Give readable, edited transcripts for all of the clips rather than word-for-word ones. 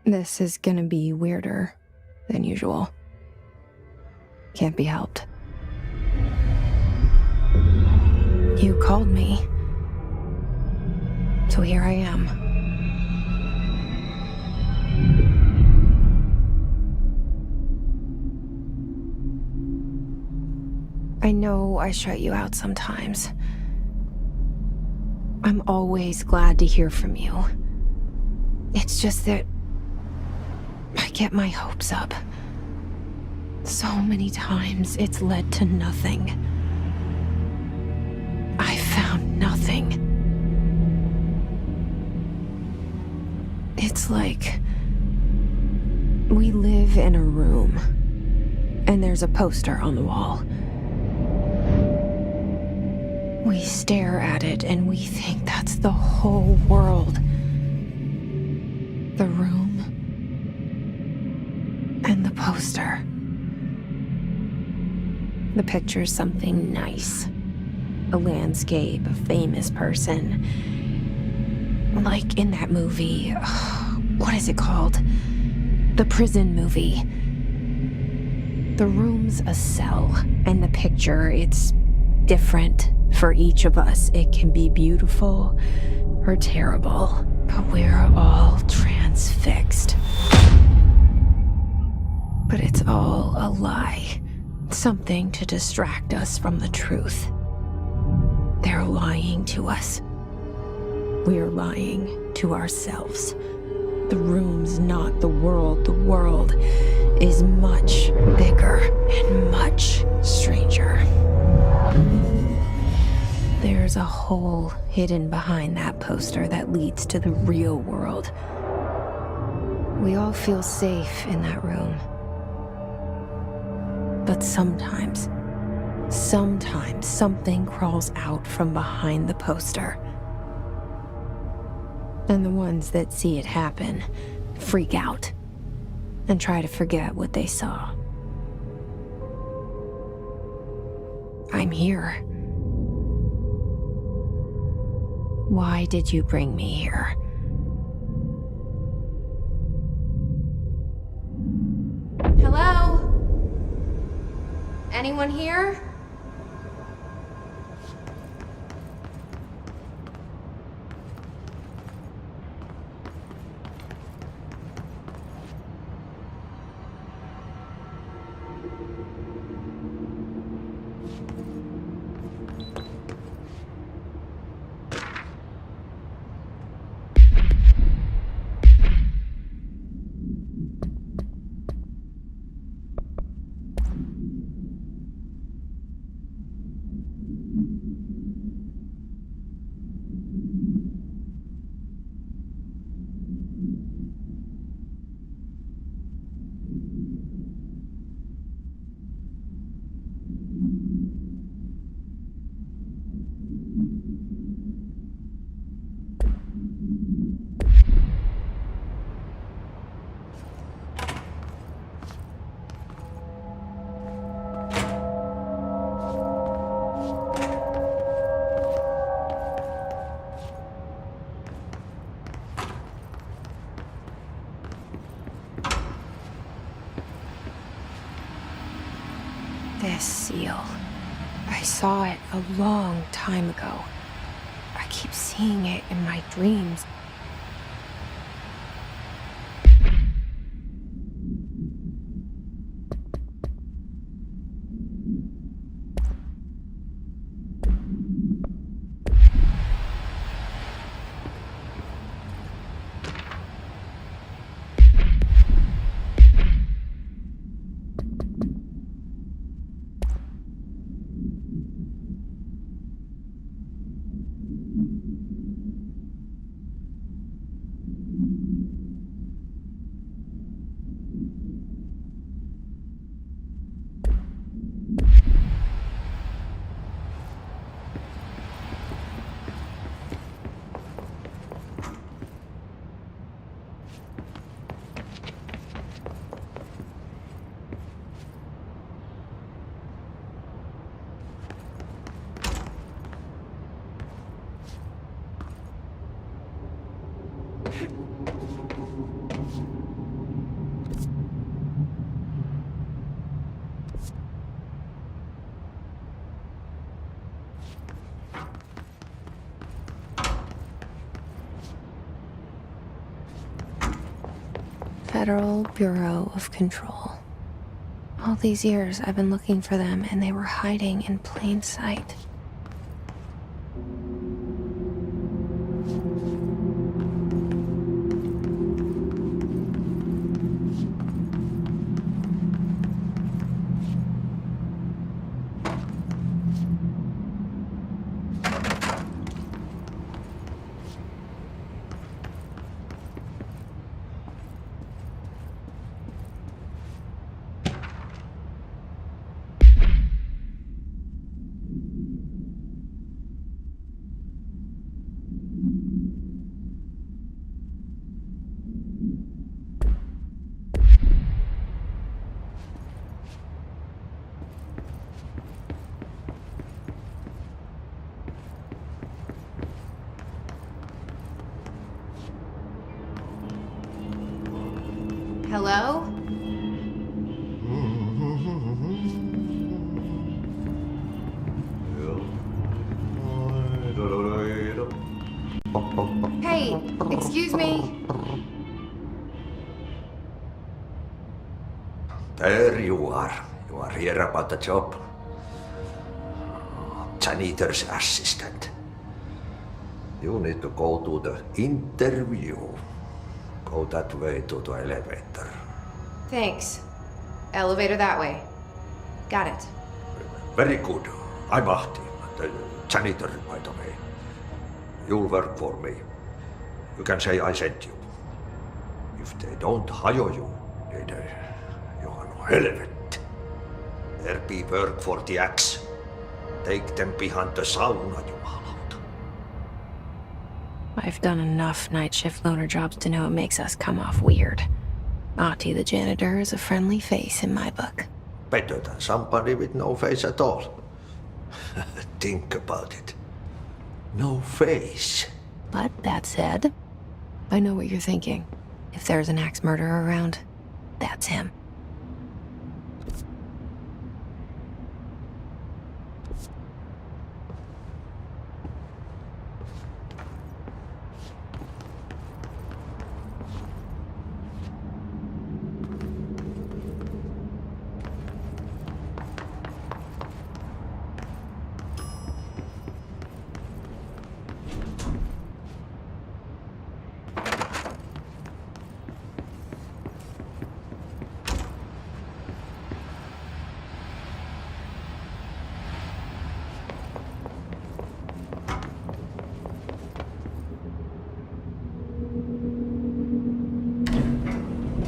This is gonna be weirder than usual. Can't be helped. You called me. So here I am. I know I shut you out sometimes. I'm always glad to hear from you. It's just that I get my hopes up. So many times it's led to nothing. I found nothing. It's like we live in a room, and there's a poster on the wall. We stare at it and we think that's the whole world. The room and the poster. The picture's something nice. A landscape, a famous person. Like in that movie, what is it called? The prison movie. The room's a cell, and the picture, it's different for each of us. It can be beautiful or terrible, but we're all transfixed. But it's all a lie. Something to distract us from the truth. They're lying to us. We're lying to ourselves. The room's not the world. The world is much bigger and much stranger. There's a hole hidden behind that poster that leads to the real world. We all feel safe in that room. But sometimes something crawls out from behind the poster. And the ones that see it happen freak out and try to forget what they saw. I'm here. Why did you bring me here? Hello? Anyone here? This seal. I saw it a long time ago. I keep seeing it in my dreams. Federal Bureau of Control. All these years I've been looking for them and they were hiding in plain sight. Hello? Hey, excuse me. There you are. You are here about the job. Janitor's assistant. You need to go to the interview. Go that way to the elevator. Thanks. Elevator that way. Got it. Very good. I'm Ahti, the janitor, by the way. You'll work for me. You can say I sent you. If they don't hire you, then you are no helmet. There be work for the axe. Take them behind the sauna, jumalauta. I've done enough night shift loner jobs to know it makes us come off weird. Ahti the janitor is a friendly face in my book. Better than somebody with no face at all. Think about it. No face. But that said, I know what you're thinking. If there's an axe murderer around, that's him.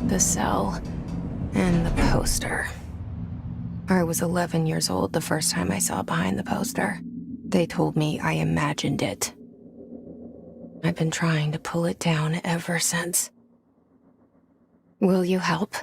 The cell and the poster. I was 11 years old the first time I saw behind the poster. They told me I imagined it. I've been trying to pull it down ever since. Will you help?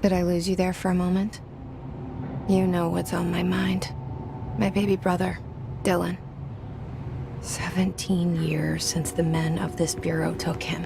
Did I lose you there for a moment? You know what's on my mind. My baby brother, Dylan. 17 years since the men of this bureau took him.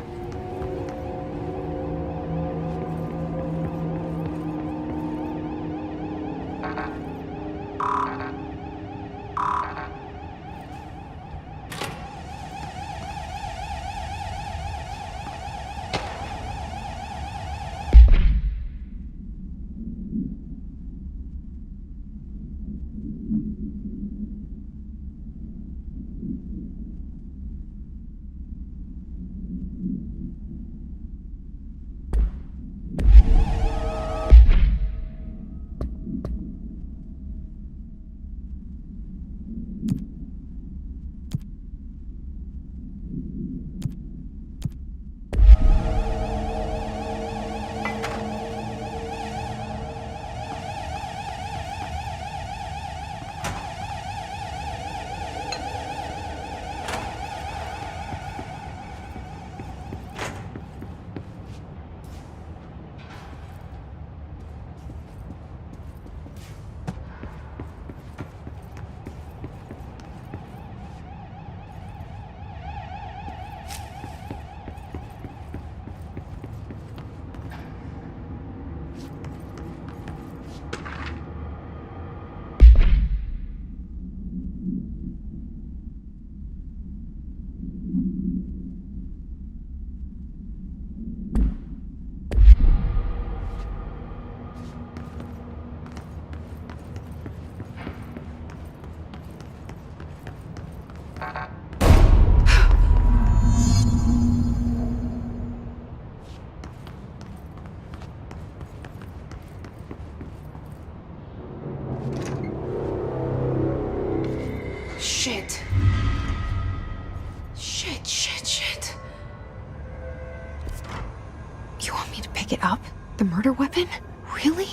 Shit. Shit. You want me to pick it up? The murder weapon? Really?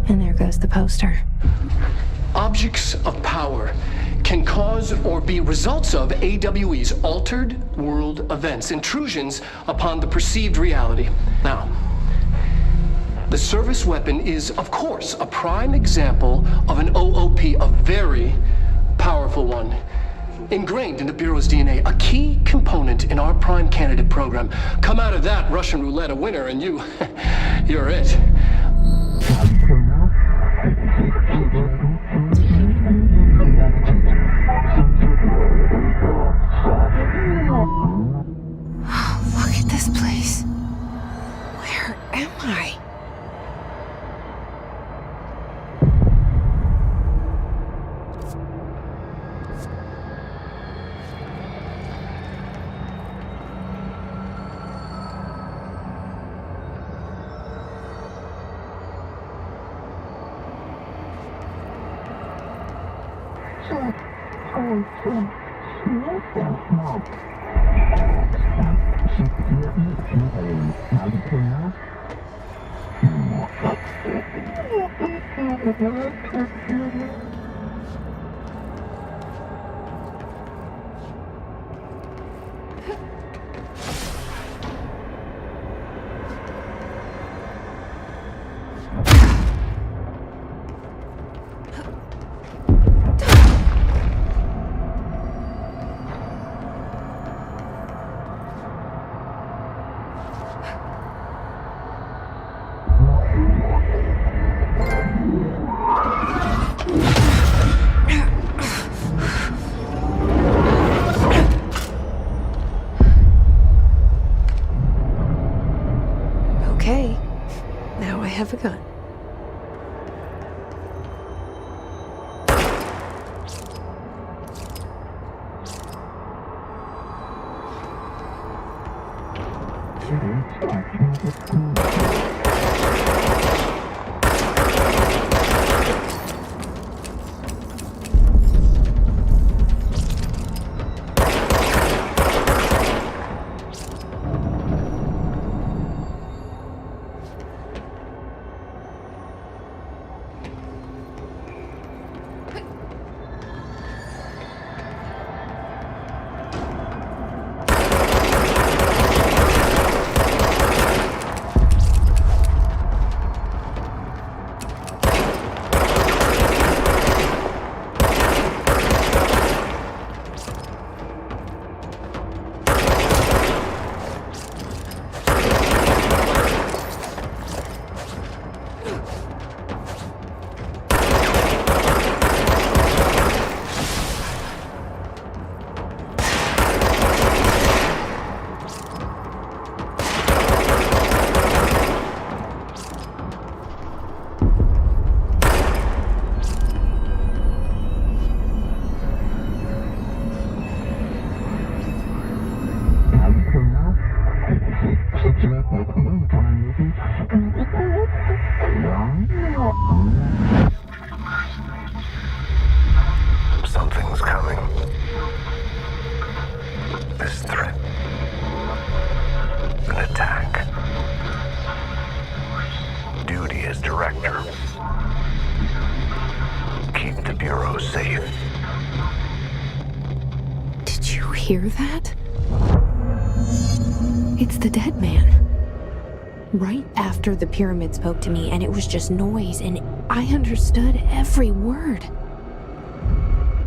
And there goes the poster. Objects of power can cause or be results of AWE's altered world events, intrusions upon the perceived reality. Now, the service weapon is, of course, a prime example of an OOP, a very powerful one. Ingrained in the Bureau's DNA, a key component in our prime candidate program. Come out of that Russian roulette a winner and you're it. Look at this place. Where am I? Okay, now I have a gun. Something's coming. This threat. An attack. Duty as director. Keep the Bureau safe. Did you hear that? It's the dead man. Right after the pyramid spoke to me, and it was just noise, and I understood every word.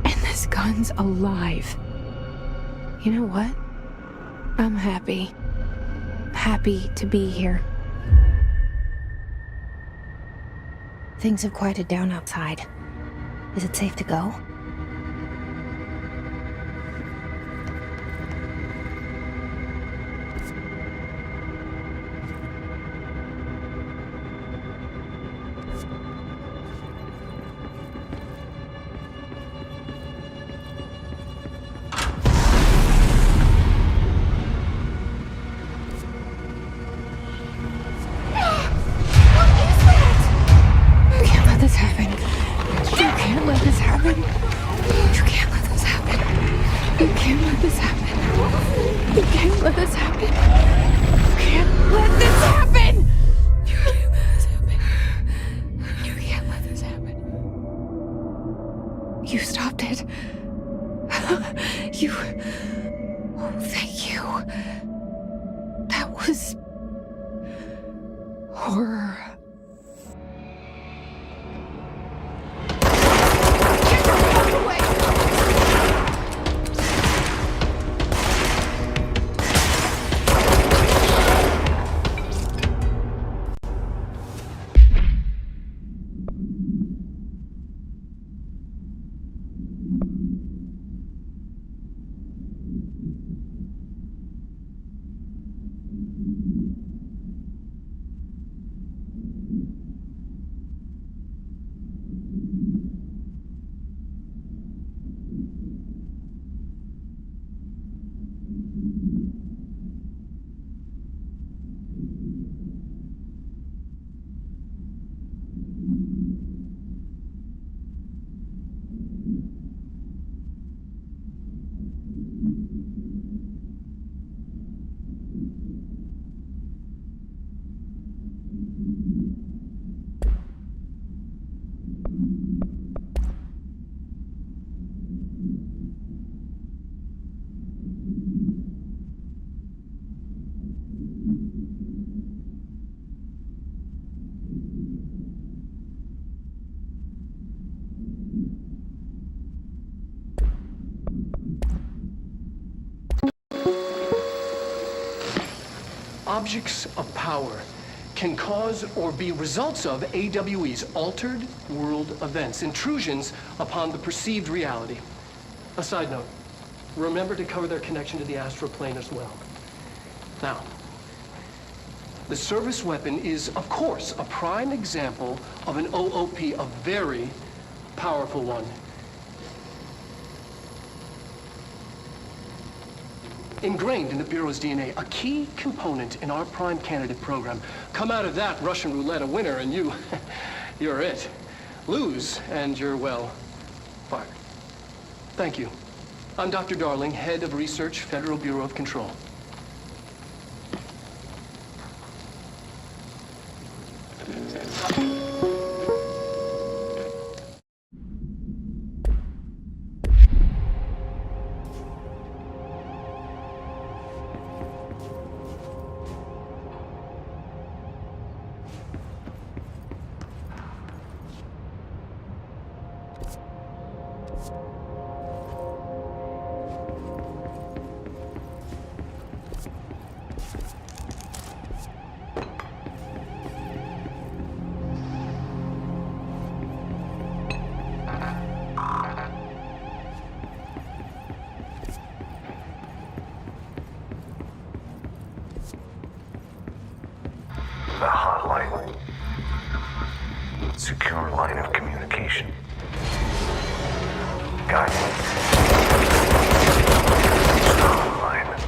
And this gun's alive. You know what? I'm happy. Happy to be here. Things have quieted down outside. Is it safe to go? You stopped it. You... Oh, thank you. That was... horror. Get your hands away! Objects of power can cause or be results of AWE's altered world events, intrusions upon the perceived reality. A side note, remember to cover their connection to the astral plane as well. Now, the service weapon is, of course, a prime example of an OOP, a very powerful one. Ingrained in the Bureau's DNA, a key component in our prime candidate program. Come out of that Russian roulette a winner and you're it. Lose and you're, well, fired. Thank you. I'm Dr. Darling, Head of Research, Federal Bureau of Control. The hotline. Secure line of communication. Guidance. Hotline.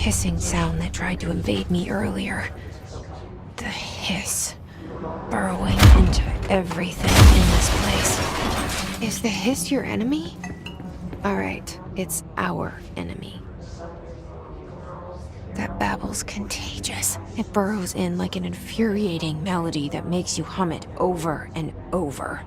Hissing sound that tried to invade me earlier. The hiss burrowing into everything in this place. Is the hiss your enemy? Alright, it's our enemy. That babble's contagious. It burrows in like an infuriating melody that makes you hum it over and over.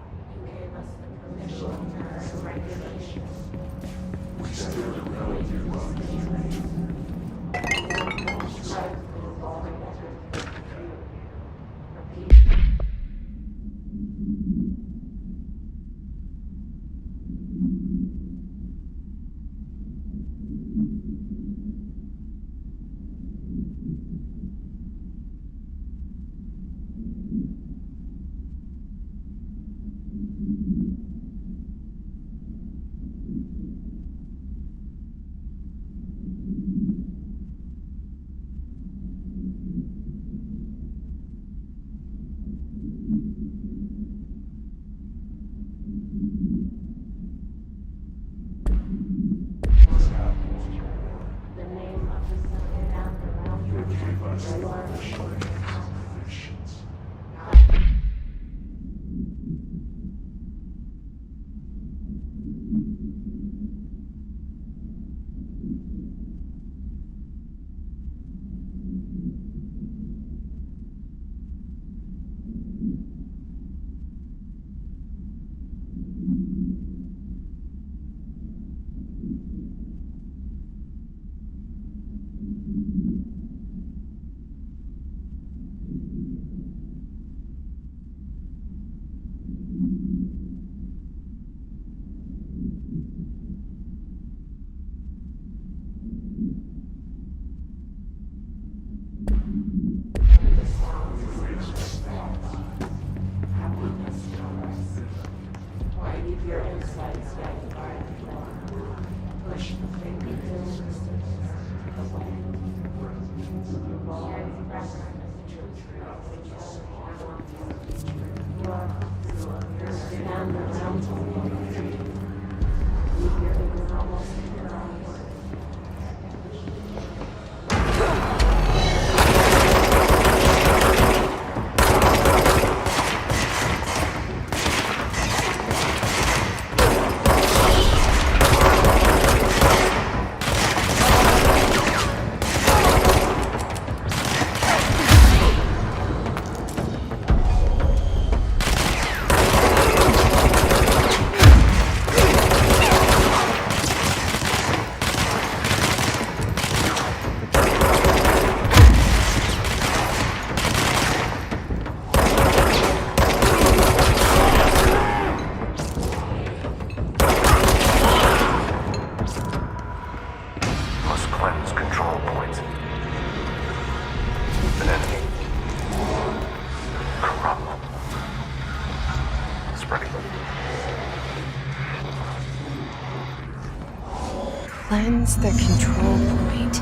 Cleanse the control point.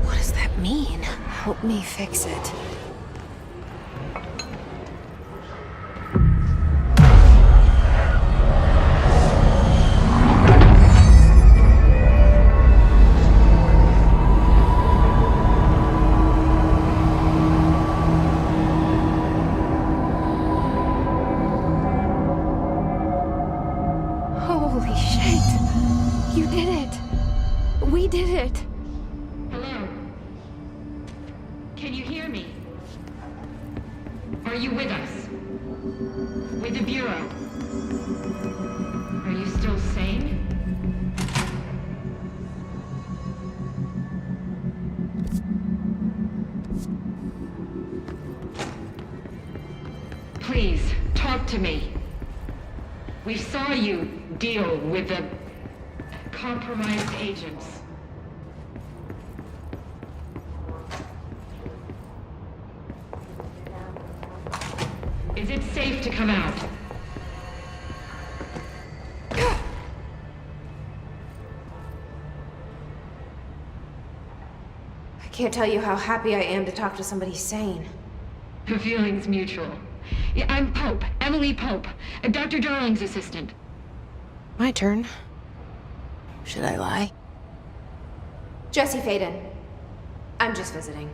What does that mean? Help me fix it. Holy shit! You did it! We did it! Hello? Can you hear me? Are you with us? With the Bureau? Are you still sane? Please, talk to me. We saw you deal with the compromised agents. Is it safe to come out? I can't tell you how happy I am to talk to somebody sane. The feeling's mutual. Yeah, I'm Pope, Emily Pope, Dr. Darling's assistant. My turn. Should I lie? Jesse Faden. I'm just visiting.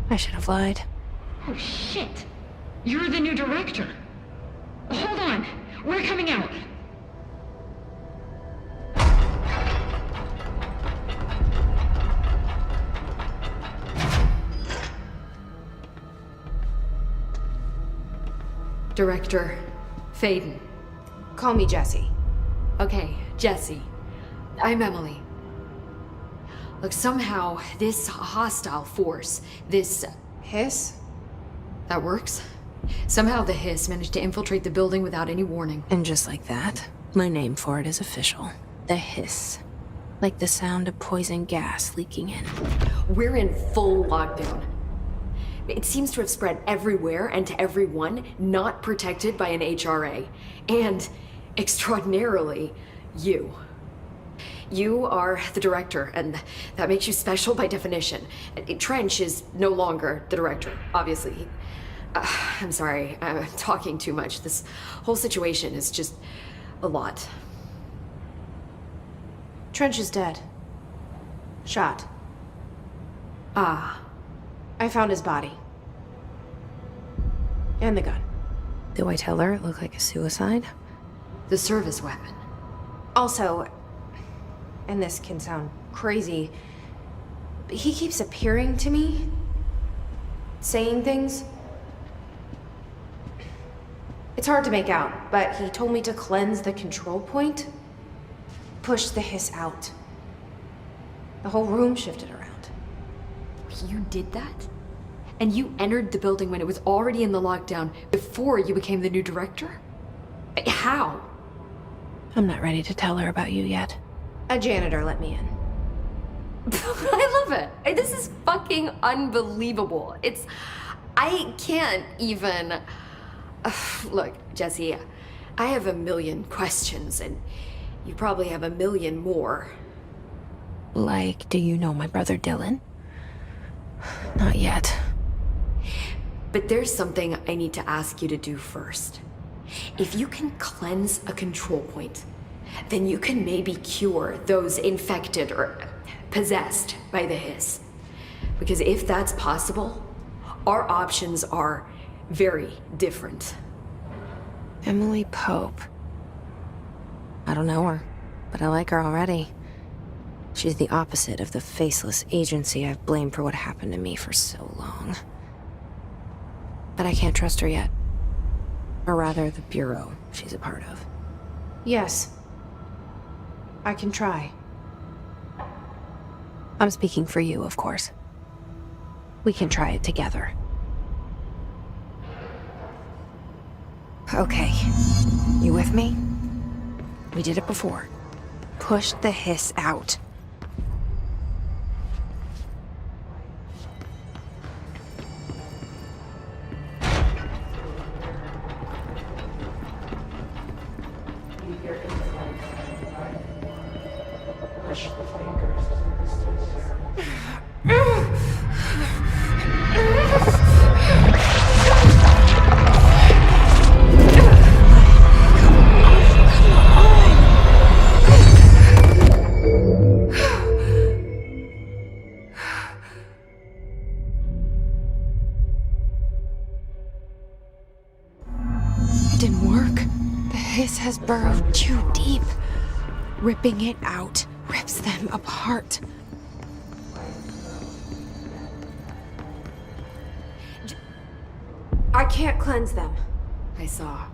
I should have lied. Oh, shit. You're the new director. Hold on. We're coming out. Director Faden. Call me Jesse. Okay, Jesse. I'm Emily. Look, somehow this hostile force, this... Hiss? that works? Somehow the hiss managed to infiltrate the building without any warning. And just like that, my name for it is official. The hiss. Like the sound of poison gas leaking in. We're in full lockdown. It seems to have spread everywhere and to everyone not protected by an HRA. And, extraordinarily, you. You are the director, and that makes you special by definition. Trench is no longer the director, obviously. I'm sorry, I'm talking too much. This whole situation is just a lot. Trench is dead. Shot. Ah. I found his body. And the gun. Do I tell her it looked like a suicide? The service weapon. Also, and this can sound crazy, but he keeps appearing to me, saying things. It's hard to make out, but he told me to cleanse the control point, push the hiss out. The whole room shifted around. You did that? And you entered the building when it was already in the lockdown before you became the new director? How? I'm not ready to tell her about you yet. A janitor let me in. I love it. This is fucking unbelievable. I can't even... Look, Jesse, I have a million questions, and you probably have a million more. Like, do you know my brother Dylan? Not yet. But there's something I need to ask you to do first. If you can cleanse a control point, then you can maybe cure those infected or possessed by the hiss. Because if that's possible, our options are very different. Emily Pope. I don't know her, but I like her already. She's the opposite of the faceless agency I've blamed for what happened to me for so long. But I can't trust her yet. Or rather, the Bureau she's a part of. Yes. I can try. I'm speaking for you, of course. We can try it together. Okay. You with me? We did it before. Push the hiss out. didn't work. The hiss has burrowed too deep. Ripping it out rips them apart. I can't cleanse them. I saw.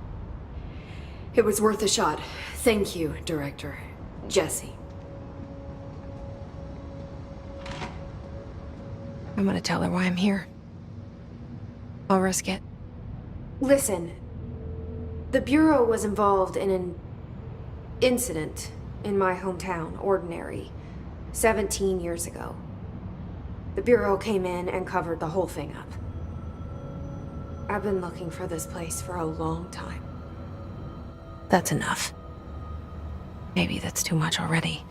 It was worth a shot. Thank you, Director. Jesse. I'm gonna tell her why I'm here. I'll risk it. Listen, the Bureau was involved in an incident in my hometown, Ordinary, 17 years ago. The Bureau came in and covered the whole thing up. I've been looking for this place for a long time. That's enough. Maybe that's too much already.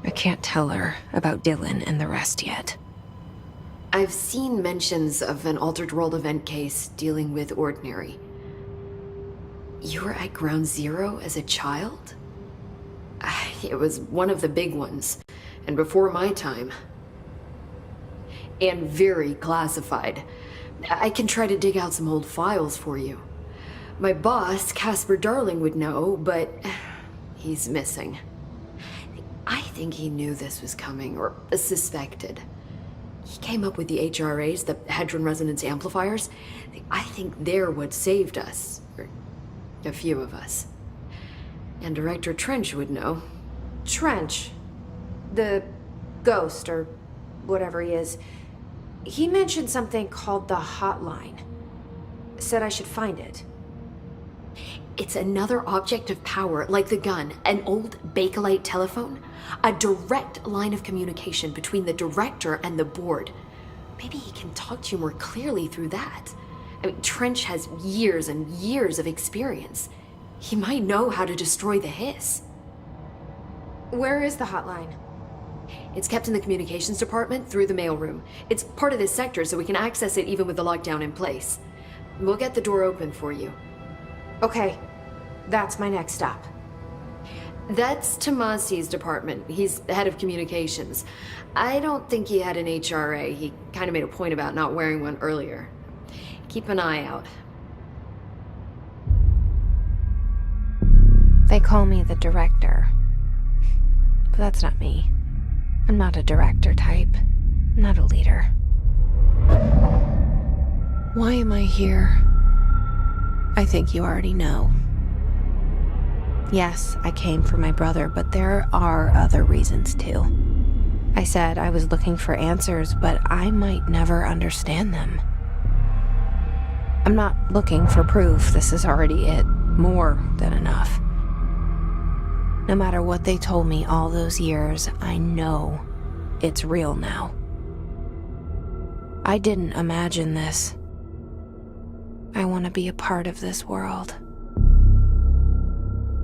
I can't tell her about Dylan and the rest yet. I've seen mentions of an Altered World event case dealing with Ordinary. You were at Ground Zero as a child? It was one of the big ones, and before my time. And very classified. I can try to dig out some old files for you. My boss, Casper Darling, would know, but he's missing. I think he knew this was coming, or suspected. He came up with the HRAs, the Hadron Resonance Amplifiers. I think they're what saved us, or a few of us. And Director Trench would know. Trench, the ghost, or whatever he is, he mentioned something called the hotline. Said I should find it. It's another object of power, like the gun, an old Bakelite telephone, a direct line of communication between the director and the board. Maybe he can talk to you more clearly through that. I mean, Trench has years and years of experience. He might know how to destroy the hiss. Where is the hotline? It's kept in the communications department through the mailroom. It's part of this sector, so we can access it even with the lockdown in place. We'll get the door open for you. Okay, that's my next stop. That's Tomasi's department. He's the head of communications. I don't think he had an HRA. He kind of made a point about not wearing one earlier. Keep an eye out. They call me the director. But that's not me. I'm not a director type. I'm not a leader. Why am I here? I think you already know. Yes, I came for my brother, but there are other reasons too. I said I was looking for answers, but I might never understand them. I'm not looking for proof. This is already it. More than enough. No matter what they told me all those years, I know it's real now. I didn't imagine this. I want to be a part of this world.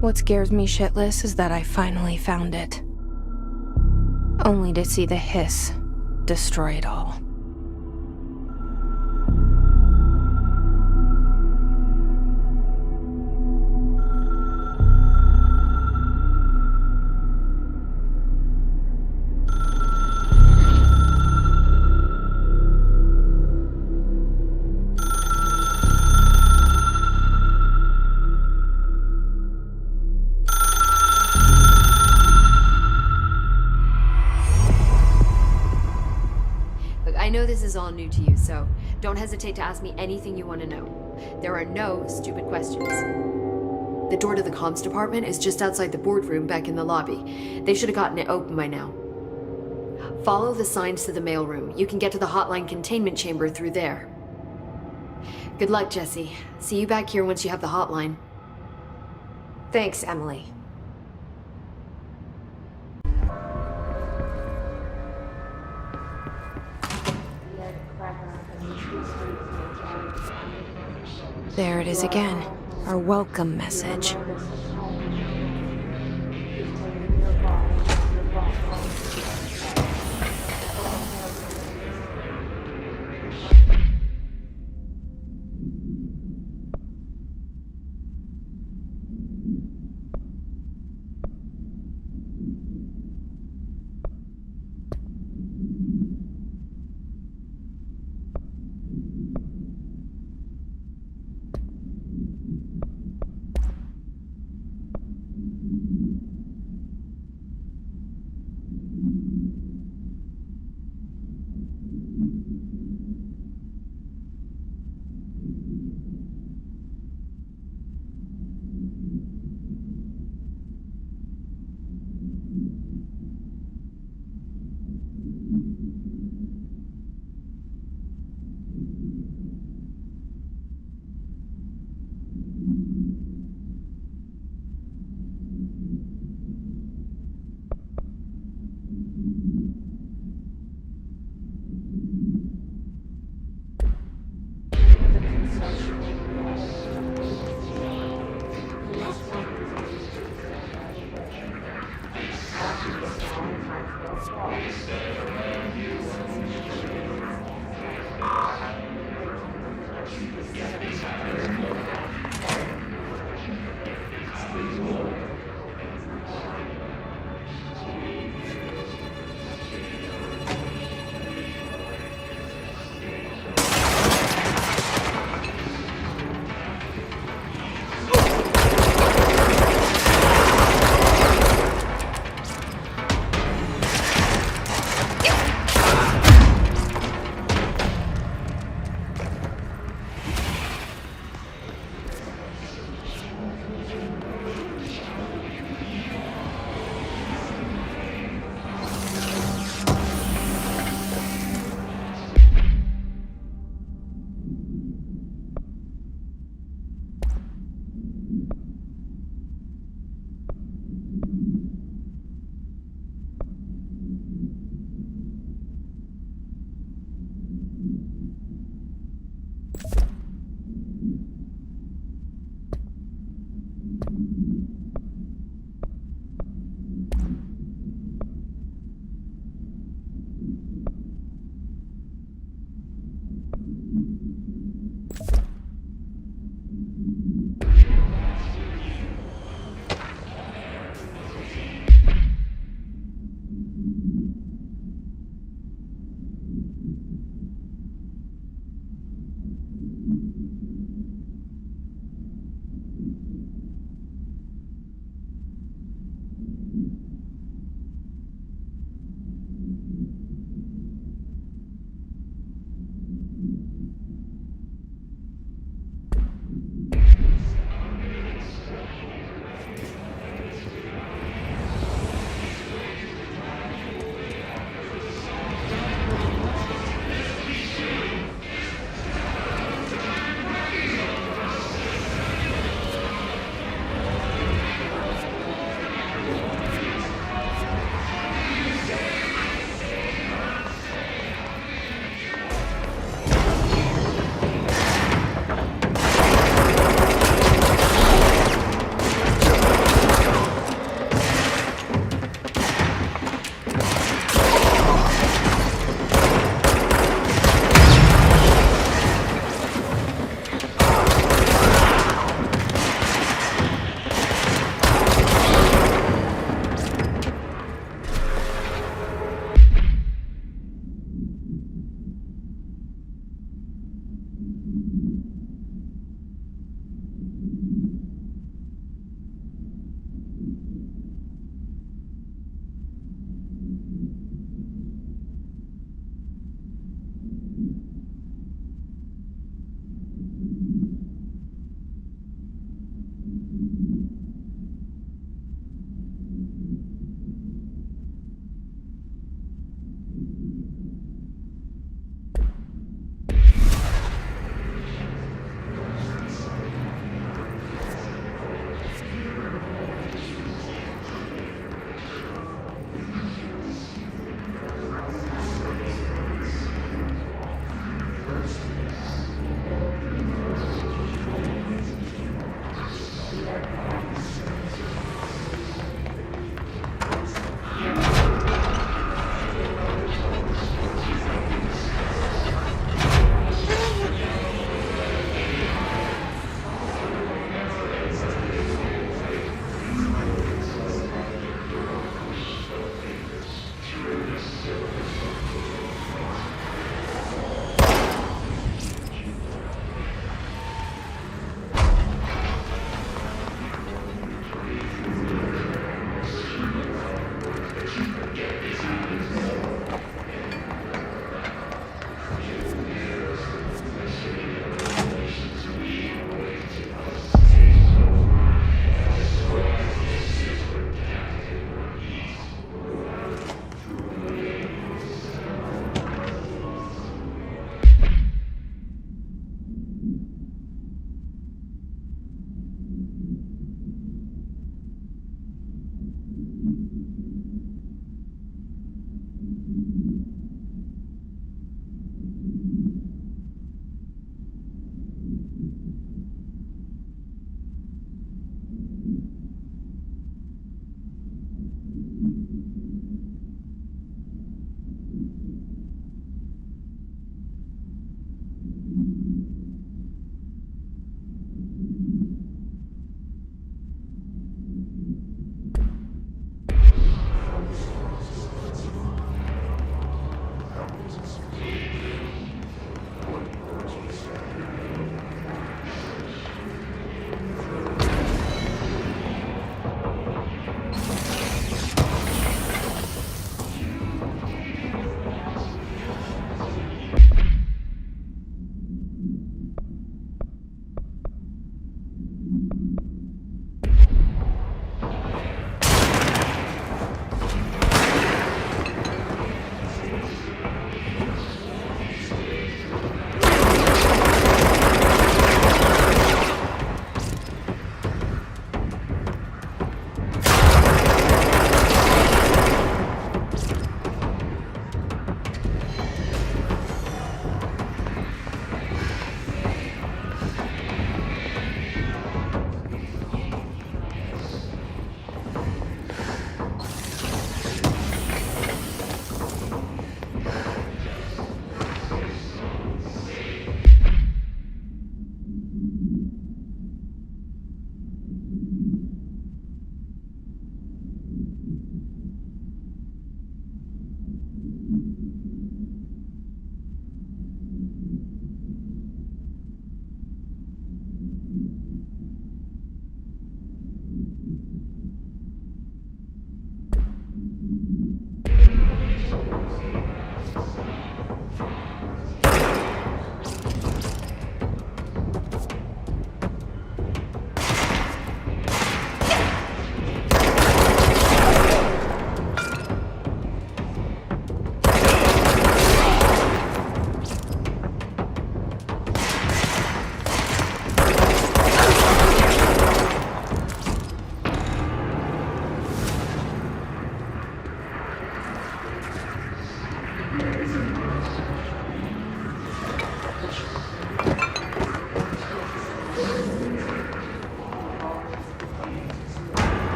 What scares me shitless is that I finally found it. Only to see the hiss destroy it all. I know this is all new to you, so don't hesitate to ask me anything you want to know. There are no stupid questions. The door to the comms department is just outside the boardroom back in the lobby. They should have gotten it open by now. Follow the signs to the mailroom. You can get to the hotline containment chamber through there. Good luck, Jesse. See you back here once you have the hotline. Thanks, Emily. There it is again, our welcome message.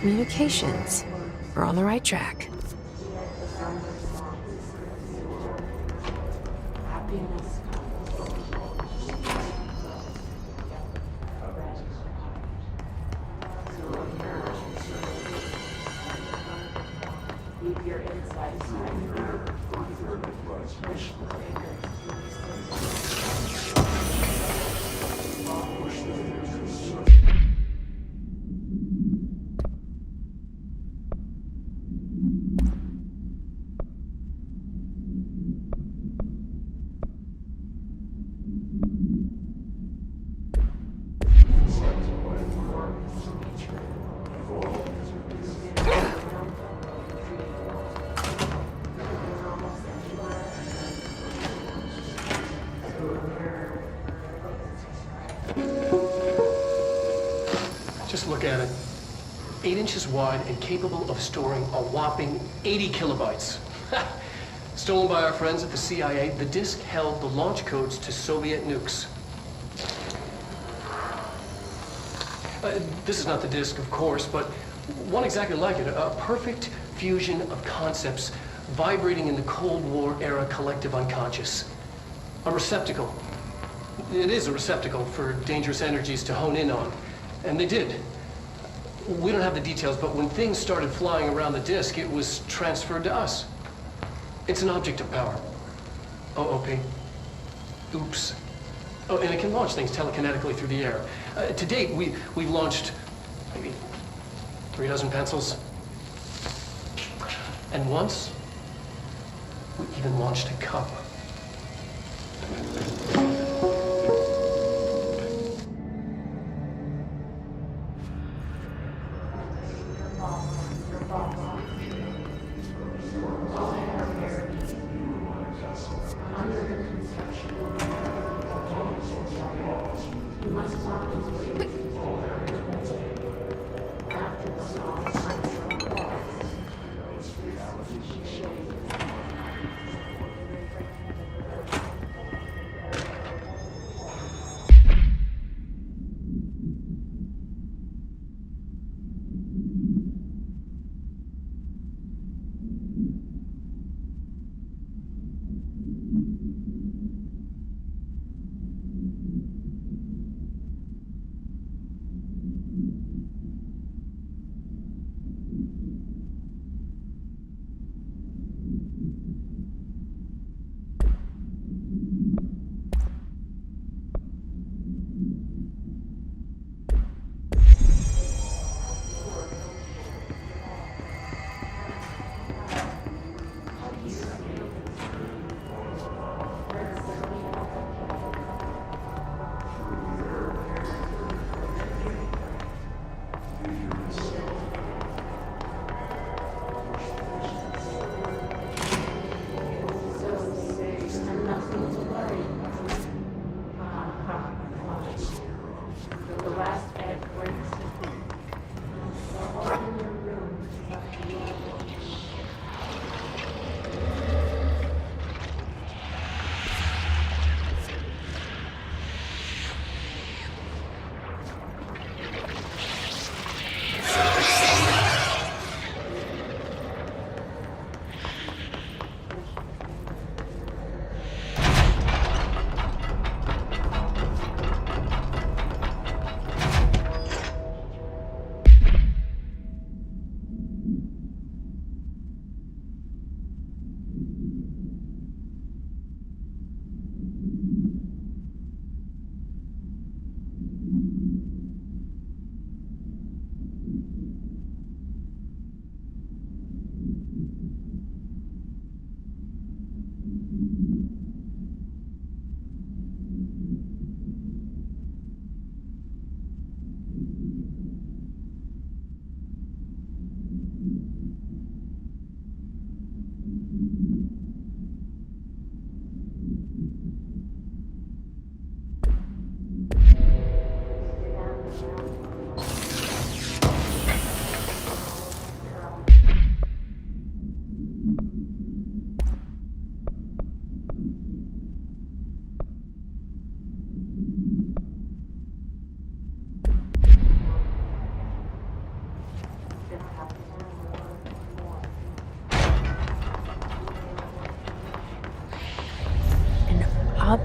communications. We're on the right track. Just look at it. 8 inches wide and capable of storing a whopping 80 kilobytes. Stolen by our friends at the CIA, the disk held the launch codes to Soviet nukes. This is not the disk, of course, but one exactly like it. A perfect fusion of concepts vibrating in the Cold War era collective unconscious. A receptacle. It is a receptacle for dangerous energies to hone in on. And they did. We don't have the details, but when things started flying around the disk, it was transferred to us. It's an object of power. OOP. Oops. Oh, and it can launch things telekinetically through the air. To date, we've launched maybe 3 dozen pencils. And once, we even launched a cup.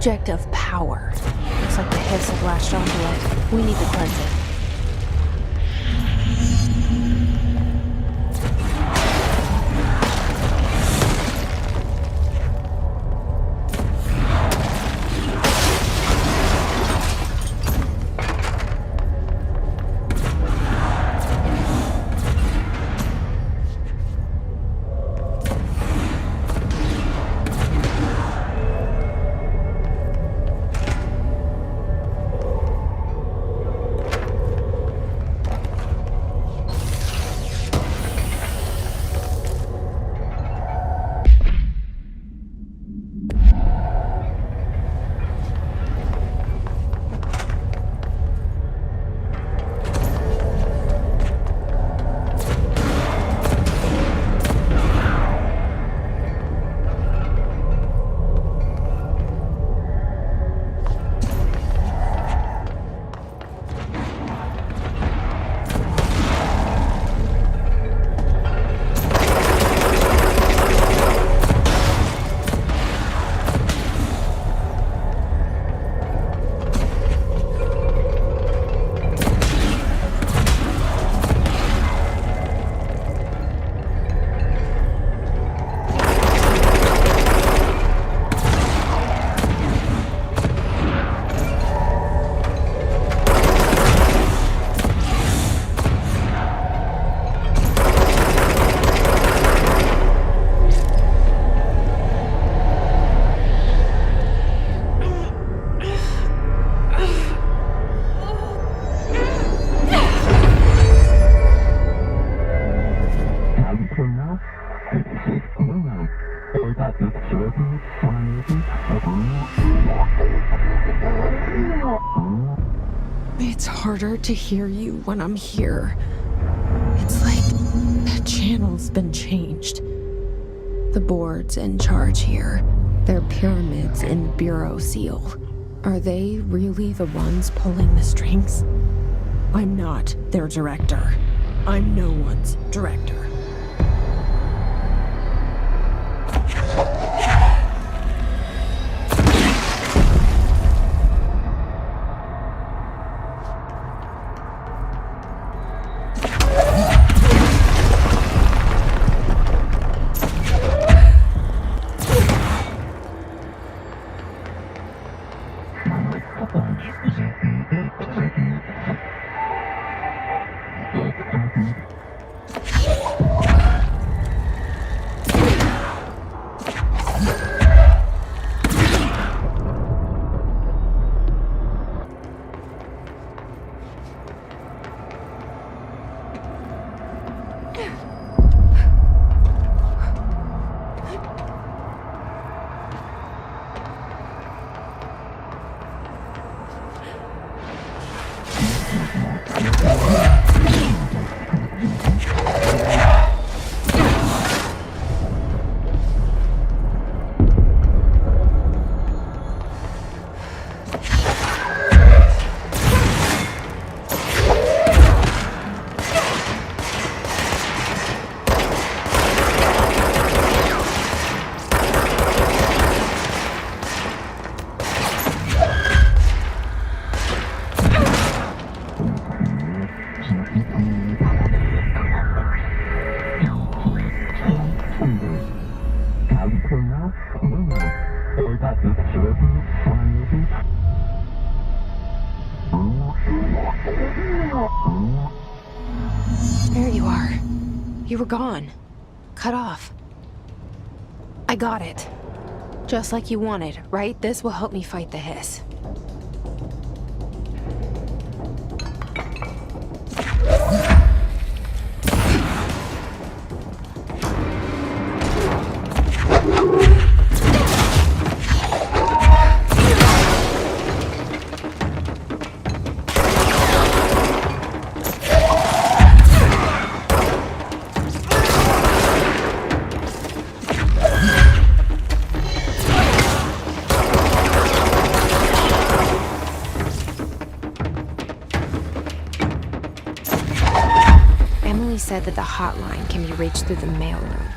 object of power. Looks like the hiss have latched onto it. We need to cleanse it. It's harder to hear you when I'm here. It's like the channel's been changed. The board's in charge here. They're pyramids in Bureau seal. Are they really the ones pulling the strings? I'm not their director. I'm no one's director. There you are. You were gone. Cut off. I got it. Just like you wanted, right? This will help me fight the hiss. Said that the hotline can be reached through the mailroom.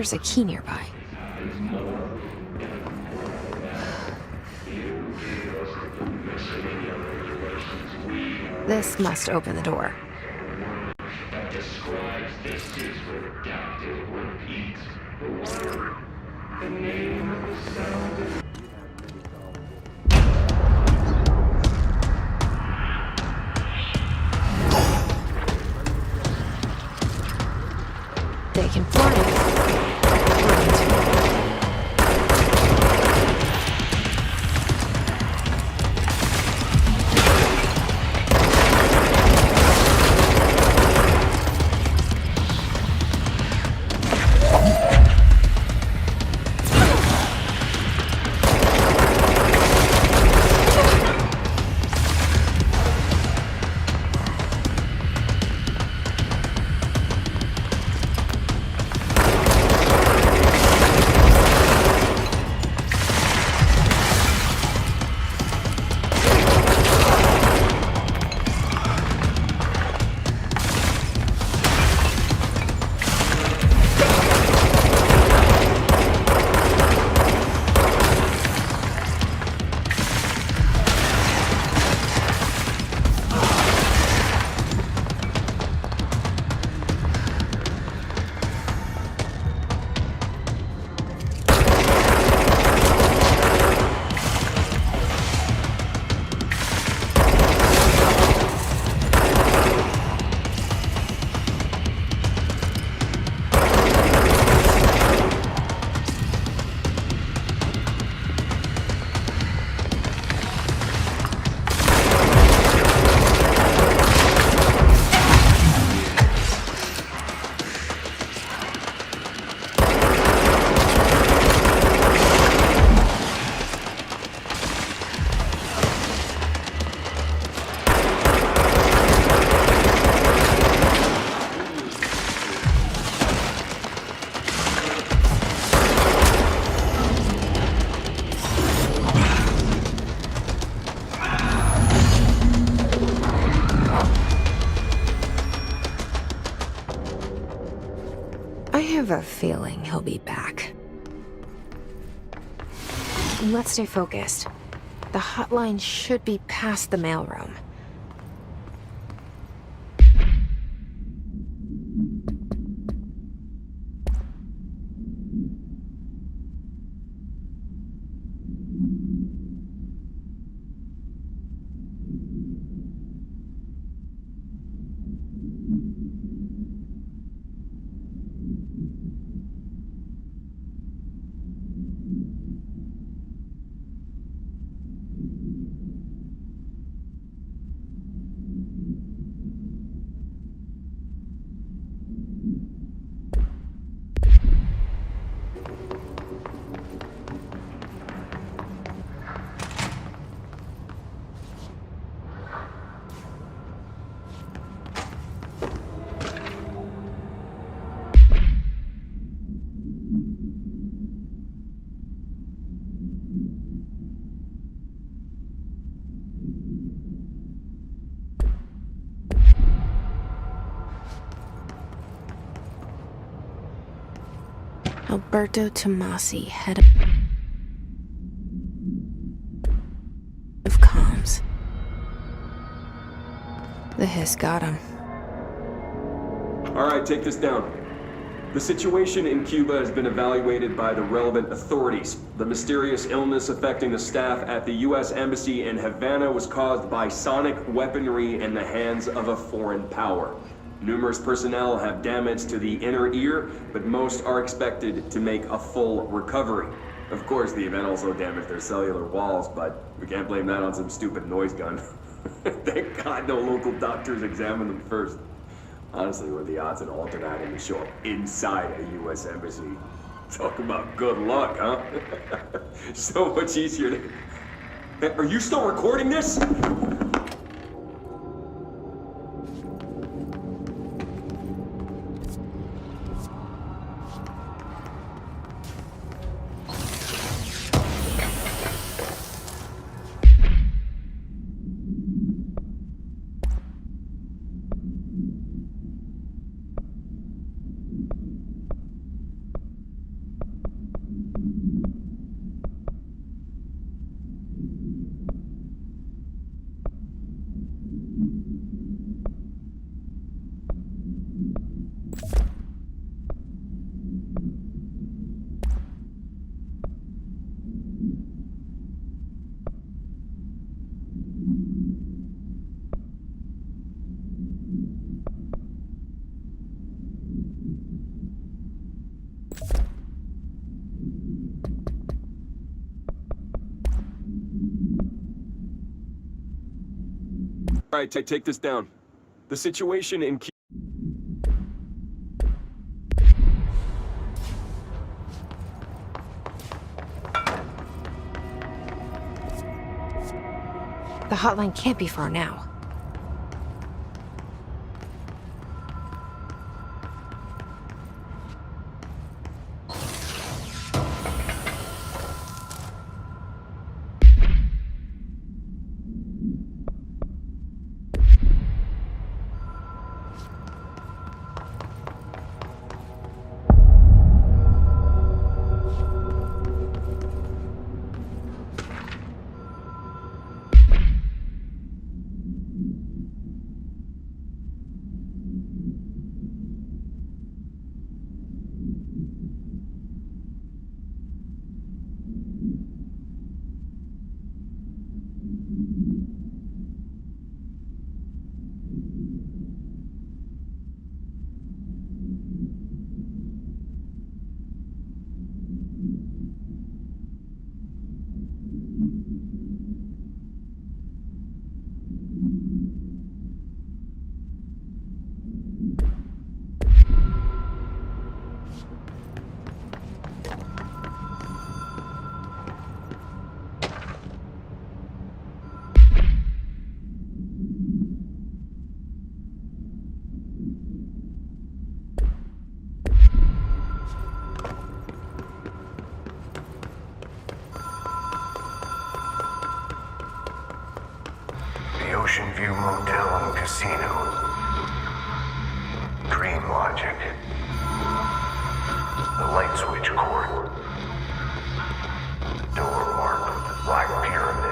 there's a key nearby. This must open the door. They can fly. Brilliant. I have a feeling he'll be back. Let's stay focused. The hotline should be past the mailroom. Alberto Tomasi, head of comms. The hiss got him. All right, take this down. The situation in Cuba has been evaluated by the relevant authorities. The mysterious illness affecting the staff at the U.S. Embassy in Havana was caused by sonic weaponry in the hands of a foreign power. Numerous personnel have damage to the inner ear, but most are expected to make a full recovery. Of course, the event also damaged their cellular walls, but we can't blame that on some stupid noise gun. Thank God no local doctors examined them first. Honestly, what are the odds an alternate item would show up inside a U.S. embassy? Talk about good luck, huh? So much easier to... Hey, are you still recording this? All right, take this down. The situation in The hotline can't be far now. Ocean View Motel and Casino. Dream Logic. The light switch cord. Door marked with the Black Pyramid.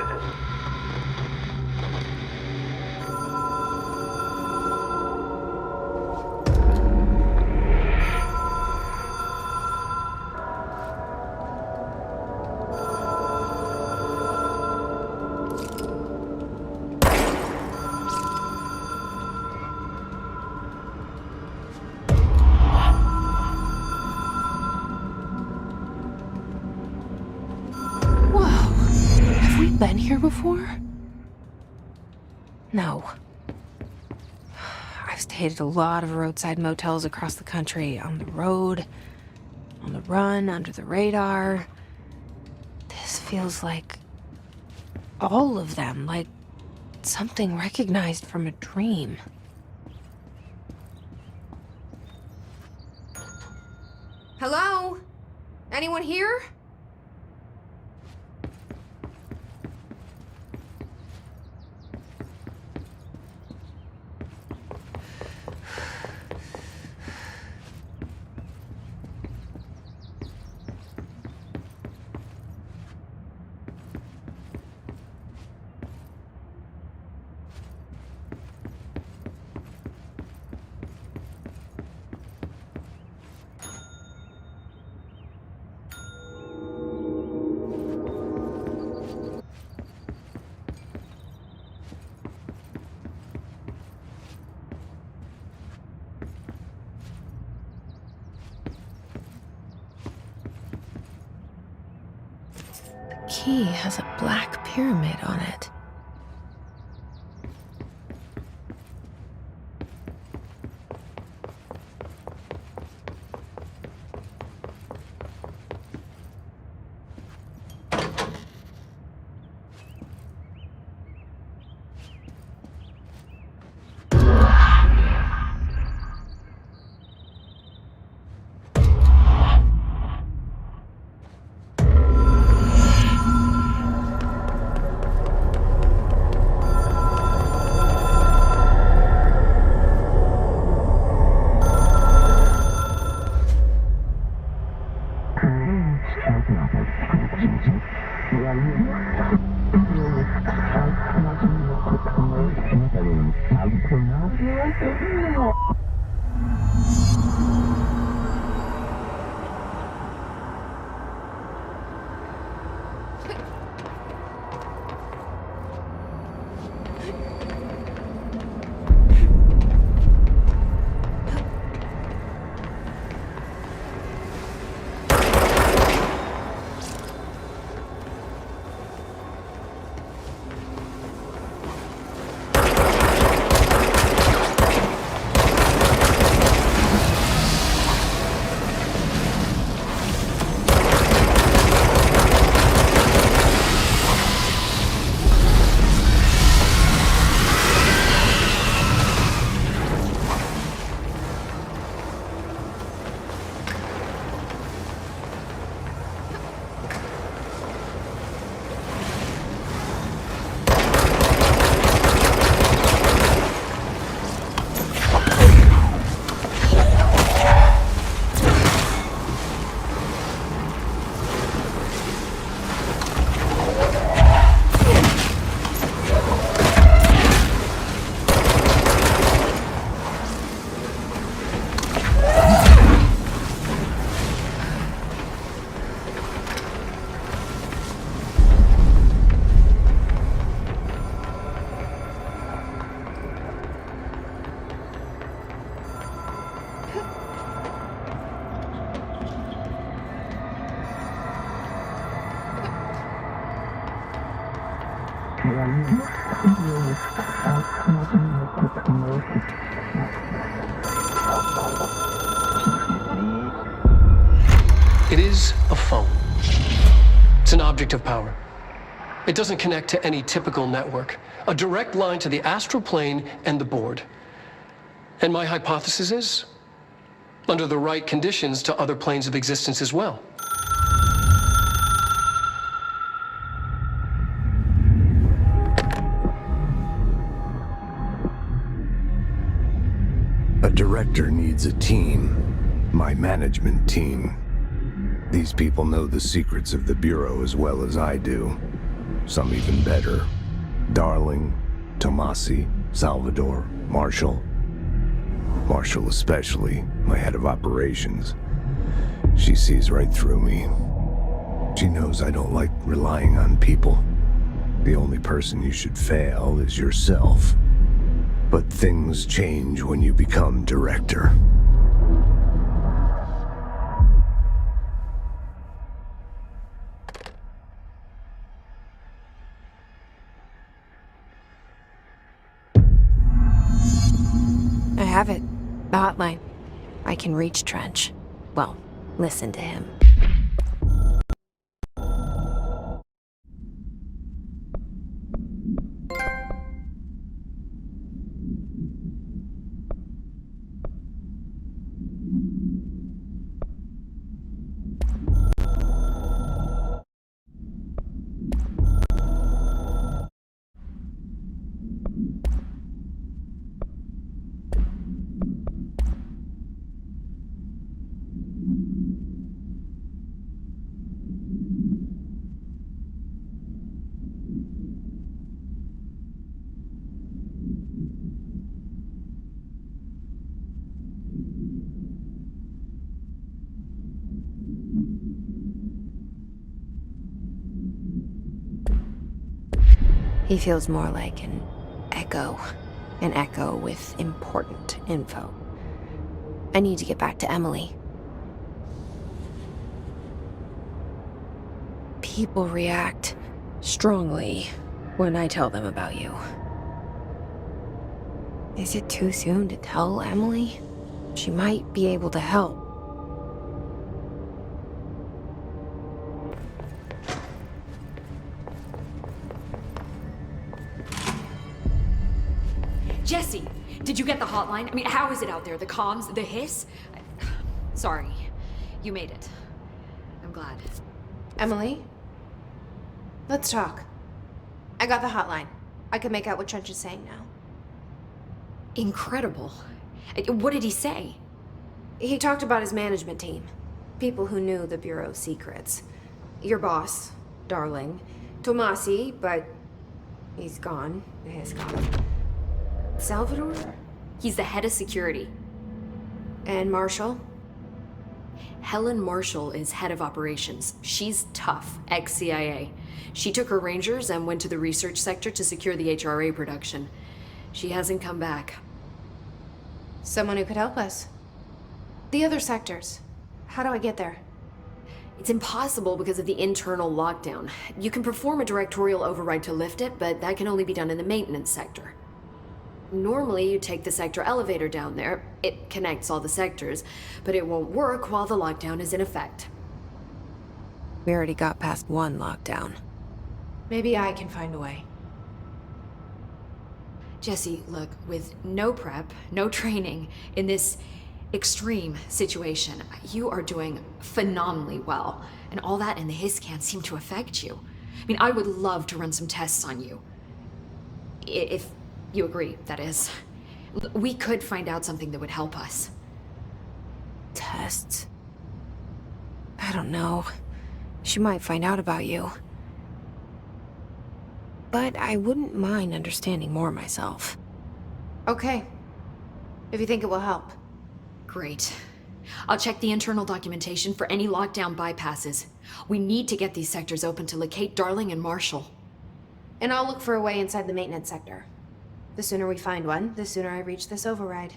Been here before? No. I've stayed at a lot of roadside motels across the country, on the road, on the run, under the radar. This feels like all of them, like something recognized from a dream. Hello? Anyone here? Key has a black pyramid on it. phone. It's an object of power. It doesn't connect to any typical network. A direct line to the astral plane and the board. And my hypothesis is, under the right conditions, to other planes of existence as well. A director needs a team. My management team. These people know the secrets of the Bureau as well as I do. Some even better. Darling, Tomasi, Salvador, Marshall. Marshall especially, my head of operations. She sees right through me. She knows I don't like relying on people. The only person you should fail is yourself. But things change when you become director. I have it. The hotline. I can reach Trench. Well, listen to him. He feels more like an echo with important info. I need to get back to Emily. People react strongly when I tell them about you. Is it too soon to tell Emily? She might be able to help. Jesse, did you get the hotline? I mean, how is it out there? The comms, the hiss? Sorry, you made it. I'm glad. Emily? Let's talk. I got the hotline. I can make out what Trench is saying now. Incredible. What did he say? He talked about his management team. People who knew the Bureau's secrets. Your boss, Darling. Tomasi, but he's gone. He's gone. Salvador? He's the head of security. And Marshall? Helen Marshall is head of operations. She's tough, ex-CIA. She took her Rangers and went to the research sector to secure the HRA production. She hasn't come back. Someone who could help us. The other sectors. How do I get there? It's impossible because of the internal lockdown. You can perform a directorial override to lift it, but that can only be done in the maintenance sector. Normally, you take the sector elevator down there. It connects all the sectors, but it won't work while the lockdown is in effect. We already got past one lockdown. Maybe I can find a way. Jesse, look, with no prep, no training, in this extreme situation, you are doing phenomenally well. And all that and the hiss can't seem to affect you. I mean, I would love to run some tests on you. If you agree, that is. We could find out something that would help us. Tests? I don't know. She might find out about you. But I wouldn't mind understanding more myself. Okay. If you think it will help. Great. I'll check the internal documentation for any lockdown bypasses. We need to get these sectors open to locate Darling and Marshall. And I'll look for a way inside the maintenance sector. The sooner we find one, the sooner I reach this override.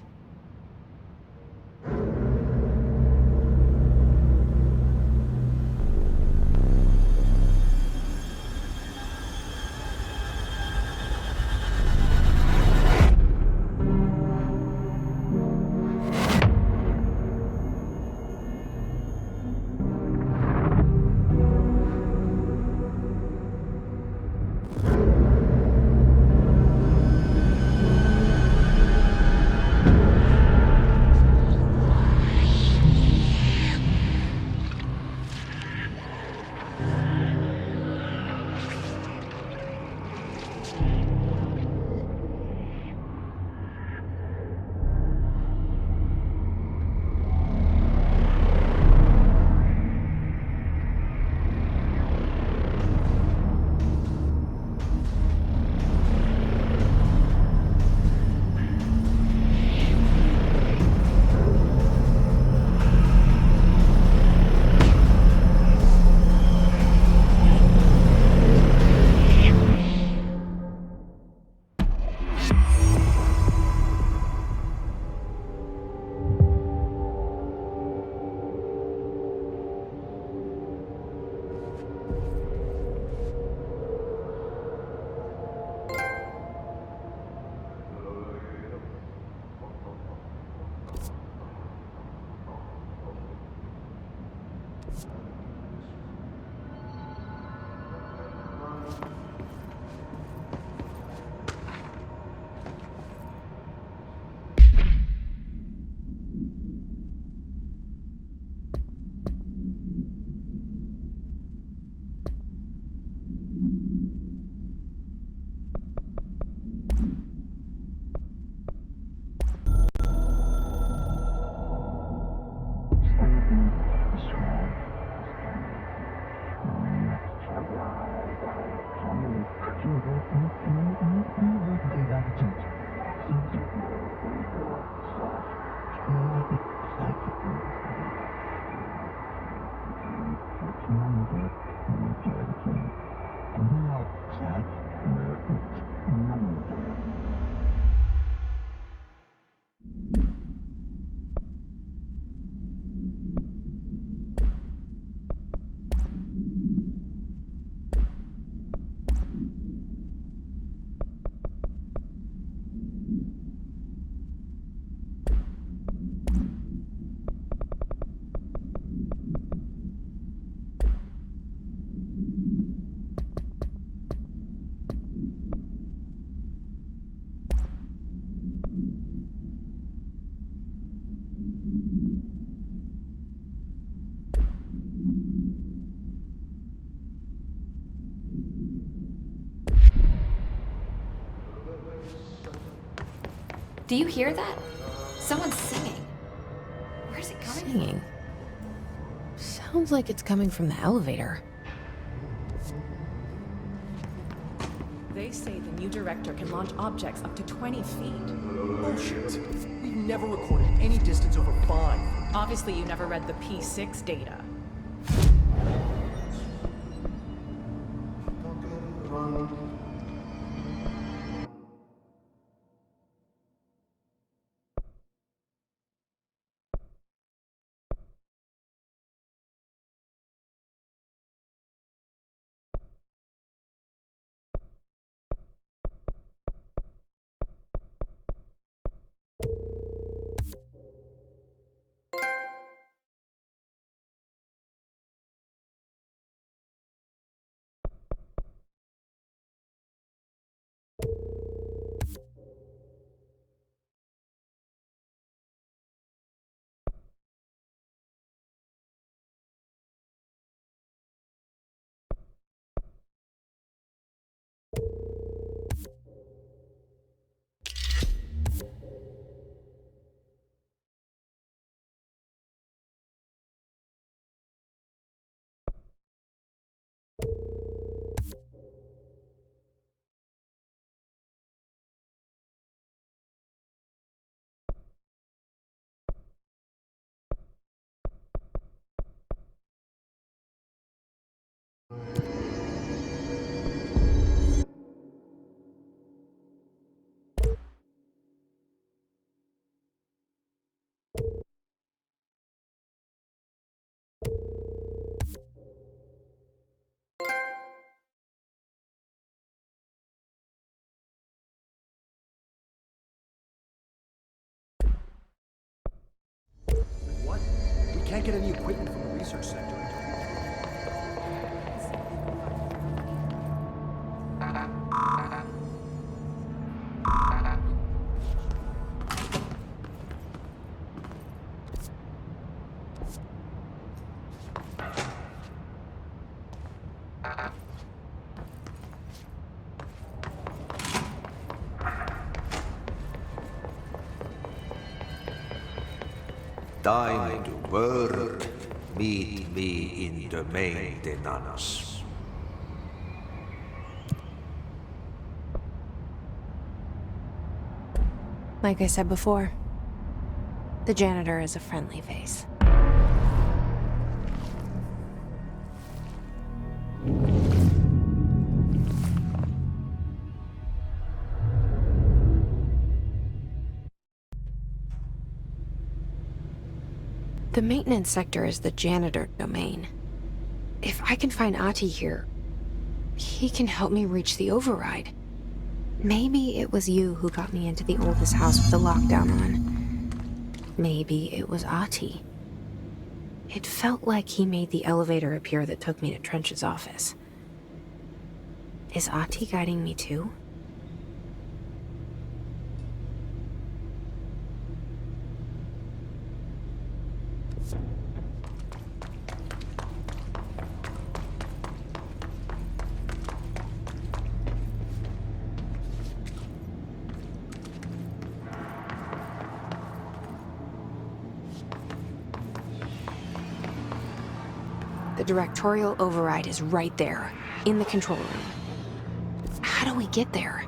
Do you hear that? Someone's singing. Where's it coming from? Singing. Sounds like it's coming from the elevator. They say the new director can launch objects up to 20 feet. Bullshit. We've never recorded any distance over 5. Obviously, you never read the P6 data. What? We can't get any equipment from the research center. Time to work. Meet me in the maintenance. Like I said before, the janitor is a friendly face. The maintenance sector is the janitor domain. If I can find Ahti here, he can help me reach the override. Maybe it was you who got me into the oldest house with the lockdown on. Maybe it was Ahti. It felt like he made the elevator appear that took me to Trench's office. Is Ahti guiding me too? The directorial override is right there, in the control room. How do we get there?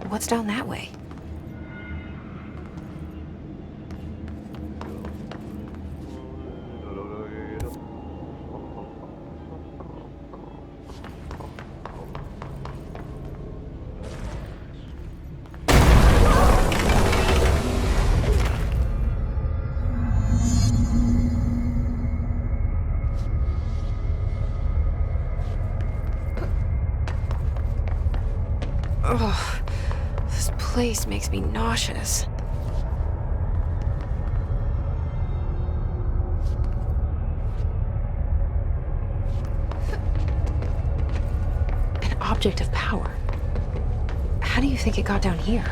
What's down that way? Ugh, this place makes me nauseous. An object of power. How do you think it got down here?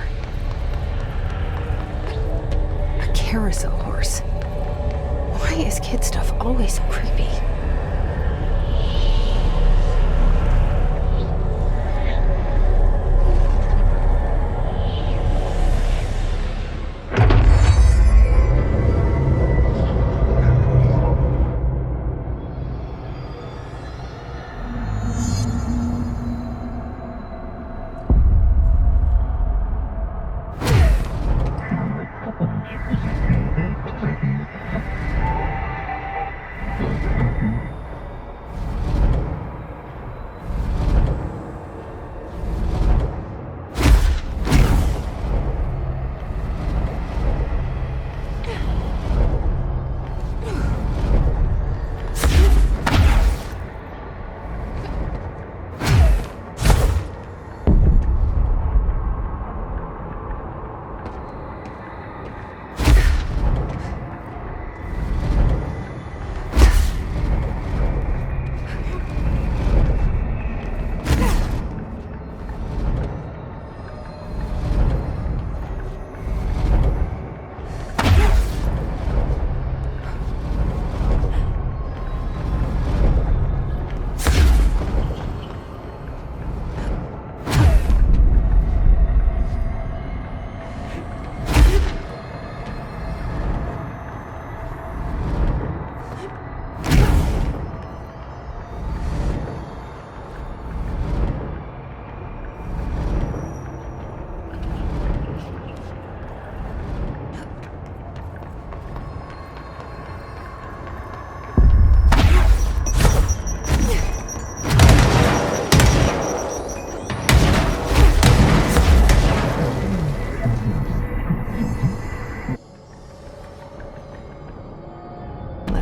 A carousel horse. Why is kid stuff always so creepy?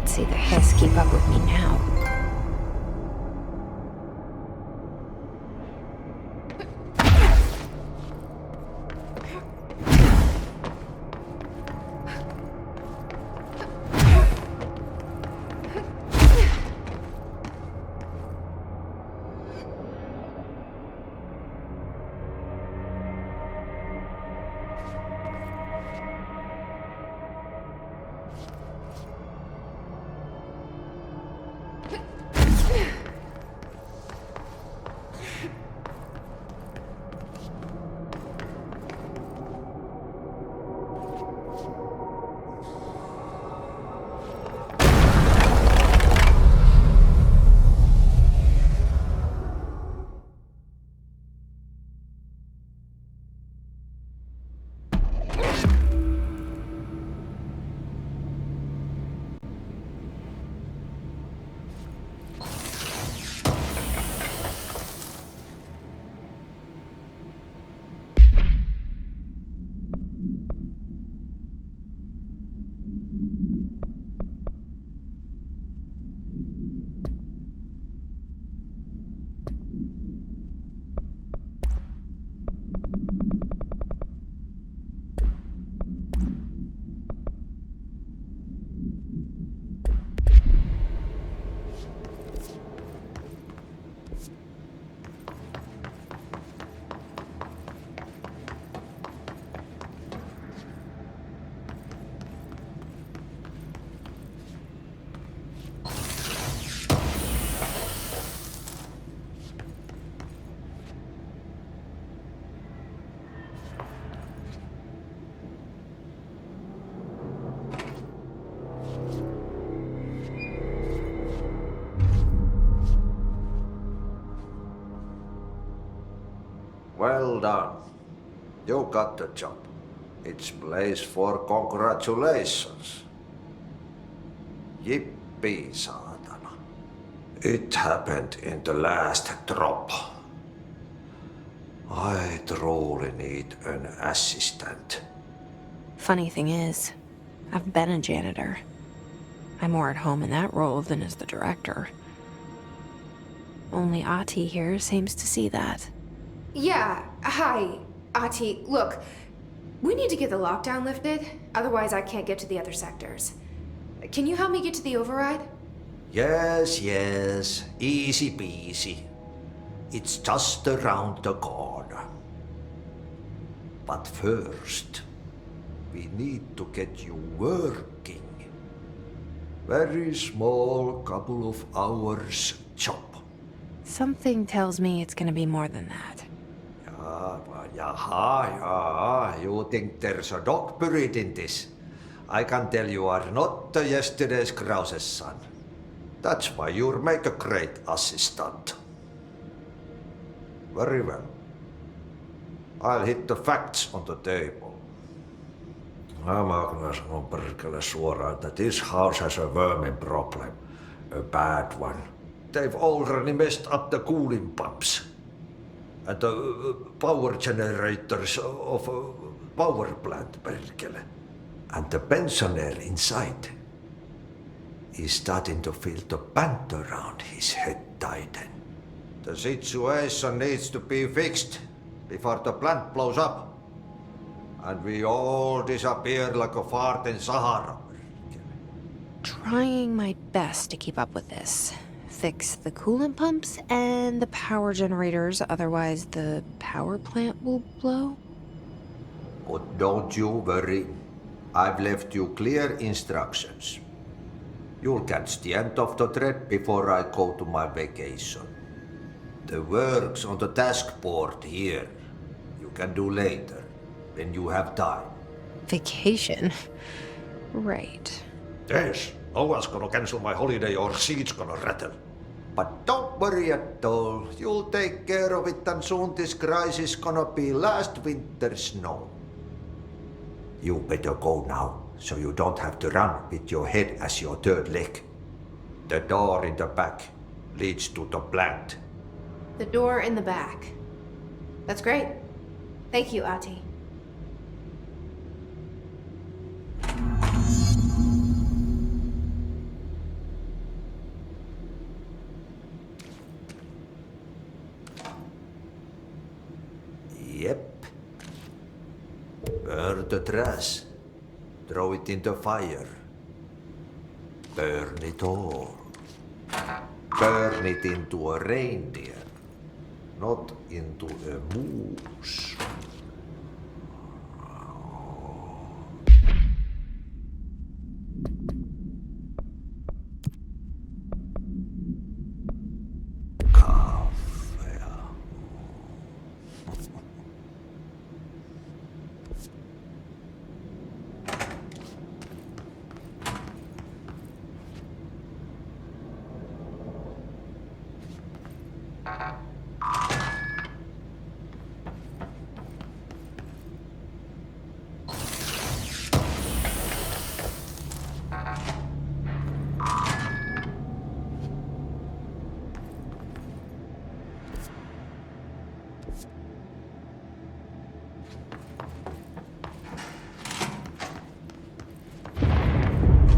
See the Hess keep up with me now. Well done. You got the job. It's place for congratulations. Yippee, saatana. It happened in the last drop. I truly need an assistant. Funny thing is, I've been a janitor. I'm more at home in that role than as the director. Only Ati here seems to see that. Yeah, hi, Ati. Look, we need to get the lockdown lifted, otherwise I can't get to the other sectors. Can you help me get to the override? Yes, easy peasy. It's just around the corner. But first, we need to get you working. Very small, couple of hours job. Something tells me it's gonna be more than that. Yeah, you think there's a dog buried in this? I can tell you are not yesterday's Krause's son. That's why you'll make a great assistant. Very well. I'll hit the facts on the table. Mä kyllä sanon perkele suoraan, that this house has a vermin problem. A bad one. They've already messed up the cooling pumps. And the power generators of a power plant, perkele. And the pensioner inside is starting to feel the band around his head tighten. The situation needs to be fixed before the plant blows up. And we all disappear like a fart in Sahara. Trying my best to keep up with this. Fix the coolant pumps and the power generators, otherwise the power plant will blow. But don't you worry. I've left you clear instructions. You'll catch the end of the thread before I go to my vacation. The work's on the task board here. You can do later, when you have time. Vacation? Right. Yes, no one's gonna cancel my holiday or seat's gonna rattle. But don't worry at all. You'll take care of it and soon this crisis gonna be last winter's snow. You better go now, so you don't have to run with your head as your third leg. The door in the back leads to the plant. The door in the back. That's great. Thank you, Ati. Yep. Burn the trash. Throw it in the fire. Burn it all. Burn it into a reindeer, not into a moose.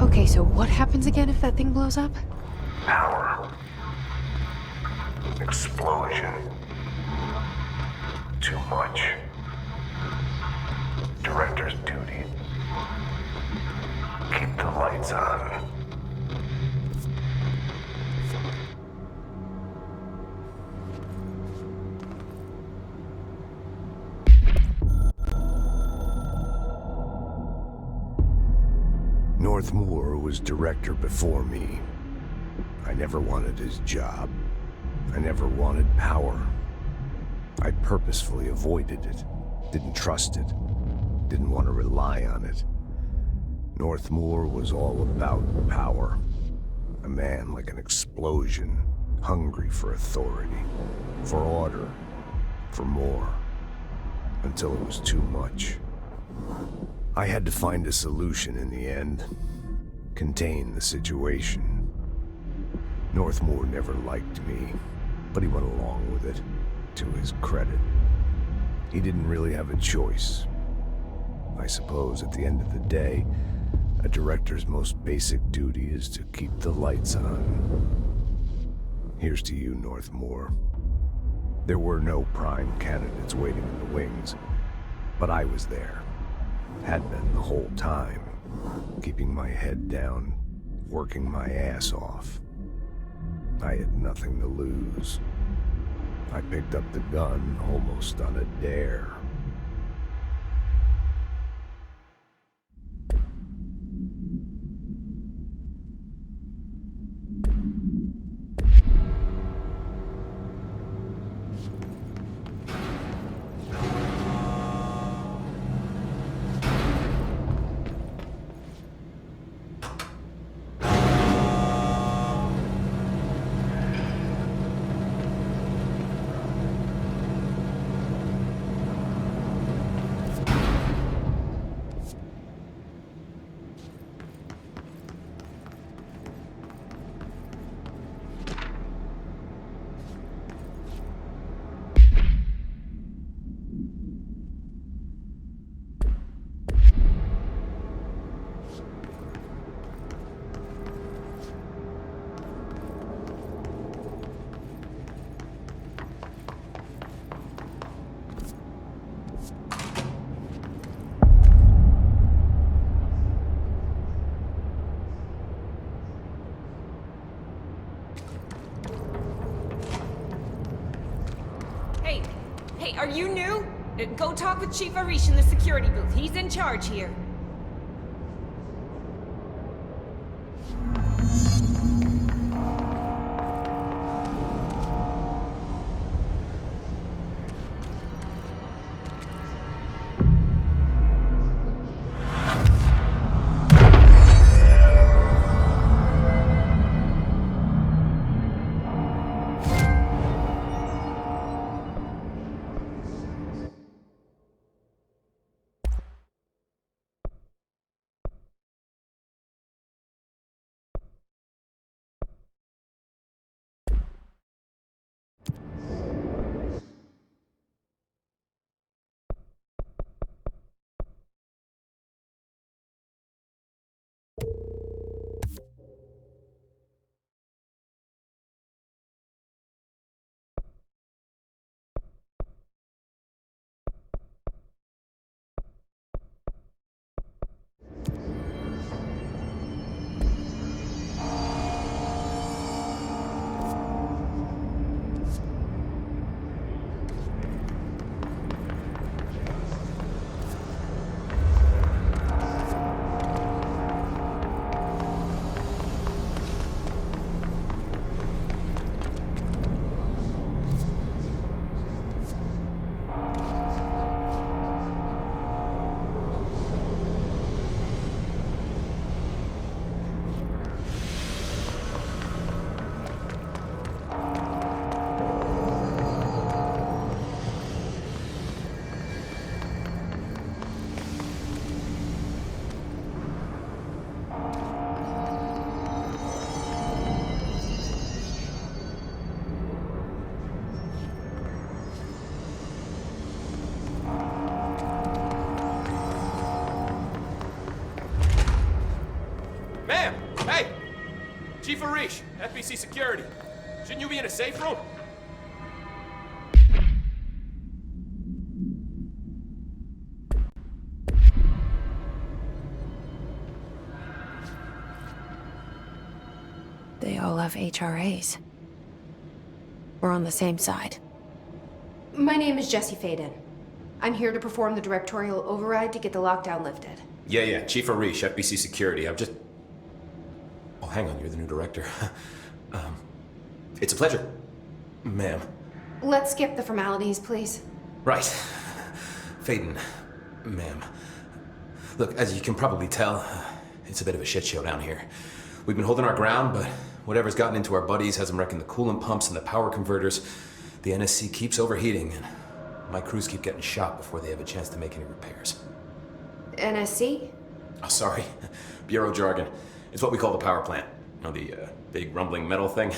Okay, so what happens again if that thing blows up? Power. Explosion. Too much. Director's duty. Keep the lights on. Northmoor was director before me. I never wanted his job. I never wanted power. I purposefully avoided it. Didn't trust it. Didn't want to rely on it. Northmoor was all about power. A man like an explosion, hungry for authority, for order, for more. until it was too much. I had to find a solution in the end. Contain the situation. Northmore never liked me, but he went along with it, to his credit. He didn't really have a choice. I suppose at the end of the day, a director's most basic duty is to keep the lights on. Here's to you, Northmore. There were no prime candidates waiting in the wings, but I was there. Had been the whole time, keeping my head down, working my ass off. I had nothing to lose. I picked up the gun almost on a dare. Hey, are you new? Go talk with Chief Arish in the security booth. He's in charge here. Ma'am! Hey! Chief Arish, FBC Security. Shouldn't you be in a safe room? They all have HRAs. We're on the same side. My name is Jesse Faden. I'm here to perform the directorial override to get the lockdown lifted. Yeah, Chief Arish, FBC Security. Oh, hang on, you're the new director. It's a pleasure, ma'am. Let's skip the formalities, please. Right. Faden, ma'am. Look, as you can probably tell, it's a bit of a shit show down here. We've been holding our ground, but whatever's gotten into our buddies has them wrecking the coolant pumps and the power converters. The NSC keeps overheating, and My crews keep getting shot before they have a chance to make any repairs. NSC? Oh, sorry. Bureau jargon. It's what we call the power plant. You know, the big rumbling metal thing?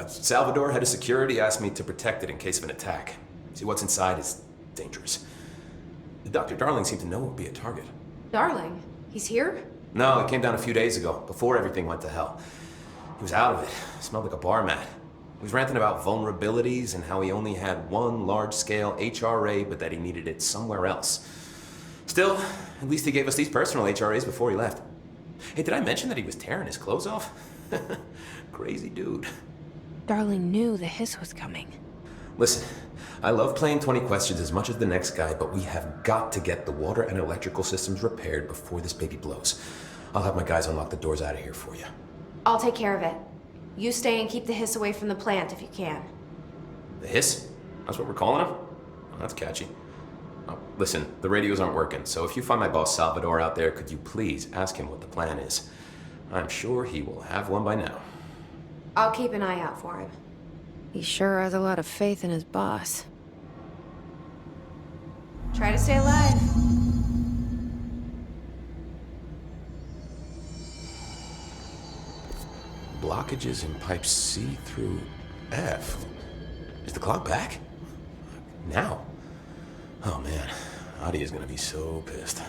Salvador, head of security, asked me to protect it in case of an attack. See, what's inside is dangerous. Dr. Darling seemed to know it would be a target. Darling? He's here? No, he came down a few days ago, before everything went to hell. He was out of it. Smelled like a bar mat. He was ranting about vulnerabilities and how he only had one large-scale HRA, but that he needed it somewhere else. Still, at least he gave us these personal HRAs before he left. Hey, did I mention that he was tearing his clothes off? Crazy dude. Darling knew the hiss was coming. Listen, I love playing 20 questions as much as the next guy, but we have got to get the water and electrical systems repaired before this baby blows. I'll have my guys unlock the doors out of here for you. I'll take care of it. You stay and keep the hiss away from the plant if you can. The hiss? That's what we're calling him? Oh, that's catchy. Oh, listen, the radios aren't working, so if you find my boss Salvador out there, could you please ask him what the plan is? I'm sure he will have one by now. I'll keep an eye out for him. He sure has a lot of faith in his boss. Try to stay alive. Blockages in pipes C through F. Is the clock back? Now? Oh man, Adi is gonna be so pissed.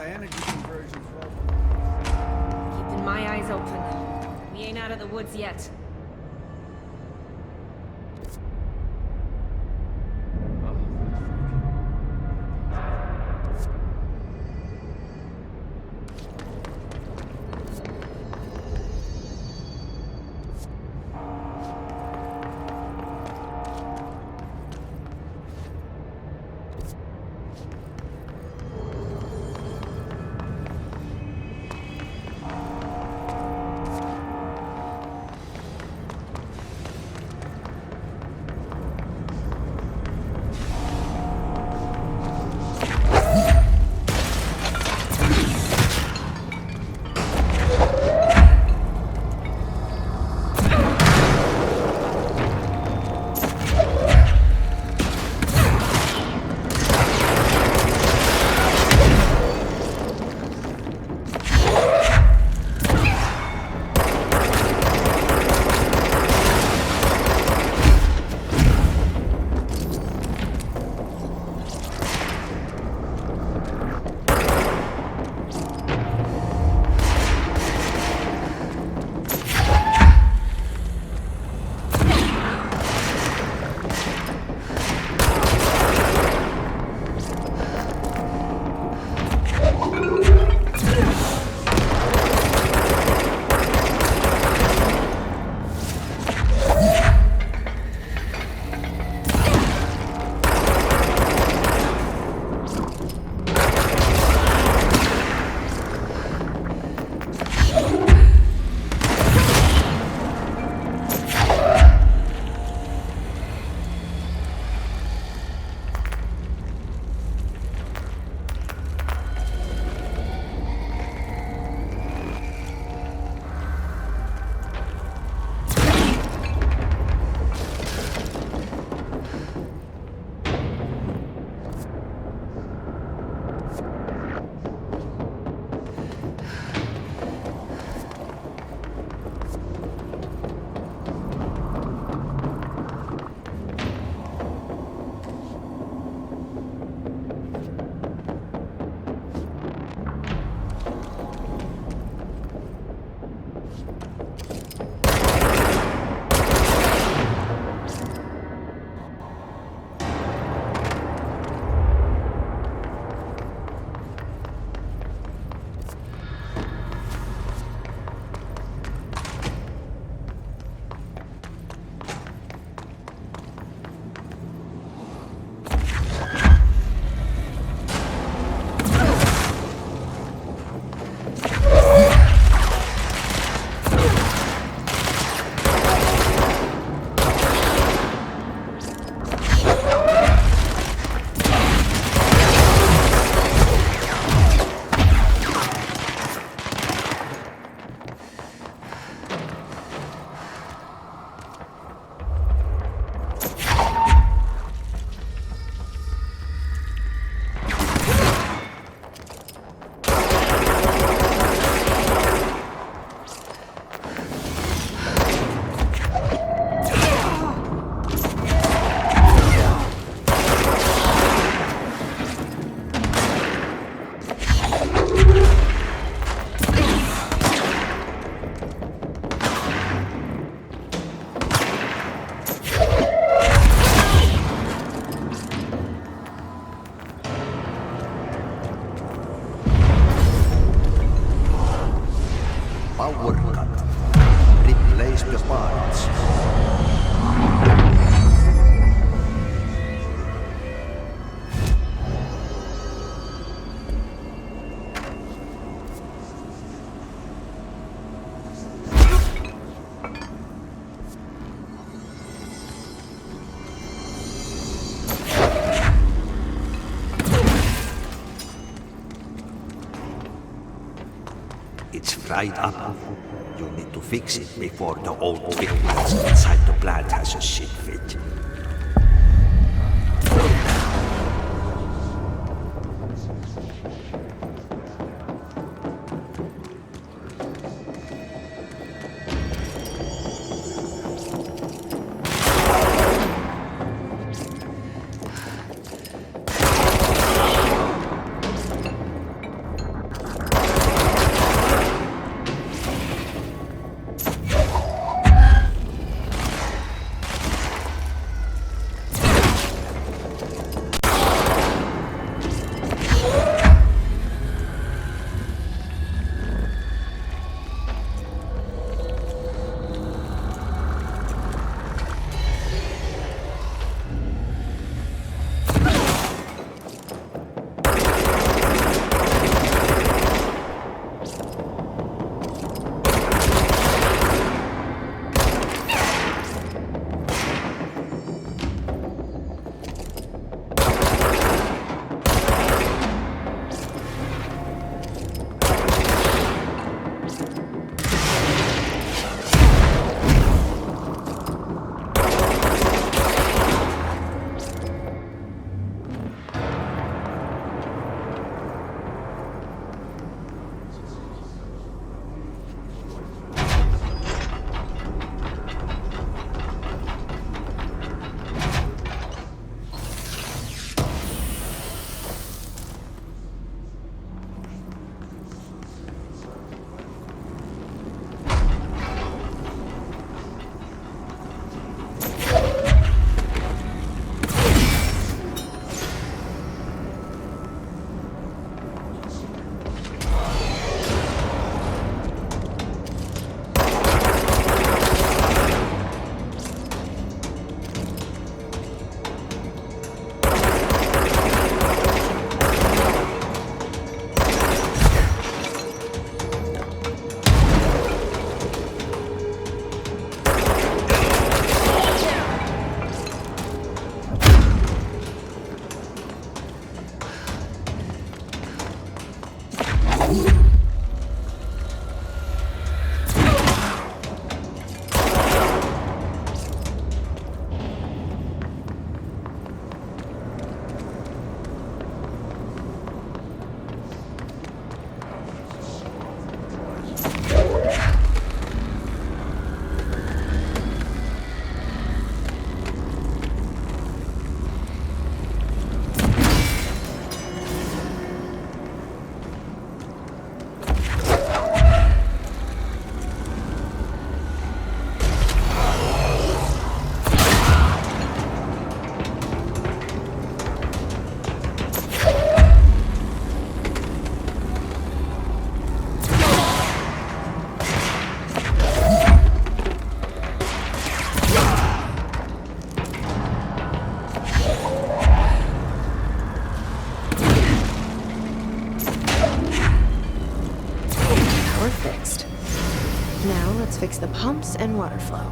Energy conversion. Keeping my eyes open. We ain't out of the woods yet. the parts. It's fried up. You need to fix it before the old thing that's inside the plant has a shit fit. Fix the pumps and water flow.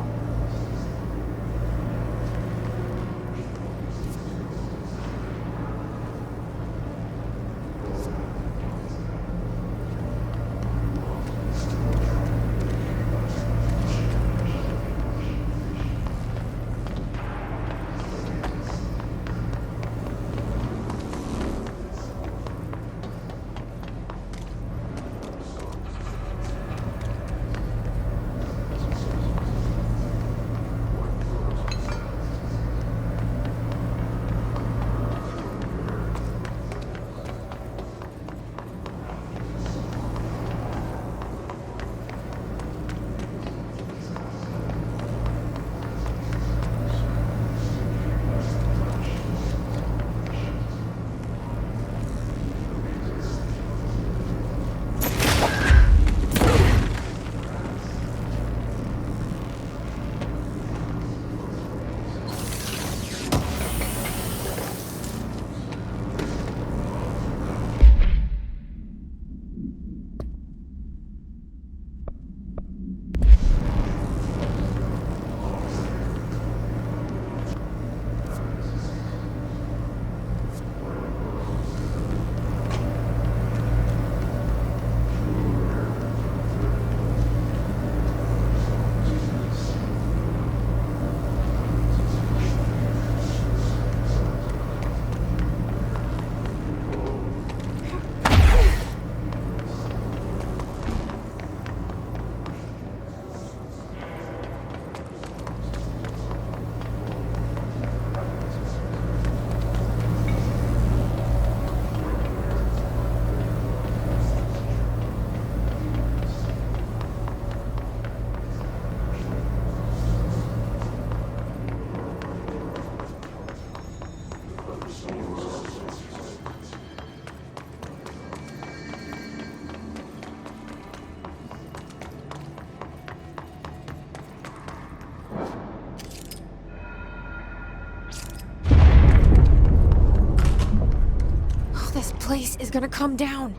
place is gonna come down.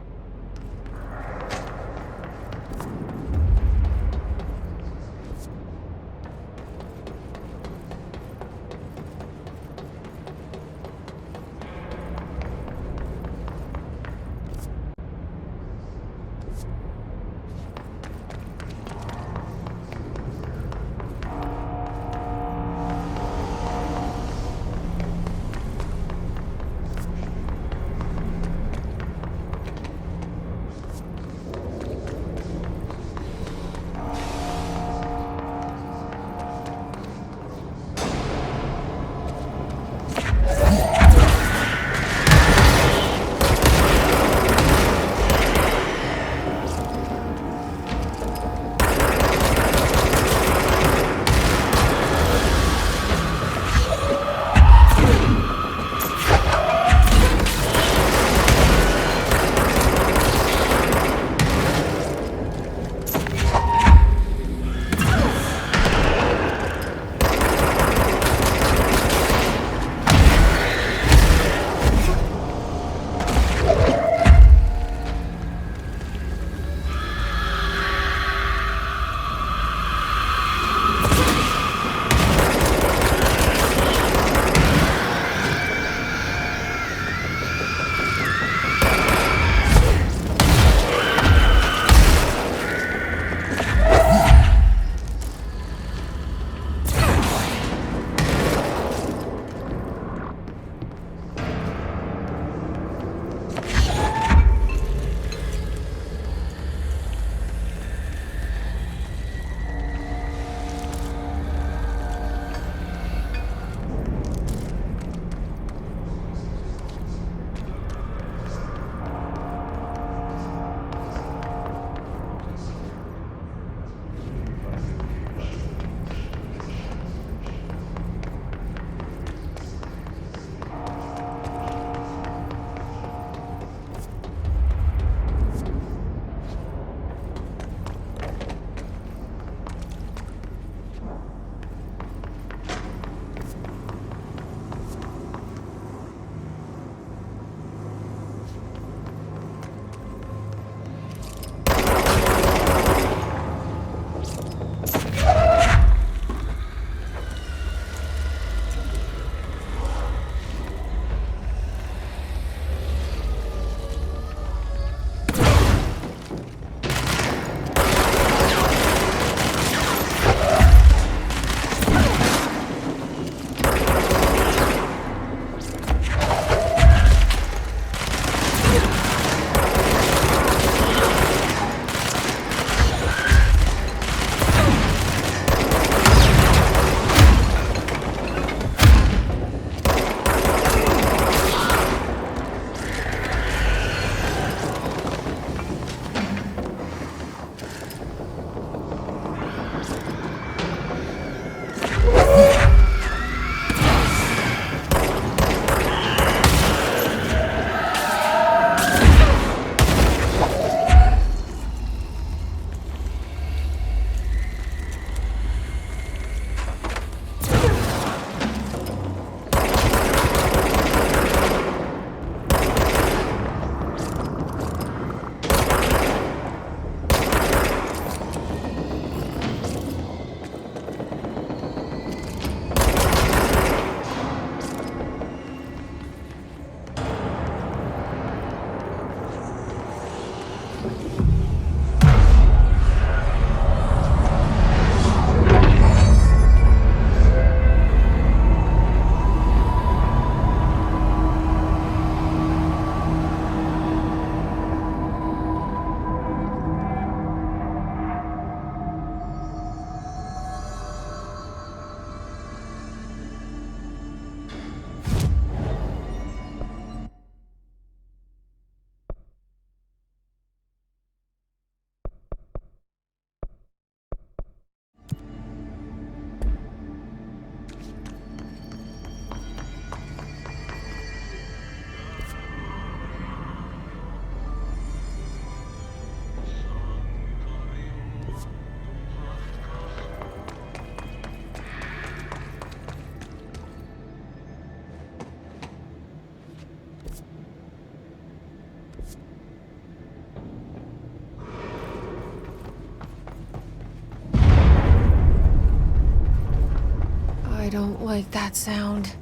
I don't like that sound.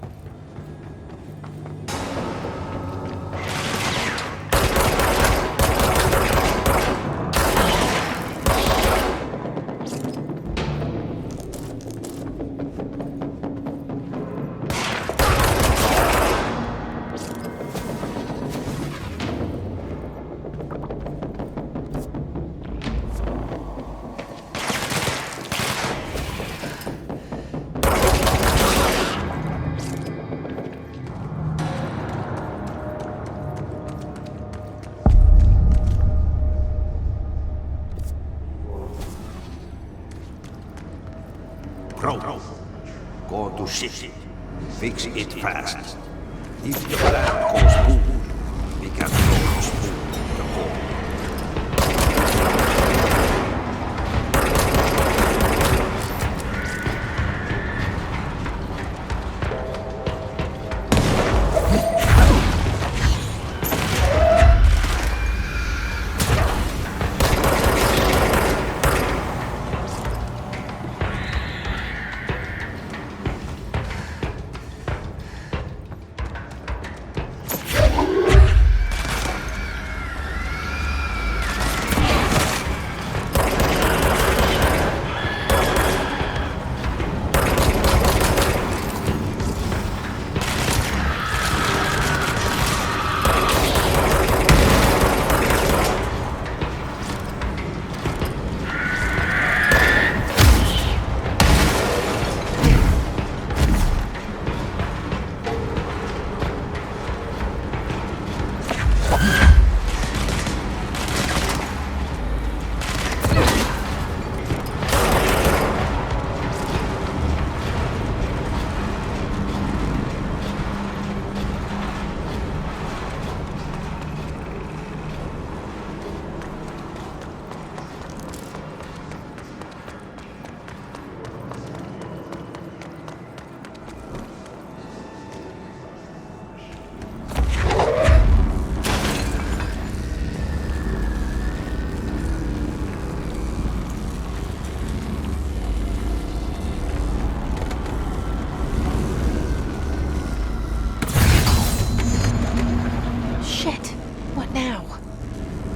Bro, go to city. Fix it fast. If the plan goes boom, we can throw the spoon in the ball.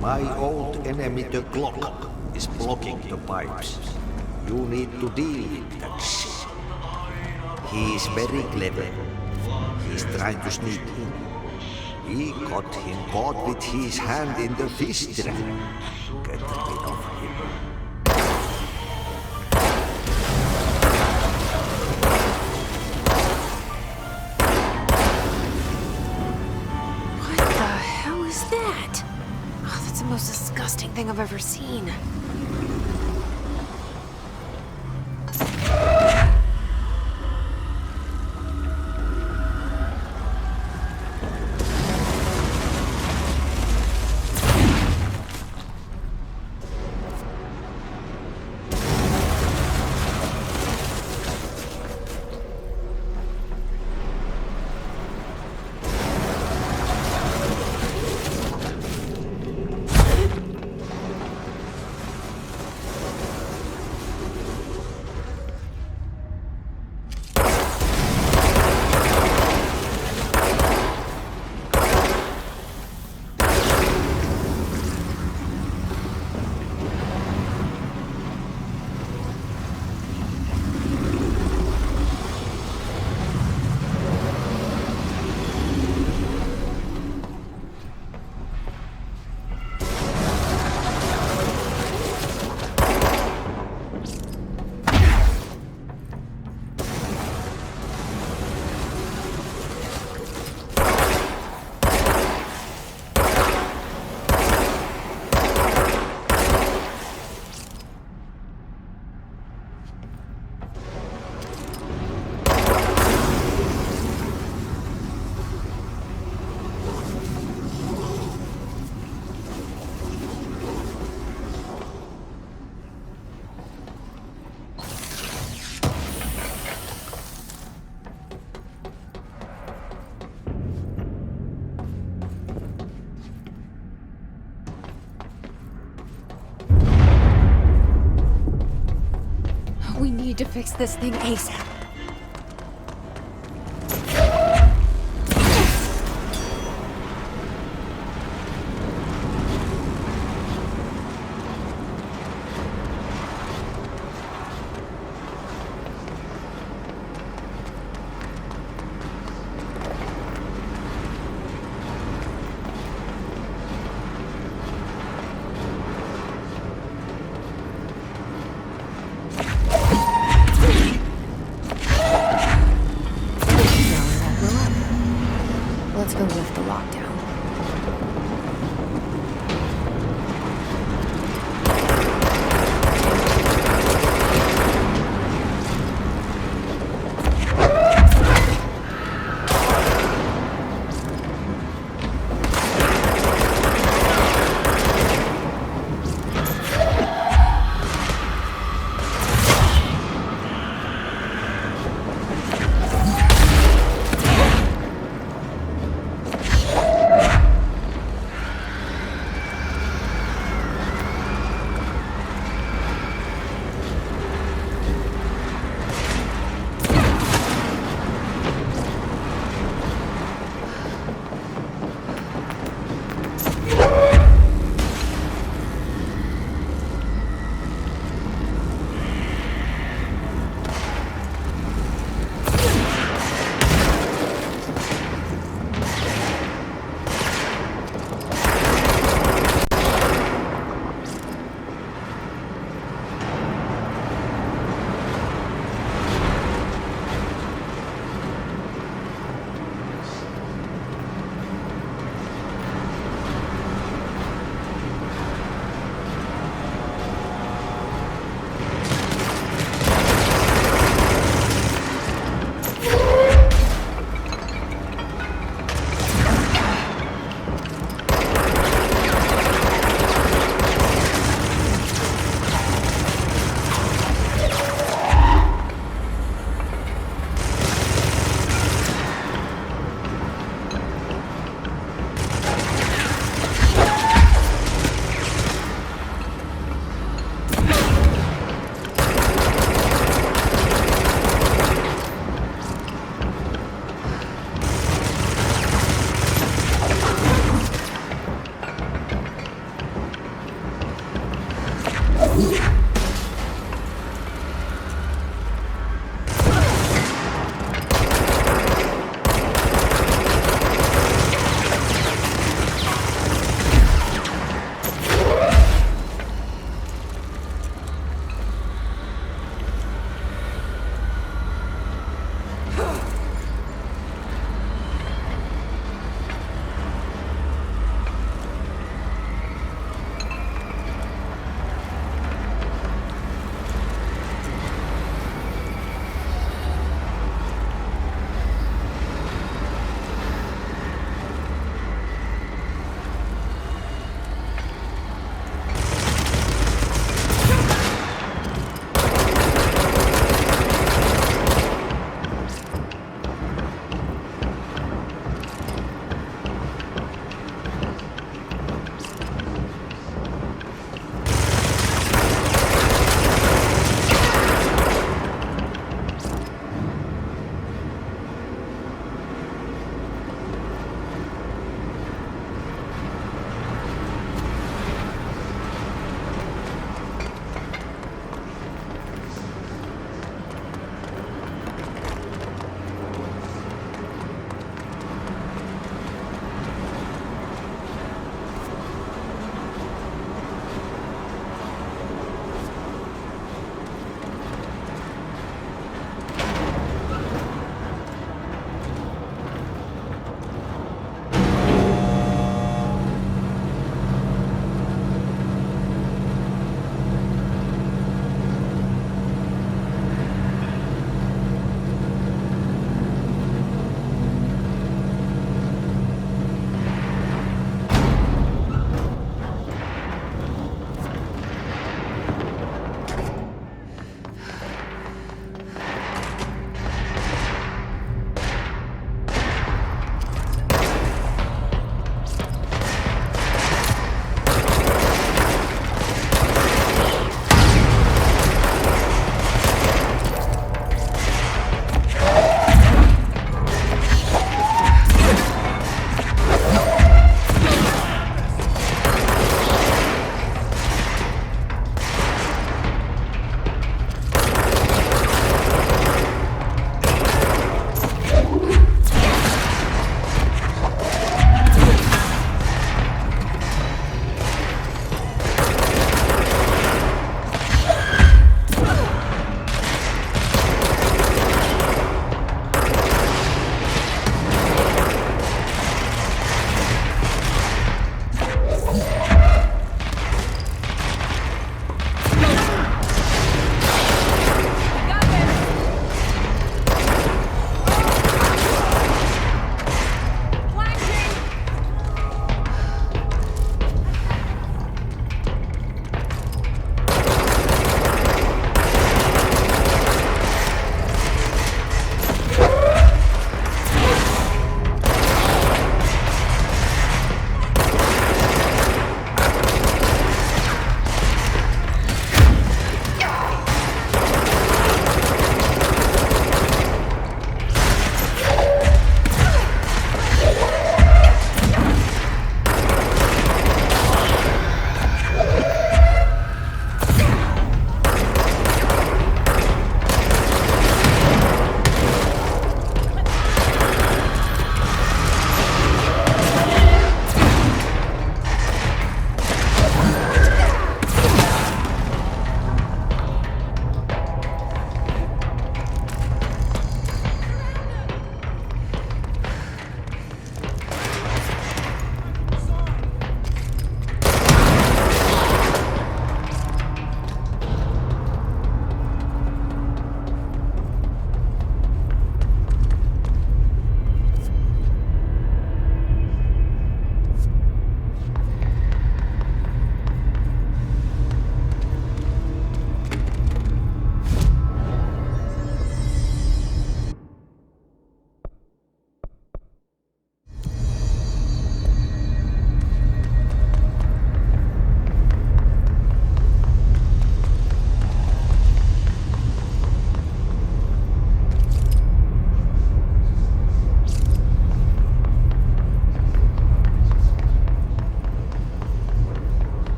My old enemy, the clock, is blocking the pipes. You need to deal with that shit. He is very clever. He's trying to sneak in. We got him caught with his hand in the fish trap. Get rid of him. What the hell is that? Oh, that's the most disgusting thing I've ever seen. We need to fix this thing ASAP.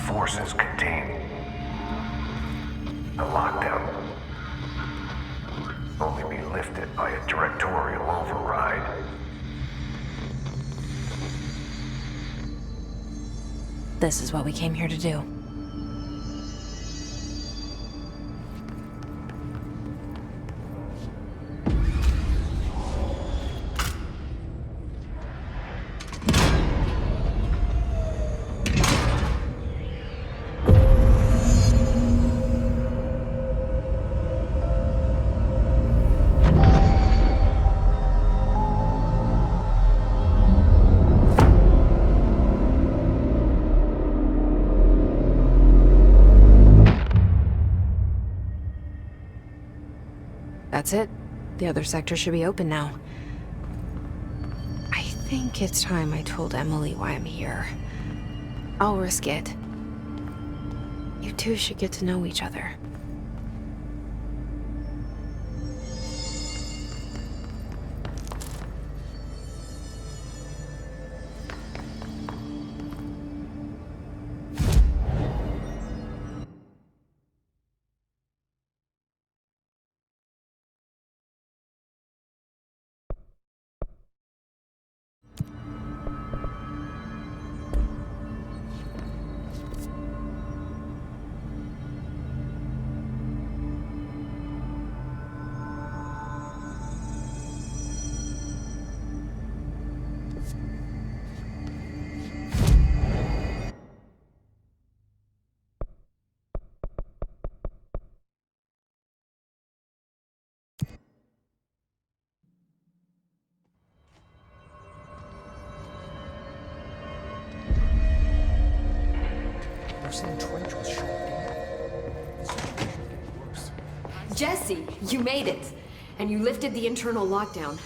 forces contain the lockdown. Only be lifted by a directorial override. This is what we came here to do. That's it. The other sector should be open now. I think it's time I told Emily why I'm here. I'll risk it. You two should get to know each other. Jesse, you made it! And you lifted the internal lockdown.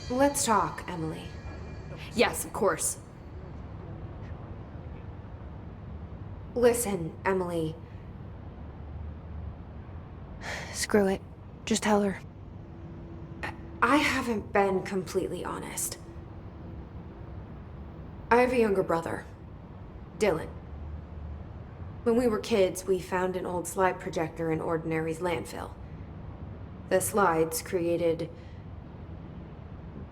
Let's talk, Emily. Yes, of course. Listen, Emily. Screw it. Just tell her. I haven't been completely honest. I have a younger brother, Dylan. When we were kids, we found an old slide projector in Ordinary's landfill. The slides created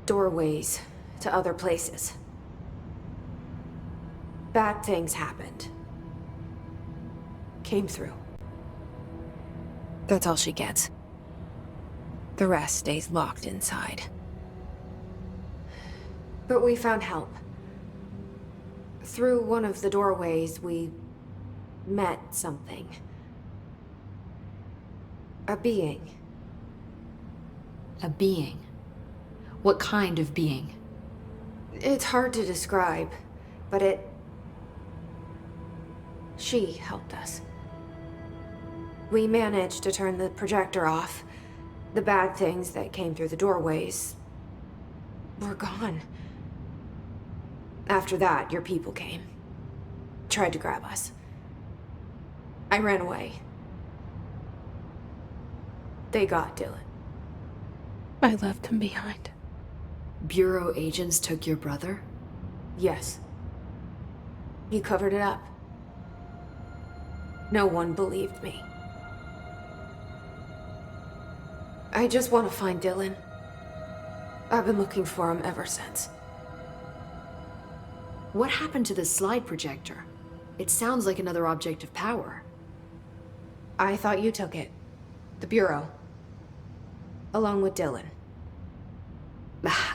doorways to other places. Bad things happened. Came through. That's all she gets. The rest stays locked inside. But we found help. Through one of the doorways, we met something. A being. A being? What kind of being? It's hard to describe, but she helped us. We managed to turn the projector off. The bad things that came through the doorways were gone. After that, your people came. Tried to grab us. I ran away. They got Dylan. I left him behind. Bureau agents took your brother? Yes. You covered it up. No one believed me. I just want to find Dylan. I've been looking for him ever since. What happened to the slide projector? It sounds like another object of power. I thought you took it. The Bureau. Along with Dylan.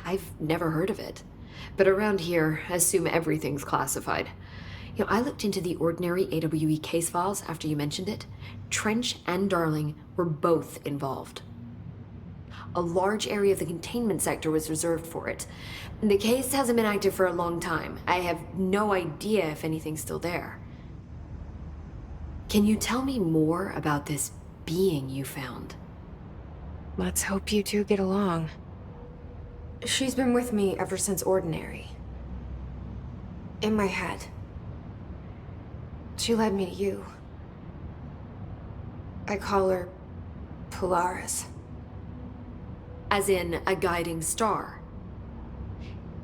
I've never heard of it. But around here, I assume everything's classified. You know, I looked into the Ordinary AWE case files after you mentioned it. Trench and Darling were both involved. A large area of the containment sector was reserved for it. The case hasn't been active for a long time. I have no idea if anything's still there. Can you tell me more about this being you found? Let's hope you two get along. She's been with me ever since Ordinary. In my head. She led me to you. I call her Polaris. As in a guiding star.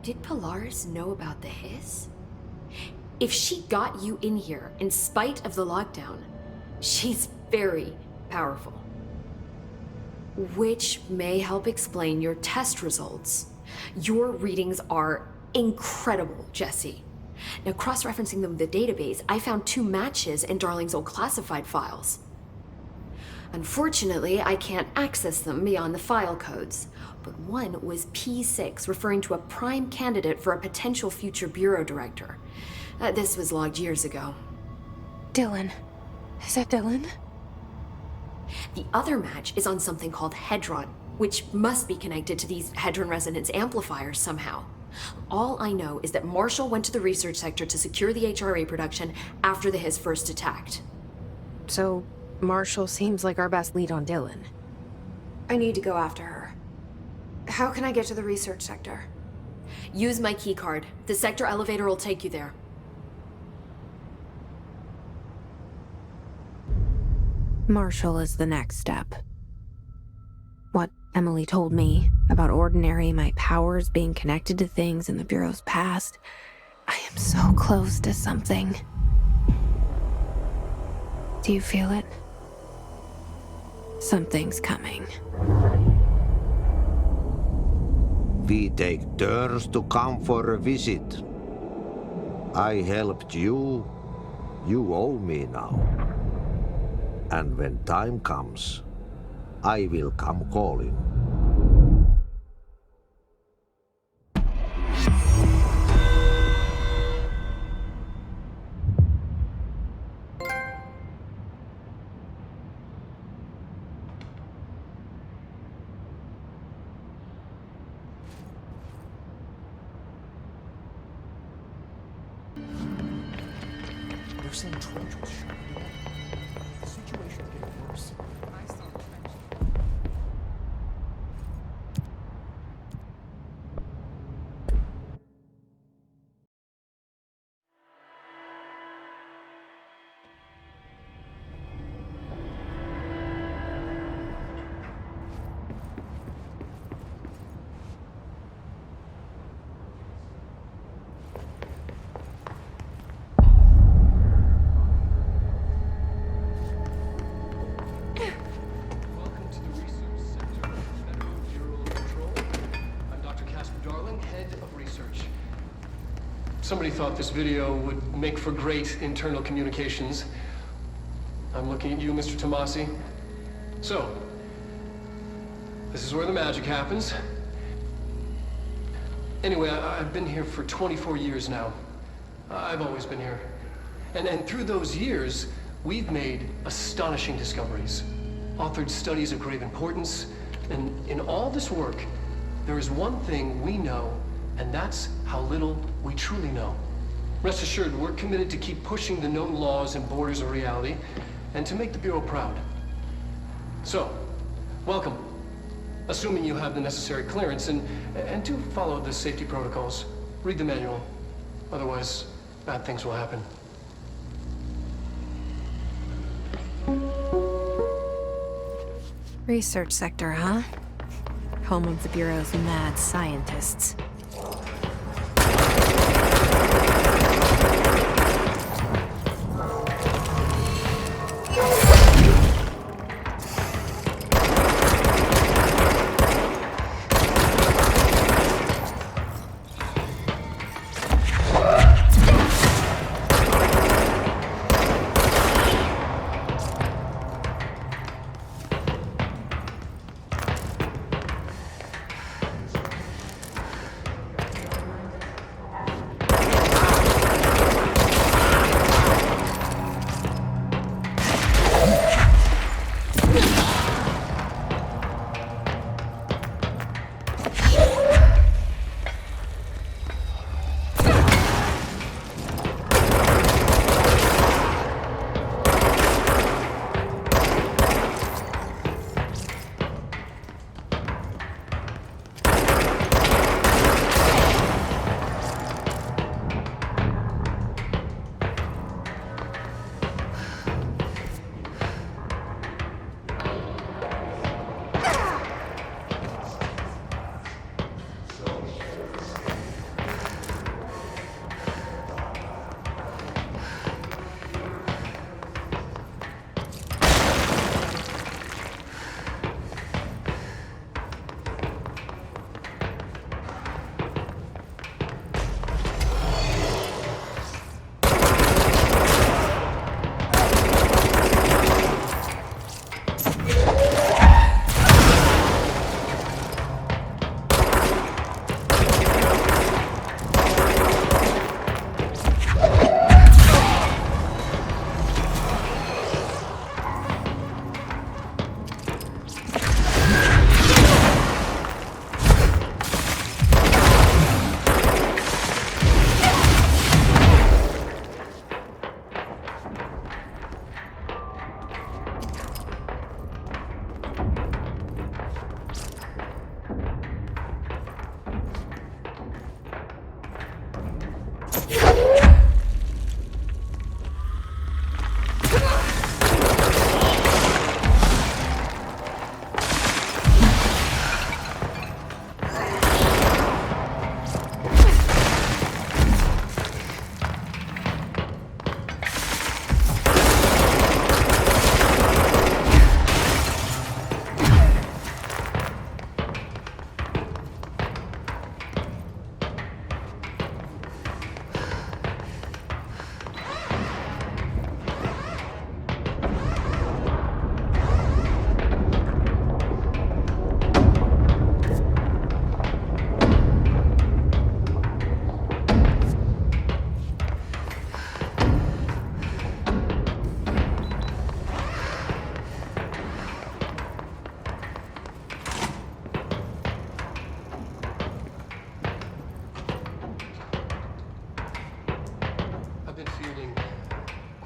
Did Polaris know about the hiss? If she got you in here in spite of the lockdown, she's very powerful. Which may help explain your test results. Your readings are incredible, Jesse. Now, cross-referencing them with the database, I found 2 matches in Darling's old classified files. Unfortunately, I can't access them beyond the file codes, but one was P6, referring to a prime candidate for a potential future bureau director. This was logged years ago. Dylan. Is that Dylan? The other match is on something called Hedron, which must be connected to these Hedron resonance amplifiers somehow. All I know is that Marshall went to the research sector to secure the HRA production after the Hiss first attacked. So, Marshall seems like our best lead on Dylan. I need to go after her. How can I get to the research sector? Use my key card. The sector elevator will take you there. Marshall is the next step. What Emily told me about Ordinary, my powers being connected to things in the Bureau's past, I am so close to something. Do you feel it? Something's coming. We take turns to come for a visit. I helped you. You owe me now. And when time comes, I will come calling. They're saying Trench was shot. The situation's getting worse. I saw Trench. Somebody thought this video would make for great internal communications. I'm looking at you, Mr. Tomasi. So, this is where the magic happens. Anyway, I've been here for 24 years now. I've always been here. And through those years, we've made astonishing discoveries, authored studies of grave importance, and in all this work, there is one thing we know, and that's how little we truly know. Rest assured, we're committed to keep pushing the known laws and borders of reality, and to make the Bureau proud. So, welcome. Assuming you have the necessary clearance, and do follow the safety protocols. Read the manual. Otherwise, bad things will happen. Research sector, huh? Home of the Bureau's mad scientists.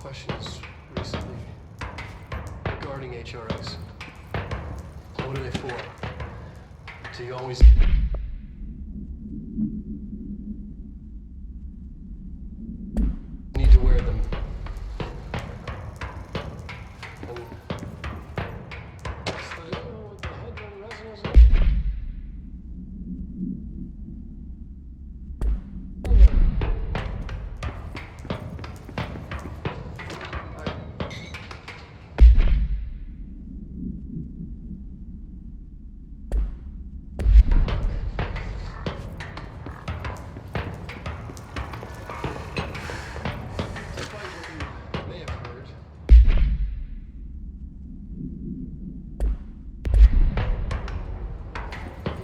questions recently regarding HRS. What are they for? Do you always need to wear them? And it's like, oh, with the headband resonance.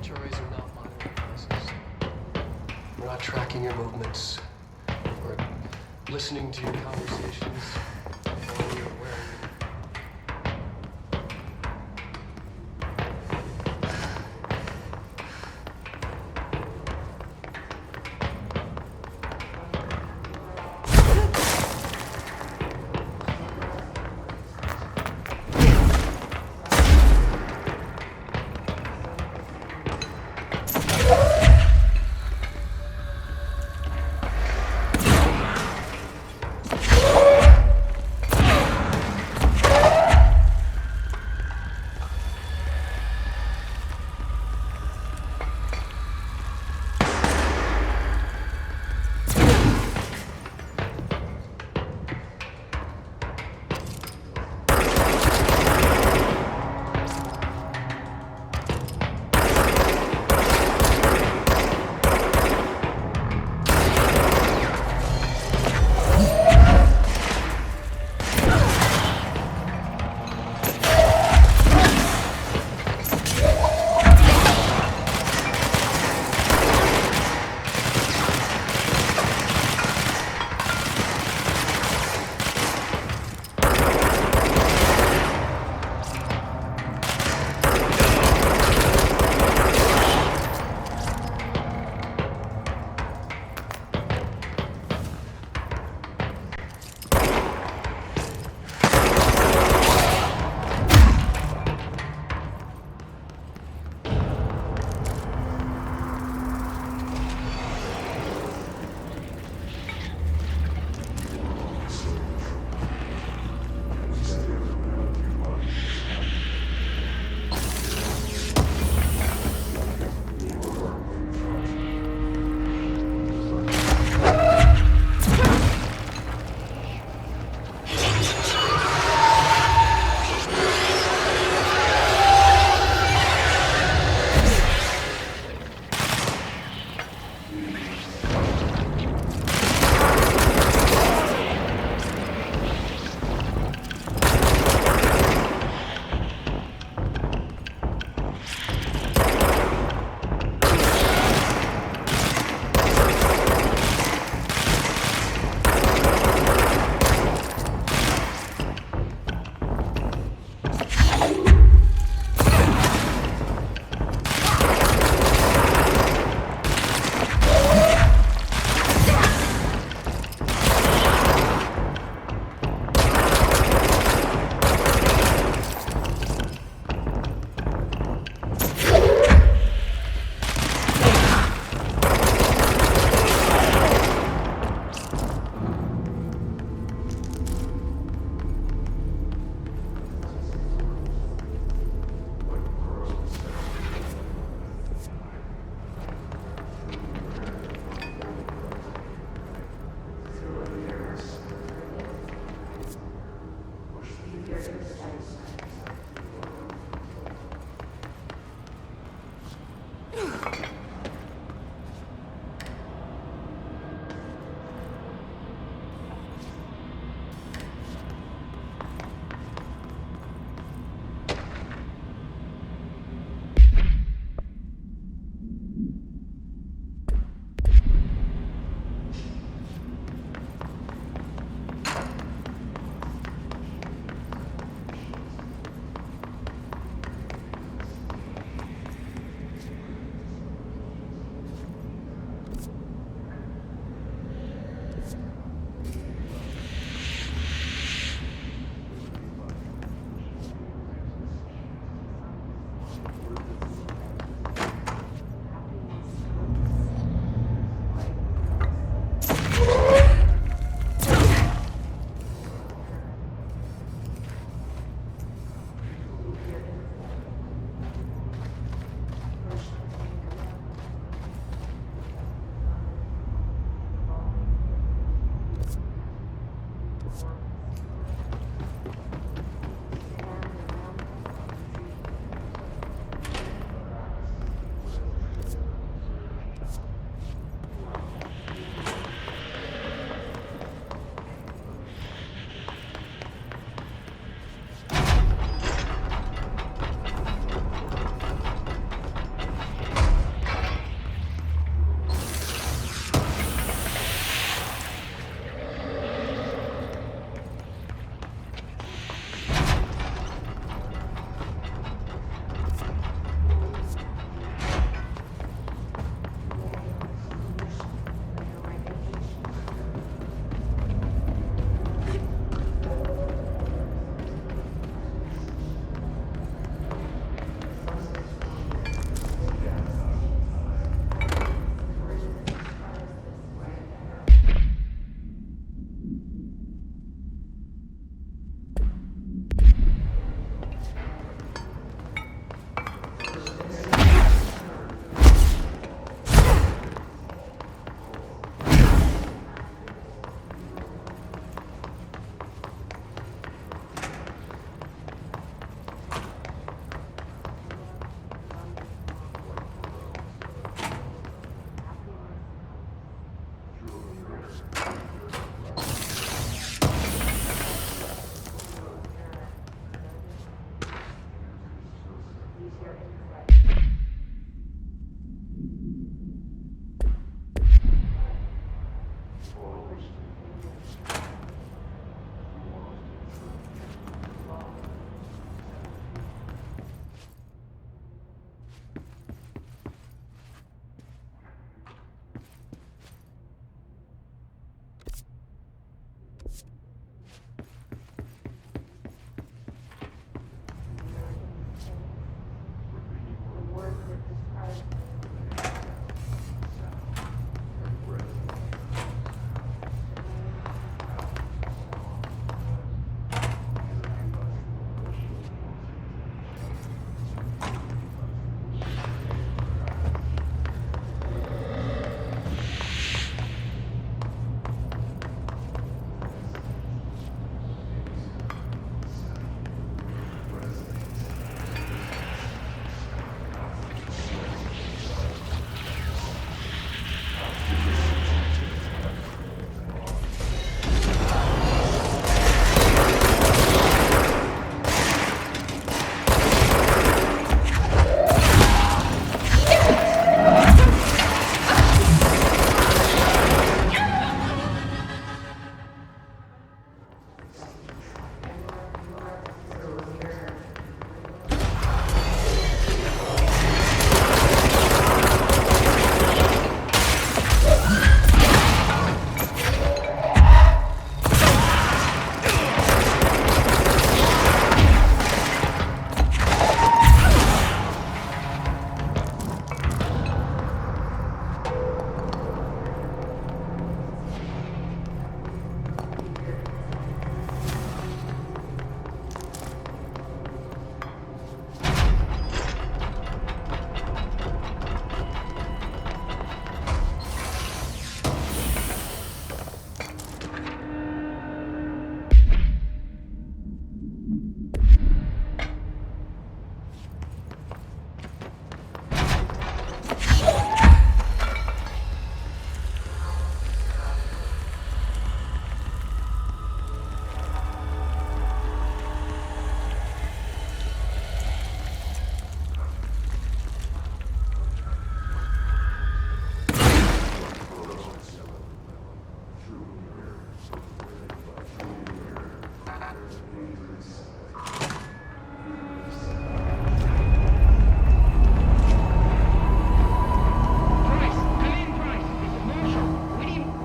HRAs are not monitoring devices. We're not tracking your movements. We're listening to your conversations while you're wearing them.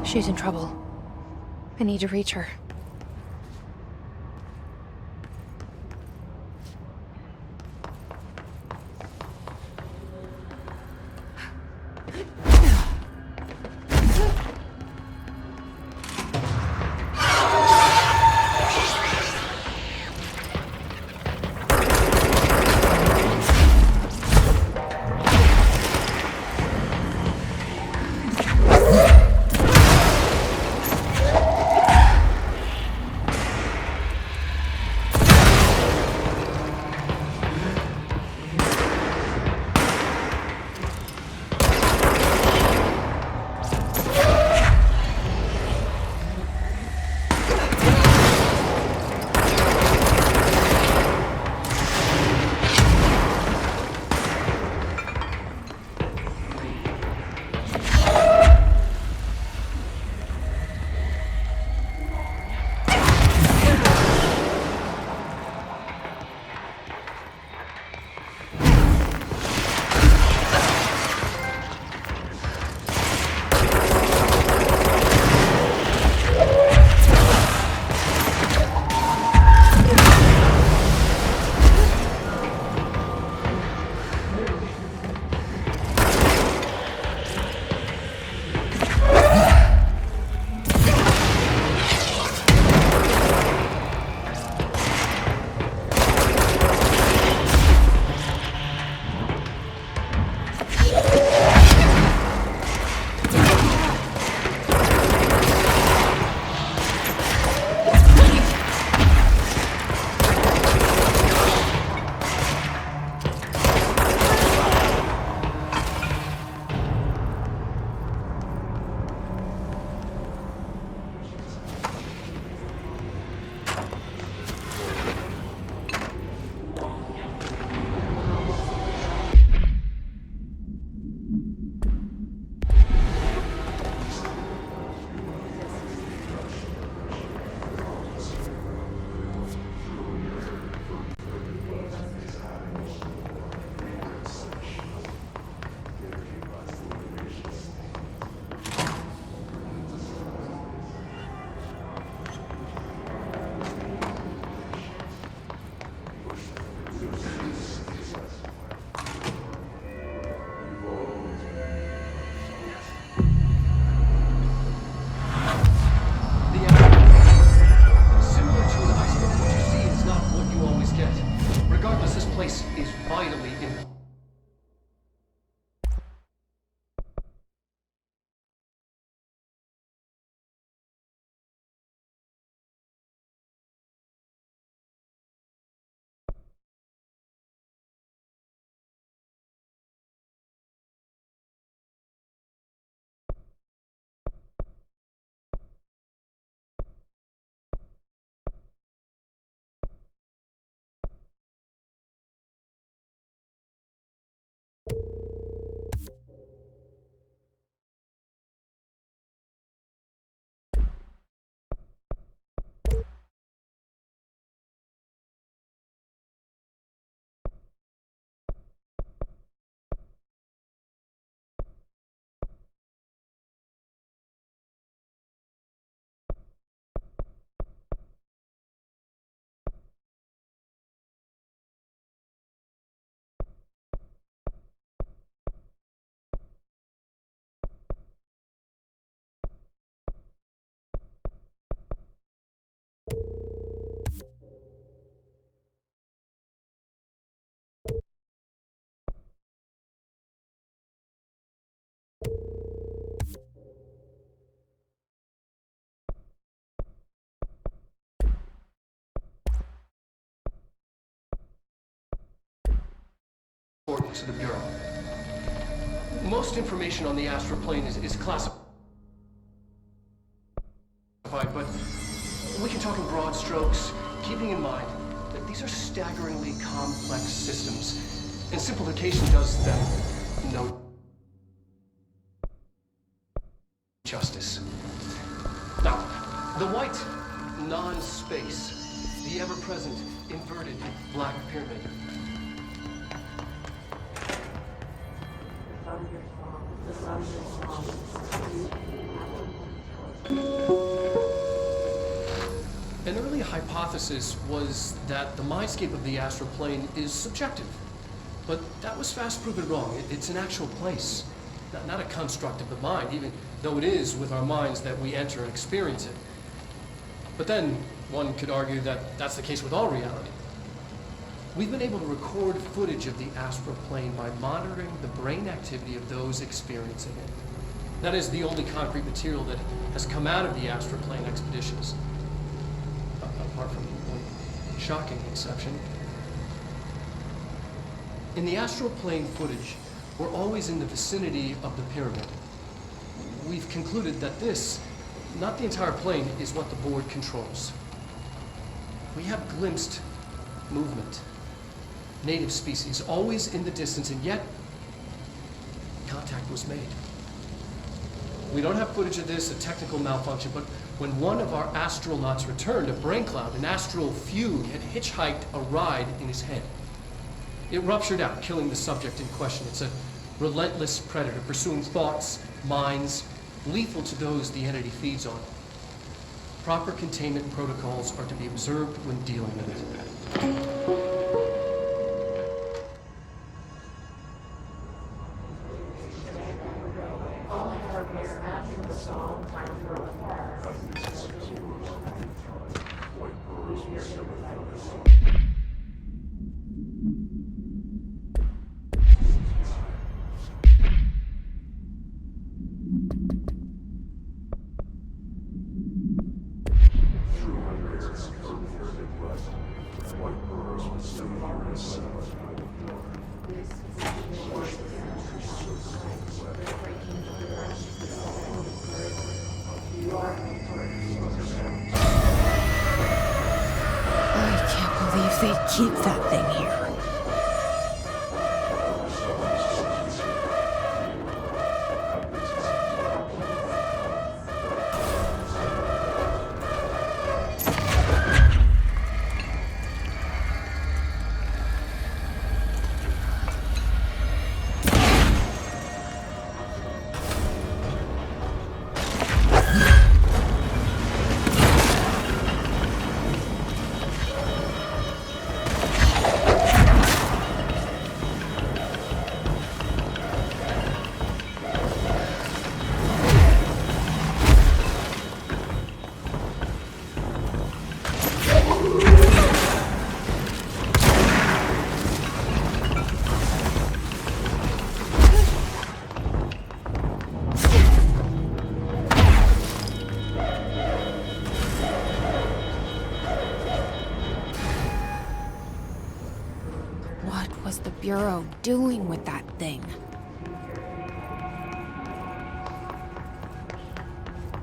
She's in trouble. I need to reach her. To the Bureau. Most information on the astral plane is classified, but we can talk in broad strokes, keeping in mind that these are staggeringly complex systems, and simplification does them no justice. Now, the white non-space, the ever-present inverted black pyramid. An early hypothesis was that the mindscape of the astral plane is subjective. But that was fast proven wrong. It's an actual place, not a construct of the mind, even though it is with our minds that we enter and experience it. But then one could argue that that's the case with all reality. We've been able to record footage of the astral plane by monitoring the brain activity of those experiencing it. That is the only concrete material that has come out of the astral plane expeditions. Apart from one shocking exception. In the astral plane footage, we're always in the vicinity of the pyramid. We've concluded that this, not the entire plane, is what the board controls. We have glimpsed movement, native species, always in the distance, and yet contact was made. We don't have footage of this, a technical malfunction, but when one of our astronauts returned, a brain cloud, an astral fugue, had hitchhiked a ride in his head. It ruptured out, killing the subject in question. It's a relentless predator, pursuing thoughts, minds, lethal to those the entity feeds on. Proper containment protocols are to be observed when dealing with it. They keep that thing here. Bureau doing with that thing?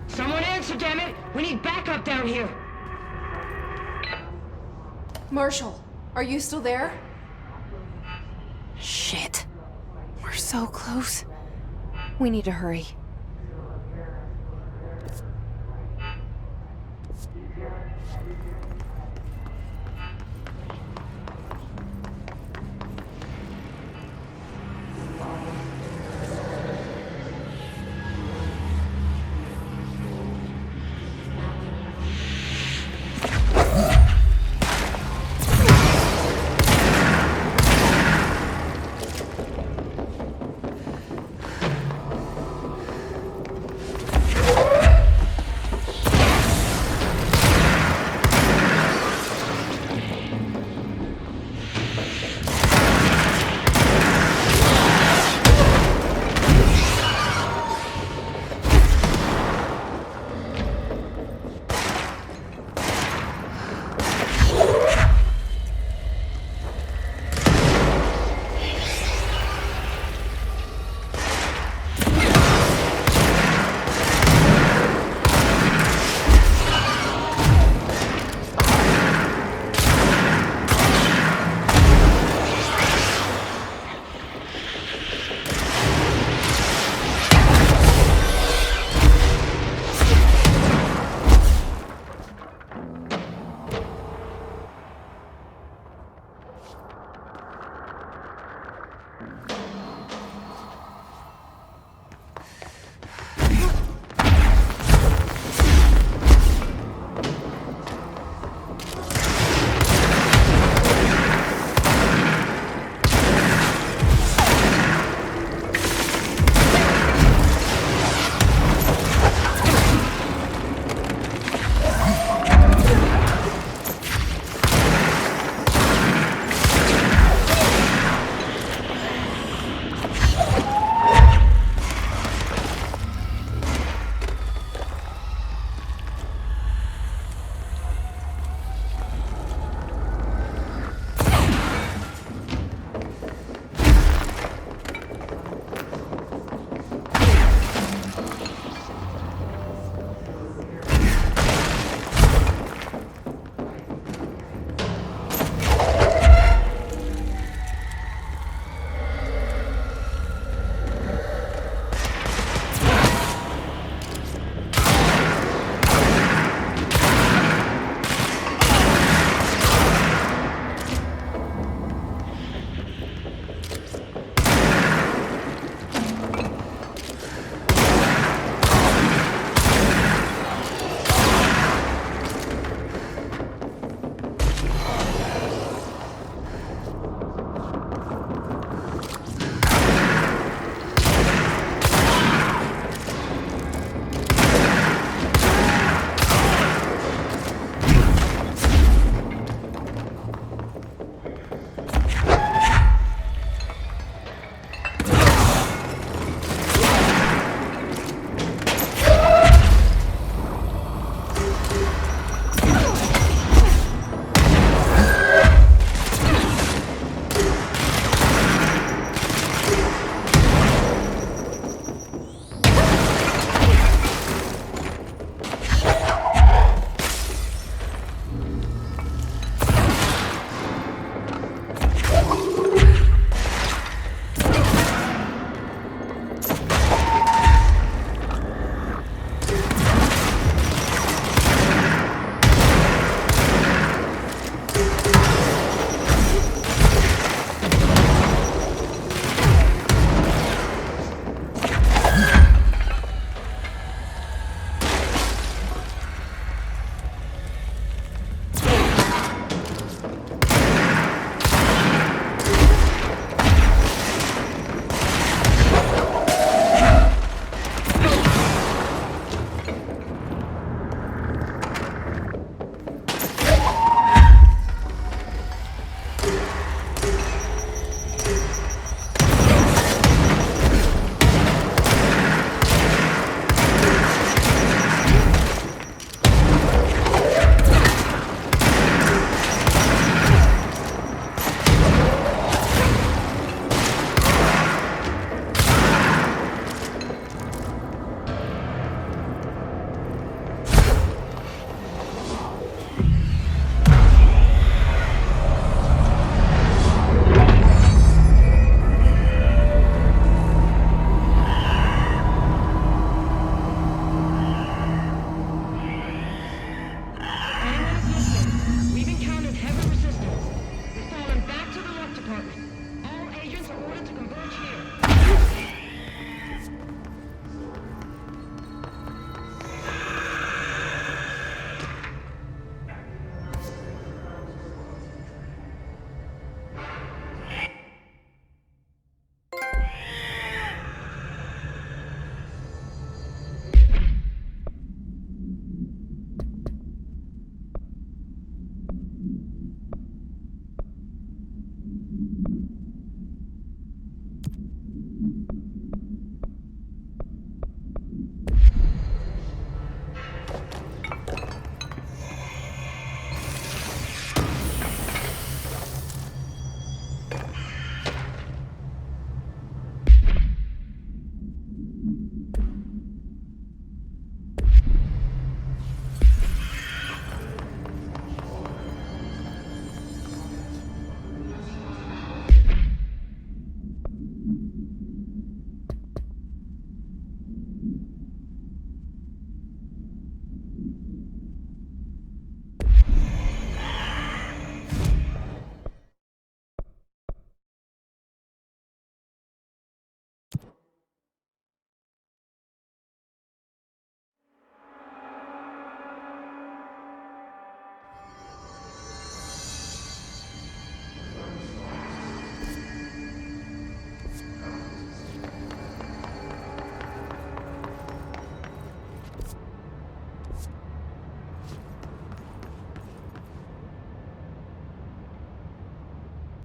Someone answer, damn it! We need backup down here! Marshall, are you still there? Shit. We're so close. We need to hurry.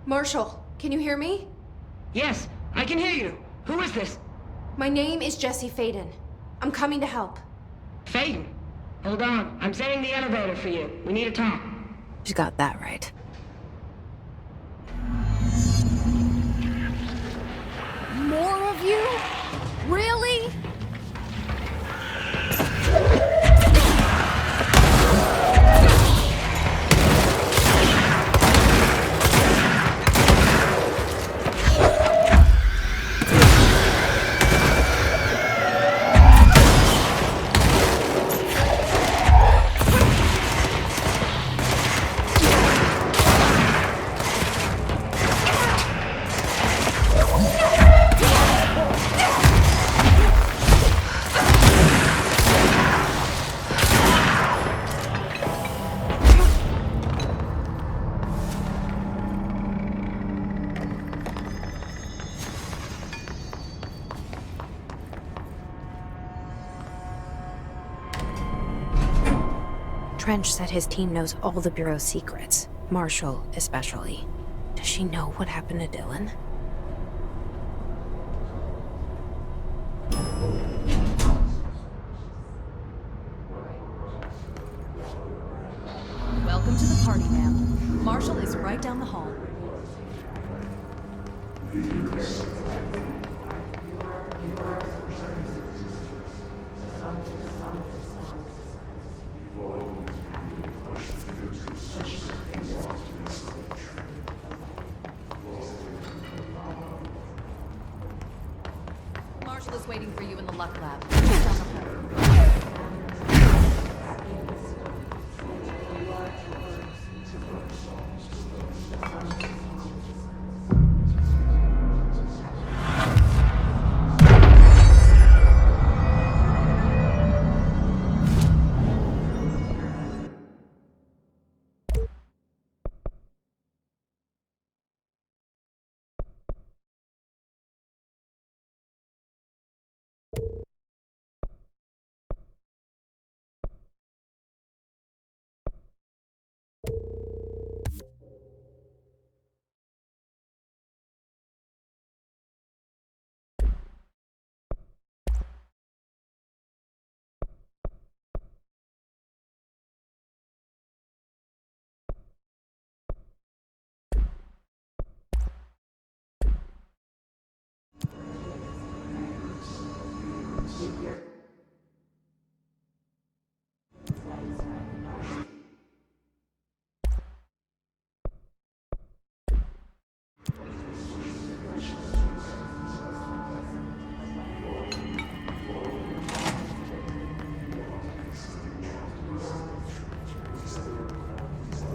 Marshall, can you hear me? Yes, I can hear you. Who is this? My name is Jesse Faden. I'm coming to help. Faden? Hold on. I'm setting the elevator for you. We need to talk. She got that right. More of you? Really? Trench said his team knows all the Bureau's secrets, Marshall especially. Does she know what happened to Dylan? Welcome to the party, ma'am. Marshall is right down the hall. Marshall is waiting for you in the luck lab. Down the hall.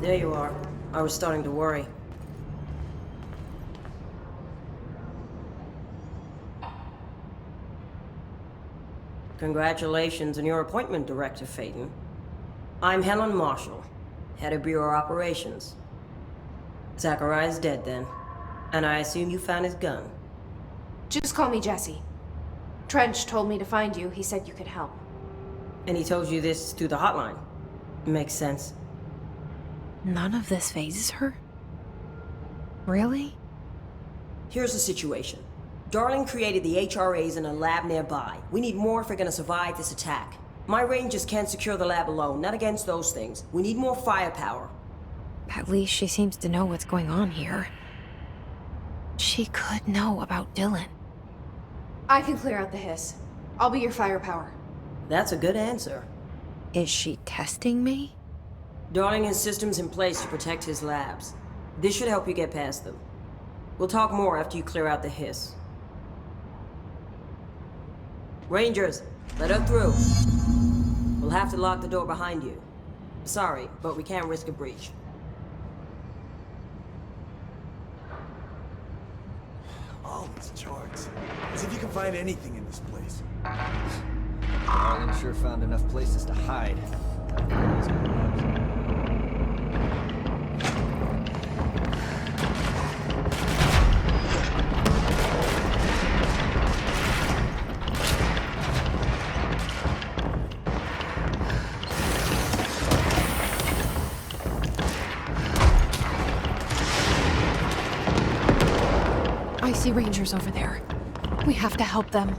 There you are. I was starting to worry. Congratulations on your appointment, Director Faden. I'm Helen Marshall, head of Bureau Operations. Zachariah's dead then, and I assume you found his gun. Just call me Jesse. Trench told me to find you. He said you could help. And he told you this through the hotline. Makes sense. None of this phases her? Really? Here's the situation. Darling created the HRAs in a lab nearby. We need more if we're gonna survive this attack. My rangers can't secure the lab alone, not against those things. We need more firepower. At least she seems to know what's going on here. She could know about Dylan. I can clear out the hiss. I'll be your firepower. That's a good answer. Is she testing me? Darling has systems in place to protect his labs. This should help you get past them. We'll talk more after you clear out the hiss. Rangers, let her through. We'll have to lock the door behind you. Sorry, but we can't risk a breach. All these charts. As if you can find anything in this place. I'm sure found enough places to hide. I see Rangers over there. We have to help them.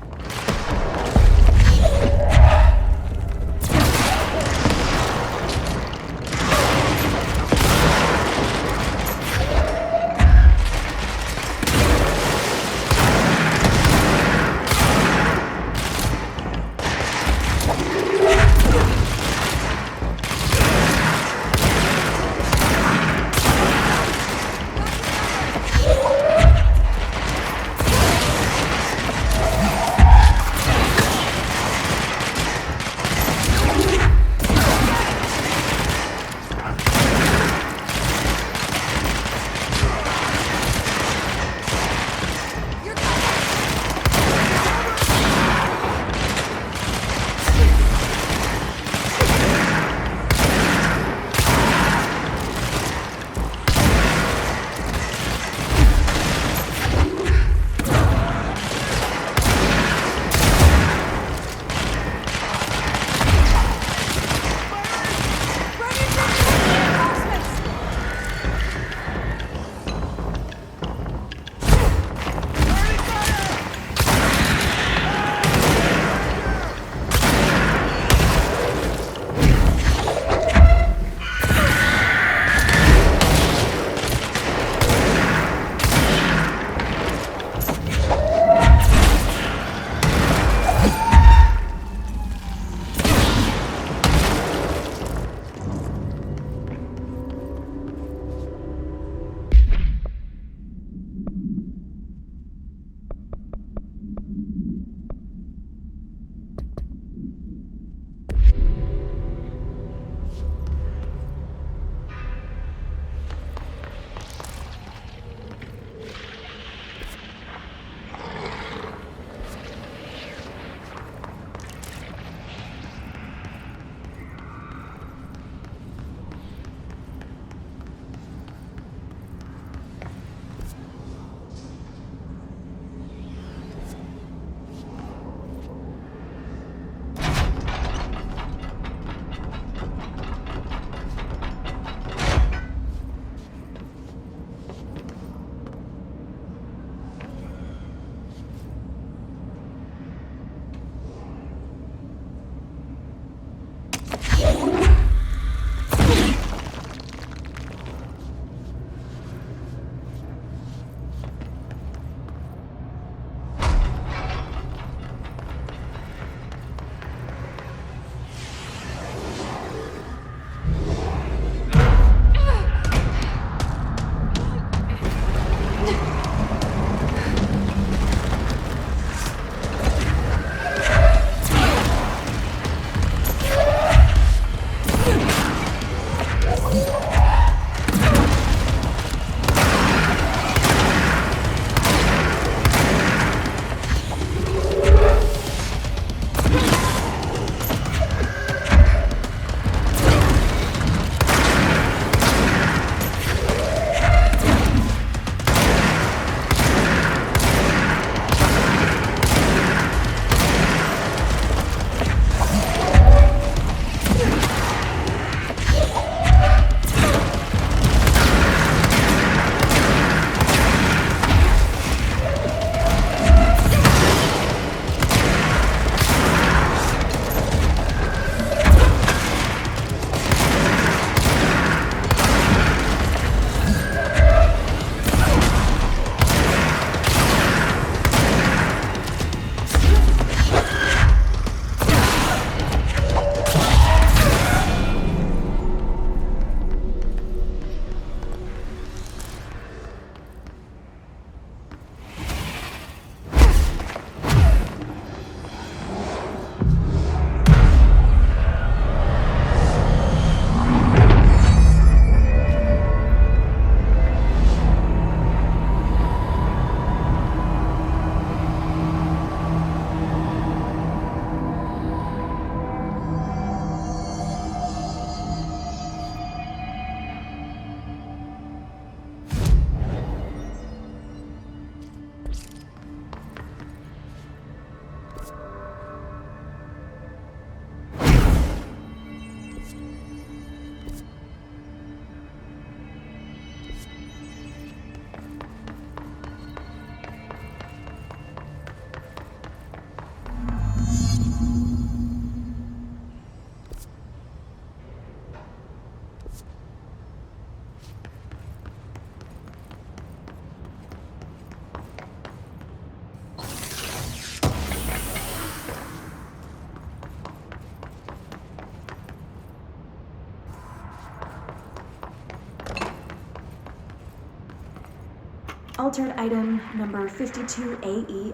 Altered item number 52AE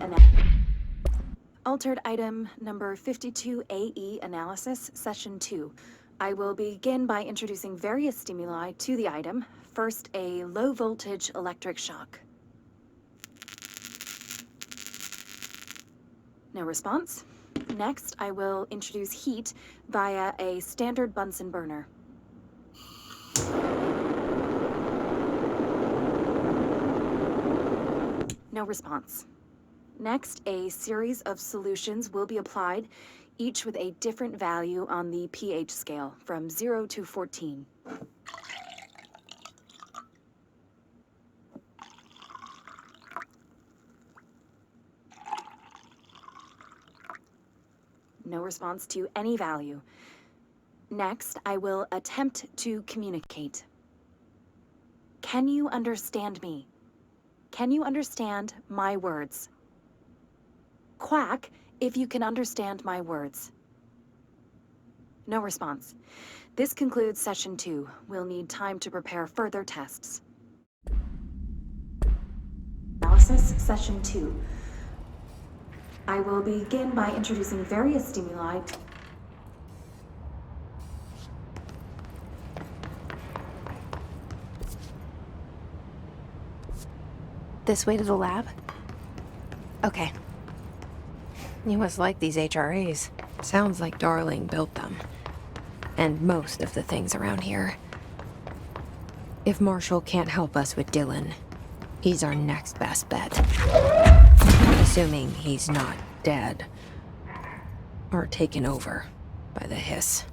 Altered item number 52AE analysis, session 2. I will begin by introducing various stimuli to the item. First, a low voltage electric shock. No response. Next, I will introduce heat via a standard Bunsen burner. No response. Next, a series of solutions will be applied, each with a different value on the pH scale, from 0 to 14. No response to any value. Next, I will attempt to communicate. Can you understand me? Can you understand my words? Quack if you can understand my words. No response. This concludes session 2. We'll need time to prepare further tests. Analysis, session 2. I will begin by introducing various stimuli. This way to the lab? Okay. You must like these HRAs. Sounds like Darling built them. And most of the things around here. If Marshall can't help us with Dylan, he's our next best bet. Assuming he's not dead. Or taken over by the hiss.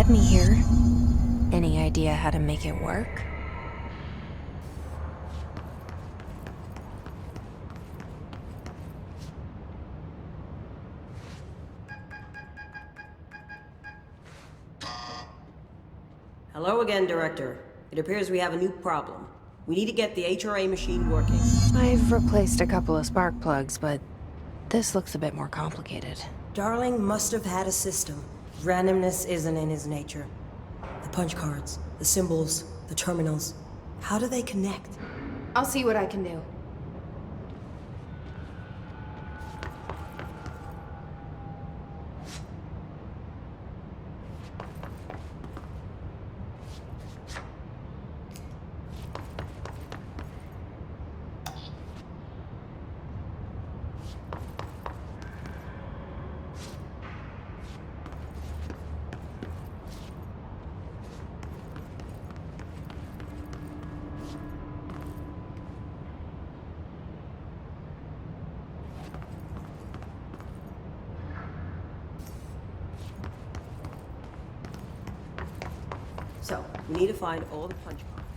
Let me hear. Any idea how to make it work? Hello again, Director. It appears we have a new problem. We need to get the HRA machine working. I've replaced a couple of spark plugs, but this looks a bit more complicated. Darling must have had a system. Randomness isn't in his nature. The punch cards, the symbols, the terminals. How do they connect? I'll see what I can do. So, we need to find all the punch cards.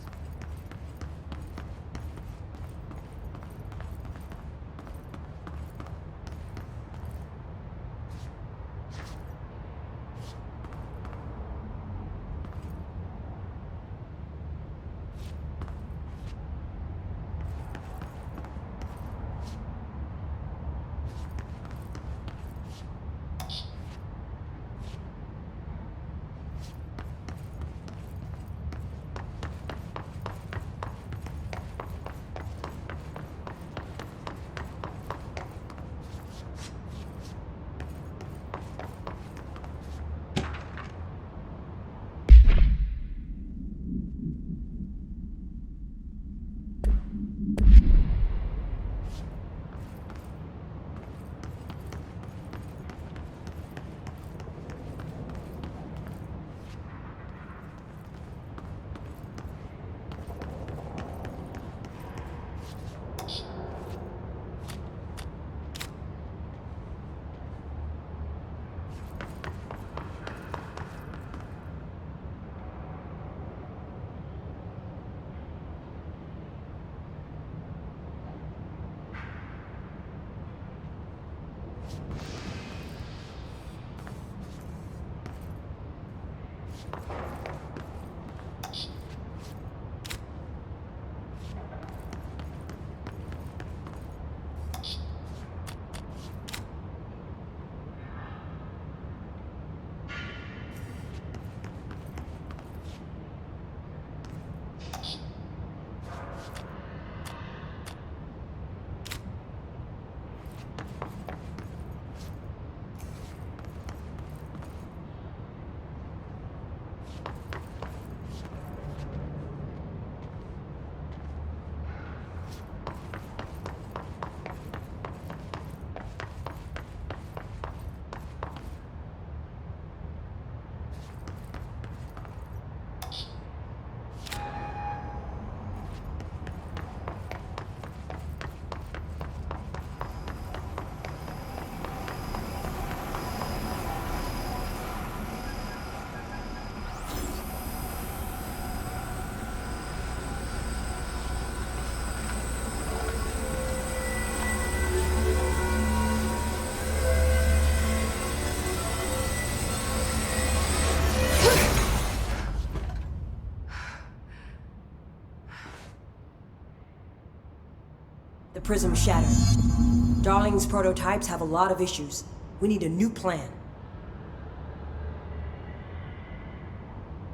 The prism shattered. Darling's prototypes have a lot of issues. We need a new plan.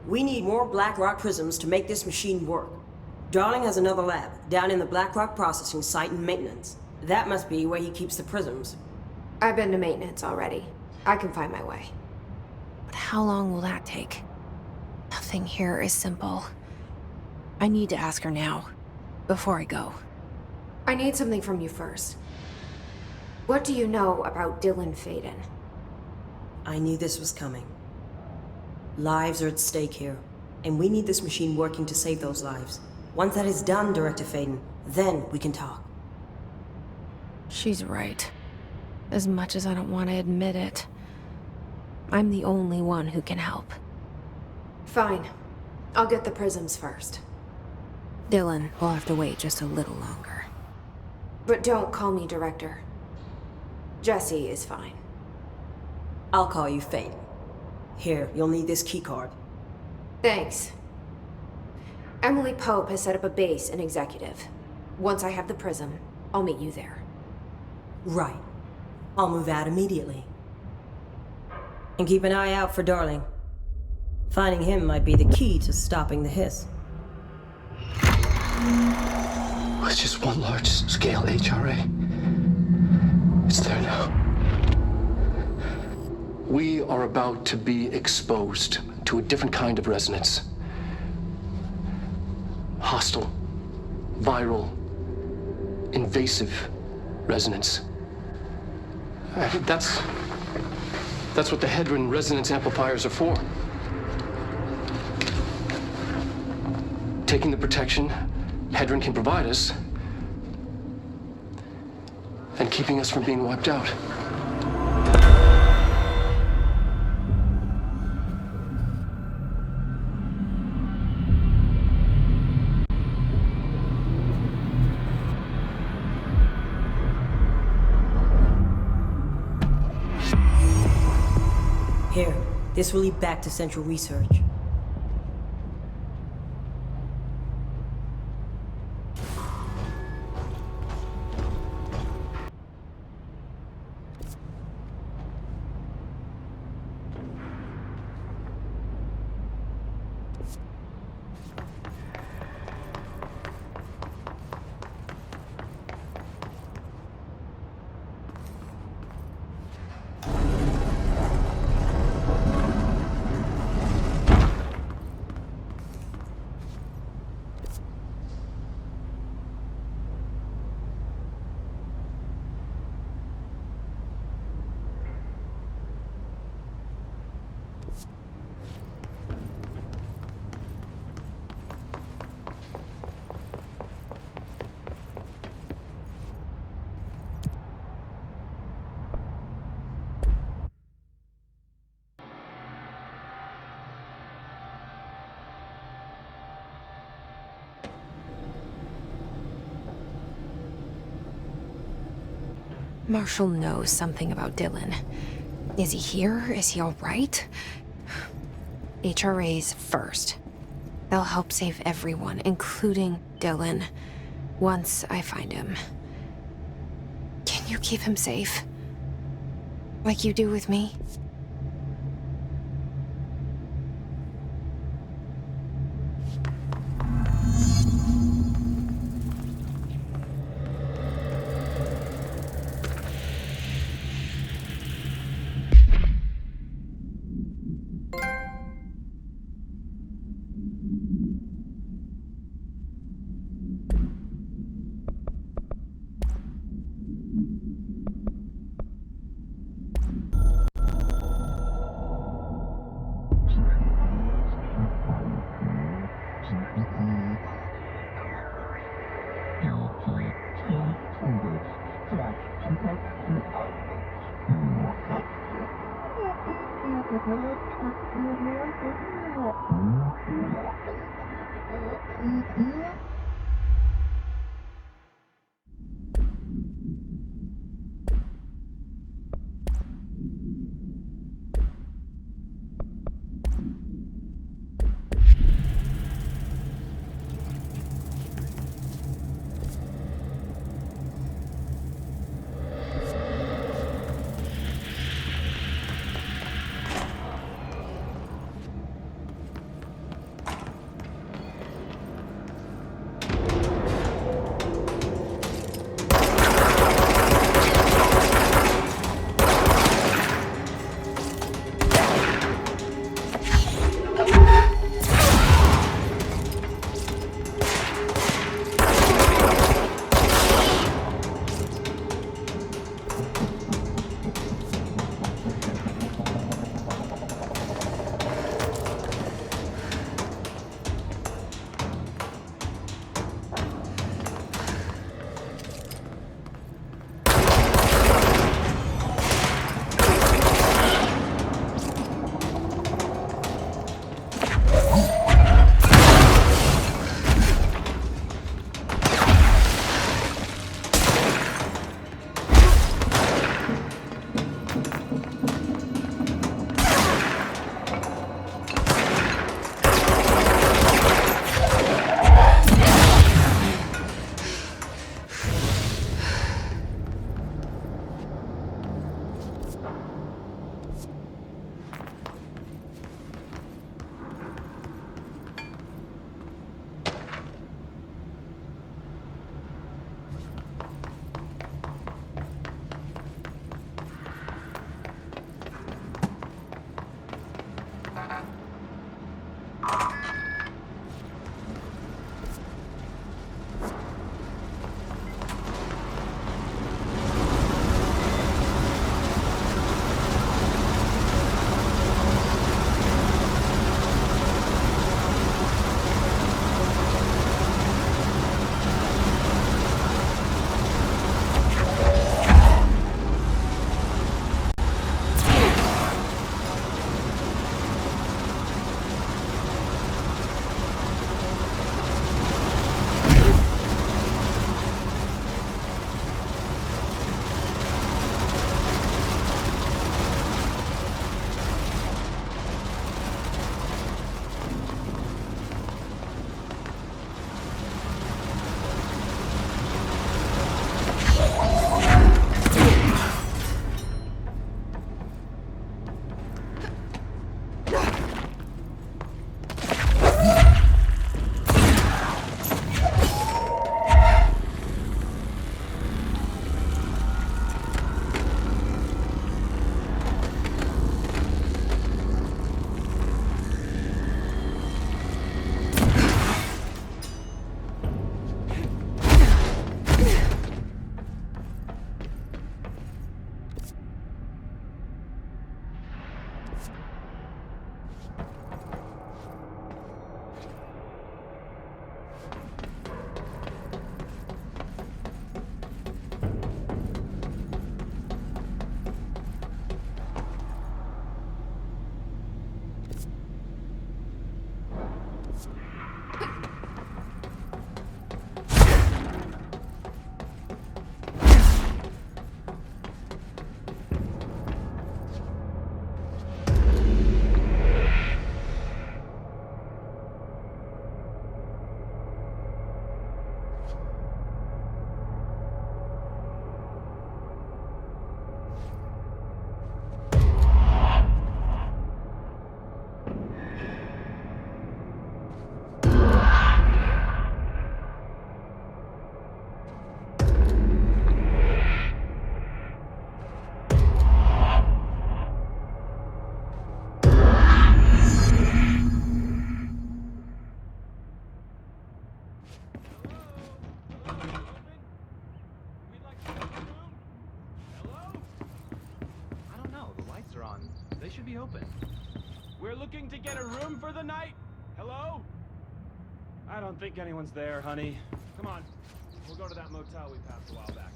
We need more Black Rock prisms to make this machine work. Darling has another lab, down in the Black Rock processing site in maintenance. That must be where he keeps the prisms. I've been to maintenance already. I can find my way. But how long will that take? Nothing here is simple. I need to ask her now, before I go. I need something from you first. What do you know about Dylan Faden? I knew this was coming. Lives are at stake here, and we need this machine working to save those lives. Once that is done, Director Faden, then we can talk. She's right. As much as I don't want to admit it, I'm the only one who can help. Fine. I'll get the prisms first. Dylan will have to wait just a little longer. But don't call me Director. Jesse is fine. I'll call you Faden. Here, you'll need this keycard. Thanks. Emily Pope has set up a base in Executive. Once I have the prism, I'll meet you there. Right. I'll move out immediately. And keep an eye out for Darling. Finding him might be the key to stopping the hiss. It's just one large-scale HRA. It's there now. We are about to be exposed to a different kind of resonance. Hostile, viral, invasive resonance. I think that's what the Hedron resonance amplifiers are for. Taking the protection Hedron can provide us, and keeping us from being wiped out. Here, this will lead back to Central Research. Marshall knows something about Dylan. Is he here? Is he all right? HRAs first. They'll help save everyone, including Dylan, once I find him. Can you keep him safe? Like you do with me? They should be open. We're looking to get a room for the night. Hello? I don't think anyone's there, honey. Come on. We'll go to that motel we passed a while back.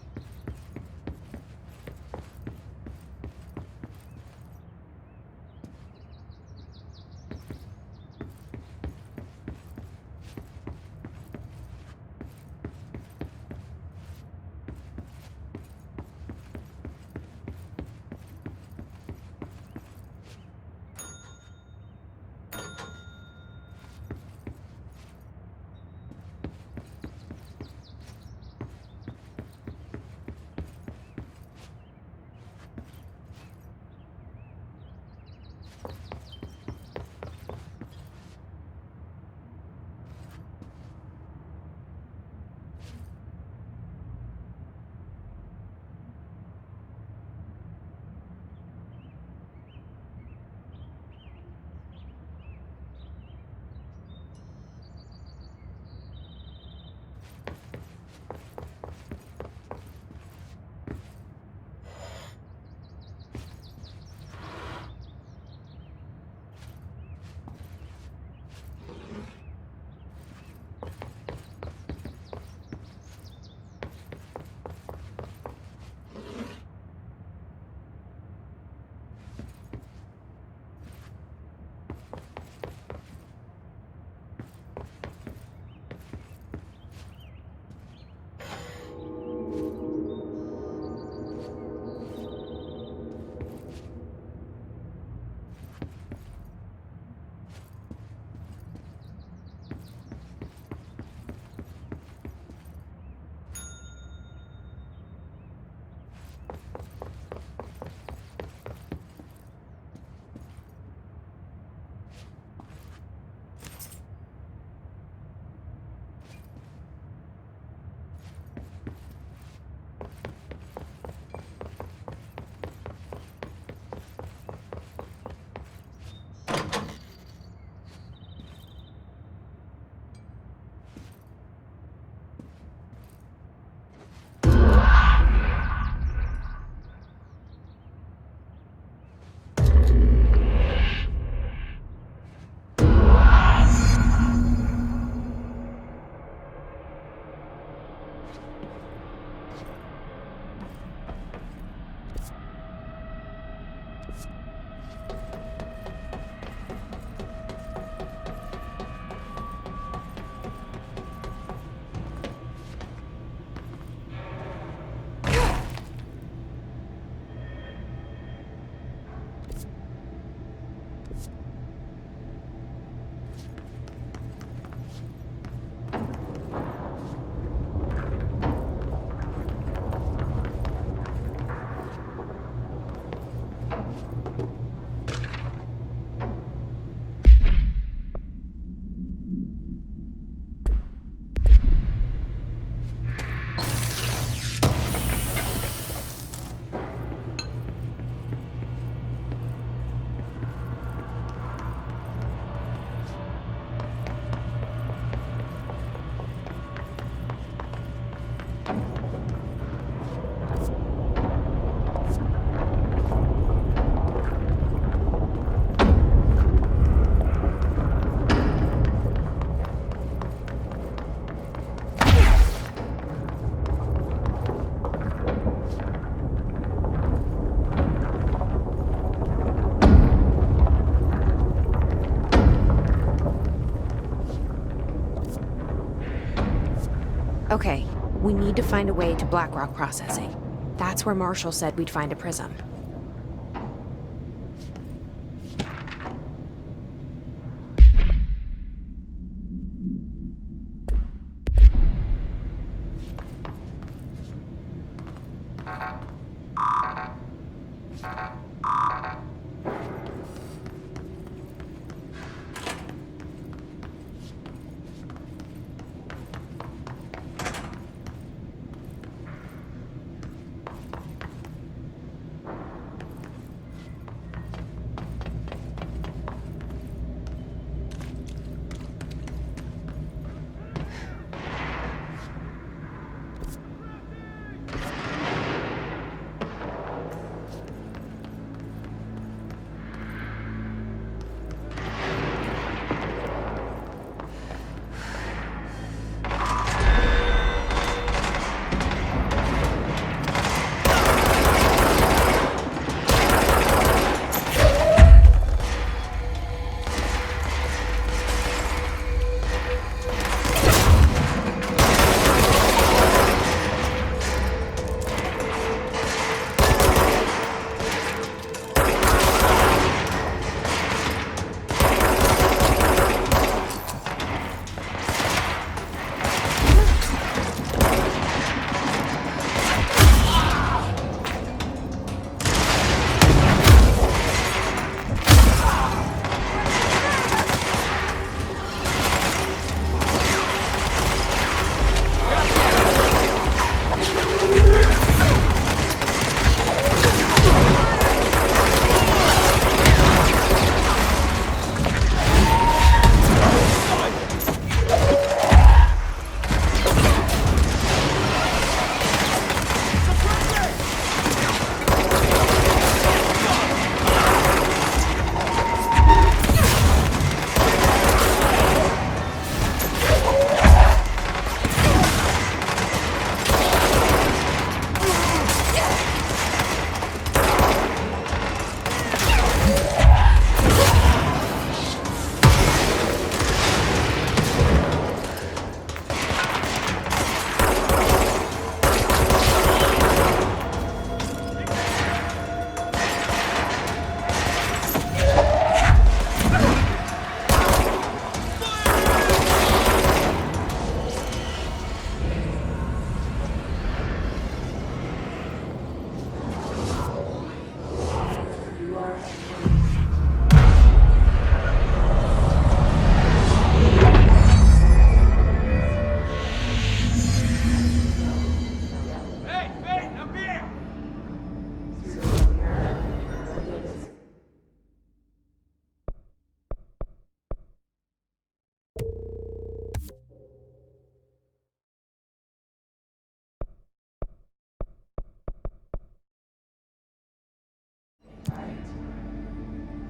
Okay, we need to find a way to Blackrock processing. That's where Marshall said we'd find a prism.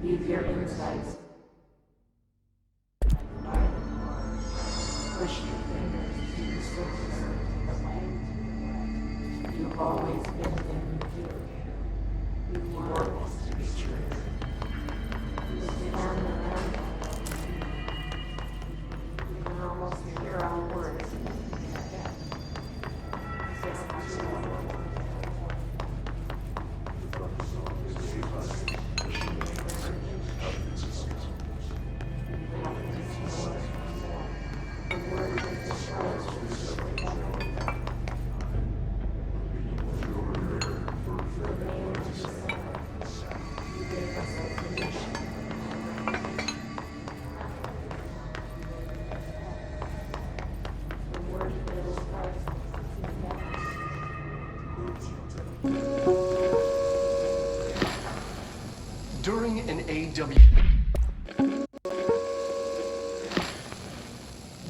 Leave your insights. Push your fingers to the surface of the light. You've always been inferior. You want this to be true. You stand around. You can almost hear our words in your head.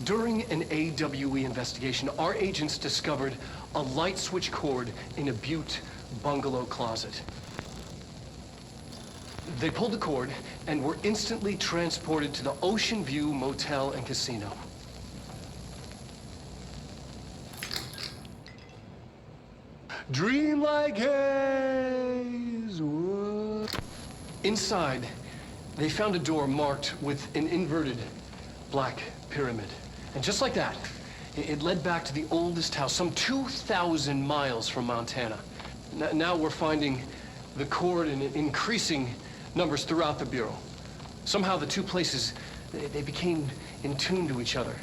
During an AWE investigation, our agents discovered a light switch cord in a Butte bungalow closet. They pulled the cord and were instantly transported to the Ocean View Motel and Casino. Dream like haze. Inside, they found a door marked with an inverted black pyramid. And just like that, it led back to the oldest house, some 2,000 miles from Montana. Now we're finding the cord in increasing numbers throughout the Bureau. Somehow the two places, they became in tune to each other.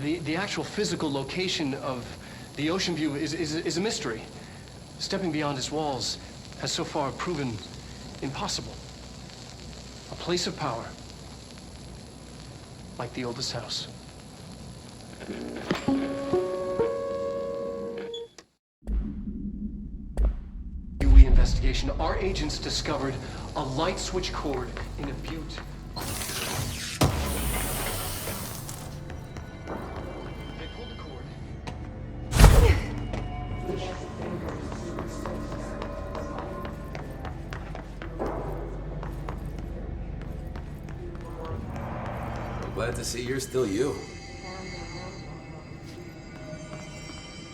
The actual physical location of the Ocean View is a mystery. Stepping beyond its walls has so far proven impossible. A place of power, like the oldest house. Investigation, our agents discovered a light switch cord in a Butte. They pulled the cord. I'm glad to see you're still you.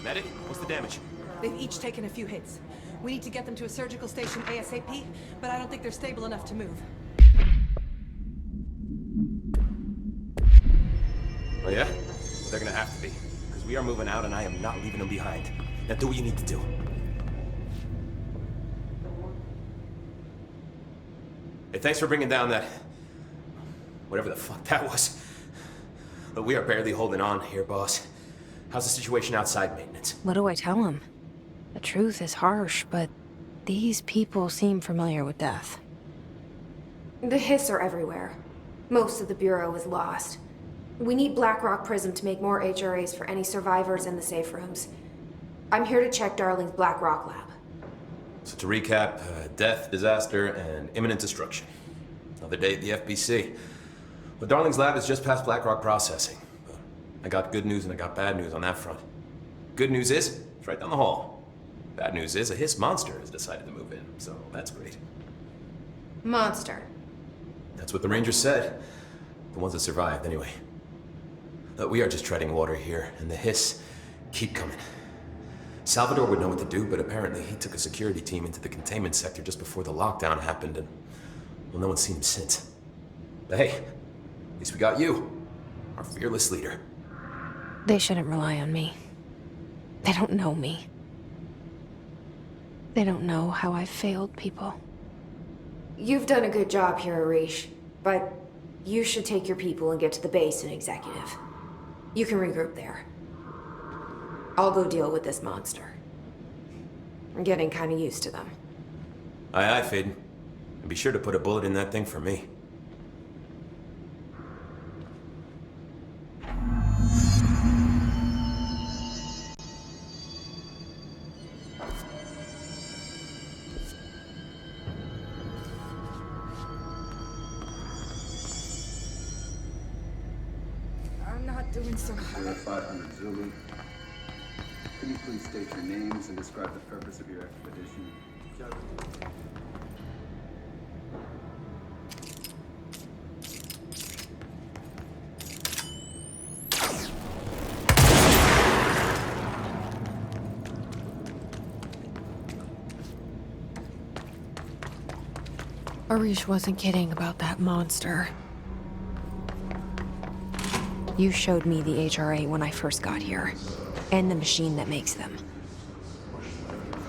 Medic, what's the damage? They've each taken a few hits. We need to get them to a surgical station ASAP, but I don't think they're stable enough to move. Oh yeah? They're gonna have to be, because we are moving out and I am not leaving them behind. Now do what you need to do. Hey, thanks for bringing down that... whatever the fuck that was. But we are barely holding on here, boss. How's the situation outside maintenance? What do I tell him? The truth is harsh, but these people seem familiar with death. The hiss are everywhere. Most of the Bureau is lost. We need Blackrock Prism to make more HRAs for any survivors in the safe rooms. I'm here to check Darling's Blackrock lab. So to recap, death, disaster, and imminent destruction. Another day at the FBC. Well, Darling's lab is just past Blackrock processing. But I got good news and I got bad news on that front. Good news is, it's right down the hall. Bad news is, a hiss monster has decided to move in, so that's great. Monster? That's what the Rangers said. The ones that survived, anyway. We are just treading water here, and the hiss keep coming. Salvador would know what to do, but apparently he took a security team into the containment sector just before the lockdown happened, and, well, no one's seen him since. But hey, at least we got you, our fearless leader. They shouldn't rely on me. They don't know me. They don't know how I've failed people. You've done a good job here, Arish, but you should take your people and get to the base and executive. You can regroup there. I'll go deal with this monster. I'm getting kind of used to them. Aye, aye, Faden. And be sure to put a bullet in that thing for me. Doing so hard. 0500 Zulu. Can you please state your names and describe the purpose of your expedition? Arish wasn't kidding about that monster. You showed me the HRA when I first got here, and the machine that makes them.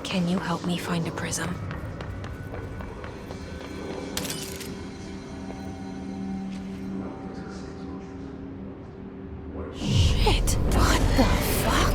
Can you help me find a prism? Shit! What the fuck?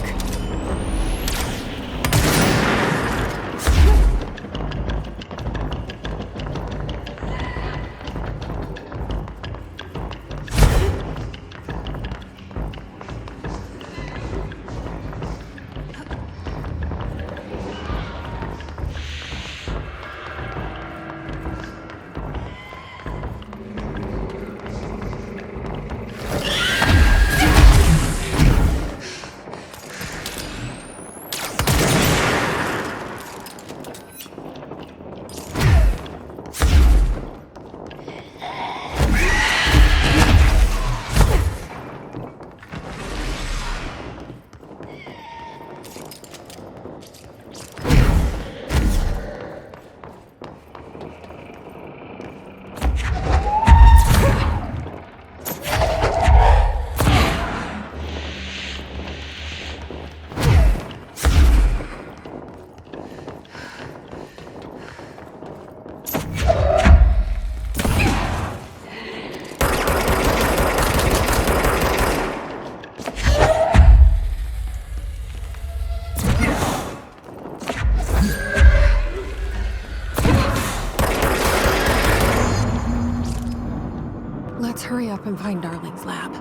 Let's hurry up and find Darling's lab.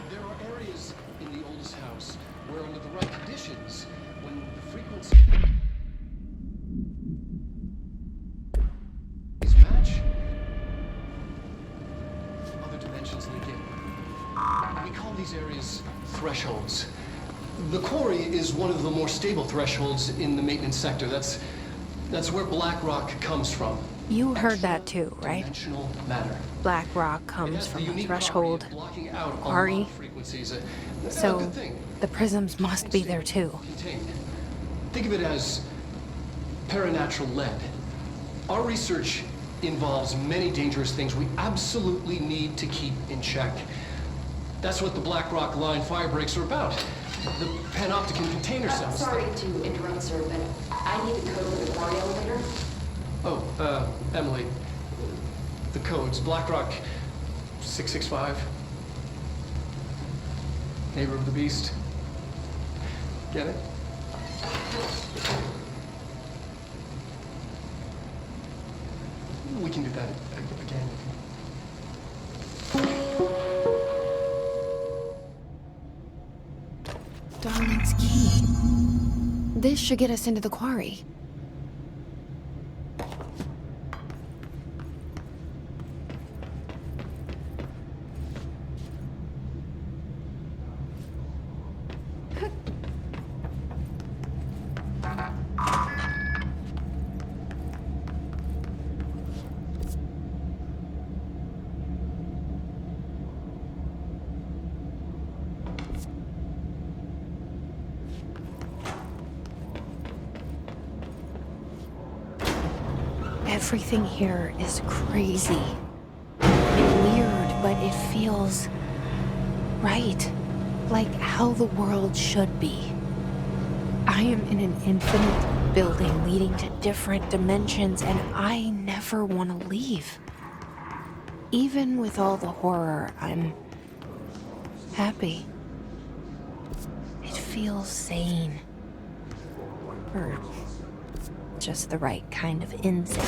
There are areas in the oldest house where, under the right conditions, when the frequency match, other dimensions leak in. We call these areas thresholds. The quarry is one of the more stable thresholds in the maintenance sector. That's where black rock comes from. You heard that too, right? Dimensional matter. Black rock comes from the threshold quarry. So the prisms must be there too. Think of it as paranatural lead. Our research involves many dangerous things we absolutely need to keep in check. That's what the Black Rock Line fire breaks are about. The panopticon container cells. Sorry to interrupt, sir, but I need the code for the quarry elevator. Oh, Emily. The codes. Black Rock 665. Neighbor of the Beast. Get it? We can do that again. Darling's key. This should get us into the quarry. Everything here is crazy and weird, but it feels right, like how the world should be. I am in an infinite building leading to different dimensions, and I never want to leave. Even with all the horror, I'm happy. It feels sane. Or just the right kind of insane.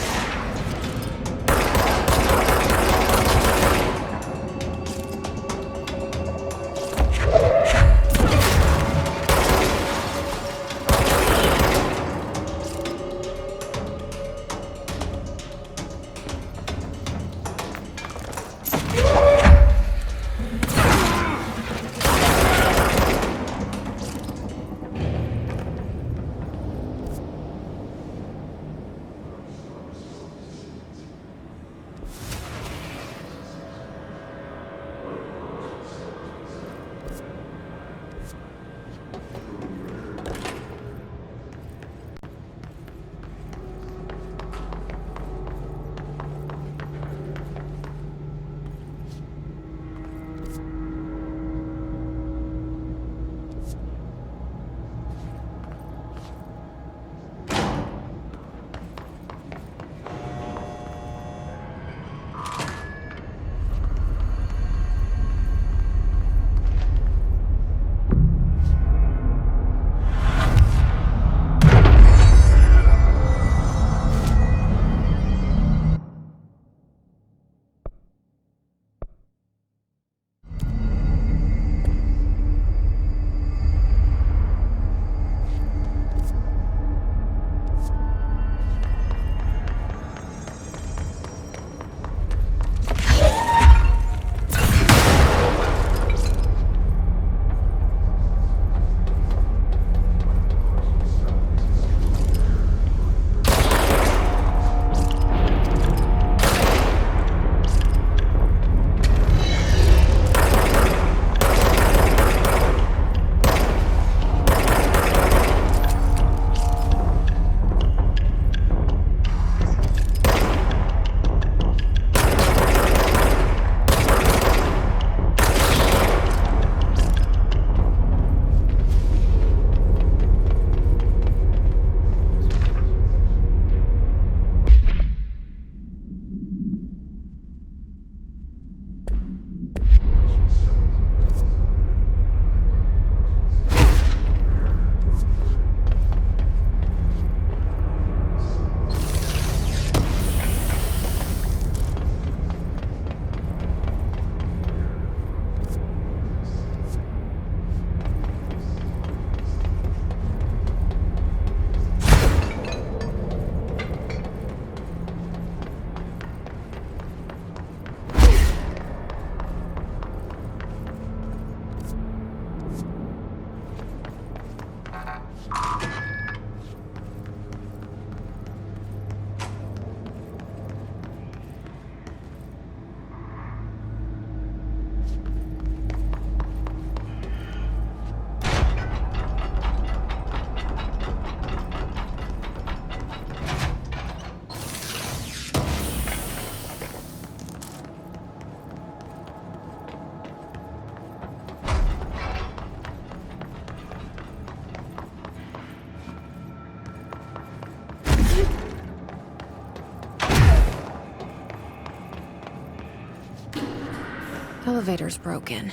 Elevator's broken.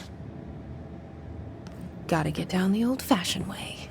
Gotta get down the old-fashioned way.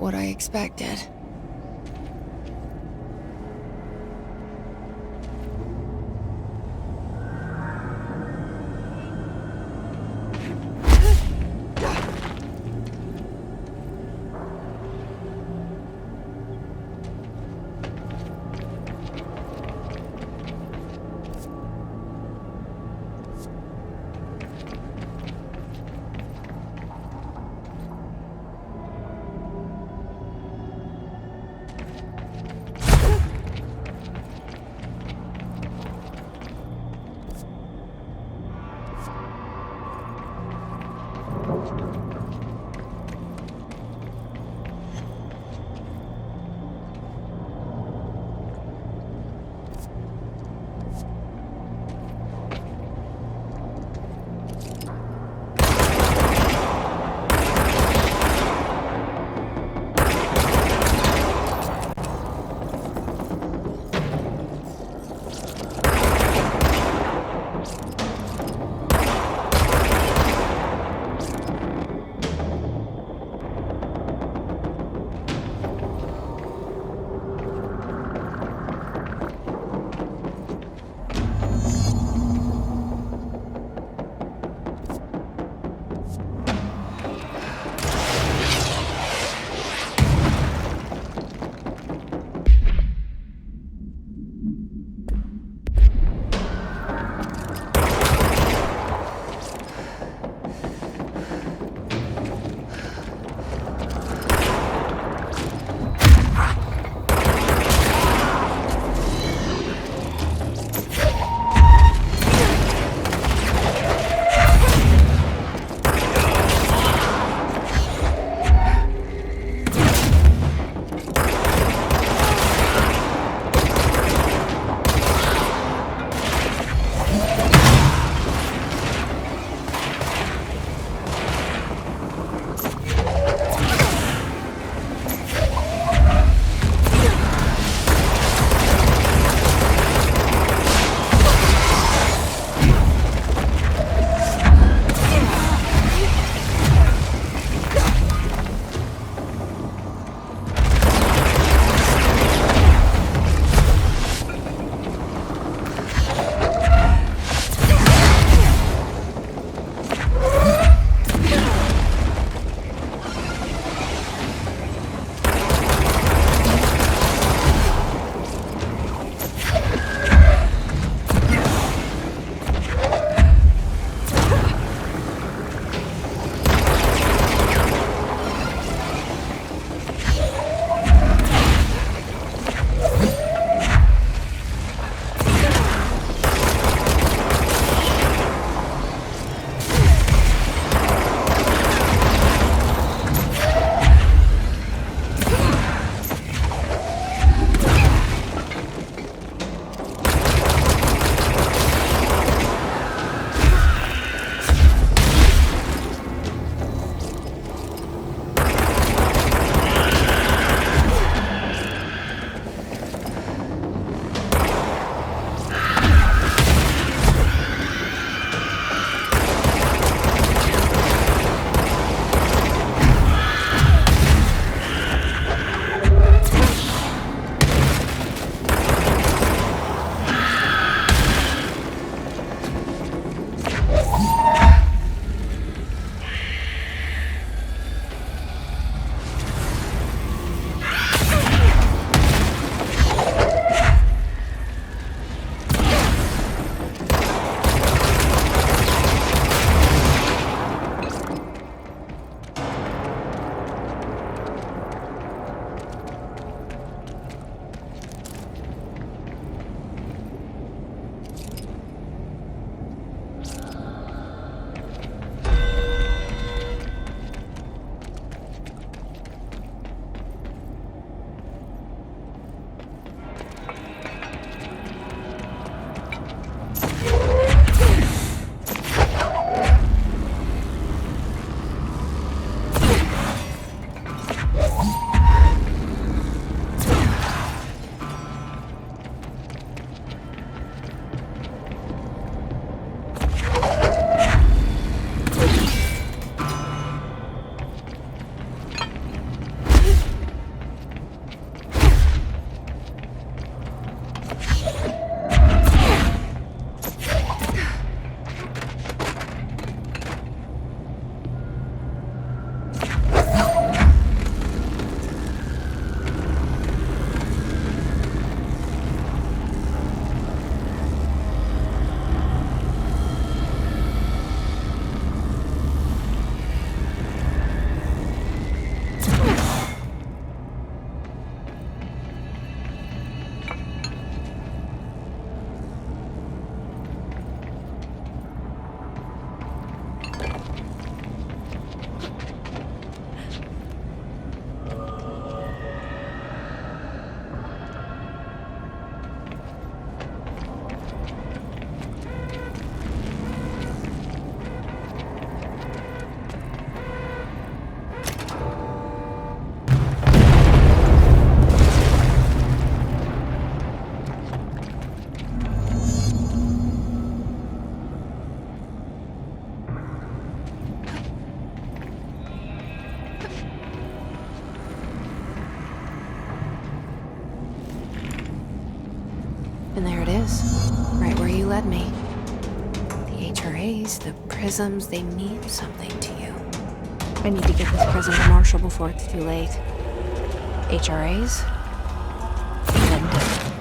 what I expected. led me. The HRAs, the prisms, they mean something to you. I need to get this prism to Marshall before it's too late. HRAs? Then Dylan.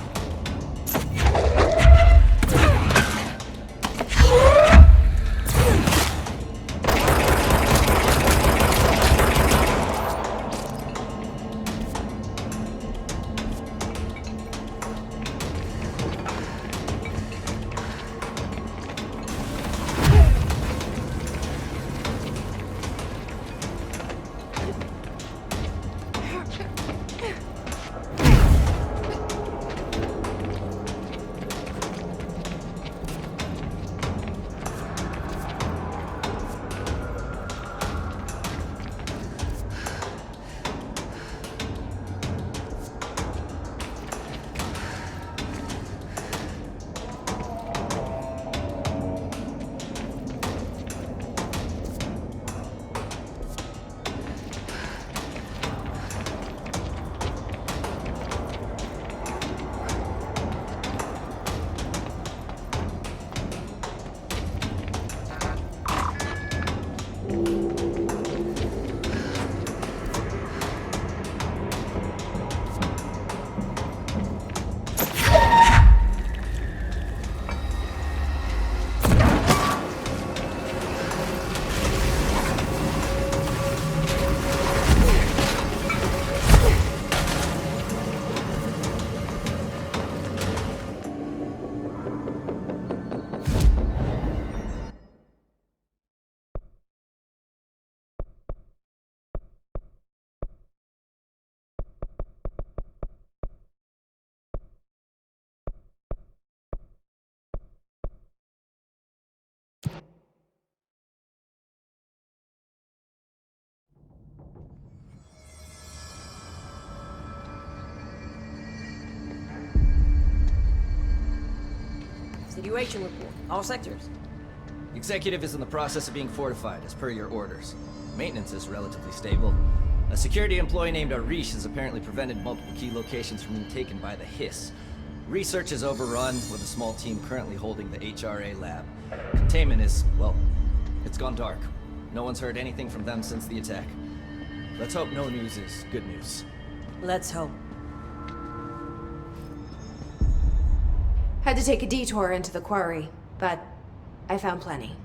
Situation report. All sectors. Executive is in the process of being fortified, as per your orders. Maintenance is relatively stable. A security employee named Arish has apparently prevented multiple key locations from being taken by the Hiss. Research is overrun, with a small team currently holding the HRA lab. Containment is, well, it's gone dark. No one's heard anything from them since the attack. Let's hope no news is good news. Let's hope. Had to take a detour into the quarry, but I found plenty.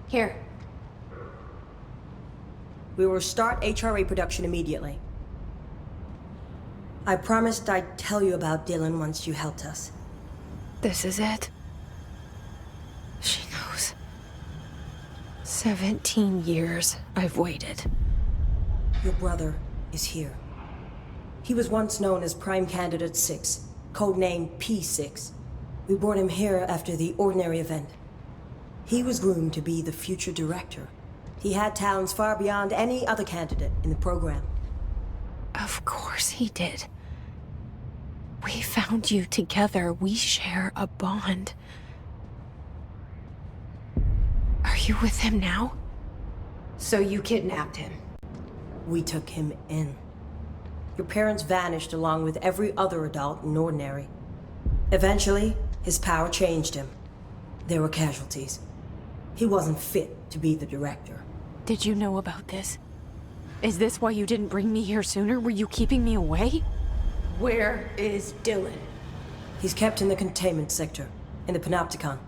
Here. We will start HRA production immediately. I promised I'd tell you about Dylan once you helped us. This is it. She knows. 17 years I've waited. Your brother is here. He was once known as Prime Candidate 6. Codename P6. We brought him here after the ordinary event. He was groomed to be the future director. He had talents far beyond any other candidate in the program. Of course he did. We found you together. We share a bond. Are you with him now? So you kidnapped him? We took him in. Your parents vanished along with every other adult in Ordinary. Eventually, his power changed him. There were casualties. He wasn't fit to be the director. Did you know about this? Is this why you didn't bring me here sooner? Were you keeping me away? Where is Dylan? He's kept in the containment sector, in the Panopticon.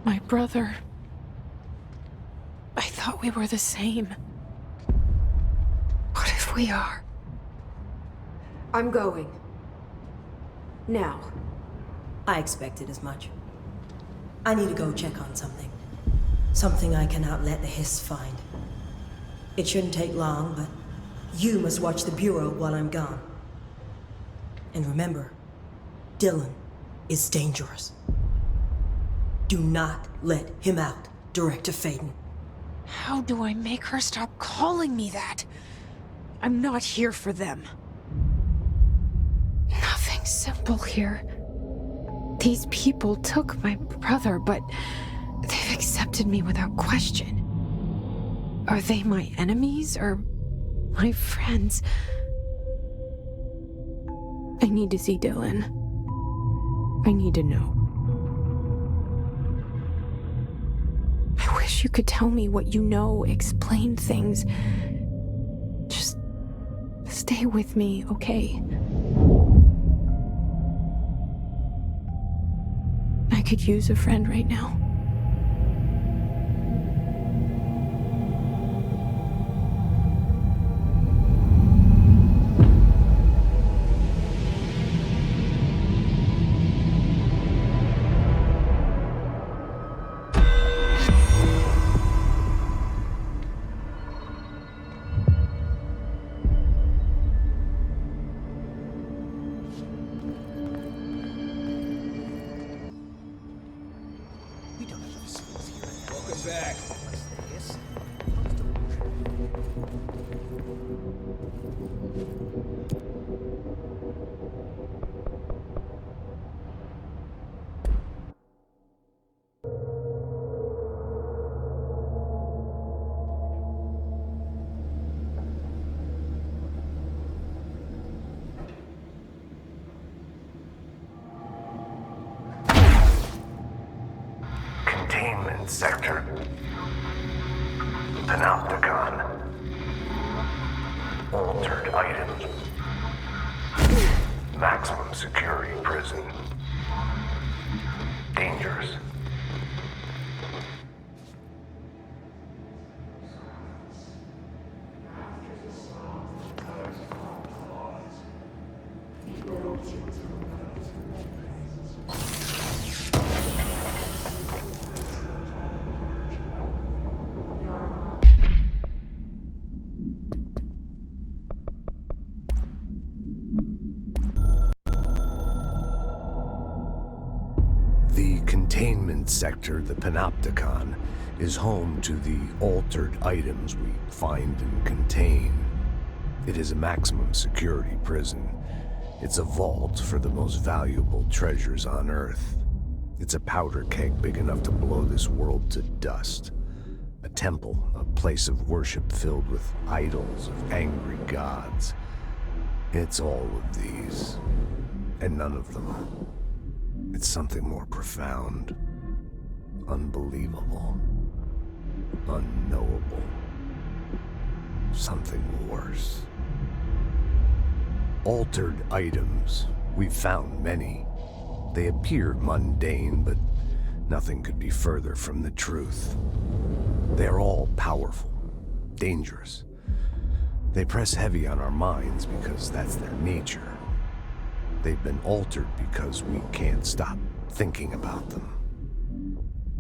My brother. I thought we were the same. What if we are? I'm going. Now. I expected as much. I need to go check on something. Something I cannot let the Hiss find. It shouldn't take long, but you must watch the Bureau while I'm gone. And remember, Dylan is dangerous. Do not let him out, Director Faden. How do I make her stop calling me that? I'm not here for them. Nothing simple here. These people took my brother, but they've accepted me without question. Are they my enemies or my friends? I need to see Dylan. I need to know. wish you could tell me what you know, explain things. Just stay with me, okay? I could use a friend right now. Containment sector. Panopticon. Altered items. Maximum security prison. Dangerous. The containment sector, the Panopticon, is home to the altered items we find and contain. It is a maximum security prison. It's a vault for the most valuable treasures on Earth. It's a powder keg big enough to blow this world to dust. A temple, a place of worship filled with idols of angry gods. It's all of these, and none of them. It's something more profound, unbelievable, unknowable, something worse. Altered items. We've found many. They appear mundane, but nothing could be further from the truth. They're all powerful, dangerous. They press heavy on our minds because that's their nature. They've been altered because we can't stop thinking about them.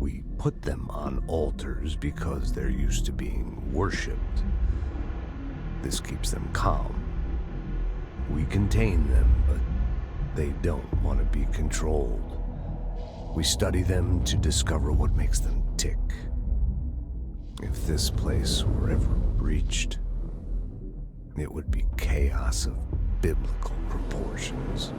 We put them on altars because they're used to being worshipped. This keeps them calm. We contain them, but they don't want to be controlled. We study them to discover what makes them tick. If this place were ever breached, it would be chaos of biblical proportions.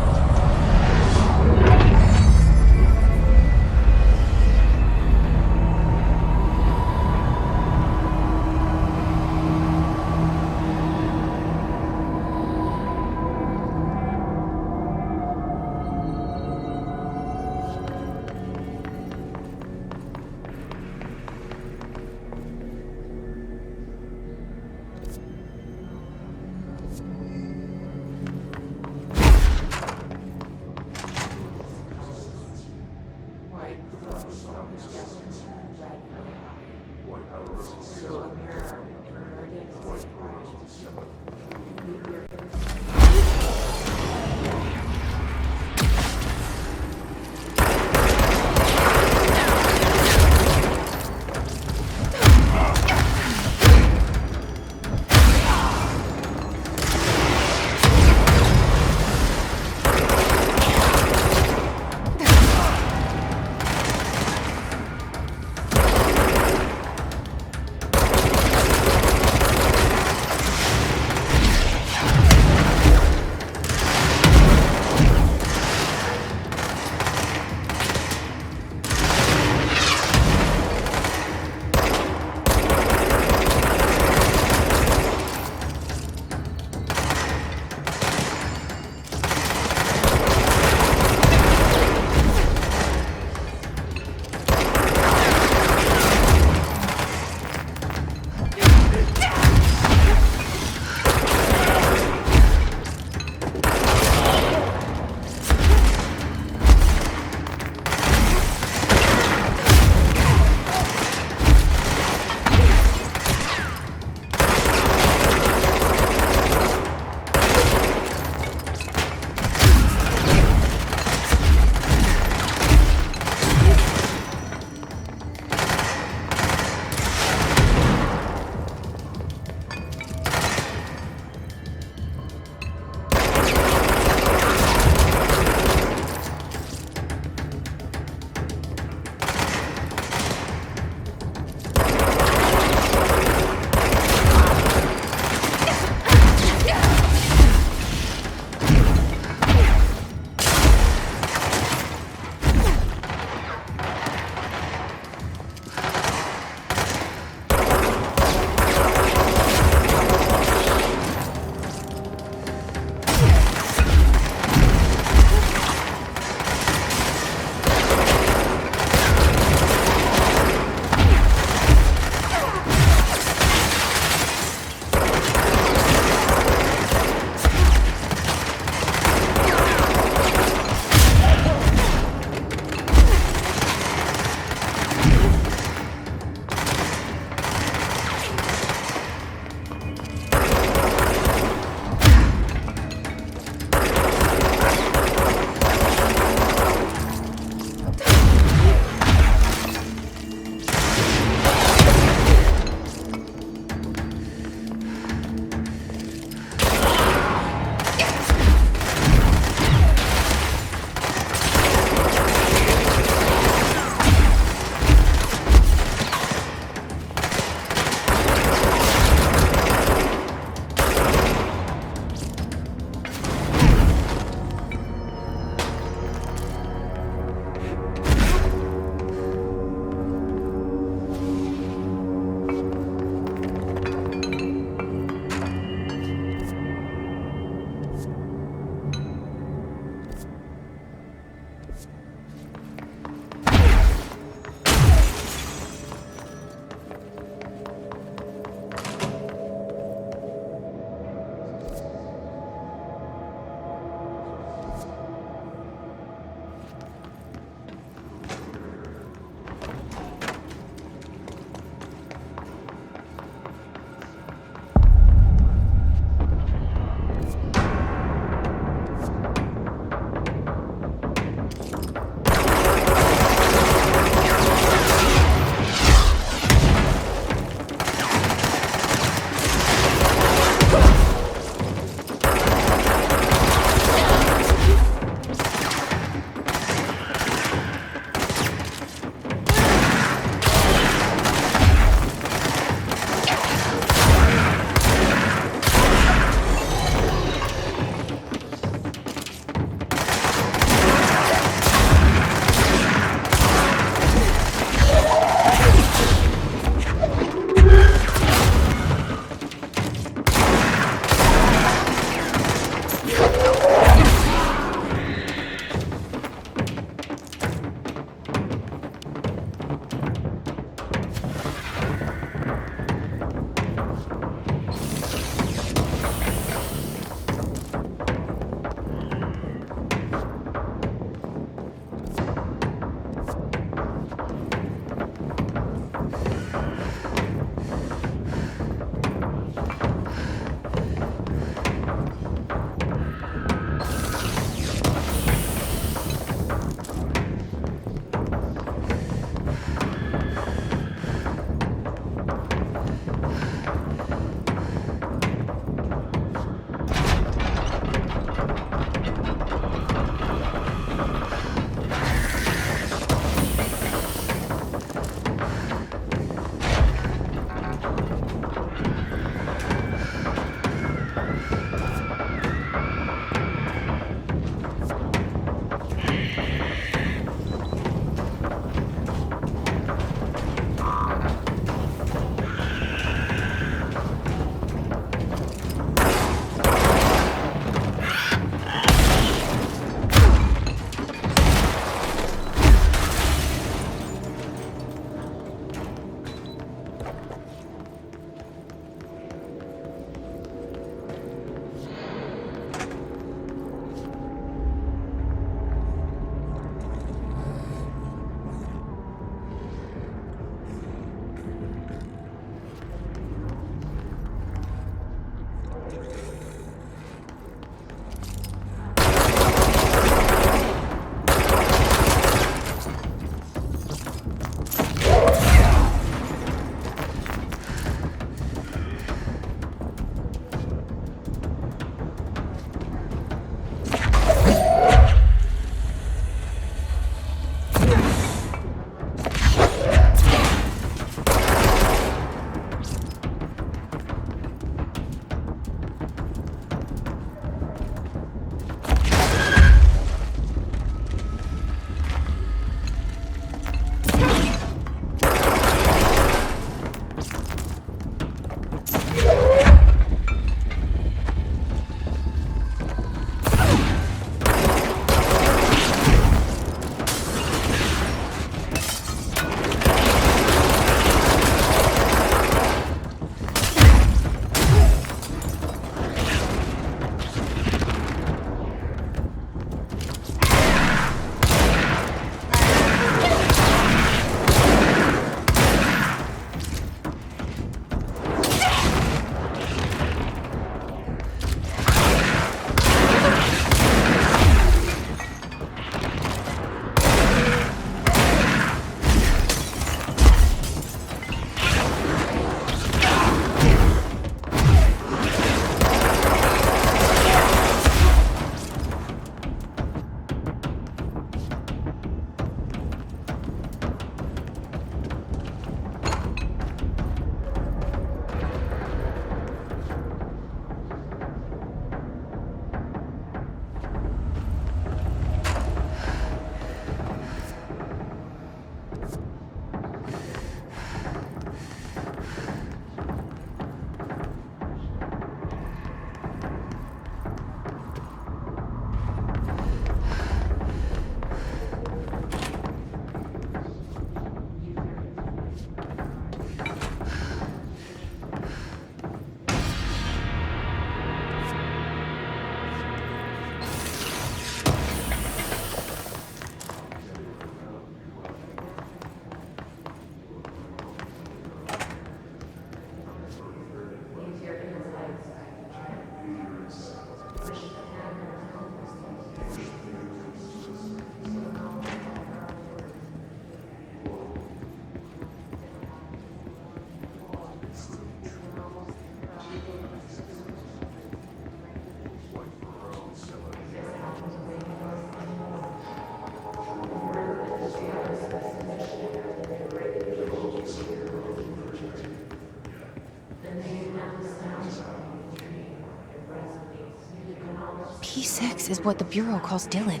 P6 is what the Bureau calls Dylan.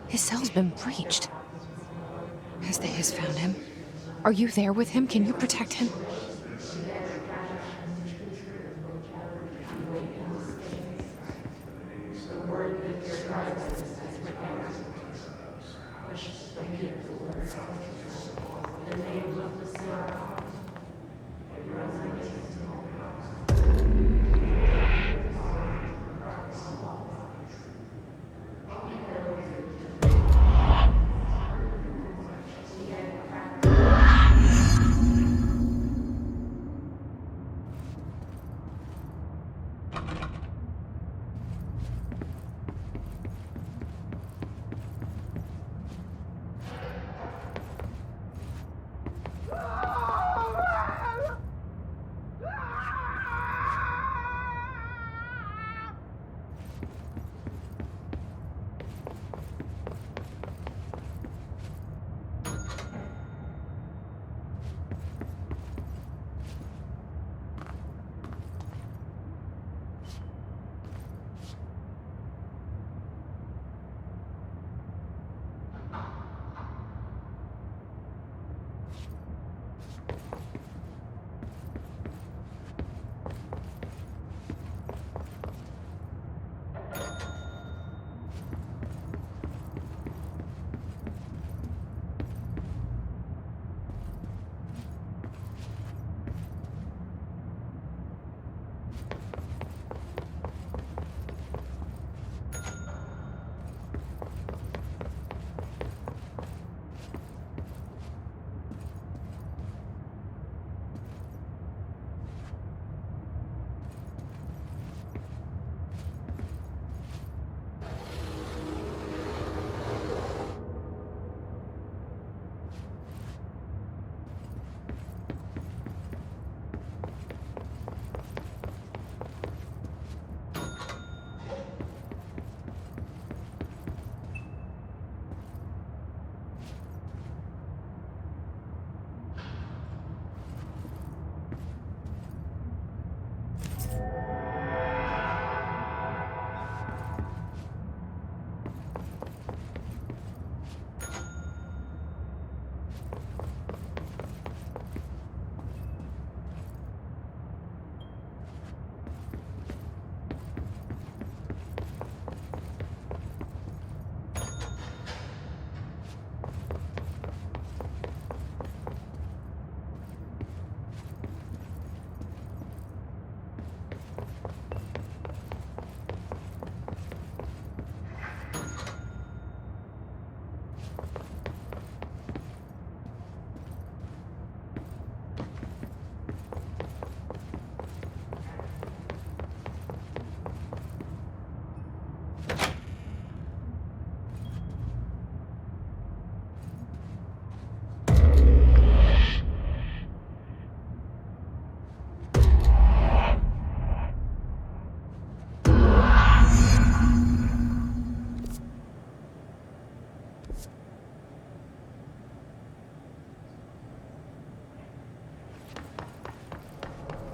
His cell's been breached. Has the Hiss found him? Are you there with him? Can you protect him?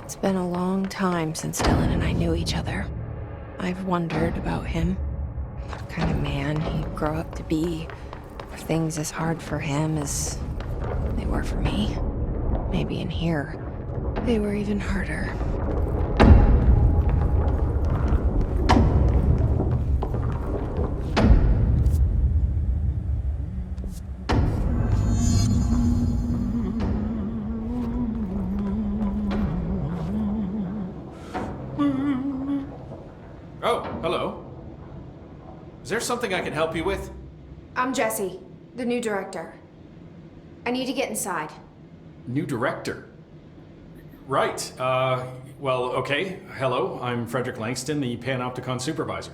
It's been a long time since Dylan and I knew each other. I've wondered about him. What kind of man he'd grow up to be. Were things as hard for him as they were for me? Maybe in here, they were even harder. Oh, hello. Is there something I can help you with? I'm Jesse, the new director. I need to get inside. New director? Right, well, okay. Hello, I'm Frederick Langston, the Panopticon supervisor.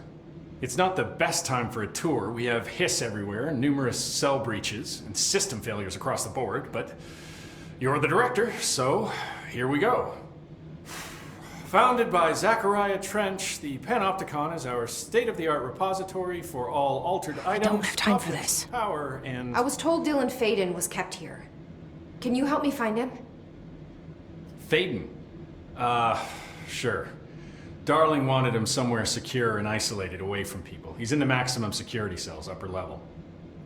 It's not the best time for a tour. We have hiss everywhere, numerous cell breaches, and system failures across the board, but you're the director, so here we go. Founded by Zachariah Trench, the Panopticon is our state-of-the-art repository for all altered items. I don't have time for this. Power and... I was told Dylan Faden was kept here. Can you help me find him? Faden? Sure. Darling wanted him somewhere secure and isolated away from people. He's in the maximum security cells, upper level.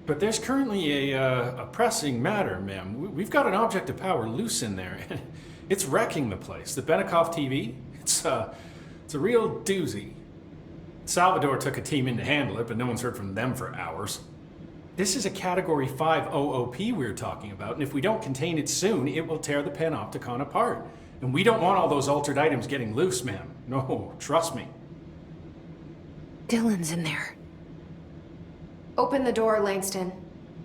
But there's currently a pressing matter, ma'am. We've got an object of power loose in there. It's wrecking the place. The Benikoff TV, it's a real doozy. Salvador took a team in to handle it, but no one's heard from them for hours. This is a Category 5 OOP we're talking about, and if we don't contain it soon, it will tear the Panopticon apart. And we don't want all those altered items getting loose, ma'am. No, trust me. Dylan's in there. Open the door, Langston.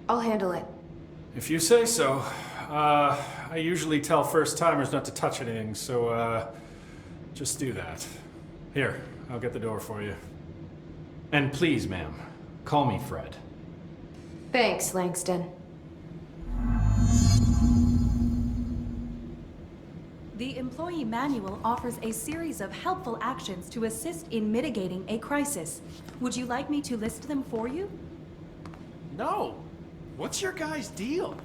I'll handle it. If you say so. I usually tell first-timers not to touch anything, so, just do that. Here, I'll get the door for you. And please, ma'am, call me Fred. Thanks, Langston. The employee manual offers a series of helpful actions to assist in mitigating a crisis. Would you like me to list them for you? No. What's your guys' deal?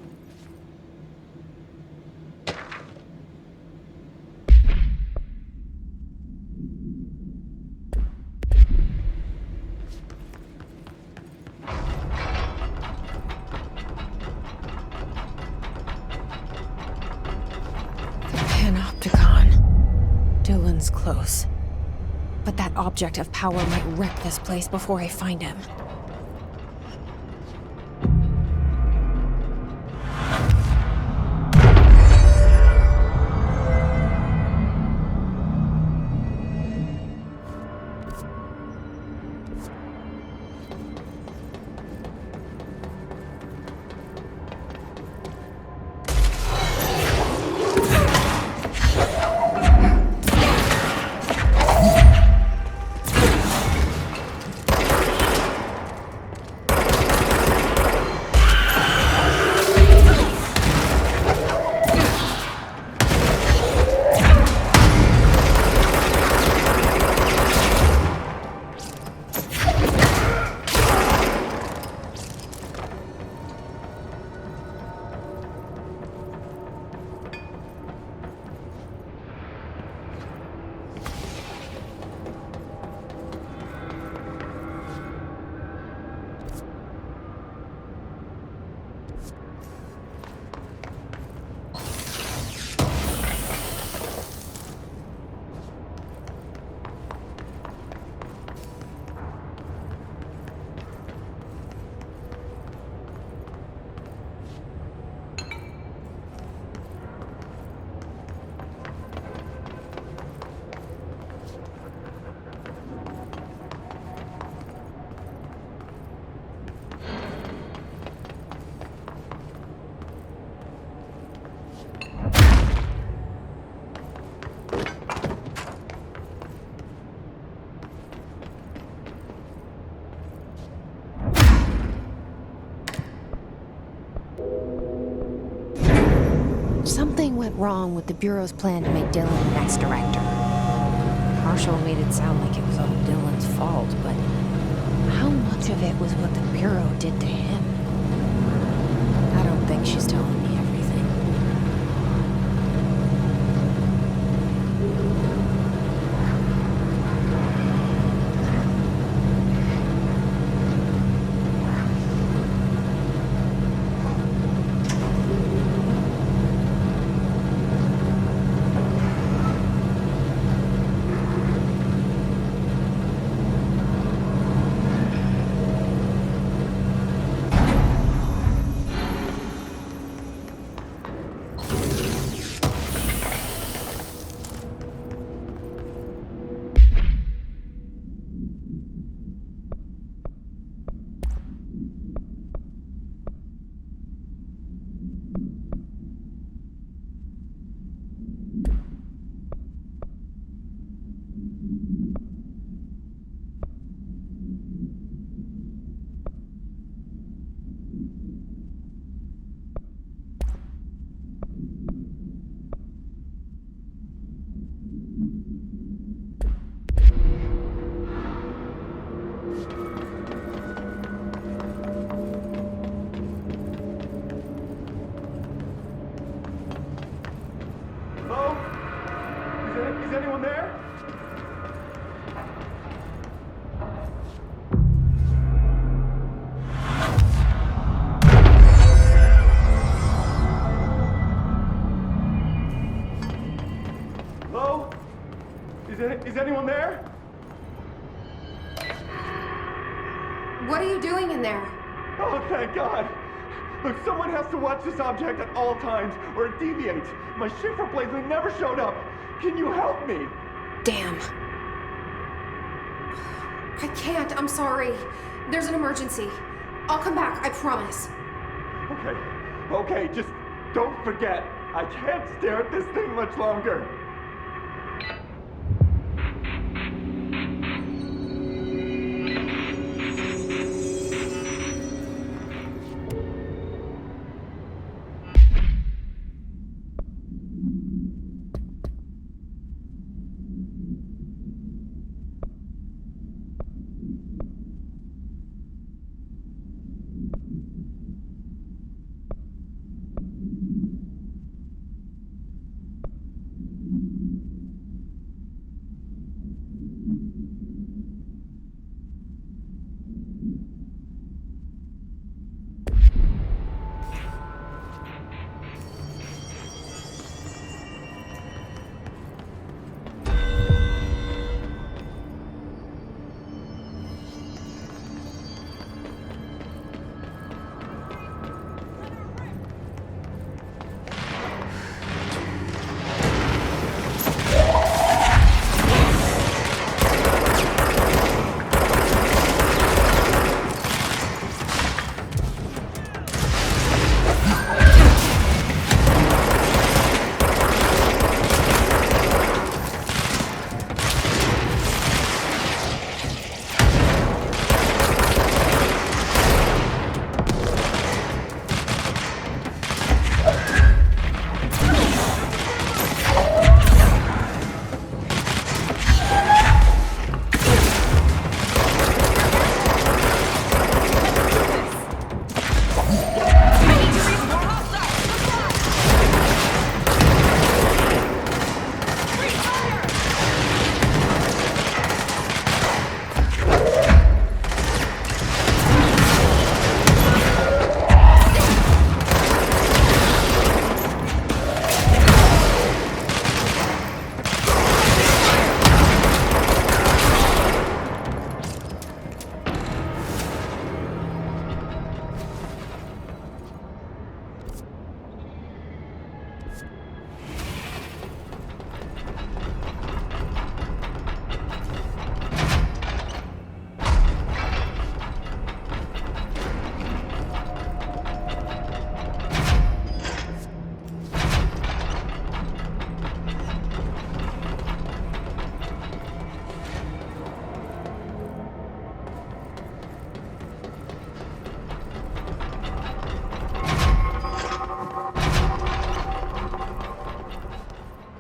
Dylan's close. But that object of power might wreck this place before I find him. Something went wrong with the Bureau's plan to make Dylan the next director. Marshall made it sound like it was all Dylan's fault, but how much of it was what the Bureau did to him? I don't think she's telling me everything. Hello? Is anyone there? Hello? Is anyone there? What are you doing in there? Oh, thank God. Look, someone has to watch this object at all times, or it deviates. My shift replacement never showed up. Can you help me? Damn. I can't, I'm sorry. There's an emergency. I'll come back, I promise. Okay, just don't forget. I can't stare at this thing much longer.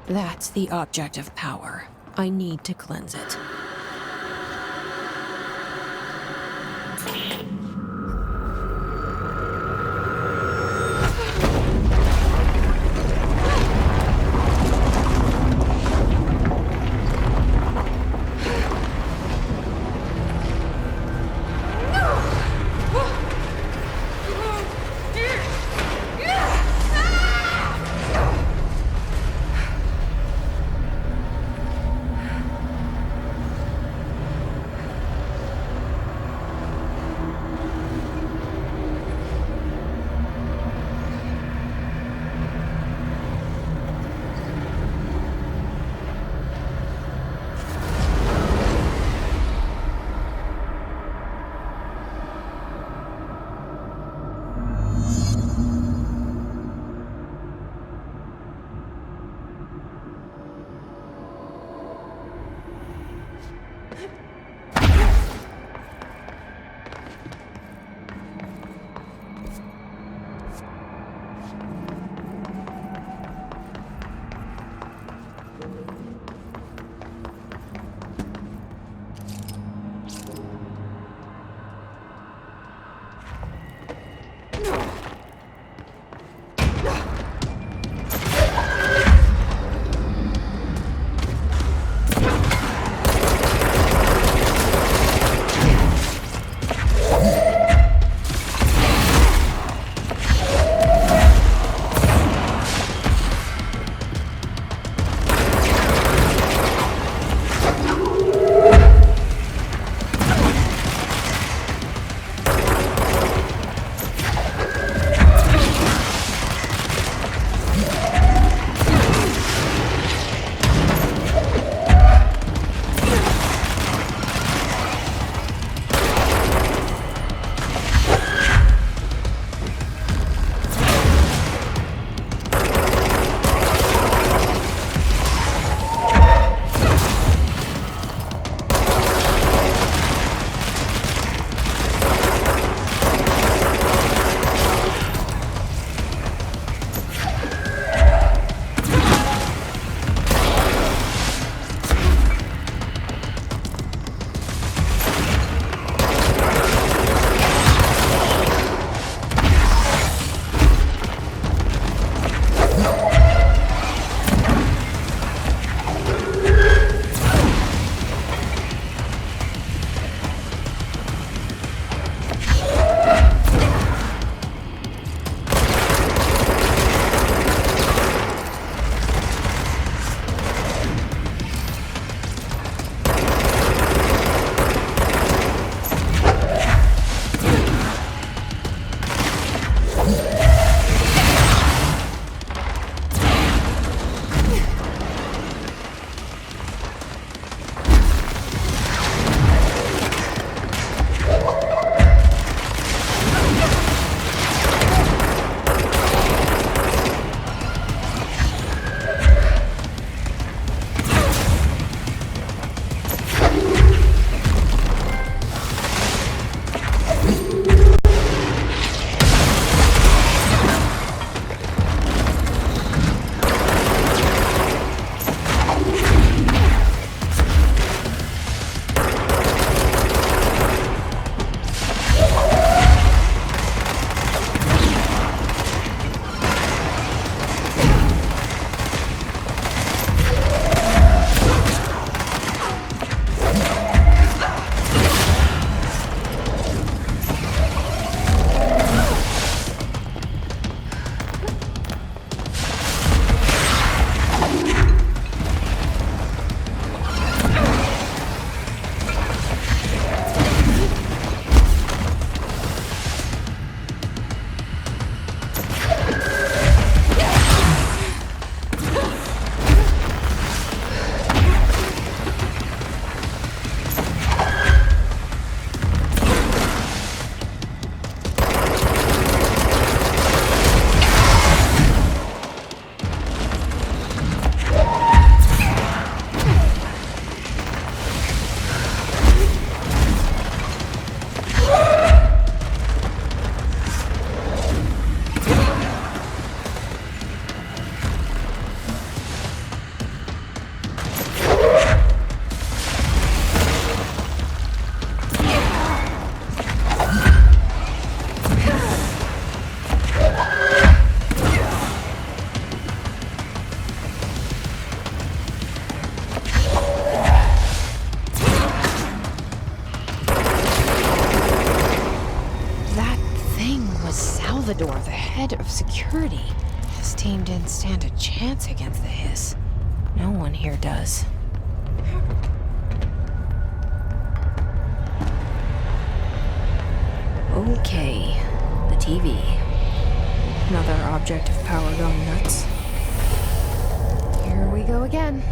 That's the object of power. I need to cleanse it. Salvador, the head of security. His team didn't stand a chance against the Hiss. No one here does. Okay, the TV. Another object of power going nuts. Here we go again.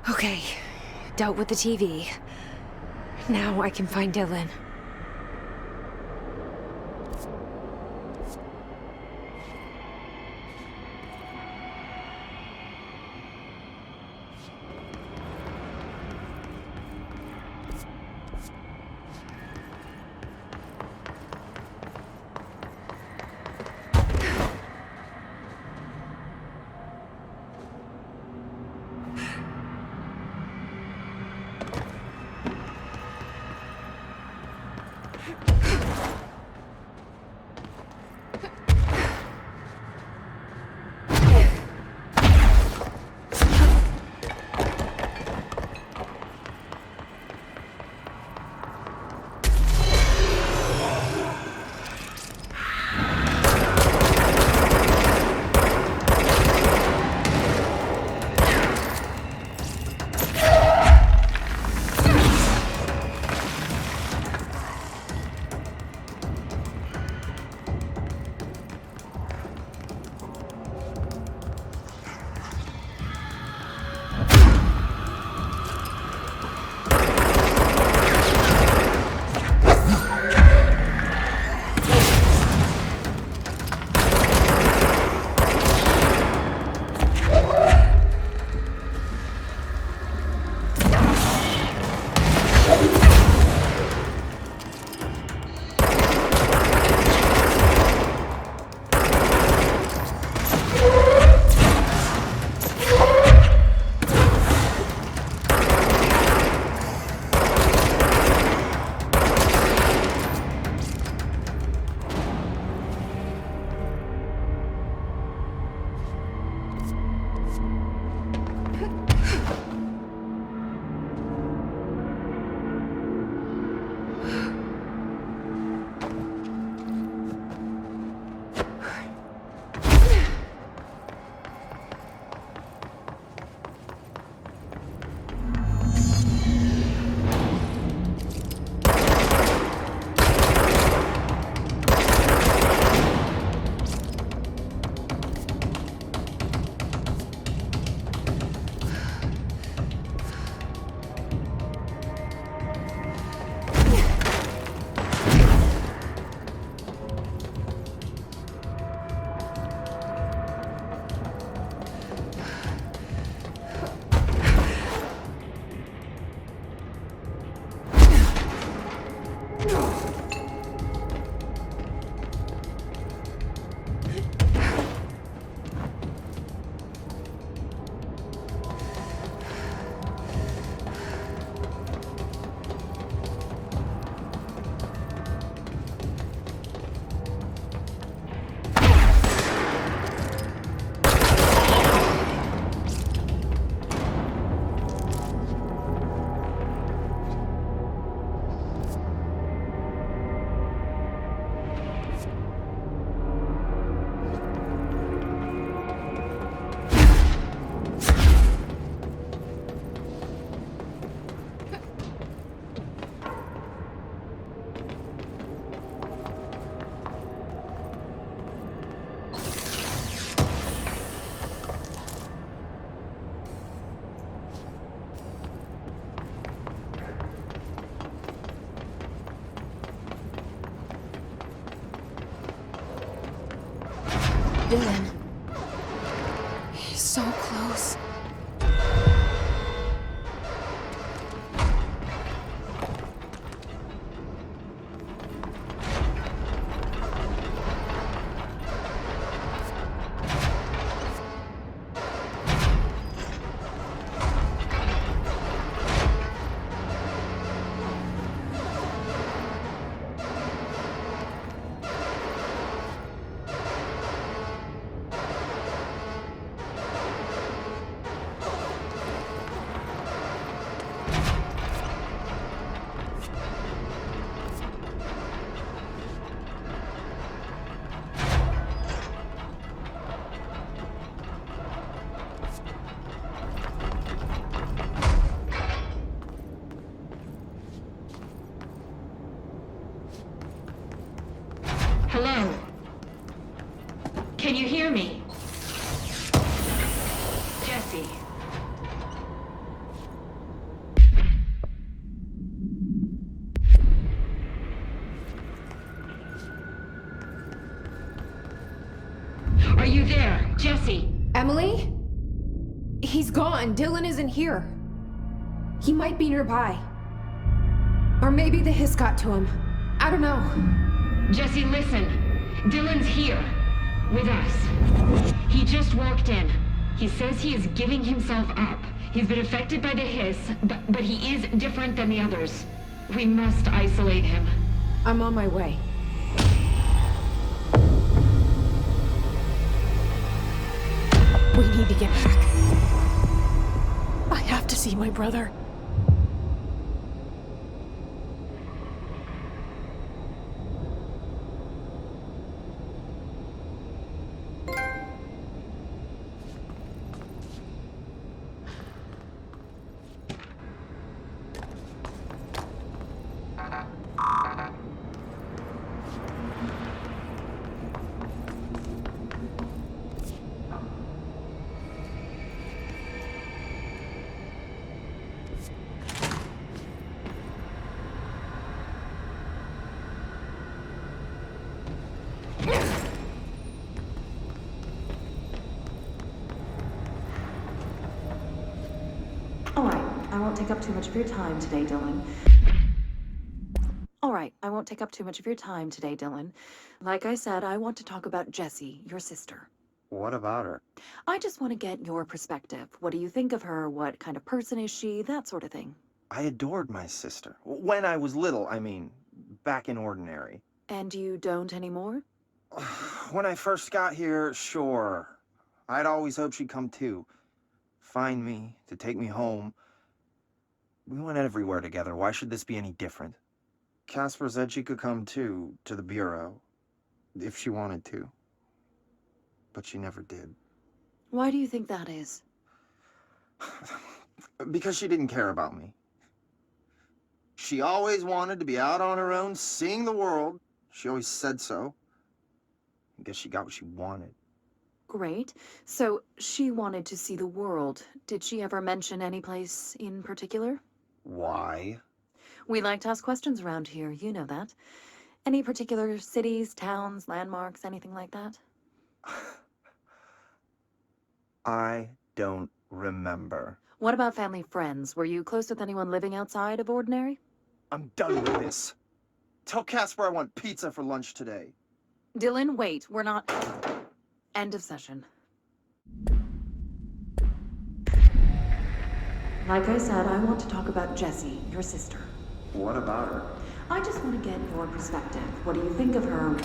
Okay, dealt with the TV. Now I can find Dylan. Dylan. He's so close. Hello? Can you hear me? Jesse. Are you there, Jesse? Emily? He's gone. Dylan isn't here. He might be nearby. Or maybe the hiss got to him. I don't know. Jesse, listen. Dylan's here. With us. He just walked in. He says he is giving himself up. He's been affected by the hiss, but he is different than the others. We must isolate him. I'm on my way. We need to get back. I have to see my brother. I won't take up too much of your time today, Dylan. Alright, I won't take up too much of your time today, Dylan. Like I said, I want to talk about Jessie, your sister. What about her? I just want to get your perspective. What do you think of her? What kind of person is she? That sort of thing. I adored my sister. When I was little, I mean, back in Ordinary. And you don't anymore? When I first got here, sure. I'd always hoped she'd come too. Find me, to take me home. We went everywhere together. Why should this be any different? Casper said she could come too, to the Bureau, if she wanted to. But she never did. Why do you think that is? Because she didn't care about me. She always wanted to be out on her own, seeing the world. She always said so. I guess she got what she wanted. Great. So, she wanted to see the world. Did she ever mention any place in particular? Why? We like to ask questions around here, you know that. Any particular cities, towns, landmarks, anything like that? I don't remember. What about family friends? Were you close with anyone living outside of Ordinary? I'm done with this. Tell Casper I want pizza for lunch today. Dylan, wait. We're not... End of session. Like I said, I want to talk about Jessie, your sister. What about her? I just want to get your perspective. What do you think of her?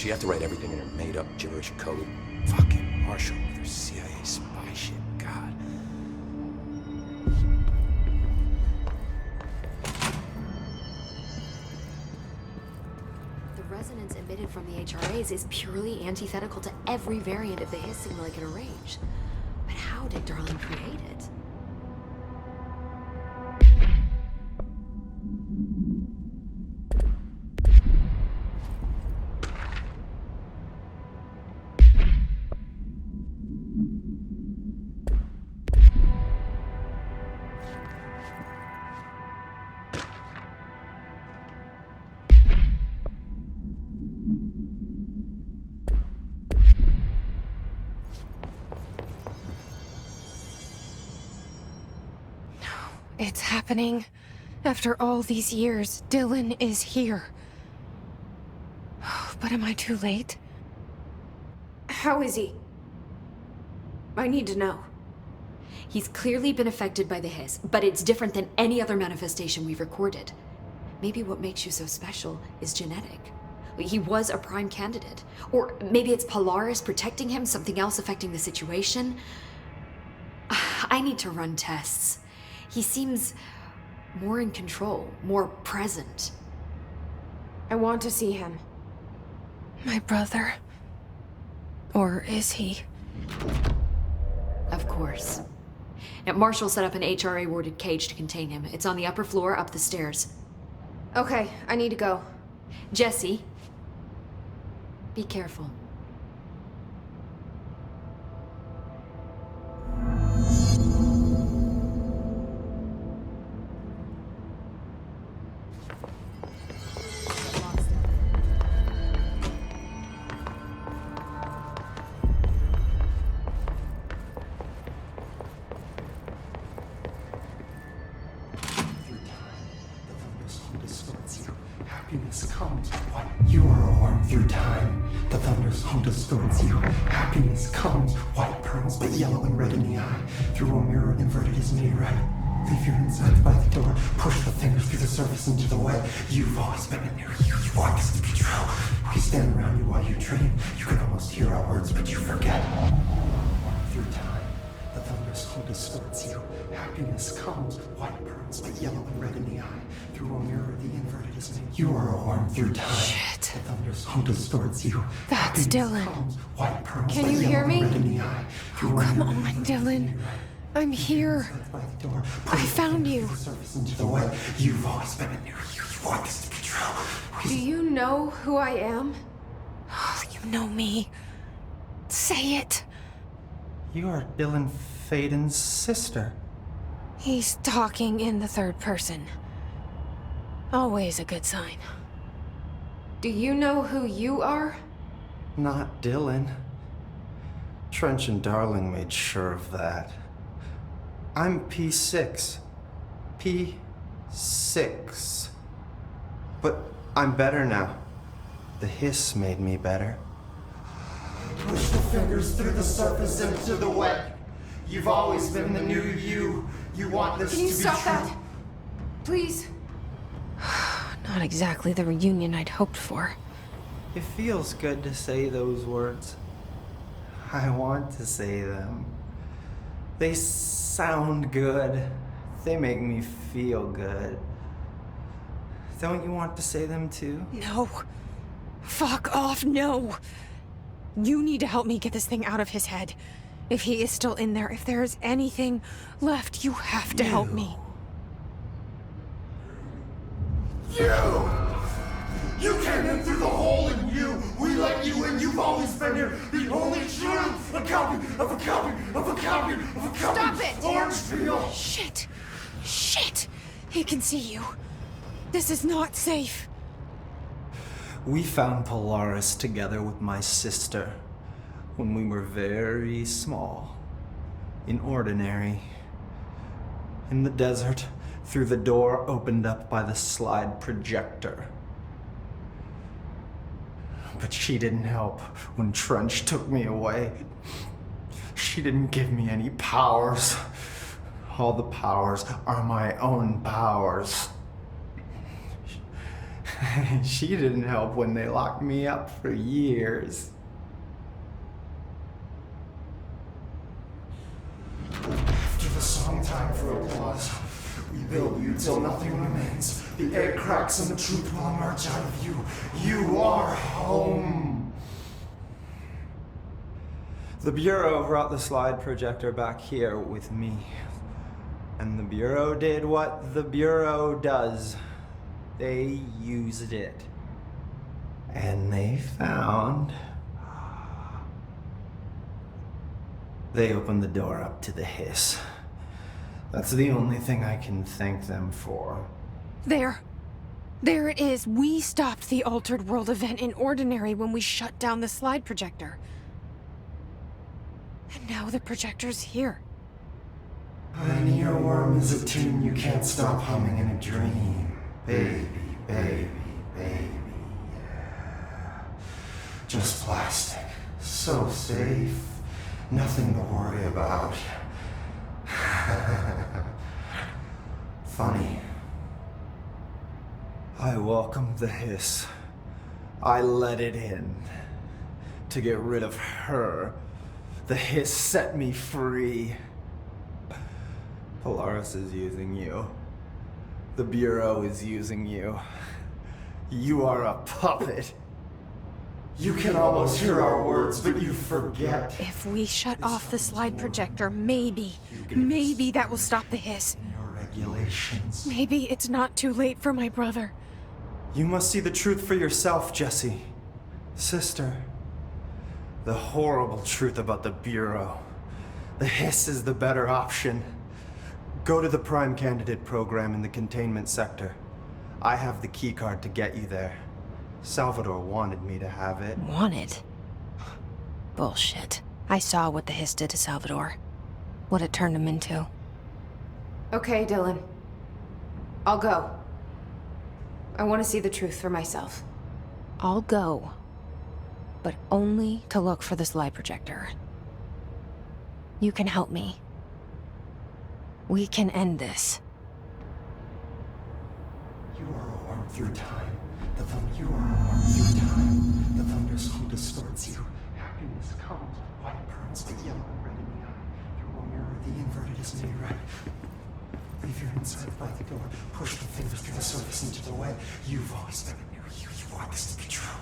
She had to write everything in her made-up gibberish code. Fucking Marshall with her CIA spy shit. God. The resonance emitted from the HRAs is purely antithetical to every variant of the hiss signal it can arrange. But how did Darling create it? It's happening. After all these years, Dylan is here. But am I too late? How is he? I need to know. He's clearly been affected by the hiss, but it's different than any other manifestation we've recorded. Maybe what makes you so special is genetic. He was a prime candidate. Or maybe it's Polaris protecting him, something else affecting the situation. I need to run tests. He seems more in control, more present. I want to see him. My brother? Or is he? Of course. Now, Marshall set up an HRA-warded cage to contain him. It's on the upper floor, up the stairs. Okay, I need to go. Jesse, be careful. Happiness comes while you are warm through time. The thunder's home distorts you. Happiness comes, white pearls, but yellow and red in the eye. Through a mirror inverted is me right. Leave your insides by the door. Push the fingers through the surface into the wet. You've always been in there. You want this to be true. We stand around you while you dream. You can almost hear our words, but you forget. Through time, the thunder's home distorts you. Happiness comes, white pearls, but yellow and red in the eye. Through a mirror, the inverted is me. You are a worm through time. Shit. The thunder's home distorts you. That's Dylan. Comes, white pearls, Can but you yellow hear and me? red in the eye. Oh, come on, Dylan. I'm here. I found you. Into the way. You've always been in there. You want this to be true. Do you know who I am? Oh, you know me. Say it. You are Dylan Faden's sister. He's talking in the third person. Always a good sign. Do you know who you are? Not Dylan. Trench and Darling made sure of that. I'm P6. P6. But I'm better now. The hiss made me better. Push the fingers through the surface into the wet. You've always been the new you. You want this to be true. Can you stop that? Please? Not exactly the reunion I'd hoped for. It feels good to say those words. I want to say them. They sound good. They make me feel good. Don't you want to say them too? No. Fuck off, no. You need to help me get this thing out of his head. If he is still in there, if there is anything left, you have to help me. You came in through the hole in you. We let you in. You've always been here. The only true. A copy of a copy of a copy of a copy. Stop it! Orange peel. Shit. Shit. He can see you. This is not safe. We found Polaris together with my sister when we were very small, in Ordinary, in the desert, through the door opened up by the slide projector. But she didn't help when Trench took me away. She didn't give me any powers. All the powers are my own powers. She didn't help when they locked me up for years. After the song time for applause, we build you till nothing remains. The air cracks and the truth will emerge out of you. You are home. The Bureau brought the slide projector back here with me. And the Bureau did what the Bureau does. They used it. And they found... They opened the door up to the hiss. That's the only thing I can thank them for. There it is. We stopped the Altered World event in Ordinary when we shut down the slide projector. And now the projector's here. An earworm is a tune you can't stop humming in a dream. Baby, baby, baby, yeah. Just plastic. So safe. Nothing to worry about. Funny. I welcomed the hiss. I let it in. To get rid of her. The hiss set me free. Polaris is using you. The Bureau is using you. You are a puppet. You can almost hear our words, but you forget. If we shut off the slide projector, maybe that will stop the hiss. Your regulations. Maybe it's not too late for my brother. You must see the truth for yourself, Jesse. Sister. The horrible truth about the Bureau. The hiss is the better option. Go to the Prime Candidate program in the containment sector. I have the keycard to get you there. Salvador wanted me to have it. Wanted? Bullshit. I saw what the hiss did to Salvador. What it turned him into. Okay, Dylan. I'll go. I want to see the truth for myself. I'll go. But only to look for the slide projector. You can help me. We can end this. You are a worm through time. You are a worm through time. The thunderstorm distorts you. Happiness comes with white pearls, but yellow and red in the eye. Through a mirror, the inverted is made right. Leave your inside by the door. Push the fingers through the surface into the way. You've always been near you. You want this to be true.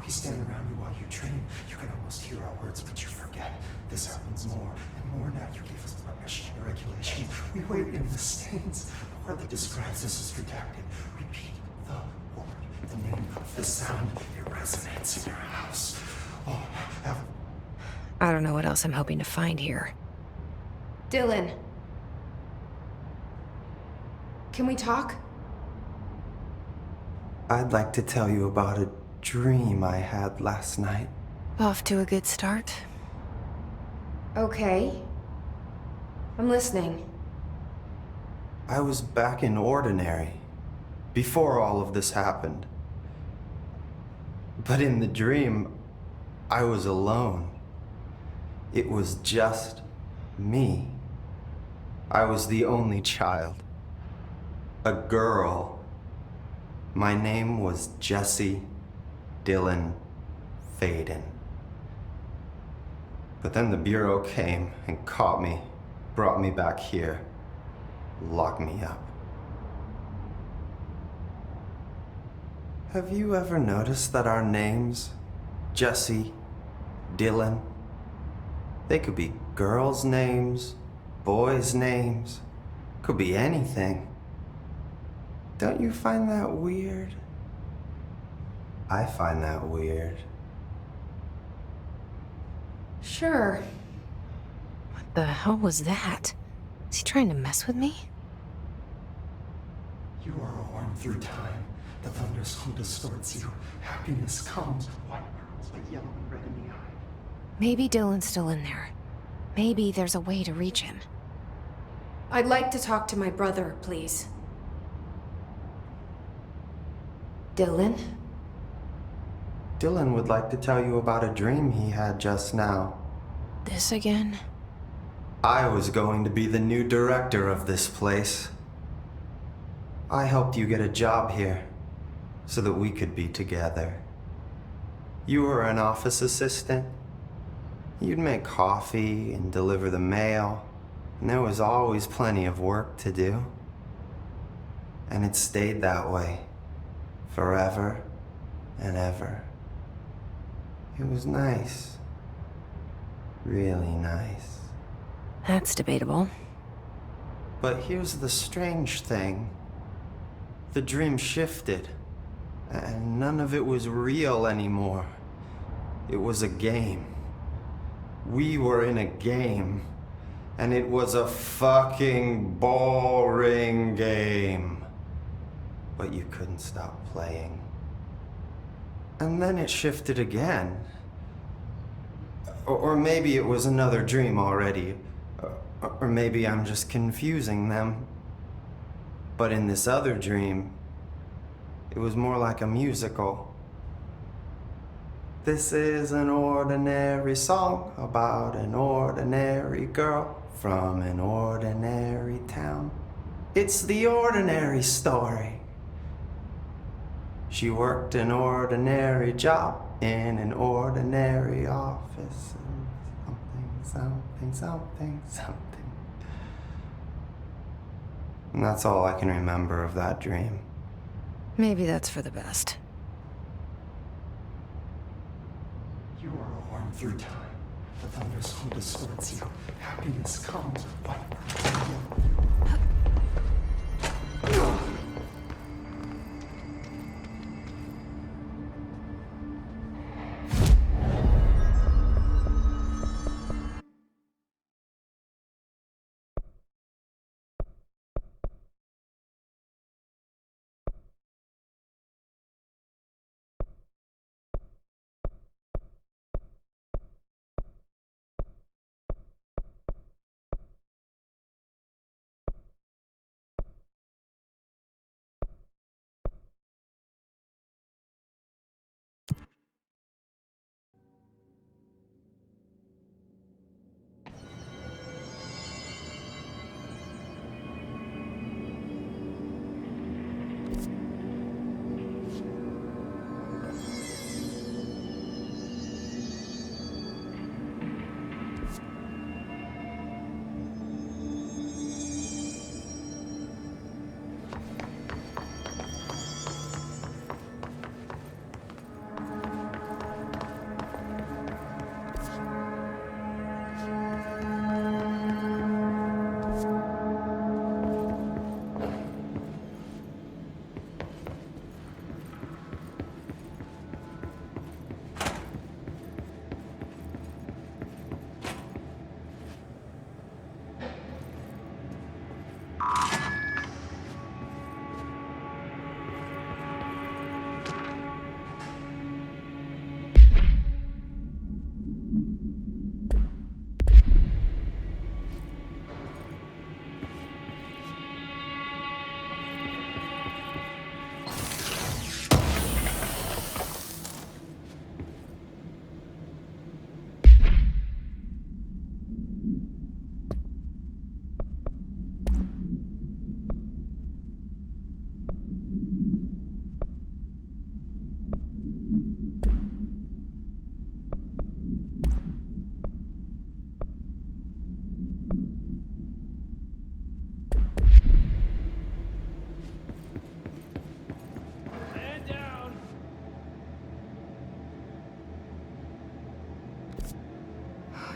We stand around you while you dream. You can almost hear our words, but you forget. This happens more and more now. You gave us permission and regulation. We wait in the stands. The word that describes this is redacted. Repeat the word, the name of the sound. It resonates in your house. Oh, I don't know what else I'm hoping to find here. Dylan. Can we talk? I'd like to tell you about a dream I had last night. Off to a good start. Okay. I'm listening. I was back in Ordinary, before all of this happened. But in the dream, I was alone. It was just me. I was the only child. A girl. My name was Jesse Dylan Faden. But then the Bureau came and caught me, brought me back here, locked me up. Have you ever noticed that our names, Jesse, Dylan, they could be girls' names, boys' names, could be anything. Don't you find that weird? I find that weird. Sure. What the hell was that? Is he trying to mess with me? You are a worm through time. The thunderstorm distorts you. Happiness comes with white pearls, but yellow and red in the eye. Maybe Dylan's still in there. Maybe there's a way to reach him. I'd like to talk to my brother, please. Dylan? Dylan would like to tell you about a dream he had just now. This again? I was going to be the new director of this place. I helped you get a job here. so that we could be together. You were an office assistant. You'd make coffee and deliver the mail, and there was always plenty of work to do. And it stayed that way, forever and ever. It was nice. Really nice. That's debatable. But here's the strange thing. The dream shifted, and none of it was real anymore. It was a game. We were in a game, and it was a fucking boring game. But you couldn't stop playing. And then it shifted again. Or maybe it was another dream already. Or maybe I'm just confusing them. But in this other dream, it was more like a musical. This is an ordinary song about an ordinary girl from an ordinary town. It's the ordinary story. She worked an ordinary job in an ordinary office. Something. And that's all I can remember of that dream. Maybe that's for the best. You are worn through time. The thunderstorm distorts you. Happiness comes white.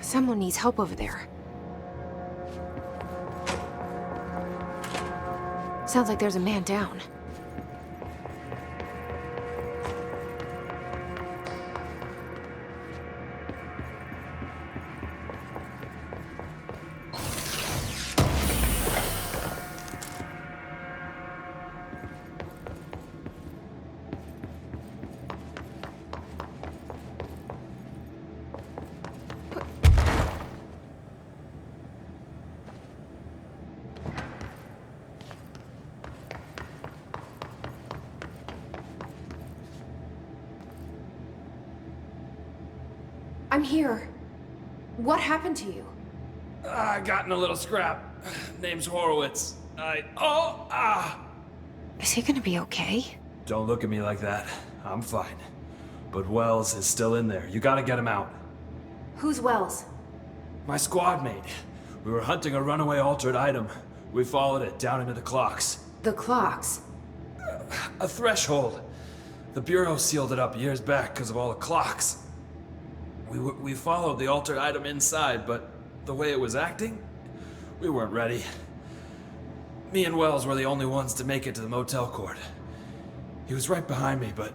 Someone needs help over there. Sounds like there's a man down. I'm here. What happened to you? I got in a little scrap. Name's Horowitz. Is he gonna be okay? Don't look at me like that. I'm fine. But Wells is still in there. You gotta get him out. Who's Wells? My squad mate. We were hunting a runaway altered item. We followed it down into the clocks. The clocks? A threshold. The Bureau sealed it up years back because of all the clocks. We followed the altered item inside, but the way it was acting, we weren't ready. Me and Wells were the only ones to make it to the motel court. He was right behind me, but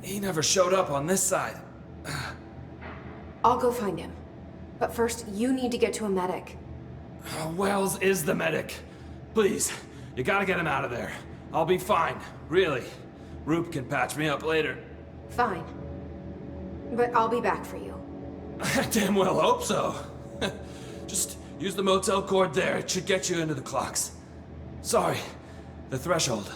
he never showed up on this side. I'll go find him. But first, you need to get to a medic. Wells is the medic. Please, you gotta get him out of there. I'll be fine, really. Roop can patch me up later. Fine. But I'll be back for you. I damn well hope so. Just use the motel cord there. It should get you into the clocks. Sorry, the threshold.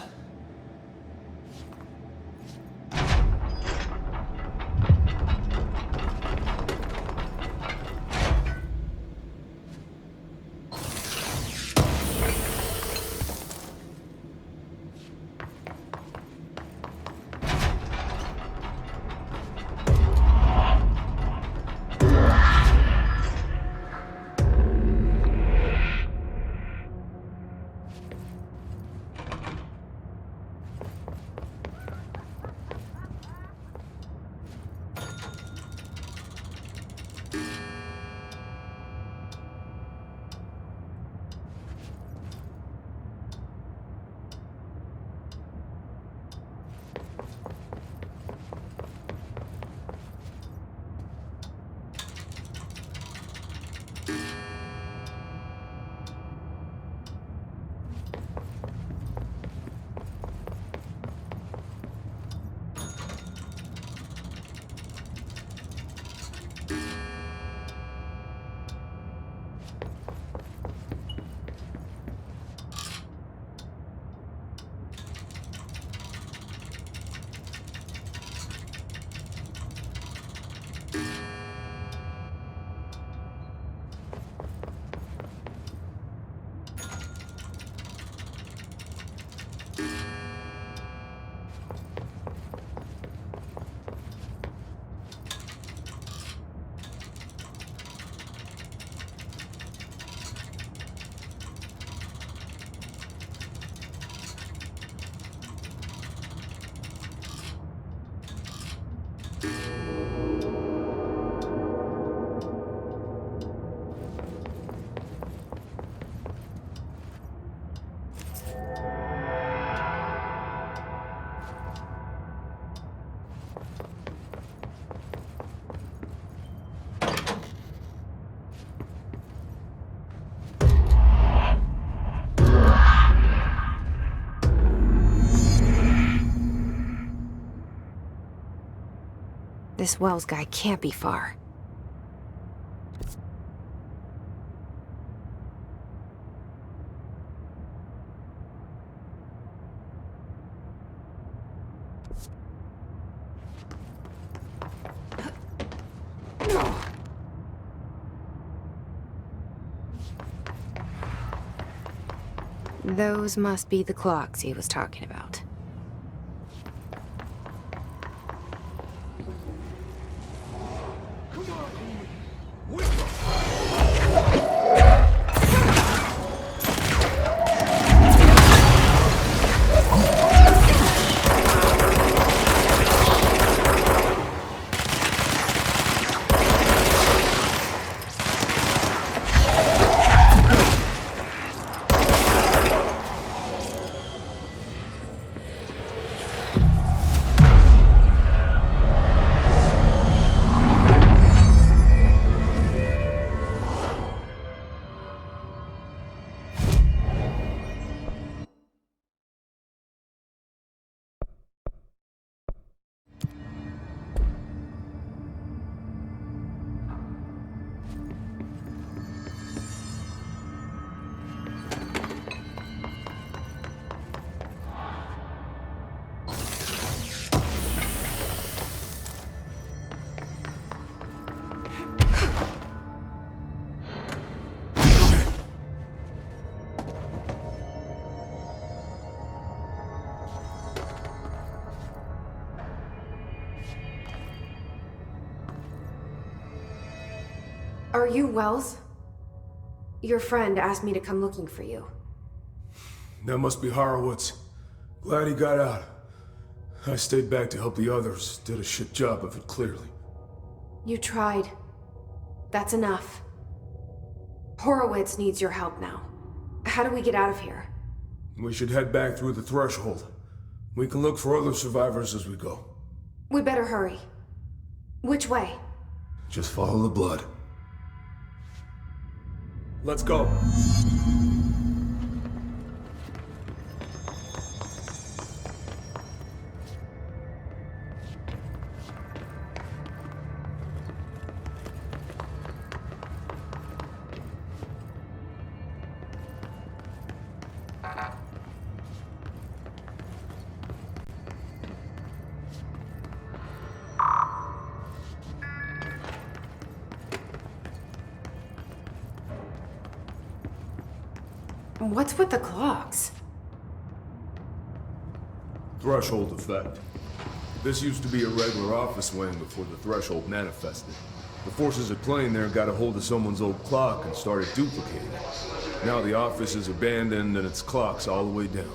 This Wells guy can't be far. Those must be the clocks he was talking about. Are you Wells? Your friend asked me to come looking for you. That must be Horowitz. Glad he got out. I stayed back to help the others. Did a shit job of it, clearly. You tried. That's enough. Horowitz needs your help now. How do we get out of here? We should head back through the threshold. We can look for other survivors as we go. We better hurry. Which way? Just follow the blood. Let's go. What's with the clocks? Threshold effect. This used to be a regular office wing before the threshold manifested. The forces at play in there got a hold of someone's old clock and started duplicating it. Now the office is abandoned and its clock's all the way down.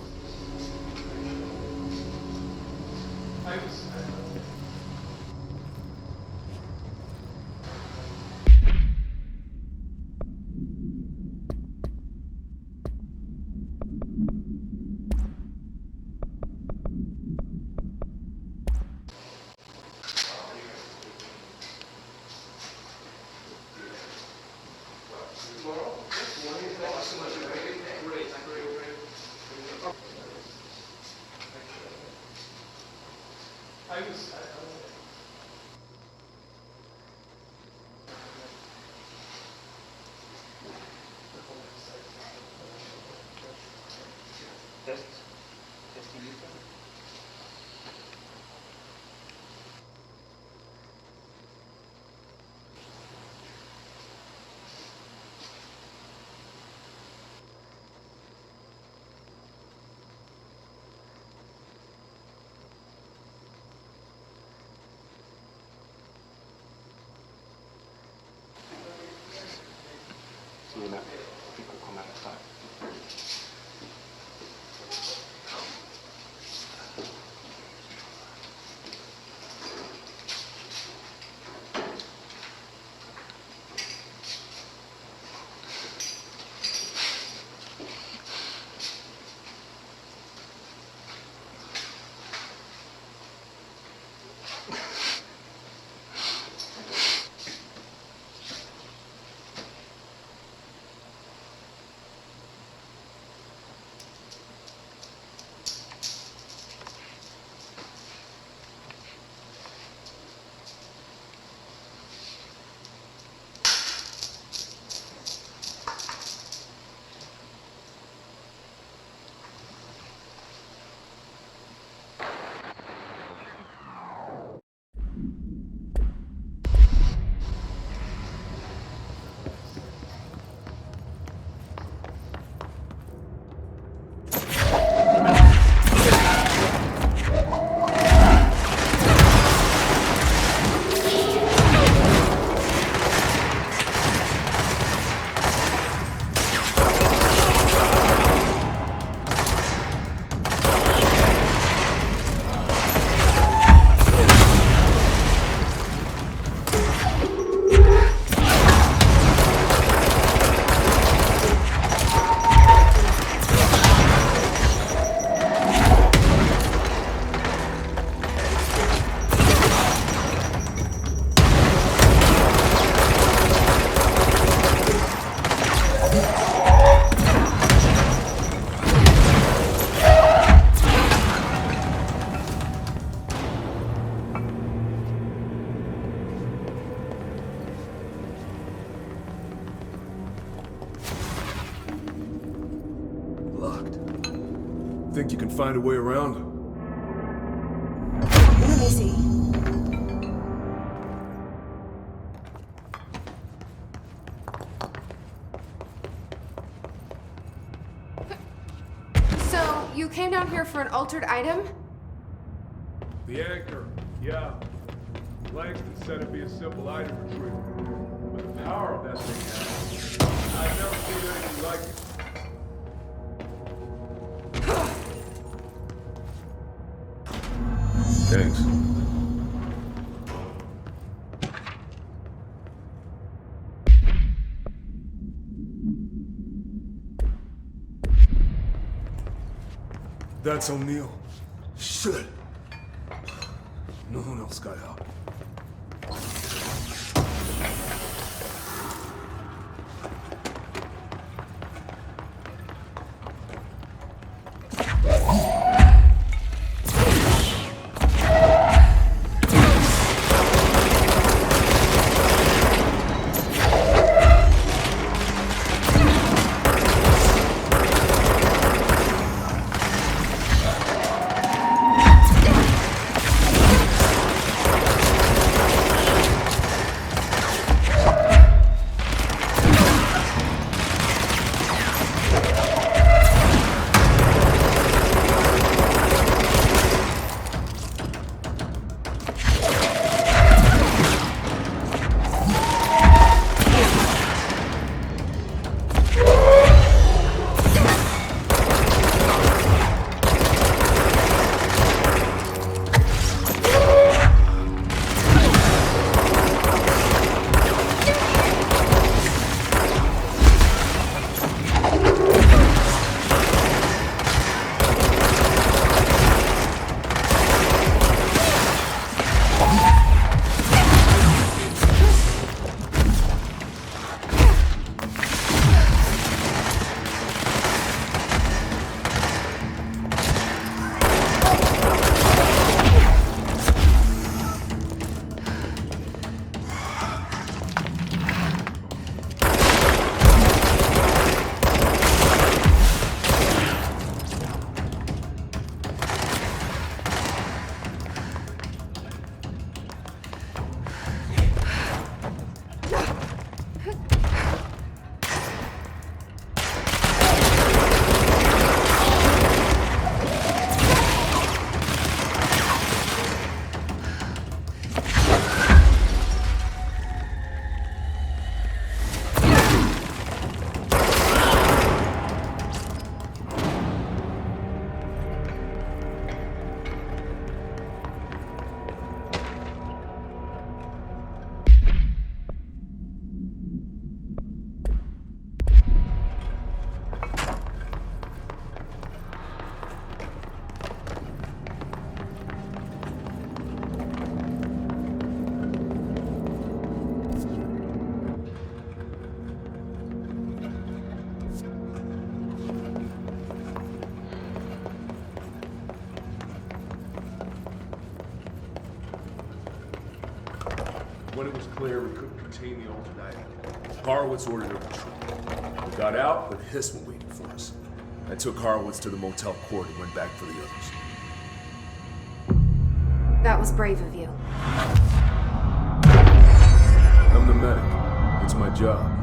Think you can find a way around? Let me see. So, you came down here for an altered item? The anchor, yeah. Langston said it'd be a simple item retrieval. But the power of that that thing happen. I've never seen anything like it. Thanks. That's O'Neill. Shit. No one else got out. When it was clear we couldn't contain the altered item, Horowitz ordered a retreat. We got out, but Hiss were waiting for us. I took Horowitz to the motel court and went back for the others. That was brave of you. I'm the medic. It's my job.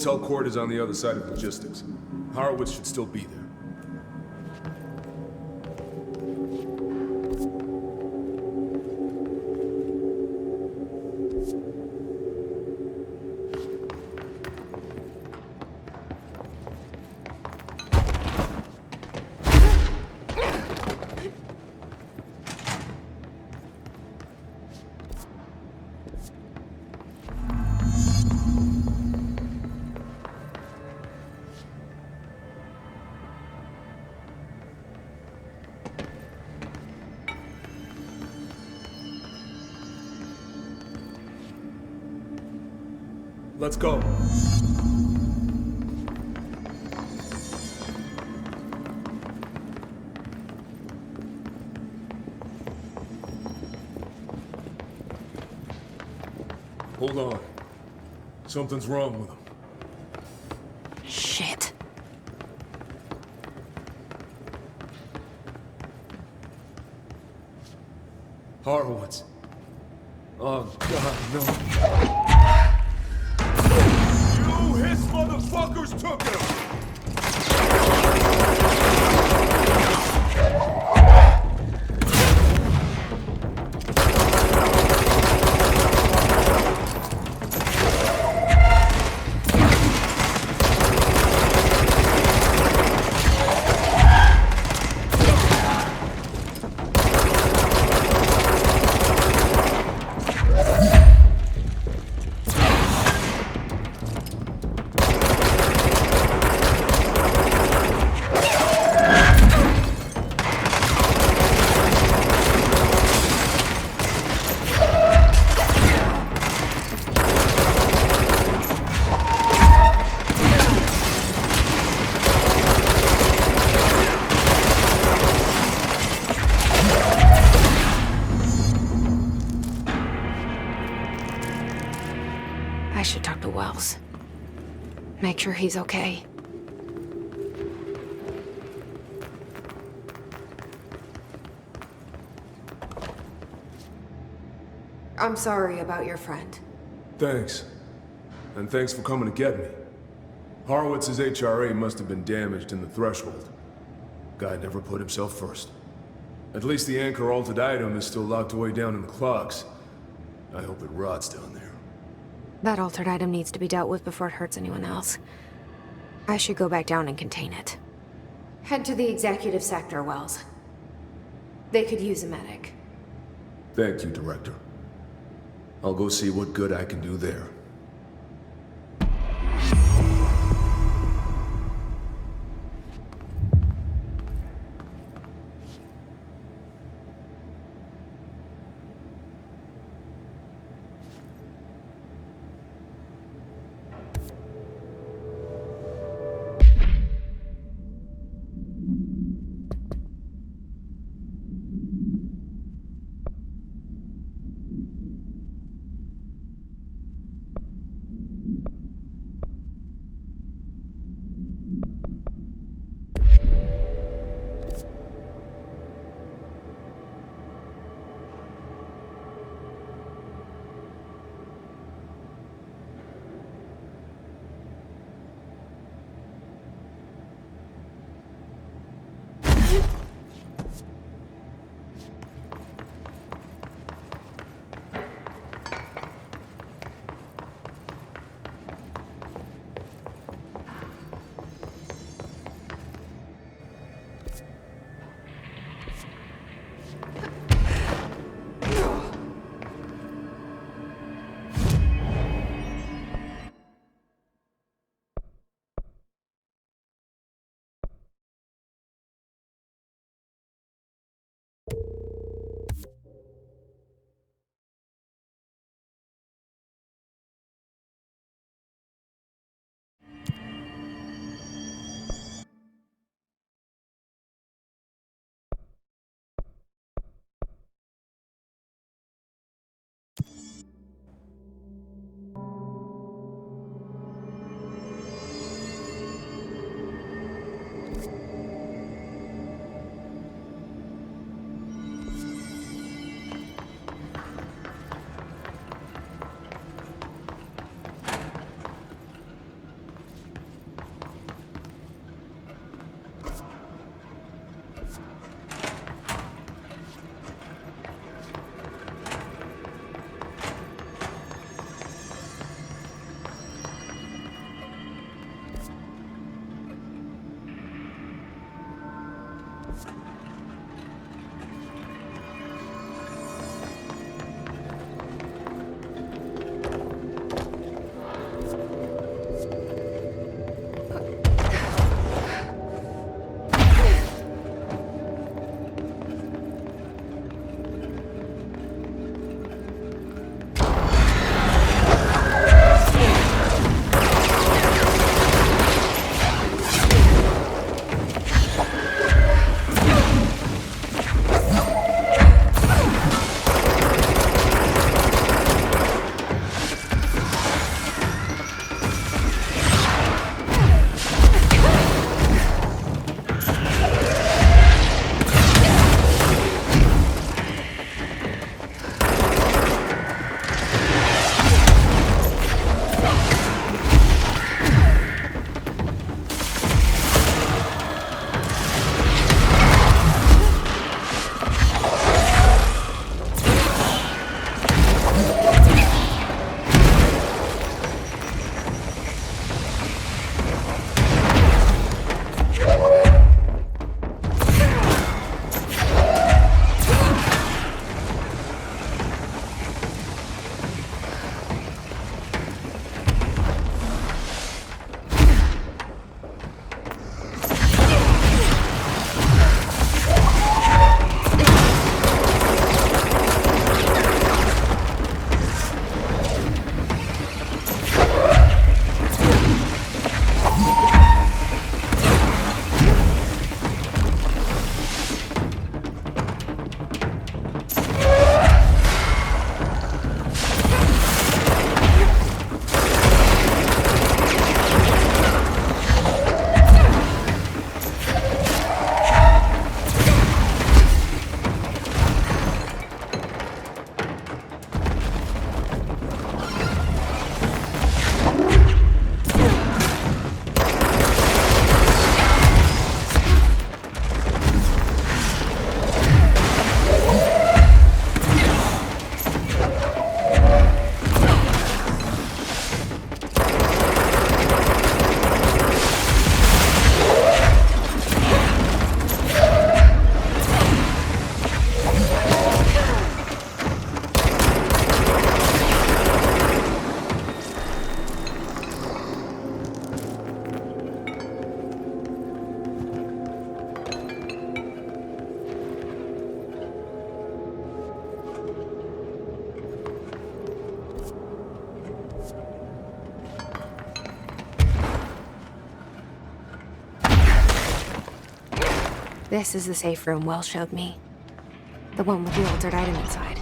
motel court is on the other side of logistics. Horowitz should still be there. Let's go. Hold on. Something's wrong with him. Shit. Horowitz. Oh, God, no. His motherfuckers took him! I should talk to Wells. Make sure he's okay. I'm sorry about your friend. Thanks. And thanks for coming to get me. Horowitz's HRA must have been damaged in the threshold. Guy never put himself first. At least the anchor-altered item is still locked away down in the clocks. I hope it rots down there. That altered item needs to be dealt with before it hurts anyone else. I should go back down and contain it. Head to the executive sector, Wells. They could use a medic. Thank you, Director. I'll go see what good I can do there. This is the safe room Wells showed me. The one with the altered item inside.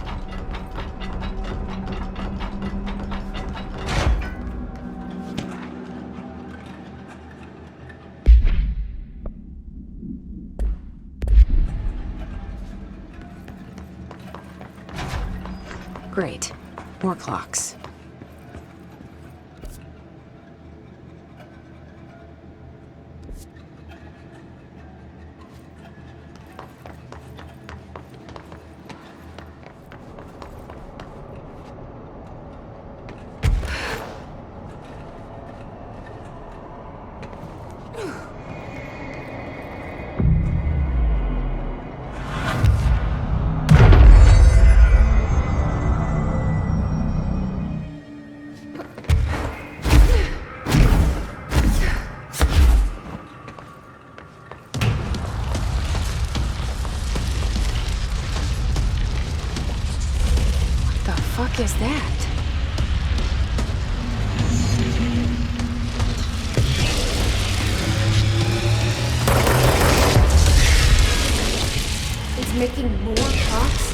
Great. More clocks. What is that? It's making more clocks?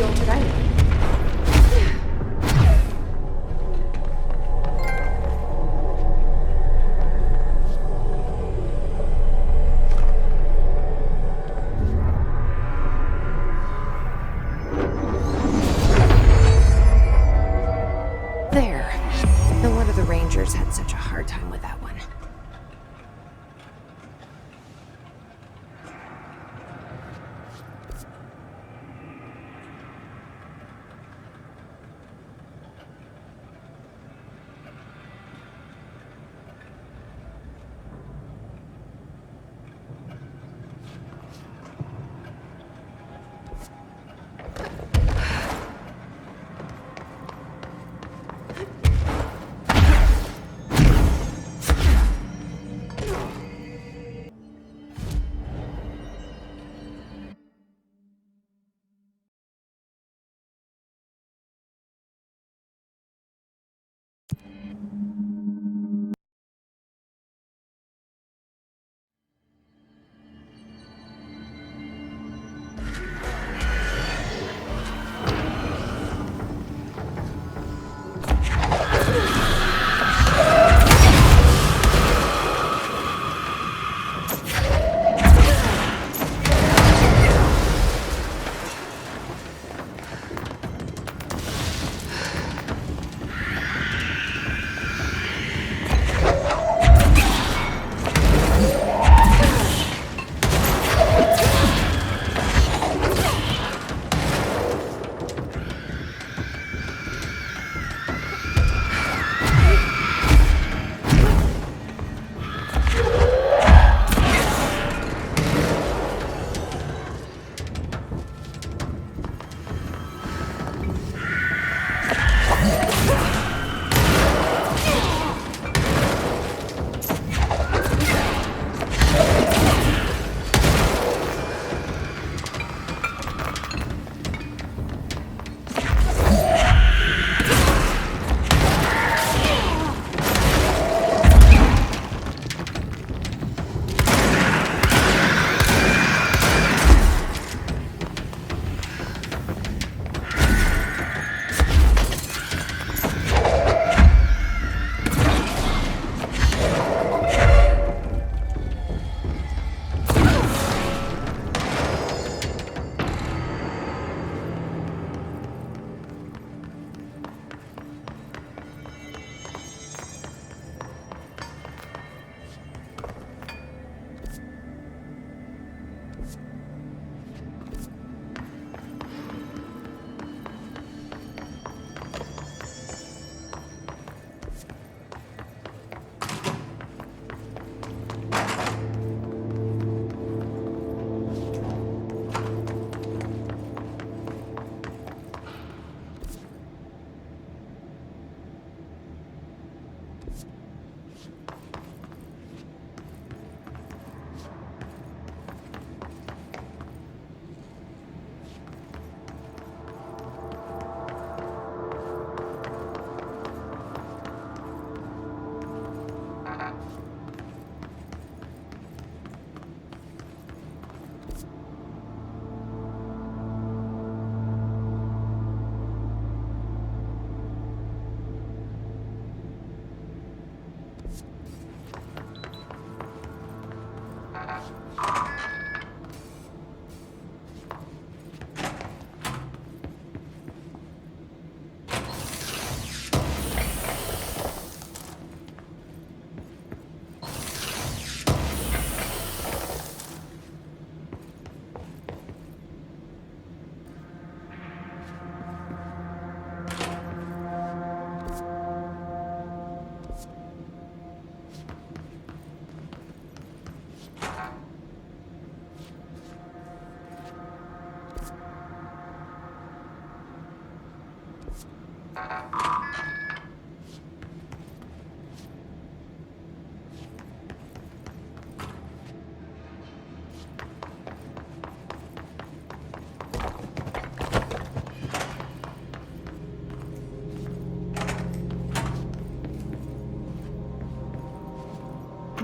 altered item. There. No wonder the Rangers had such a hard time with that one.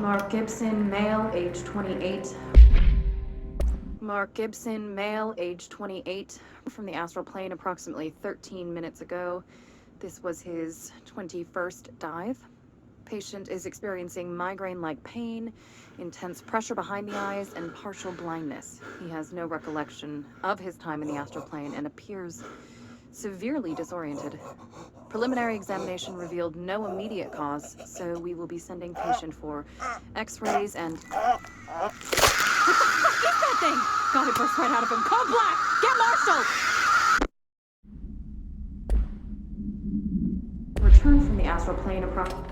Mark Gibson, male, age 28. Mark Gibson, male, age 28, from the astral plane approximately 13 minutes ago. This was his 21st dive. Patient is experiencing migraine-like pain, intense pressure behind the eyes, and partial blindness. He has no recollection of his time in the astral plane and appears severely disoriented. Preliminary examination revealed no immediate cause, so we will be sending patient for x-rays and... What the fuck is that thing? God, it burst right out of him. Call Black! Get Marshall! Return from the astral plane approximately...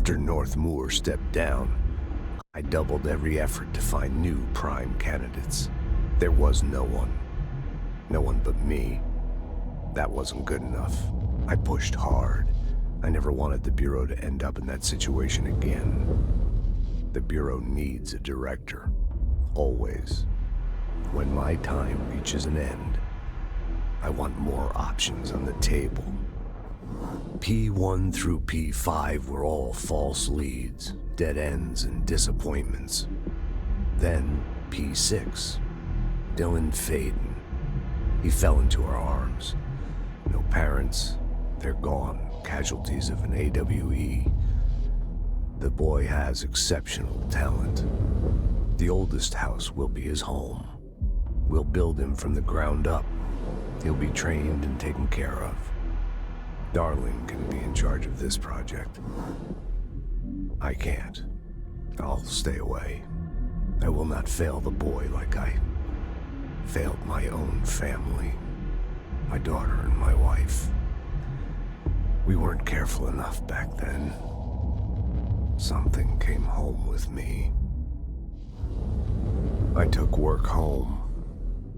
After North Moore stepped down, I doubled every effort to find new prime candidates. There was no one. No one but me. That wasn't good enough. I pushed hard. I never wanted the Bureau to end up in that situation again. The Bureau needs a director. Always. When my time reaches an end, I want more options on the table. P1 through P5 were all false leads, dead ends, and disappointments. Then P6, Dylan Faden. He fell into our arms. No parents, they're gone, casualties of an AWE. The boy has exceptional talent. The oldest house will be his home. We'll build him from the ground up. He'll be trained and taken care of. Darling can be in charge of this project. I can't. I'll stay away. I will not fail the boy like I failed my own family, my daughter and my wife. We weren't careful enough back then. Something came home with me. I took work home.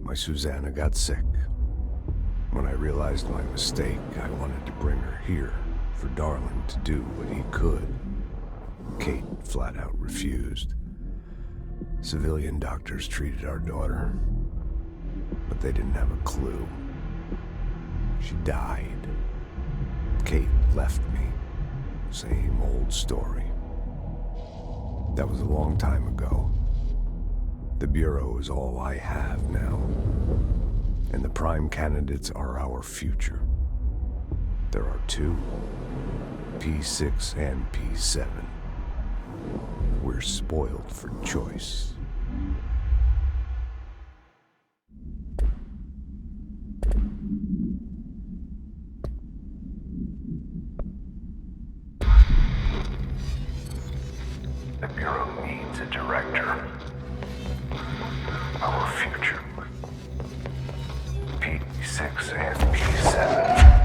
My Susanna got sick. When I realized my mistake, I wanted to bring her here for Darling to do what he could. Kate flat out refused. Civilian doctors treated our daughter, but they didn't have a clue. She died. Kate left me. Same old story. That was a long time ago. The Bureau is all I have now. And the prime candidates are our future. There are two, P6 and P7. We're spoiled for choice. The Bureau needs a director. Our future. P6 and P7.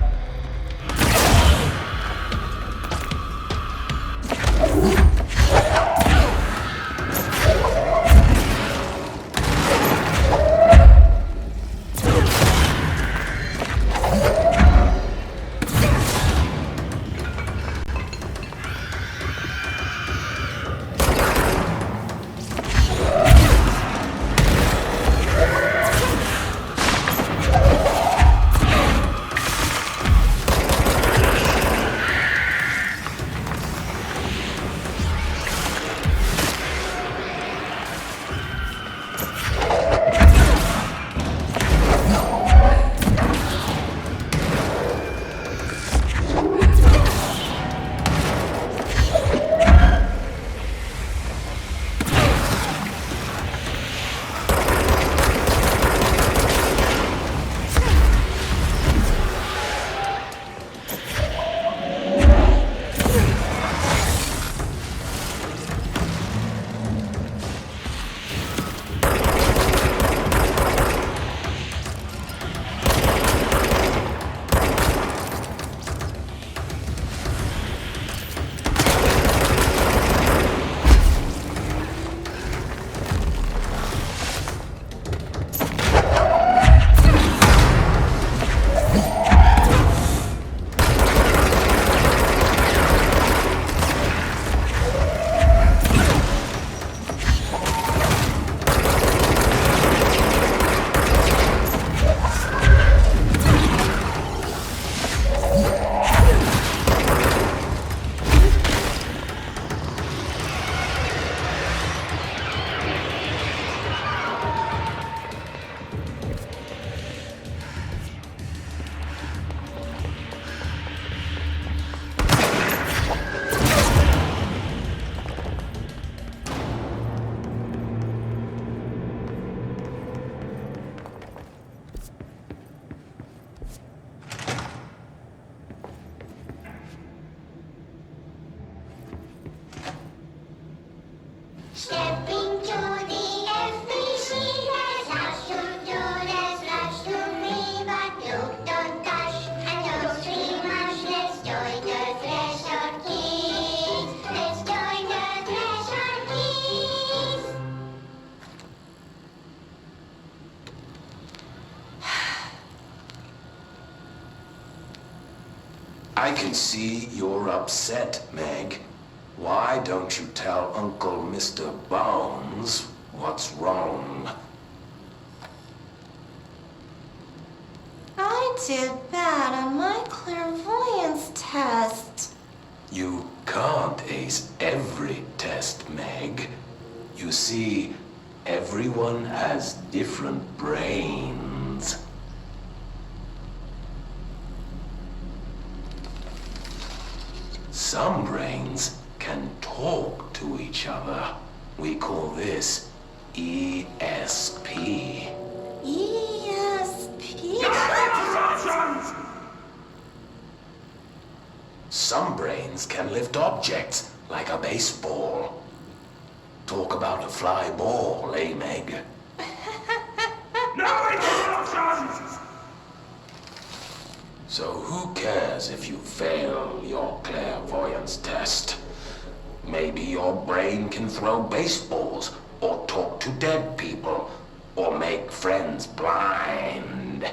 I can see you're upset, Meg. Why don't you tell Uncle Mr. Bones what's wrong? I did bad on my clairvoyance test. You can't ace every test, Meg. You see, everyone has different brains. Some brains can talk to each other. We call this ESP. ESP? Some brains can lift objects, like a baseball. Talk about a fly ball, eh, Meg? No interruptions! So who cares if you fail your clairvoyance test? Maybe your brain can throw baseballs, or talk to dead people, or make friends blind.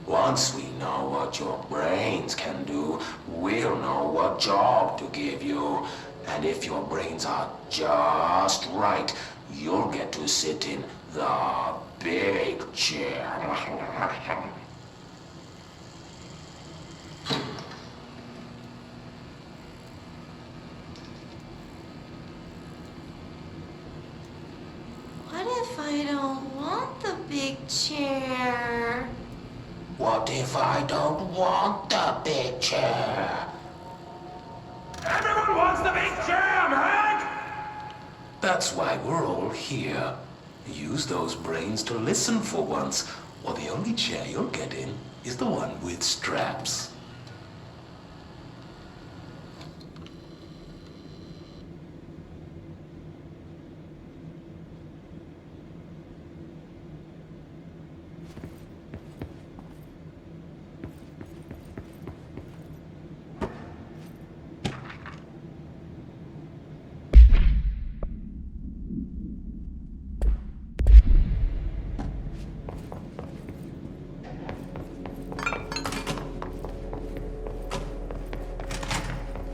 Once we know what your brains can do, we'll know what job to give you, And if your brains are just right, you'll get to sit in the big chair. What if I don't want the big chair? What if I don't want the big chair? Everyone wants the big chair, Hank! That's why we're all here. Use those brains to listen for once, or the only chair you'll get in is the one with straps.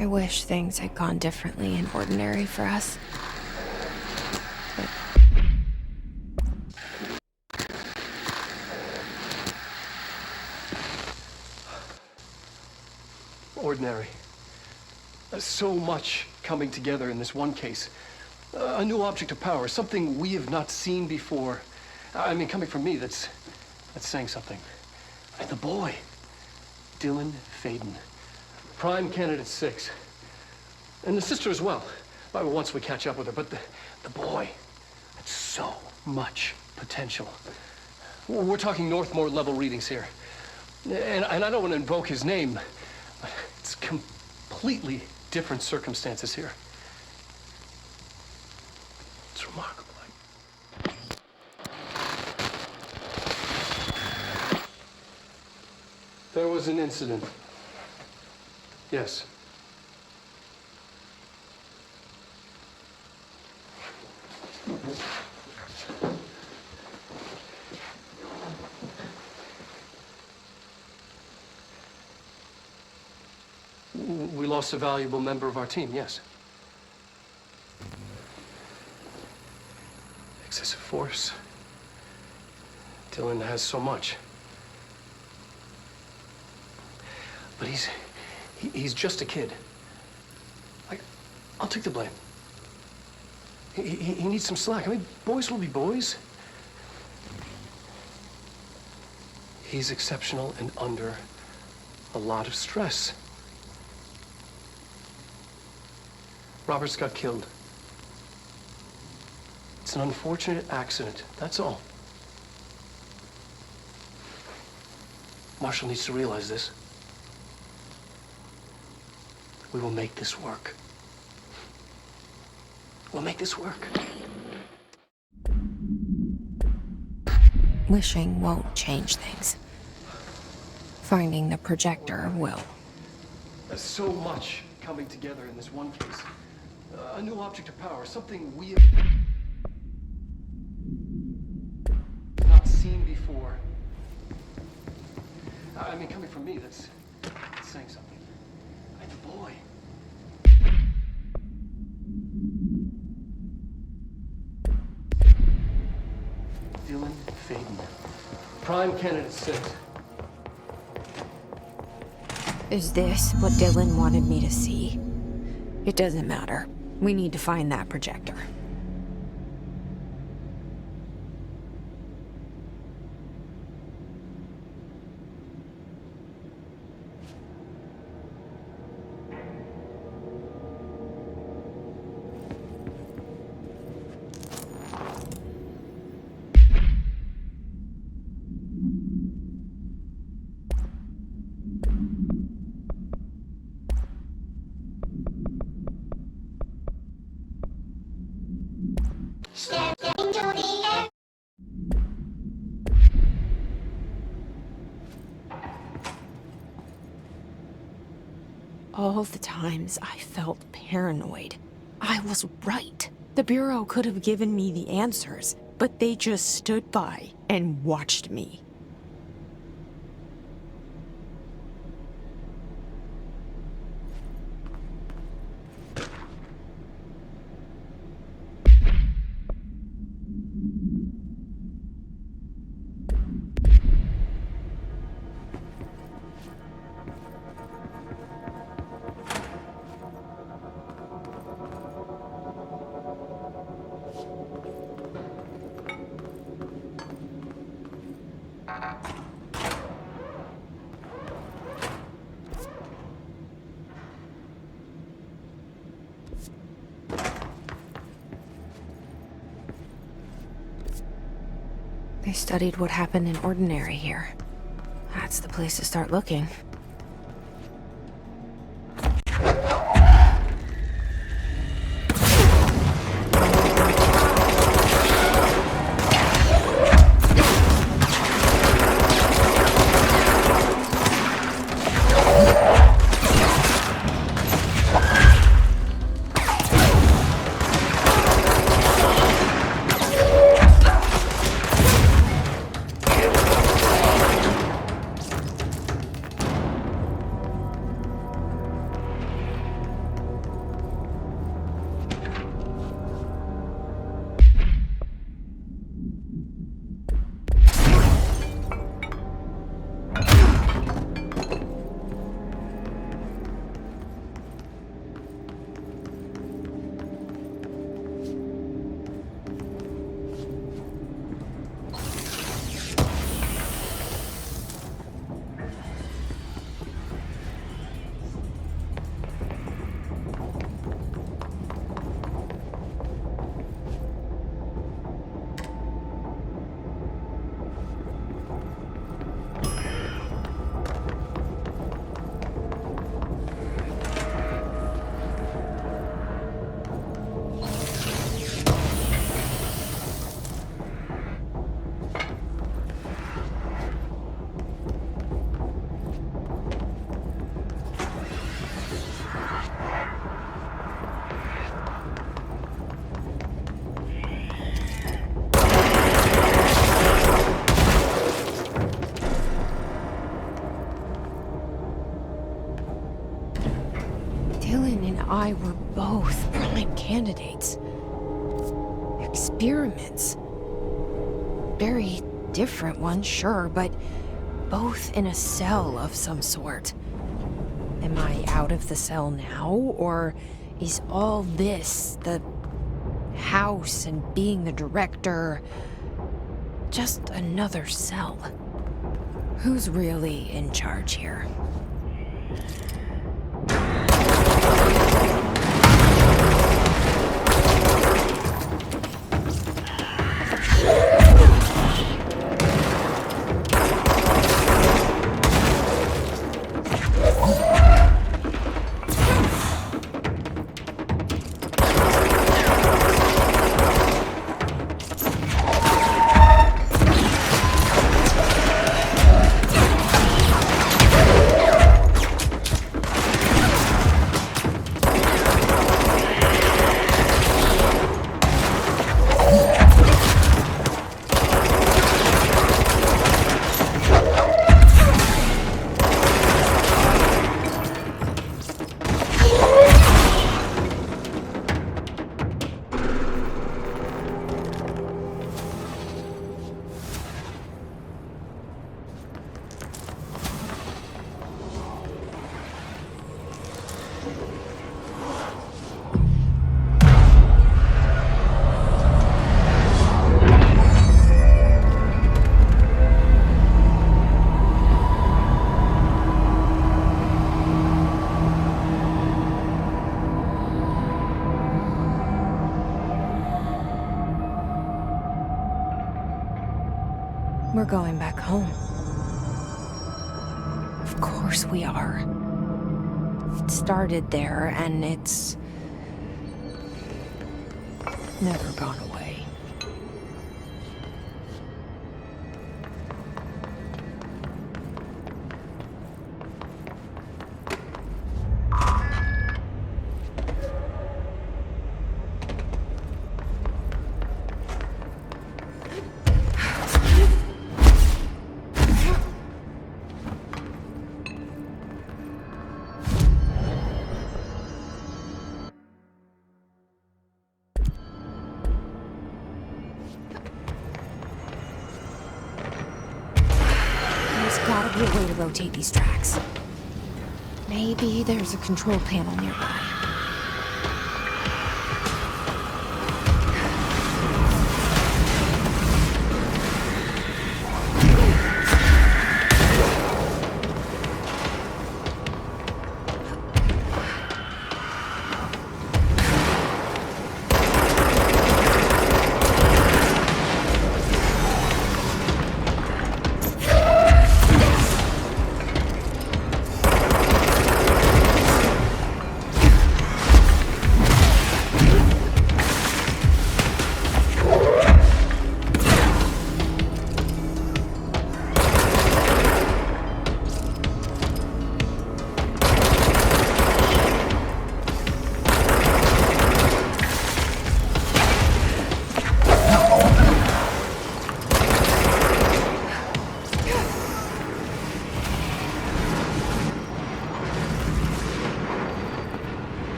I wish things had gone differently in Ordinary for us. Ordinary. So much coming together in this one case. A new object of power, something we have not seen before. I mean, coming from me, that's saying something. And the boy, Dylan Faden. Prime candidate 6. And the sister as well. Well, once we catch up with her, but the boy, that's so much potential. We're talking Northmore level readings here. And I don't want to invoke his name, but it's completely different circumstances here. It's remarkable. There was an incident. Yes. We lost a valuable member of our team, yes. Excessive force. Dylan has so much. But he's just a kid. I'll take the blame. He needs some slack. I mean, boys will be boys. He's exceptional and under a lot of stress. Robert's got killed. It's an unfortunate accident, that's all. Marshall needs to realize this. We will make this work. We'll make this work. Wishing won't change things. Finding the projector will. There's so much coming together in this one case. A new object of power, something we have not seen before. I mean, coming from me, that's saying something. And the boy. Dylan Faden. Prime candidate 6. Is this what Dylan wanted me to see? It doesn't matter. We need to find that projector. All the times I felt paranoid, I was right. The Bureau could have given me the answers, but they just stood by and watched me. They studied what happened in Ordinary here. That's the place to start looking. I were both prime candidates. Experiments. Very different ones, sure, but both in a cell of some sort. Am I out of the cell now, or is all this, the house and being the director, just another cell? Who's really in charge here? We're going back home. Of course we are. It started there, and it's never gone away. Gotta be a way to rotate these tracks. Maybe there's a control panel nearby.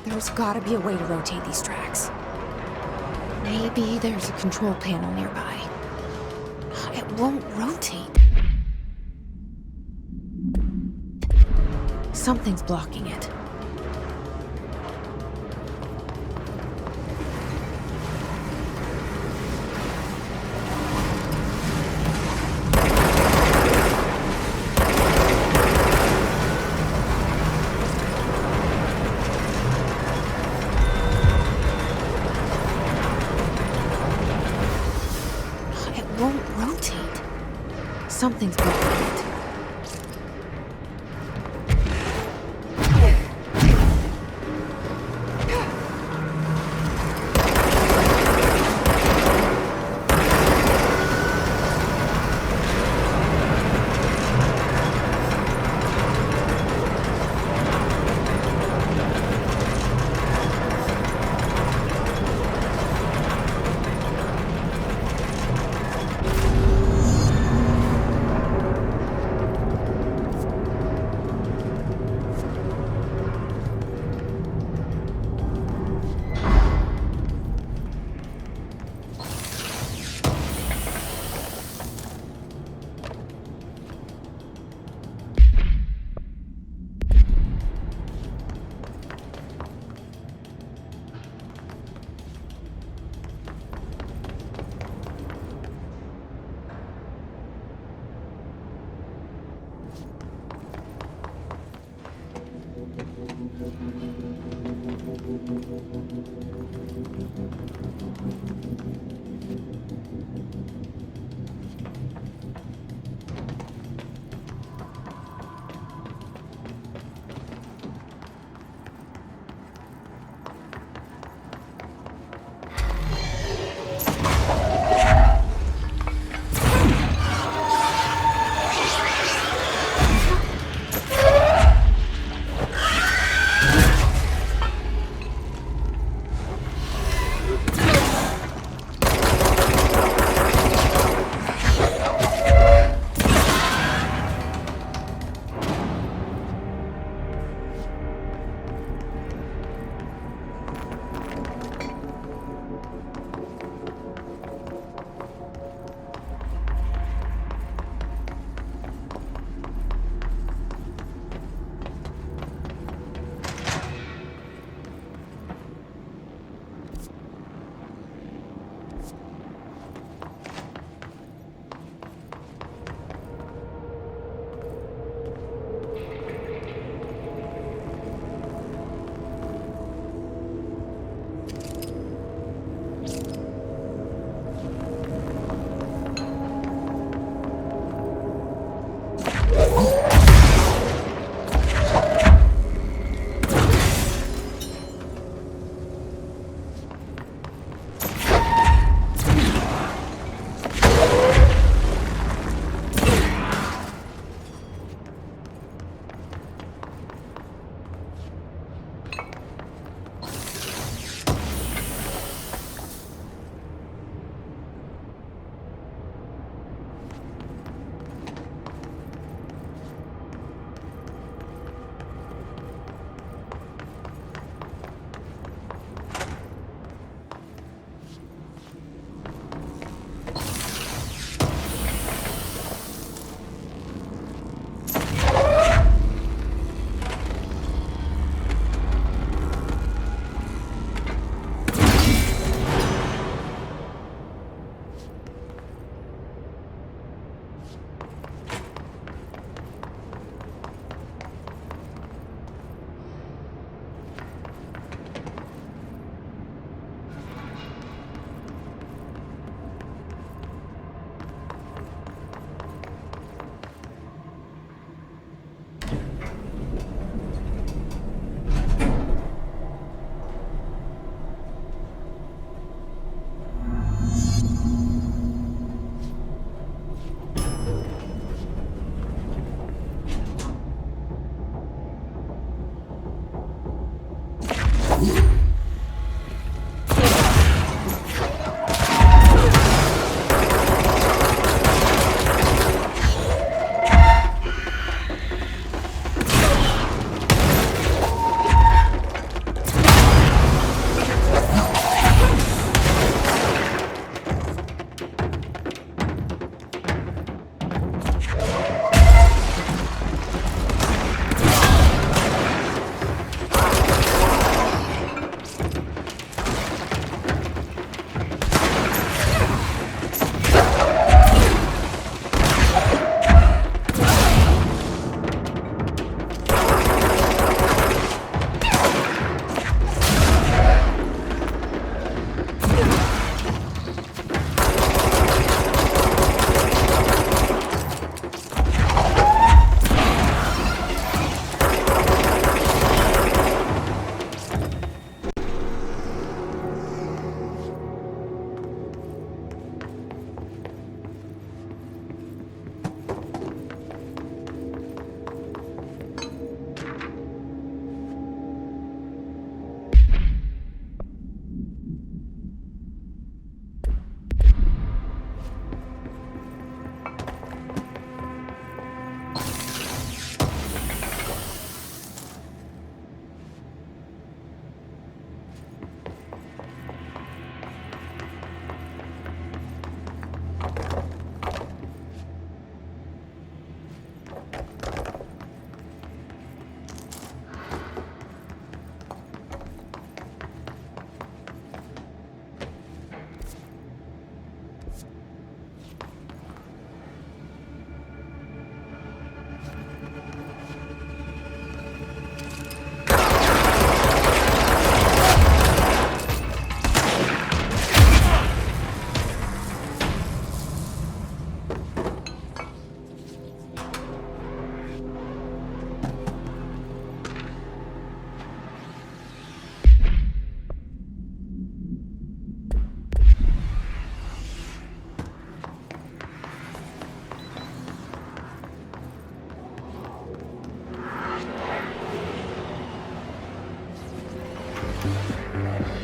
There's gotta be a way to rotate these tracks. Maybe there's a control panel nearby. It won't rotate. Something's blocking it. Something's blocking it.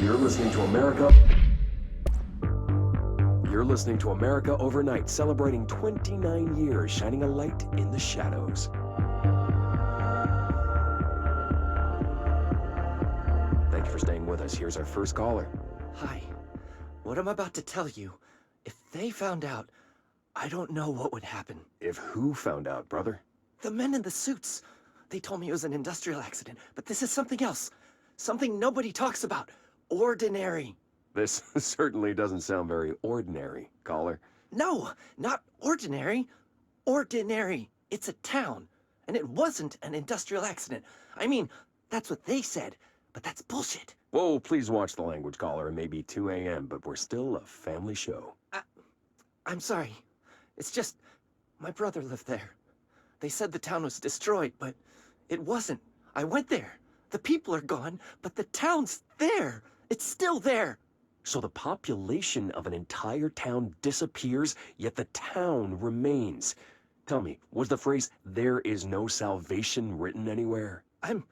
You're listening to America. You're listening to America Overnight, celebrating 29 years, shining a light in the shadows. Thank you for staying with us. Here's our first caller. Hi. What I'm about to tell you, if they found out, I don't know what would happen. If who found out, brother? The men in the suits. They told me it was an industrial accident, but this is something else. Something nobody talks about. Ordinary. This certainly doesn't sound very ordinary, caller. No, not ordinary. Ordinary. It's a town. And it wasn't an industrial accident. I mean, that's what they said, but that's bullshit. Whoa, please watch the language, caller. It may be 2 a.m., but we're still a family show. I'm sorry. It's just, my brother lived there. They said the town was destroyed, but it wasn't. I went there. The people are gone, but the town's there. It's still there. So the population of an entire town disappears, yet the town remains. Tell me, was the phrase, "there is no salvation," written anywhere? I'm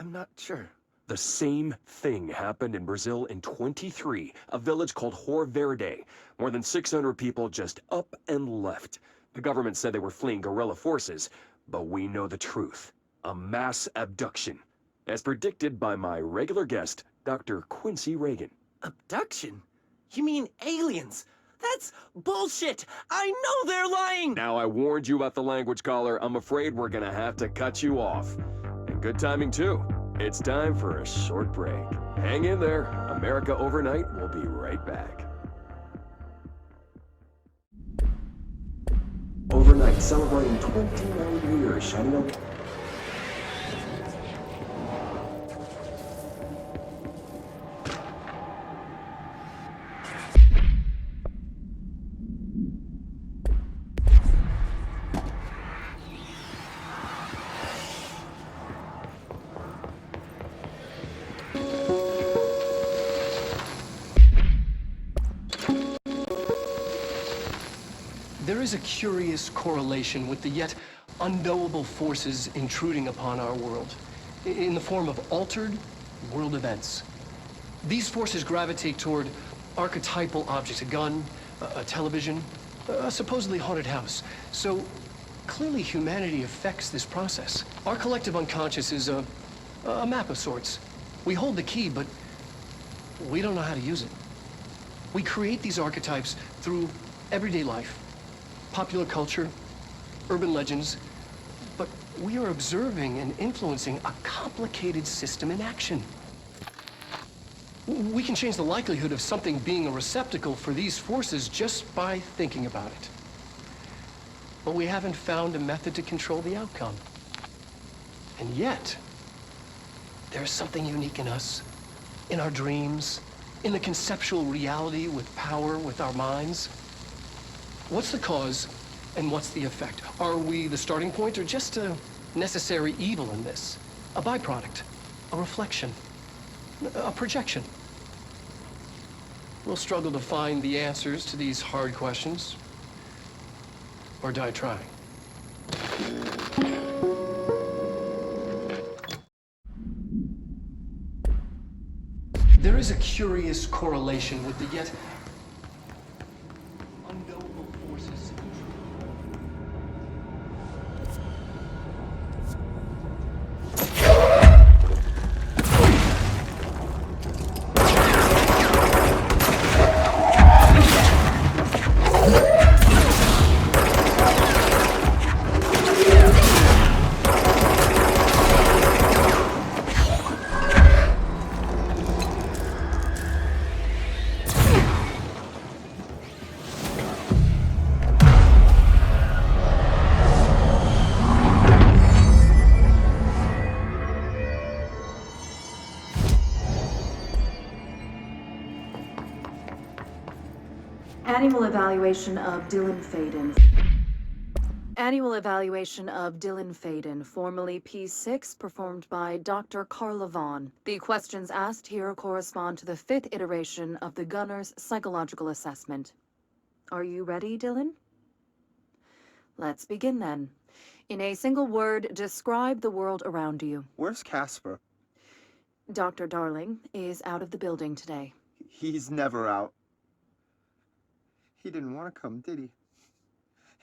not sure. The same thing happened in Brazil in 23, a village called Hor Verde. More than 600 people just up and left. The government said they were fleeing guerrilla forces, but we know the truth. A mass abduction, as predicted by my regular guest, Dr. Quincy Reagan. Abduction? You mean aliens? That's bullshit! I know they're lying! Now, I warned you about the language, caller. I'm afraid we're gonna have to cut you off. And good timing, too. It's time for a short break. Hang in there. America Overnight will be right back. Overnight, celebrating 29 years, shining a... There is a curious correlation with the yet unknowable forces intruding upon our world in the form of altered world events. These forces gravitate toward archetypal objects, a gun, a television, a supposedly haunted house. So clearly humanity affects this process. Our collective unconscious is a map of sorts. We hold the key, but we don't know how to use it. We create these archetypes through everyday life, popular culture, urban legends, but we are observing and influencing a complicated system in action. We can change the likelihood of something being a receptacle for these forces just by thinking about it. But we haven't found a method to control the outcome. And yet, there's something unique in us, in our dreams, in the conceptual reality with power with our minds. What's the cause and what's the effect? Are we the starting point or just a necessary evil in this? A byproduct, a reflection, a projection? We'll struggle to find the answers to these hard questions, or die trying. There is a curious correlation with the yet unknowable forces. Annual evaluation of Dylan Faden. Annual evaluation of Dylan Faden, formerly P6, performed by Dr. Carla Vaughn. The questions asked here correspond to the 5th iteration of the Gunner's psychological assessment. Are you ready, Dylan? Let's begin then. In a single word, describe the world around you. Where's Casper? Dr. Darling is out of the building today. He's never out. He didn't want to come, did he?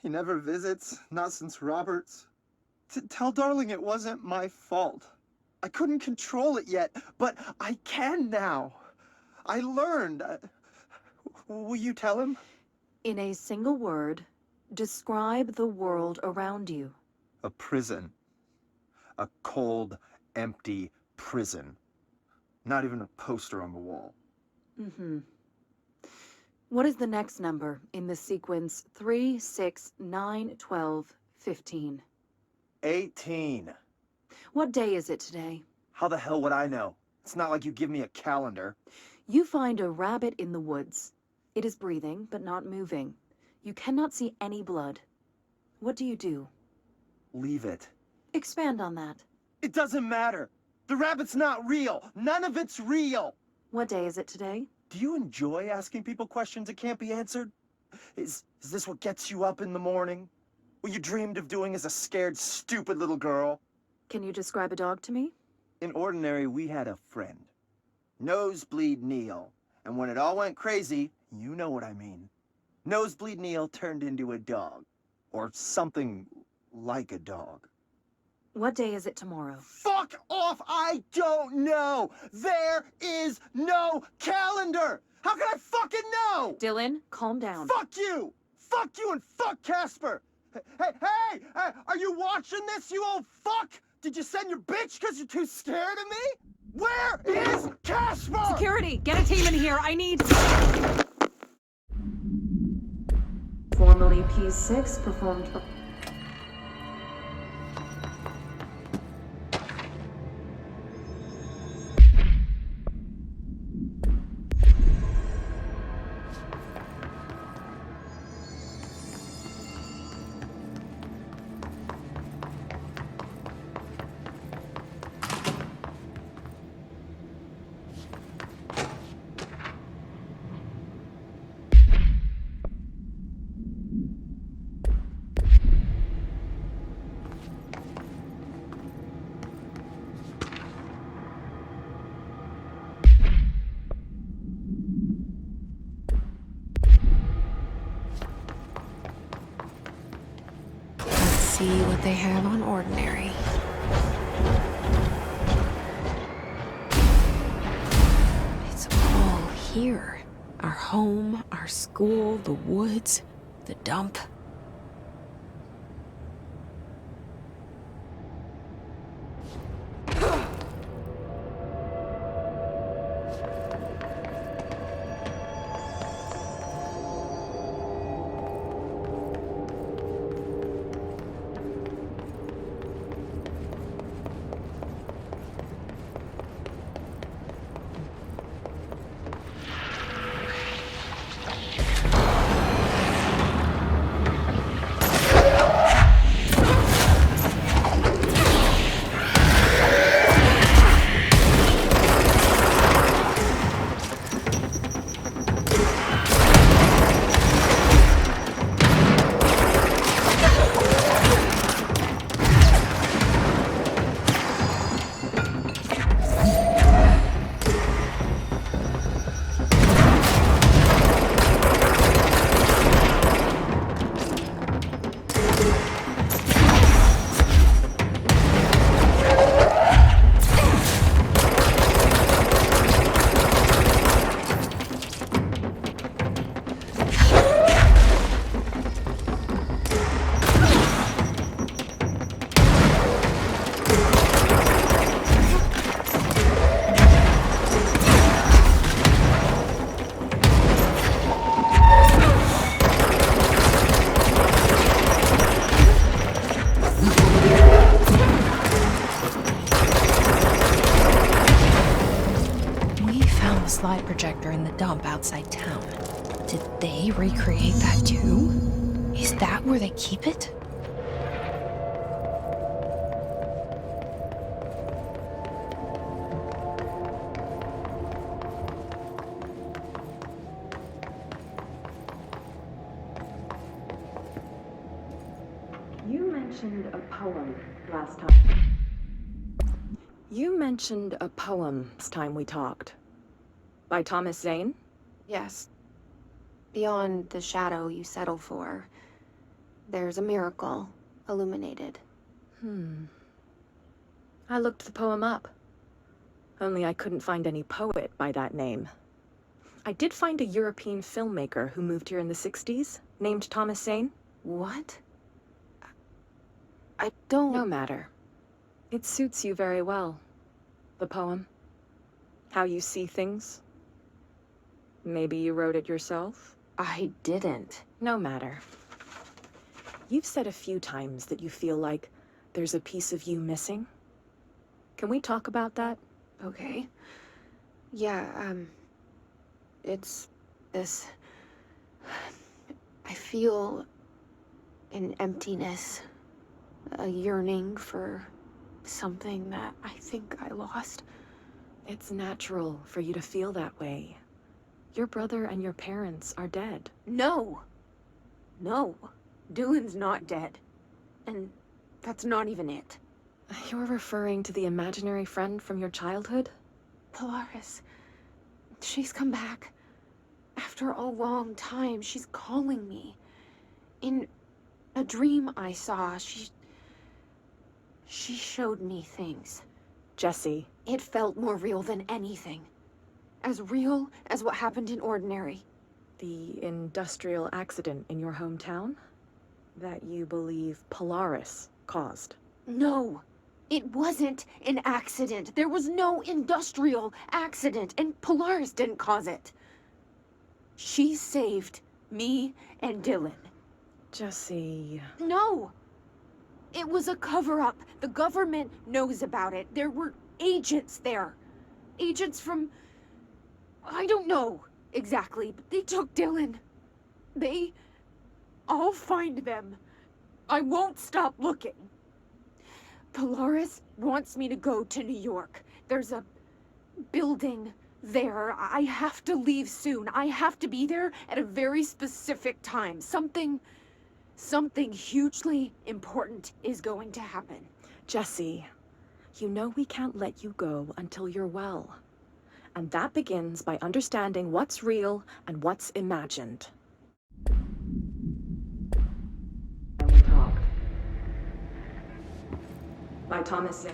He never visits, not since Roberts. Tell Darling it wasn't my fault. I couldn't control it yet, but I can now. I learned. Will you tell him? In a single word, describe the world around you. A prison. A cold, empty prison. Not even a poster on the wall. Mm-hmm. What is the next number in the sequence 3, 6, 9, 12, 15? 18. What day is it today? How the hell would I know? It's not like you give me a calendar. You find a rabbit in the woods. It is breathing, but not moving. You cannot see any blood. What do you do? Leave it. Expand on that. It doesn't matter. The rabbit's not real. None of it's real. What day is it today? Do you enjoy asking people questions that can't be answered? Is this what gets you up in the morning? What you dreamed of doing as a scared, stupid little girl? Can you describe a dog to me? In Ordinary, we had a friend. Nosebleed Neil. And when it all went crazy, you know what I mean. Nosebleed Neil turned into a dog. Or something like a dog. What day is it tomorrow? Fuck off! I don't know! There is no calendar! How can I fucking know? Dylan, calm down. Fuck you! Fuck you and fuck Casper! Hey! Are you watching this, you old fuck? Did you send your bitch because you're too scared of me? Where is Casper? Security, get a team in here. I need... Formerly P6 performed... See what they have on Ordinary. It's all here. Our home, our school, the woods, the dump. Slide projector in the dump outside town. Did they recreate that too? Is that where they keep it? You mentioned a poem last time. You mentioned a poem last time we talked. By Thomas Zane? Yes. Beyond the shadow you settle for, there's a miracle illuminated. I looked the poem up. Only I couldn't find any poet by that name. I did find a European filmmaker who moved here in the 60s, named Thomas Zane. What? I don't... No matter. It suits you very well. The poem. How you see things. Maybe you wrote it yourself? I didn't. No matter. You've said a few times that you feel like there's a piece of you missing. Can we talk about that? Okay. Yeah, it's this... I feel an emptiness, a yearning for something that I think I lost. It's natural for you to feel that way. Your brother and your parents are dead. No! No. Dylan's not dead. And that's not even it. You're referring to the imaginary friend from your childhood? Polaris. She's come back. After a long time, she's calling me. In a dream I saw, she showed me things. Jesse. It felt more real than anything. As real as what happened in Ordinary. The industrial accident in your hometown? That you believe Polaris caused? No! It wasn't an accident. There was no industrial accident, and Polaris didn't cause it. She saved me and Dylan. Jesse... No! It was a cover-up. The government knows about it. There were agents there. Agents from... I don't know exactly, but they took Dylan. I'll find them. I won't stop looking. Polaris wants me to go to New York. There's a building there. I have to leave soon. I have to be there at a very specific time. Something hugely important is going to happen. Jesse, you know we can't let you go until you're well. And that begins by understanding what's real and what's imagined. And we talked. By Thomas Zane.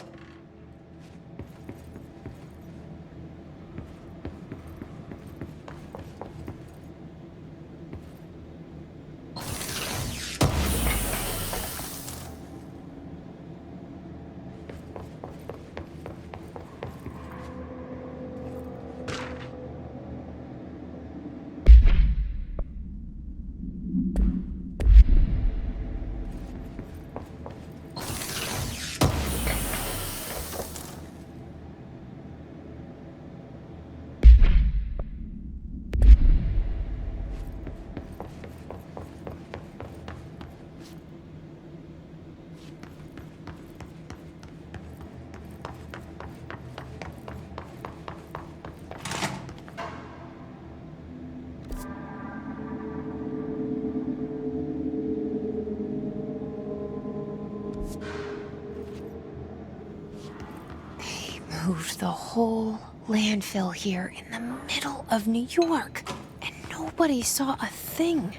Moved the whole landfill here in the middle of New York, and nobody saw a thing.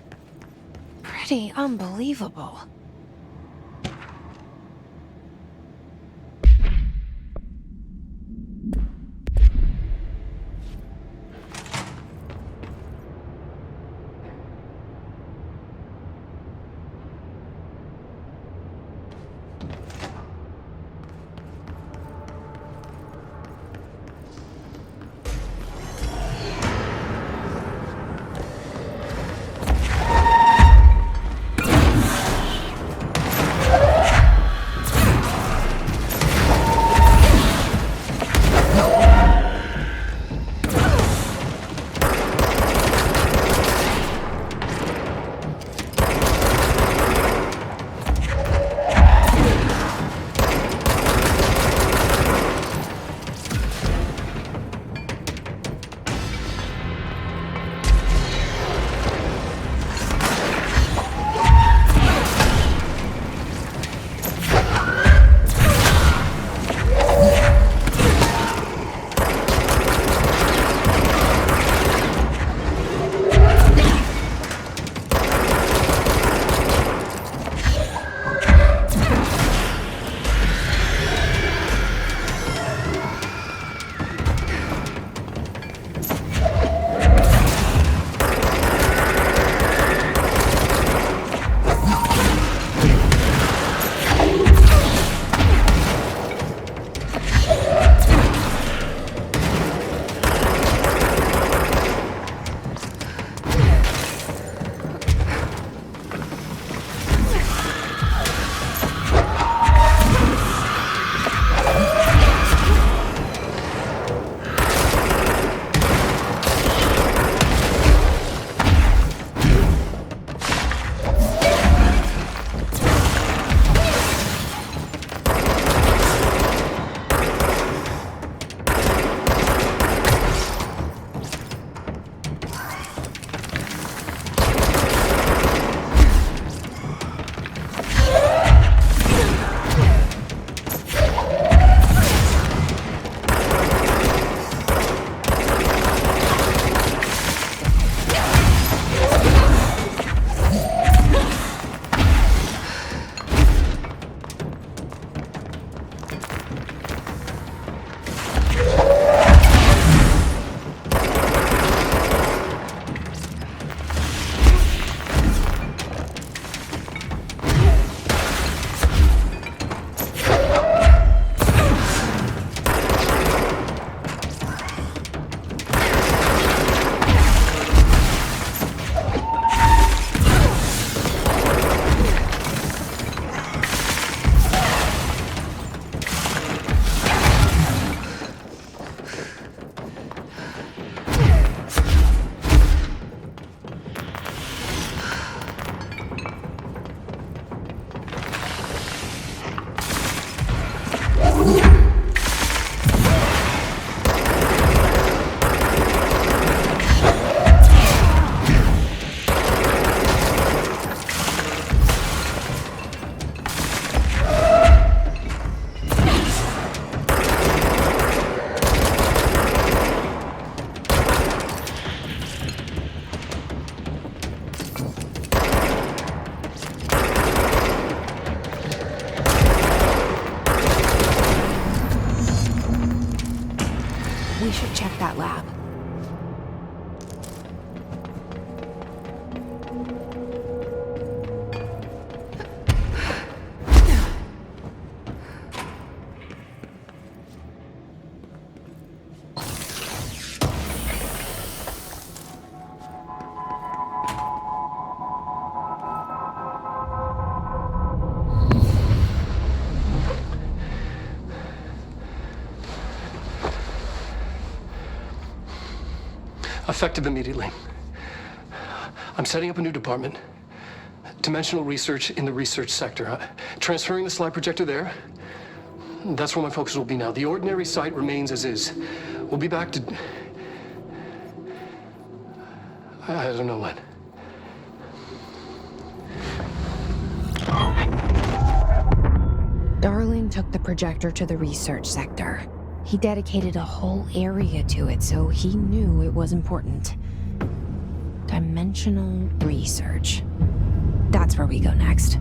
Pretty unbelievable. We should check that lab. Effective immediately. I'm setting up a new department. Dimensional research in the research sector. Transferring the slide projector there. That's where my focus will be now. The ordinary site remains as is. We'll be back to... I don't know when. Darling took the projector to the research sector. He dedicated a whole area to it, so he knew it was important. Dimensional research. That's where we go next.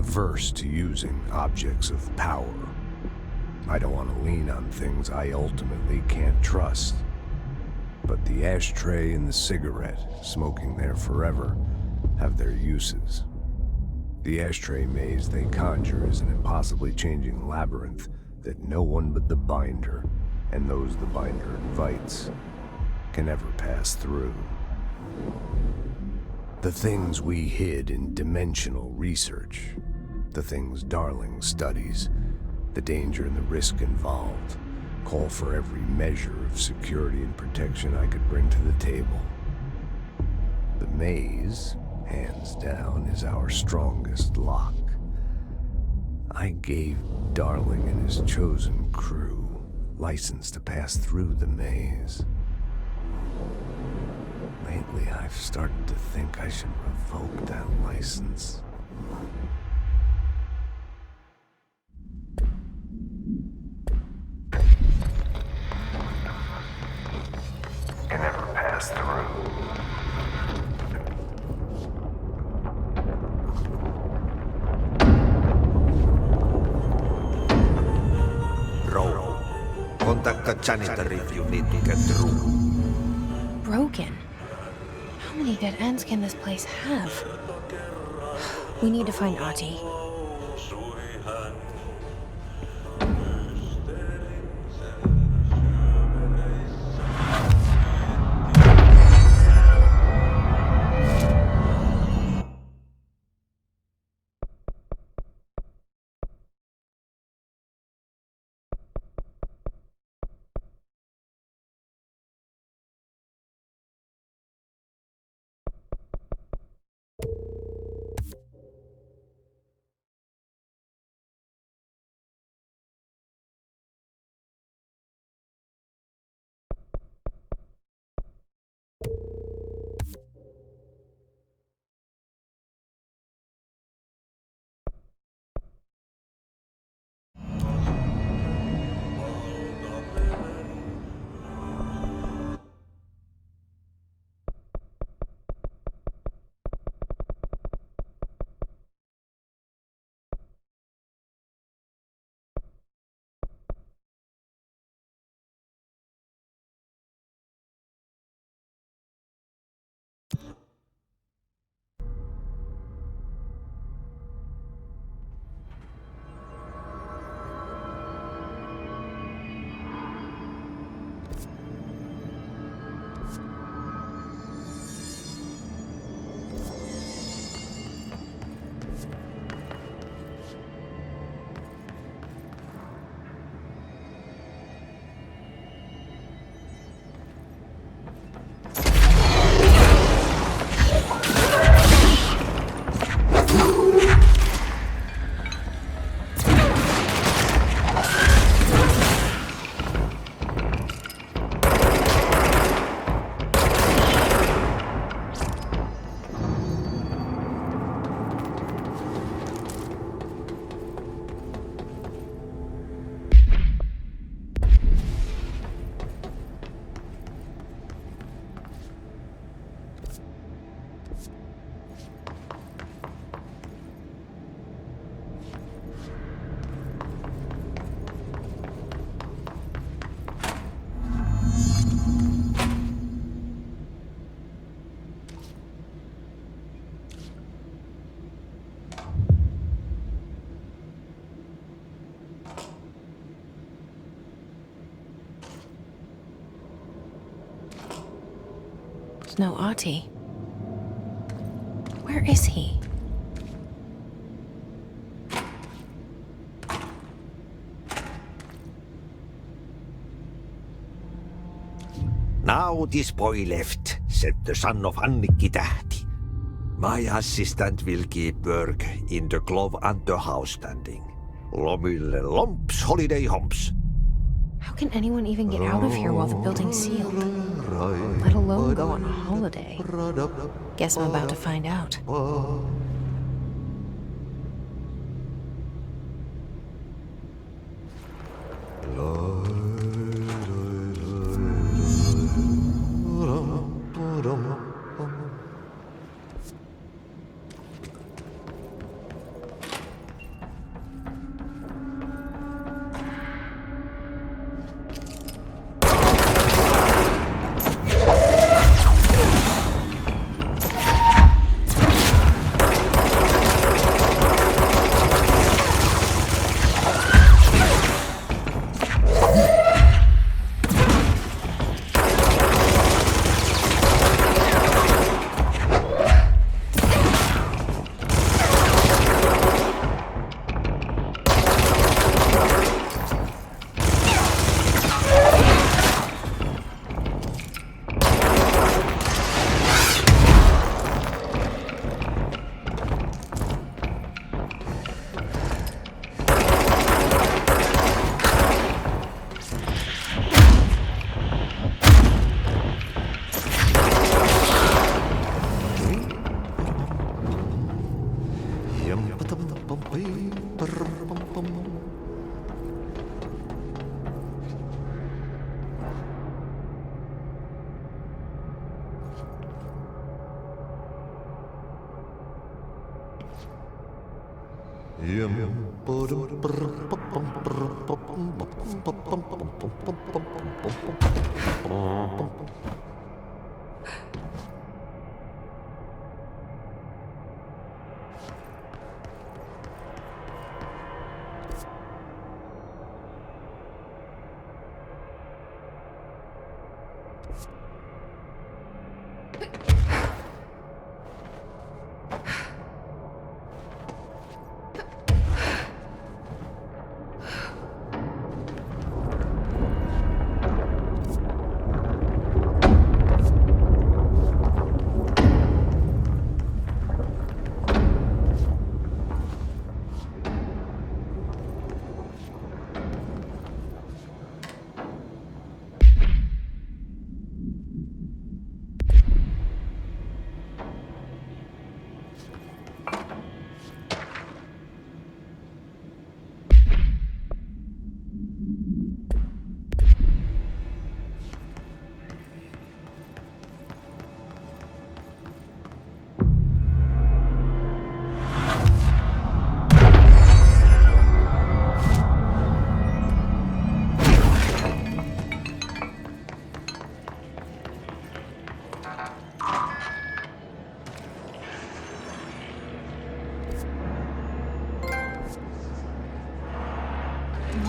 averse to using objects of power. I don't want to lean on things I ultimately can't trust. But the ashtray and the cigarette, smoking there forever, have their uses. The ashtray maze they conjure is an impossibly changing labyrinth that no one but the binder, and those the binder invites, can ever pass through. The things we hid in dimensional research, the things Darling studies, the danger and the risk involved, call for every measure of security and protection I could bring to the table. The maze, hands down, is our strongest lock. I gave Darling and his chosen crew license to pass through the maze. Lately, I've started to think I should revoke that license. Can never pass through. Row. Contact the janitor if you need to get through. Broken? How many dead ends can this place have? We need to find Ahti. No Ahti. Where is he? Now this boy left, said the son of Annikki Tähti. My assistant will keep work in the glove and the house standing. Lomille lomps, holiday humps. How can anyone even get out of here while the building's sealed? Let alone go on a holiday. Guess I'm about to find out.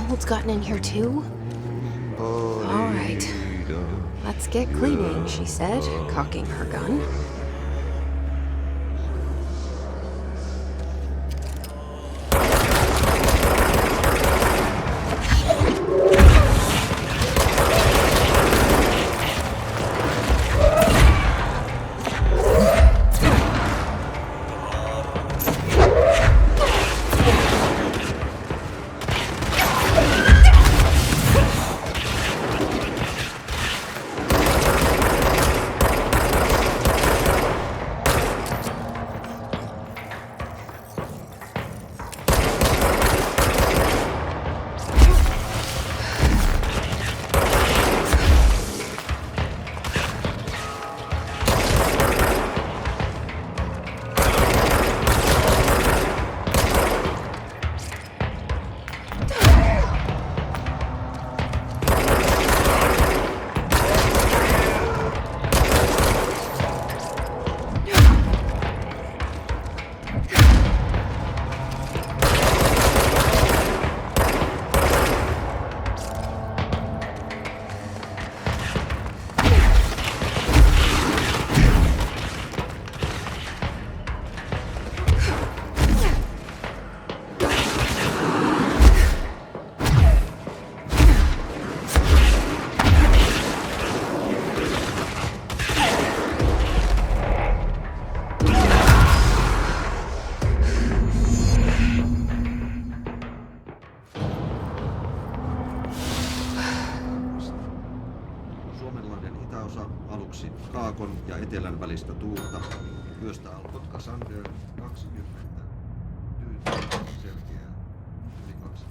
Mold's gotten in here too? All right. Let's get cleaning, she said, cocking her gun. Kaakon ja etelän välistä tuulta. Yöstä alkoi Sander 20. Tyytä selkeää. Yli 2.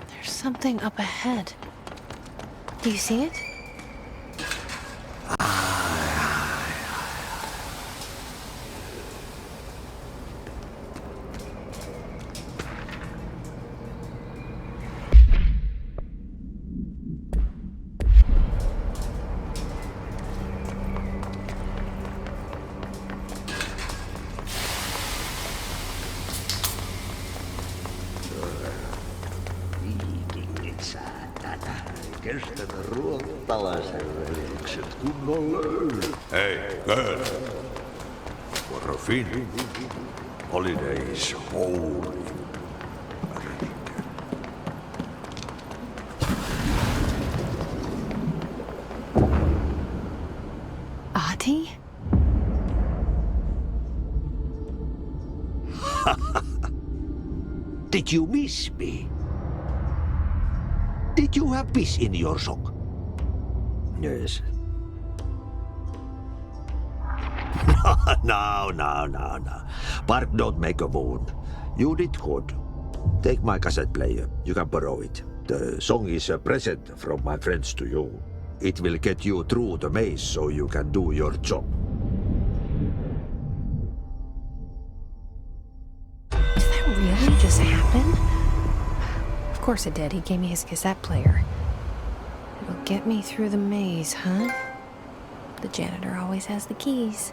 There's something up ahead. Do you see it? Kestävä ruottalaisen veljekset kunnolla. Hey, girl. For a fin. Holidays holy. Auntie? Did you miss me? Did you have piss in your sock? Yes. No. Bark don't make a wound. You did good. Take my cassette player. You can borrow it. The song is a present from my friends to you. It will get you through the maze so you can do your job. Did that really just happen? Of course it did. He gave me his cassette player. It'll get me through the maze, huh? The janitor always has the keys.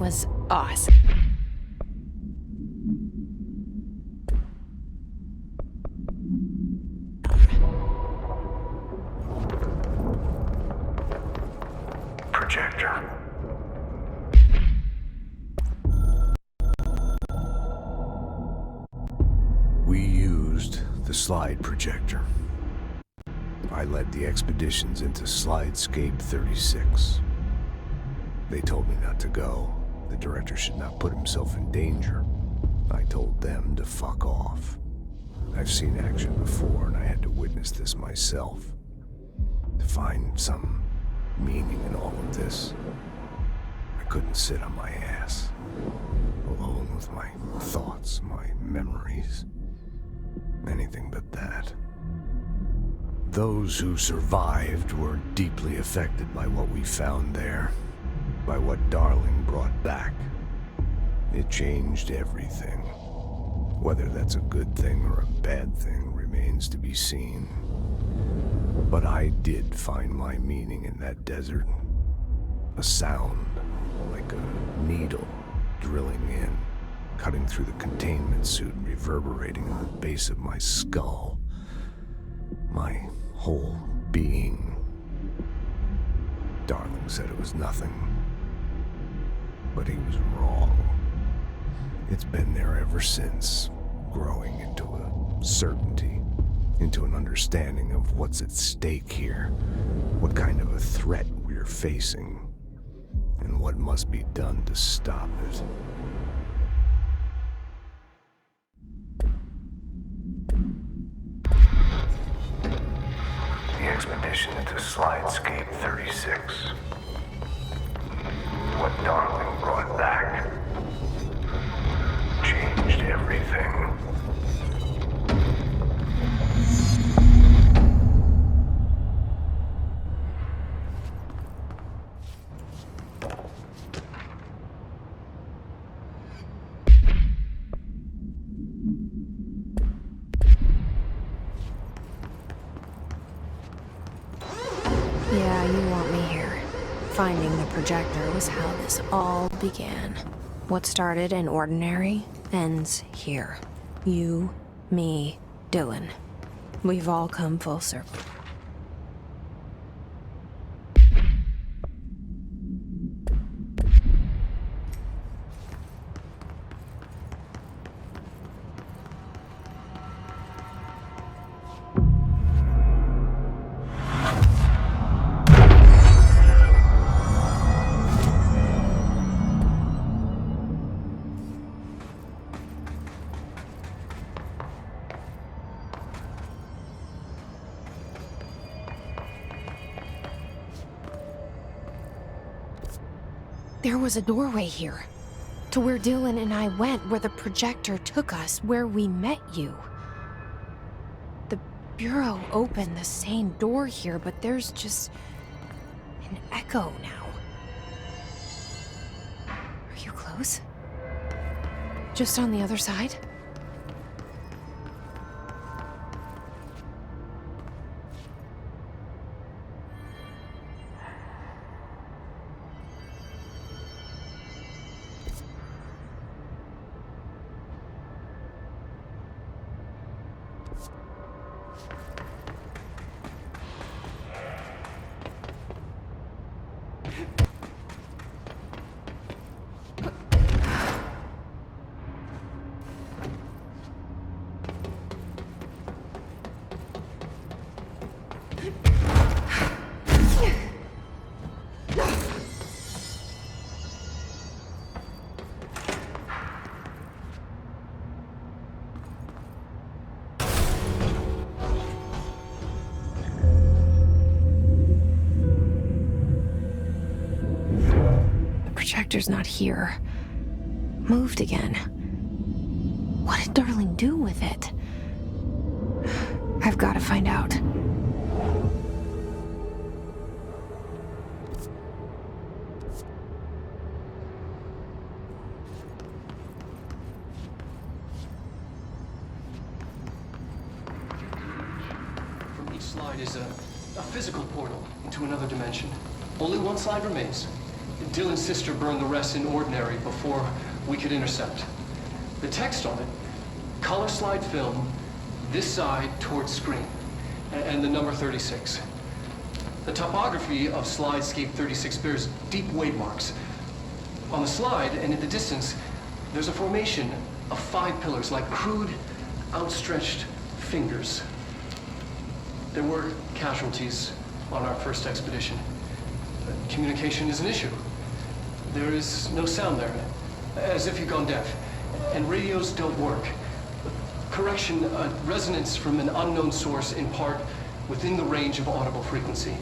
was awesome. Projector. We used the slide projector. I led the expeditions into Slidescape 36. They told me not to go. The director should not put himself in danger. I told them to fuck off. I've seen action before, and I had to witness this myself. To find some meaning in all of this, I couldn't sit on my ass, alone with my thoughts, my memories. Anything but that. Those who survived were deeply affected by what we found there, by what Darling brought back. It changed everything. Whether that's a good thing or a bad thing remains to be seen. But I did find my meaning in that desert. A sound, like a needle drilling in, cutting through the containment suit and reverberating in the base of my skull. My whole being. Darling said it was nothing. But he was wrong. It's been there ever since, growing into a certainty, into an understanding of what's at stake here, what kind of a threat we're facing, and what must be done to stop it. The expedition into Slidescape 36. What Darling brought back changed everything. Yeah, you want me here. Finding the projector was how this all began. What started in ordinary ends here. You, me, Dylan. We've all come full circle. There was a doorway here, to where Dylan and I went, where the projector took us, where we met you. The Bureau opened the same door here, but there's just an echo now. Are you close? Just on the other side? Projector's not here. Moved again. What did Darling do with it? I've got to find out. From each slide is a physical portal into another dimension. Only one slide remains. Dylan's sister burned the rest in ordinary before we could intercept. The text on it, color slide film, this side towards screen, and the number 36. The topography of slidescape 36 bears deep wade marks. On the slide and in the distance, there's a formation of 5 pillars like crude, outstretched fingers. There were casualties on our first expedition. Communication is an issue. There is no sound there, as if you've gone deaf, and radios don't work. Correction, resonance from an unknown source in part within the range of audible frequency.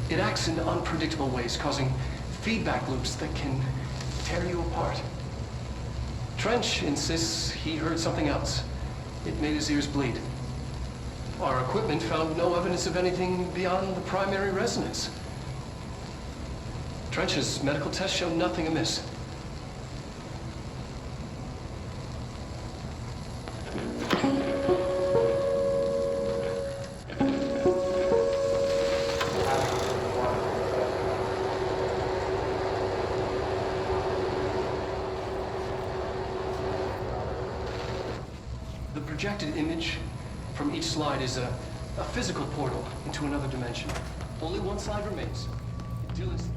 It acts in unpredictable ways, causing feedback loops that can tear you apart. Trench insists he heard something else. It made his ears bleed. Our equipment found no evidence of anything beyond the primary resonance. Trench's medical tests show nothing amiss. The projected image from each slide is a physical portal into another dimension. Only one slide remains. Dylan's...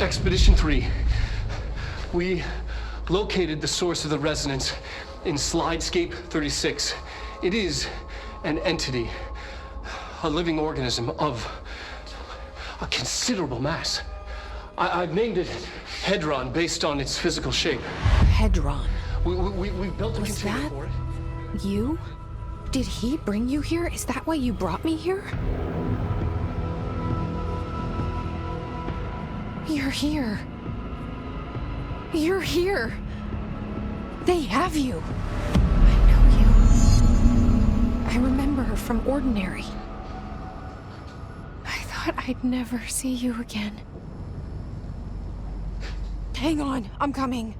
Expedition 3. We located the source of the resonance in slidescape 36. It is an entity, a living organism of a considerable mass. I've named it Hedron based on its physical shape. Hedron. We built a container for it. You? Did he bring you here? Is that why you brought me here? You're here. You're here. They have you. I know you. I remember her from Ordinary. I thought I'd never see you again. Hang on, I'm coming.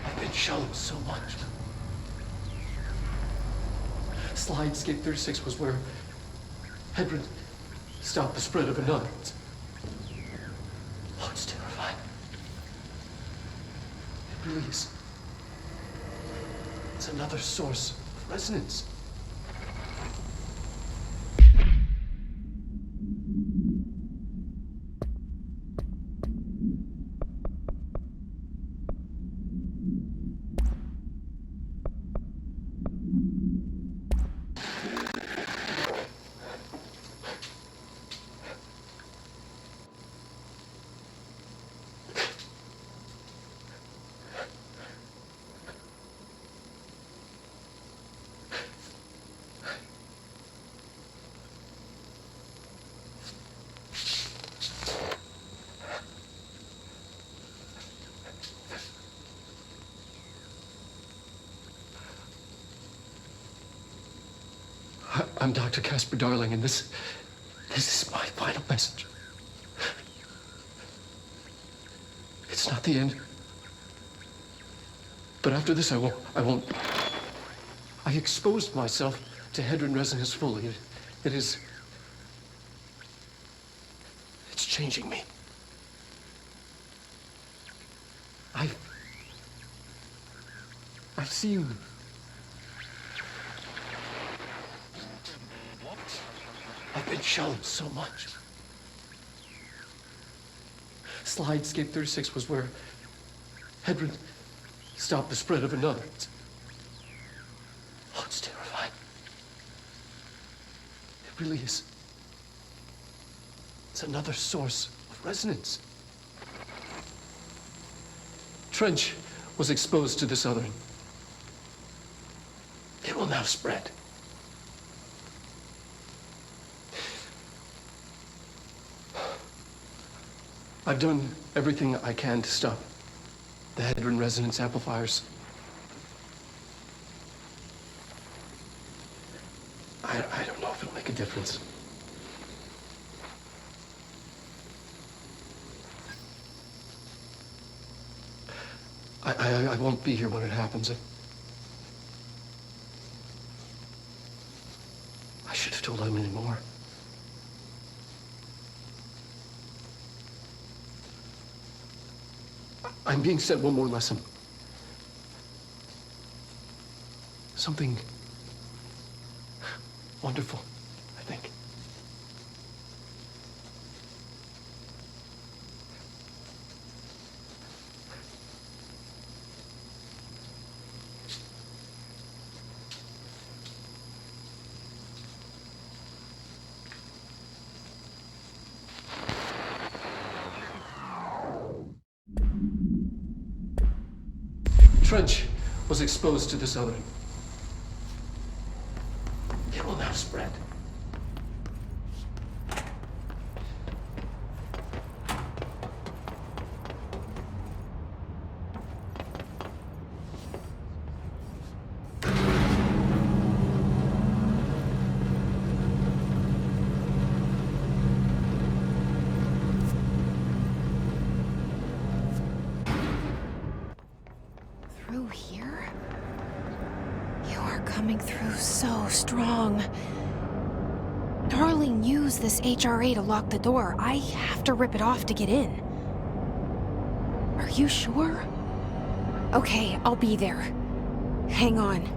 I've been shown so much. Slidescape 36 was where Hedron stopped the spread of another. Oh, it's terrifying. It really is. It's another source of resonance. I'm Dr. Casper Darling, and this is my final message. It's not the end. But after this, I won't. I exposed myself to Hedron resonance fully. It's changing me. I've seen I've been shown so much. Slidescape 36 was where Hedron stopped the spread of another. Oh, it's terrifying. It really is. It's another source of resonance. Trench was exposed to this othering. It will now spread. I've done everything I can to stop the Hedron resonance amplifiers. I don't know if it'll make a difference. I won't be here when it happens. I should have told Emily more. I'm being sent one more lesson. Something wonderful, I think. Trench was exposed to this othering. It will now spread. Through here? You are coming through so strong. Darling used this HRA to lock the door. I have to rip it off to get in. Are you sure? Okay, I'll be there. Hang on.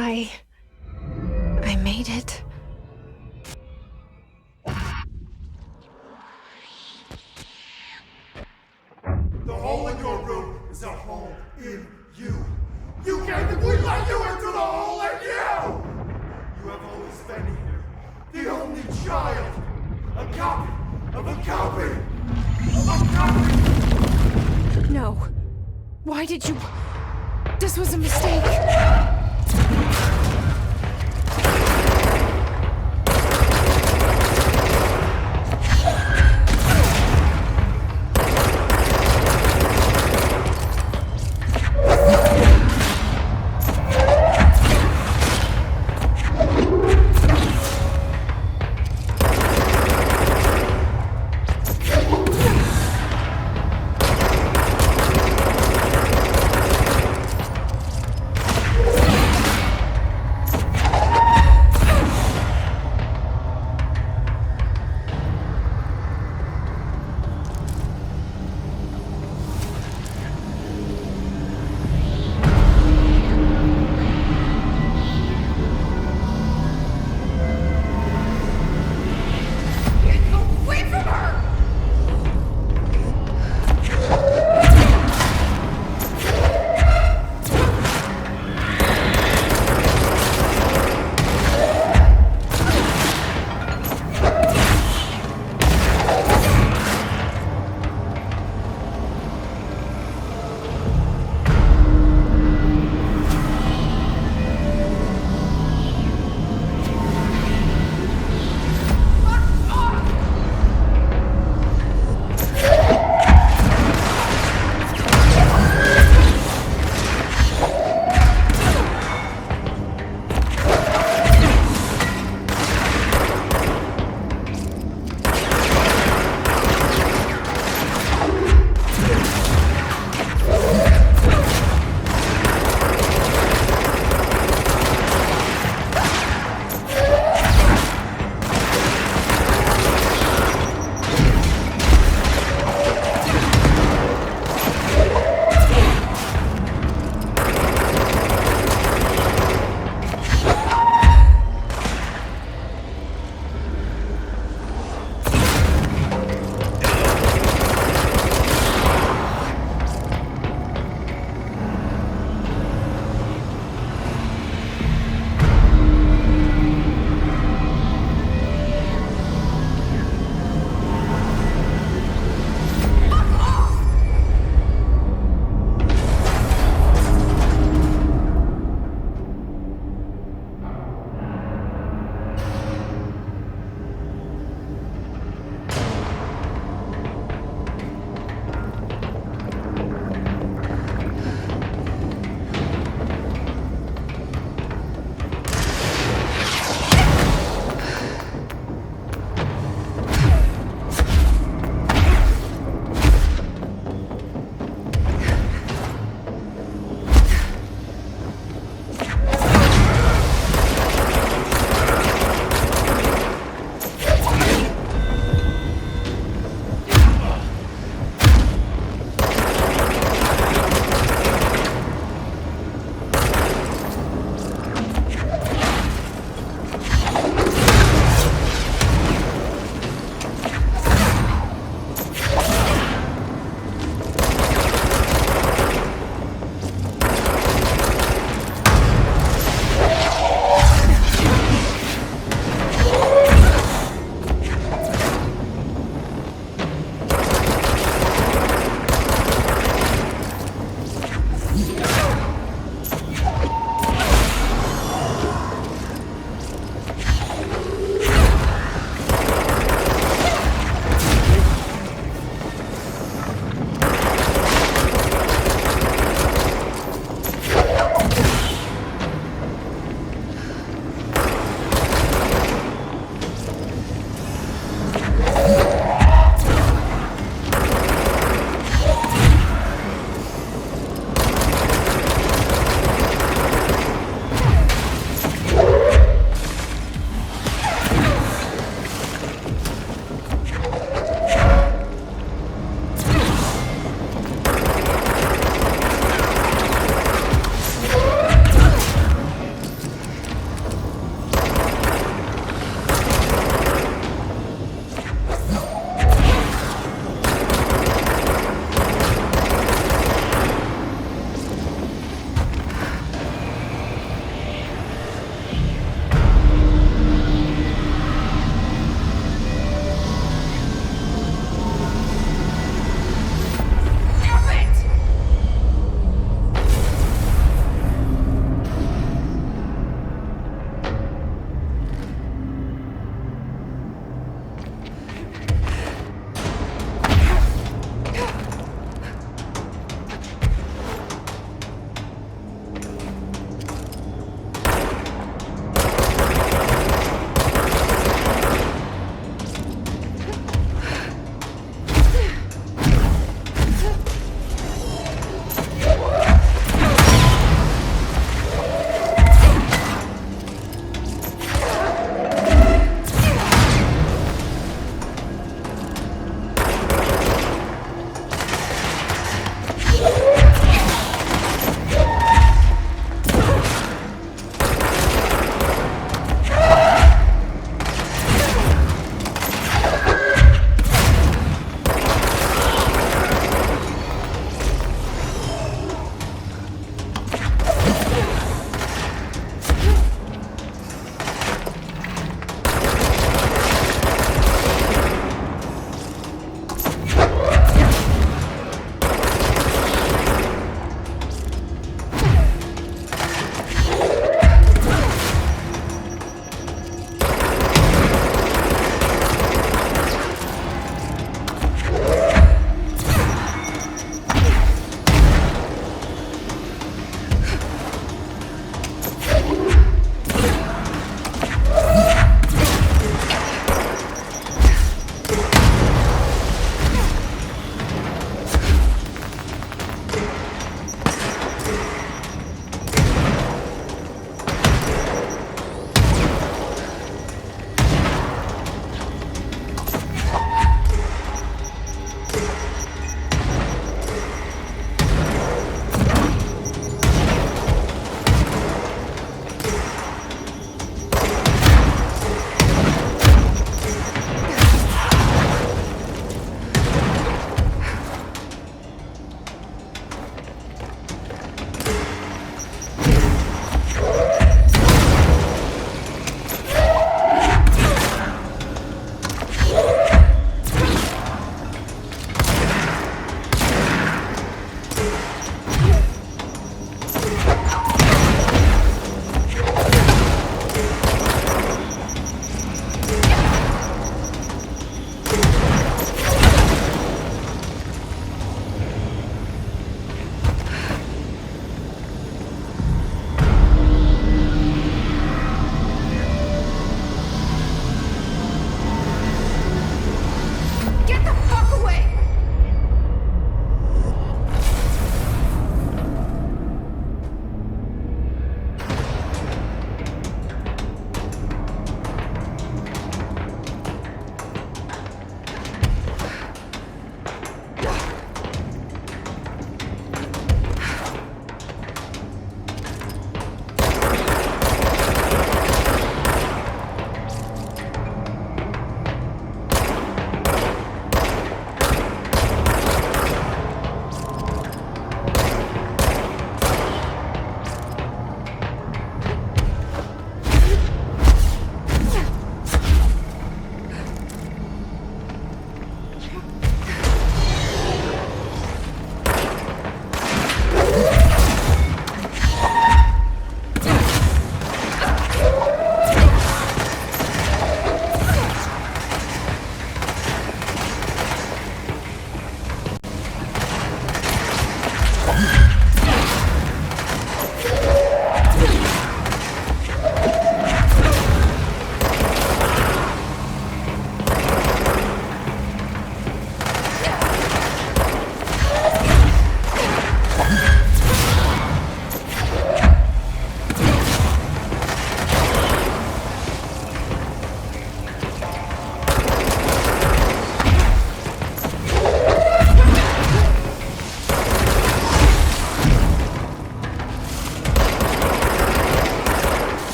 I made it. The hole in your room is a hole in you. You gave it, we let you into the hole in you! You have always been here. The only child. A copy of a copy of a copy! No. Why did you... This was a mistake.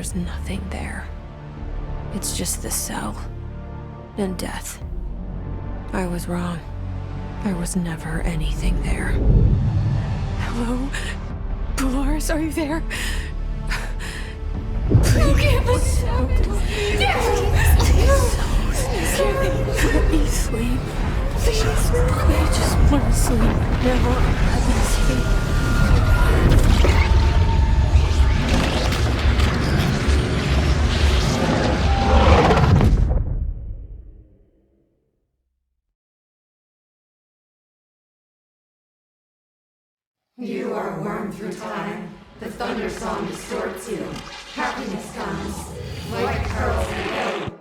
there's nothing there. It's just the cell and death. I was wrong. There was never anything there. Hello? Dolores, are you there? Please give us out. Let me sleep. Please. I just want to sleep now. Let me sleep. You are worn through time. The thunder song distorts you. Happiness comes, like pearls and gold.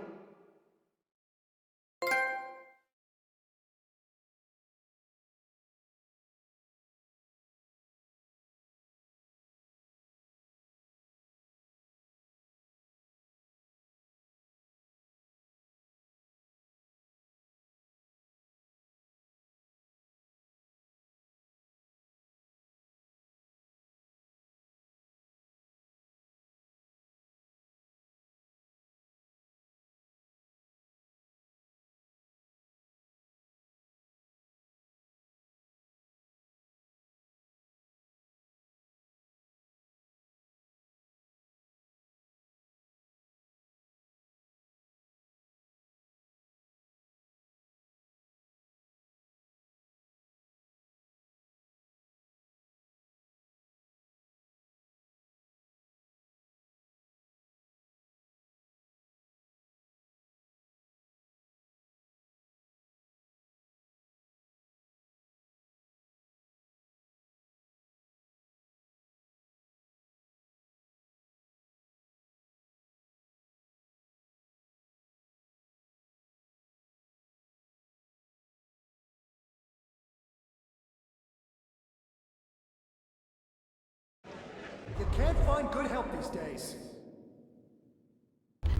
You can't find good help these days.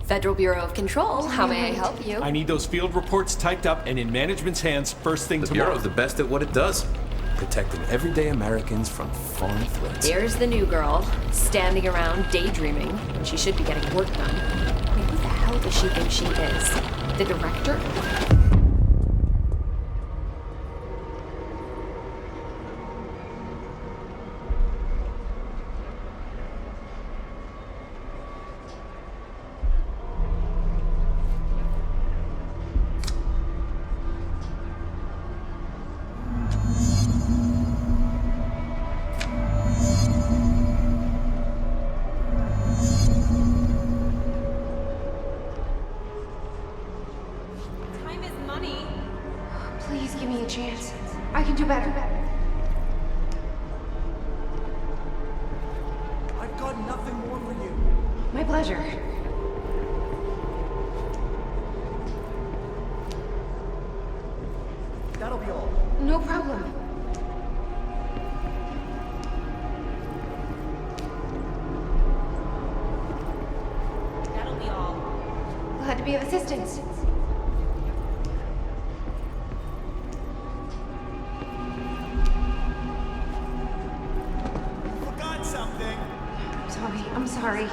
Federal Bureau of Control, how may I help you? I need those field reports typed up and in management's hands first thing tomorrow. The Bureau's the best at what it does. Protecting everyday Americans from foreign threats. Here's the new girl, standing around daydreaming, when she should be getting work done. I mean, who the hell does she think she is? The director? Please give me a chance. I can do better. I've got nothing more for you. My pleasure. That'll be all. No problem. That'll be all. Glad to be of assistance. I'm sorry.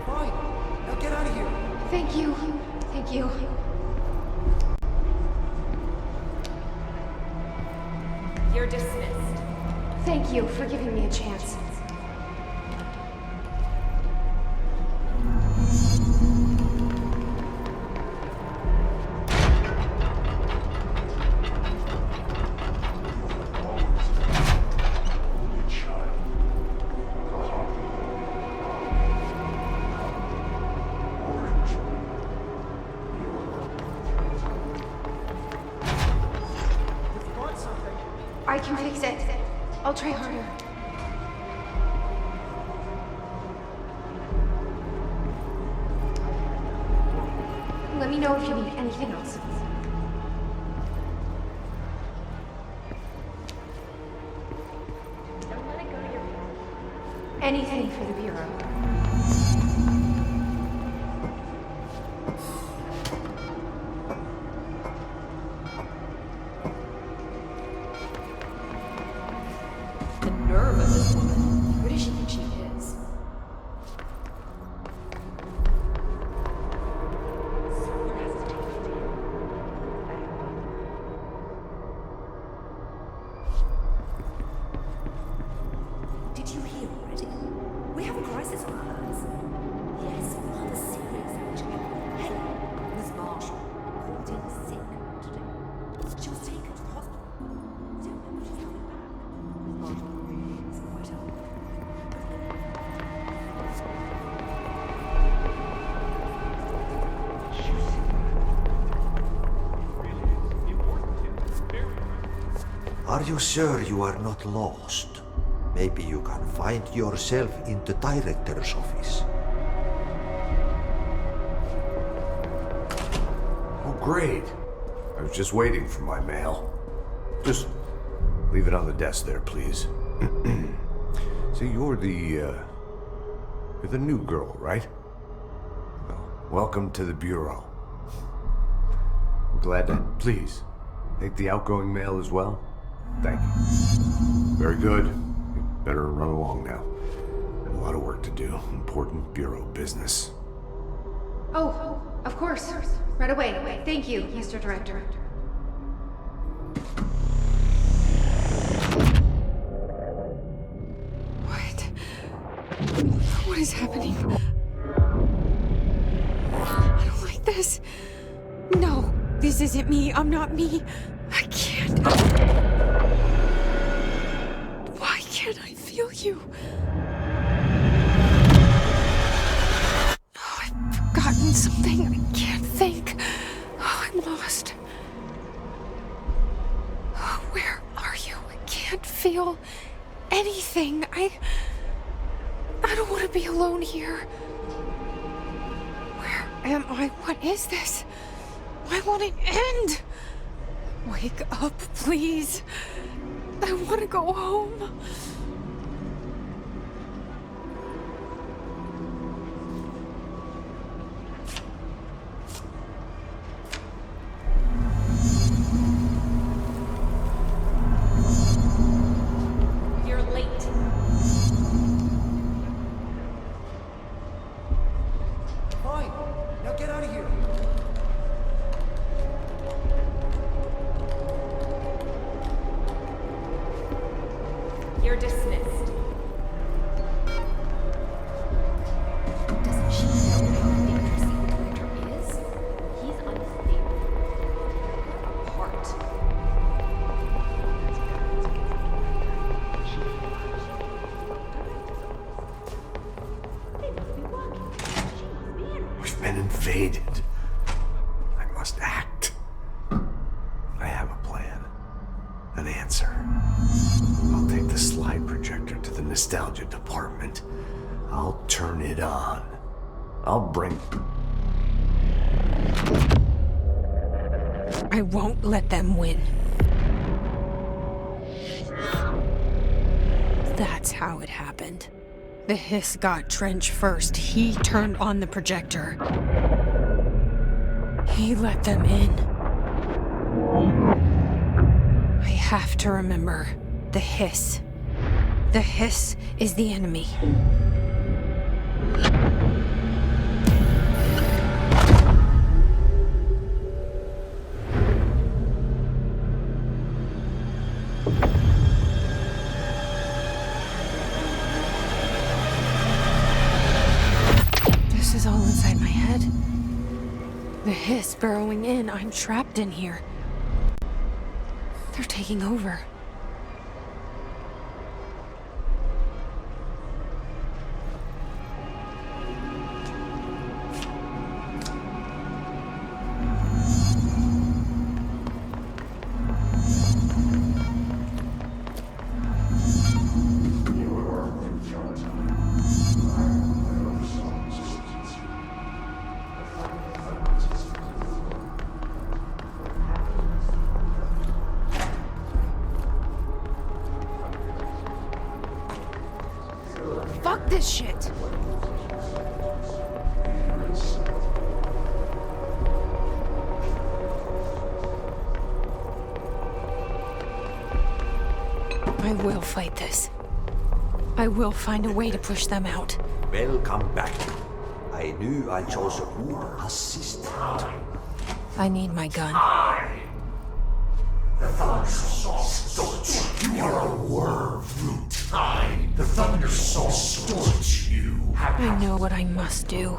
Fine. Now get out of here. Thank you. Thank you. You're dismissed. Thank you for giving me a chance. I can fix it. I'll try harder. Let me know if you need anything else. Don't let it go to your head. Anything for the Bureau. this woman? Who does she think she is? Did you hear already? We have a crisis on our hands. Yes, rather serious actually. Hey, Miss Marshall called in sick today. She was taken to the hospital. We don't know when she's coming back. Miss Marshall is quite ill. Are you sure you are not lost? Maybe you can find yourself in the director's office. Oh, great. I was just waiting for my mail. Just leave it on the desk there, please. So you're the new girl, right? Well, welcome to the Bureau. I'm glad to... Please, take the outgoing mail as well. Thank you. Very good. You better run along now. Got a lot of work to do. Important Bureau business. Oh, of course. Right away. Thank you, Mr. Director. What is happening? I don't like this. No, this isn't me. I'm not me. I can't. Why can't I feel you? Oh, I've forgotten something. I can't think. Oh, I'm lost. Oh, where are you? I can't feel anything. I don't want to be alone here. Where am I? What is this? Why won't it end? Wake up, please. I want to go home. You're late. Fine. Now get out of here. You're dismissed. Doesn't she know how dangerous the director is? He's unstable. Apart. We've been invaded. I must act. I have a plan. An answer. I'll take the slide projector to the nostalgia department. I'll turn it on. I'll bring... I won't let them win. That's how it happened. The hiss got Trench first. He turned on the projector. He let them in. I have to remember the hiss. The hiss is the enemy. This is all inside my head. The hiss burrowing in. I'm trapped in here. They're taking over. Fuck this shit! I will fight this. I will find a way to push them out. Welcome back. I knew I chose a good assistant. I need my gun. The Thundersaw distorts you. You are a worm through time. The Thundersaw distorts you. I know what I must do.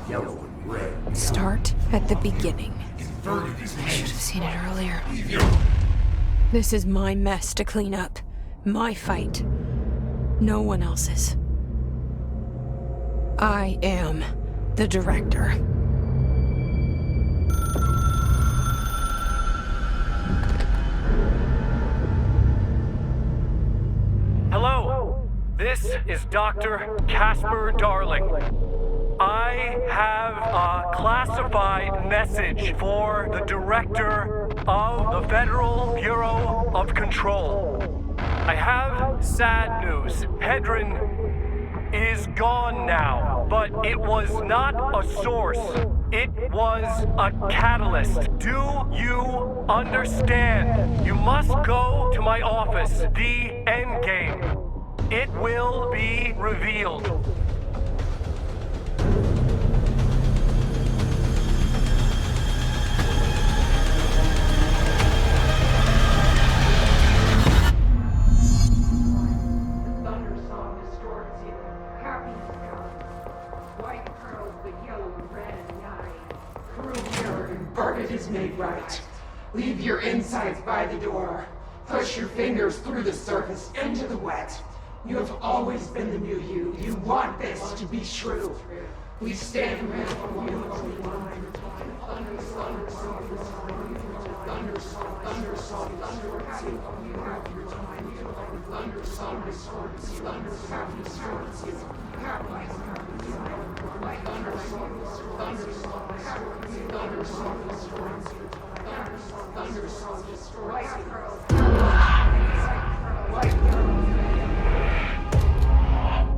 Yellow and red. Start at the beginning. Inverted is I should have seen it earlier. Leave your... This is my mess to clean up. My fight. No one else's. I am the director. Hello, this is Dr. Casper Darling. I have a classified message for the director of the Federal Bureau of Control. I have sad news. Hedron is gone now, but it was not a source. It was a catalyst. Do you understand? You must go to my office, the Endgame. It will be revealed. It is made right. Leave your insides by the door. Push your fingers through the surface into the wet. You have always been the new you. You want this to be true. We stand ready for you.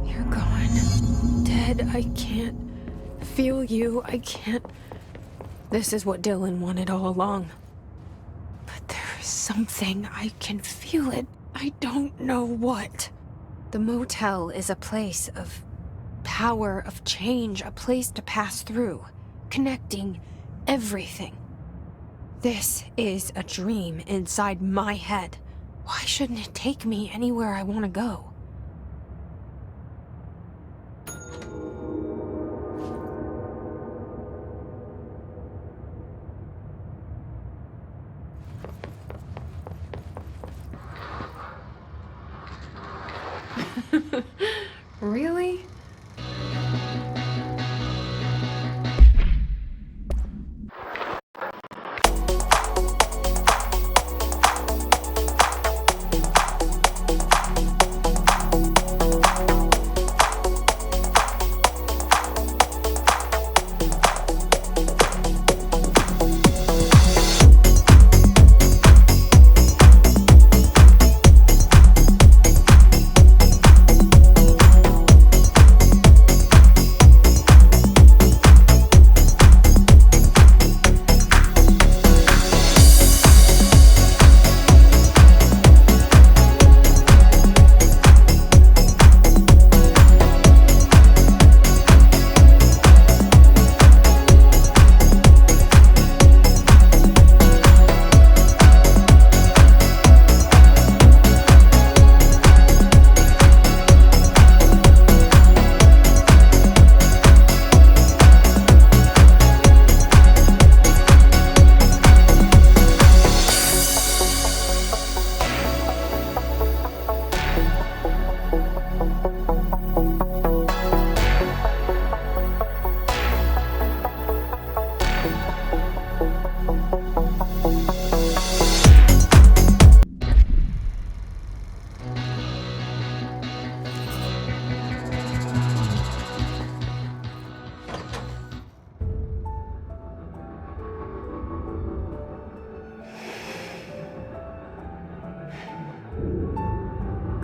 You're gone. Dead. I can't feel you. I can't... This is what Dylan wanted all along. But there is something. I can feel it. I don't know what. The motel is a place of power, of change, a place to pass through, connecting everything. This is a dream inside my head. Why shouldn't it take me anywhere I want to go? Really?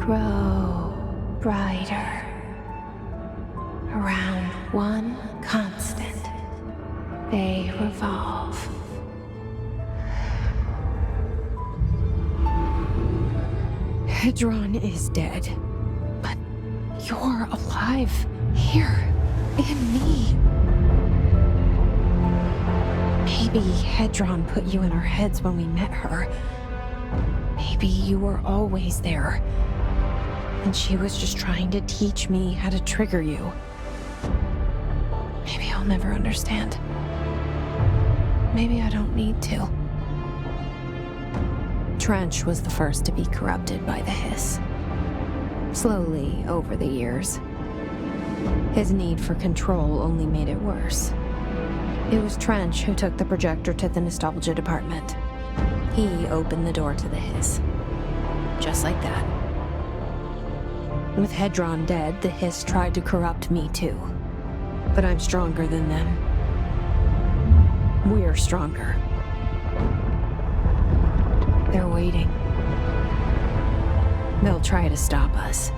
Grow brighter around one constant. They revolve. Hedron is dead, but you're alive here in me. Maybe Hedron put you in our heads when we met her. Maybe you were always there, and she was just trying to teach me how to trigger you. Maybe I'll never understand. Maybe I don't need to. Trench was the first to be corrupted by the hiss. Slowly, over the years. His need for control only made it worse. It was Trench who took the projector to the nostalgia department. He opened the door to the hiss. Just like that. With Hedron dead, the hiss tried to corrupt me too. But I'm stronger than them. We're stronger. They're waiting. They'll try to stop us.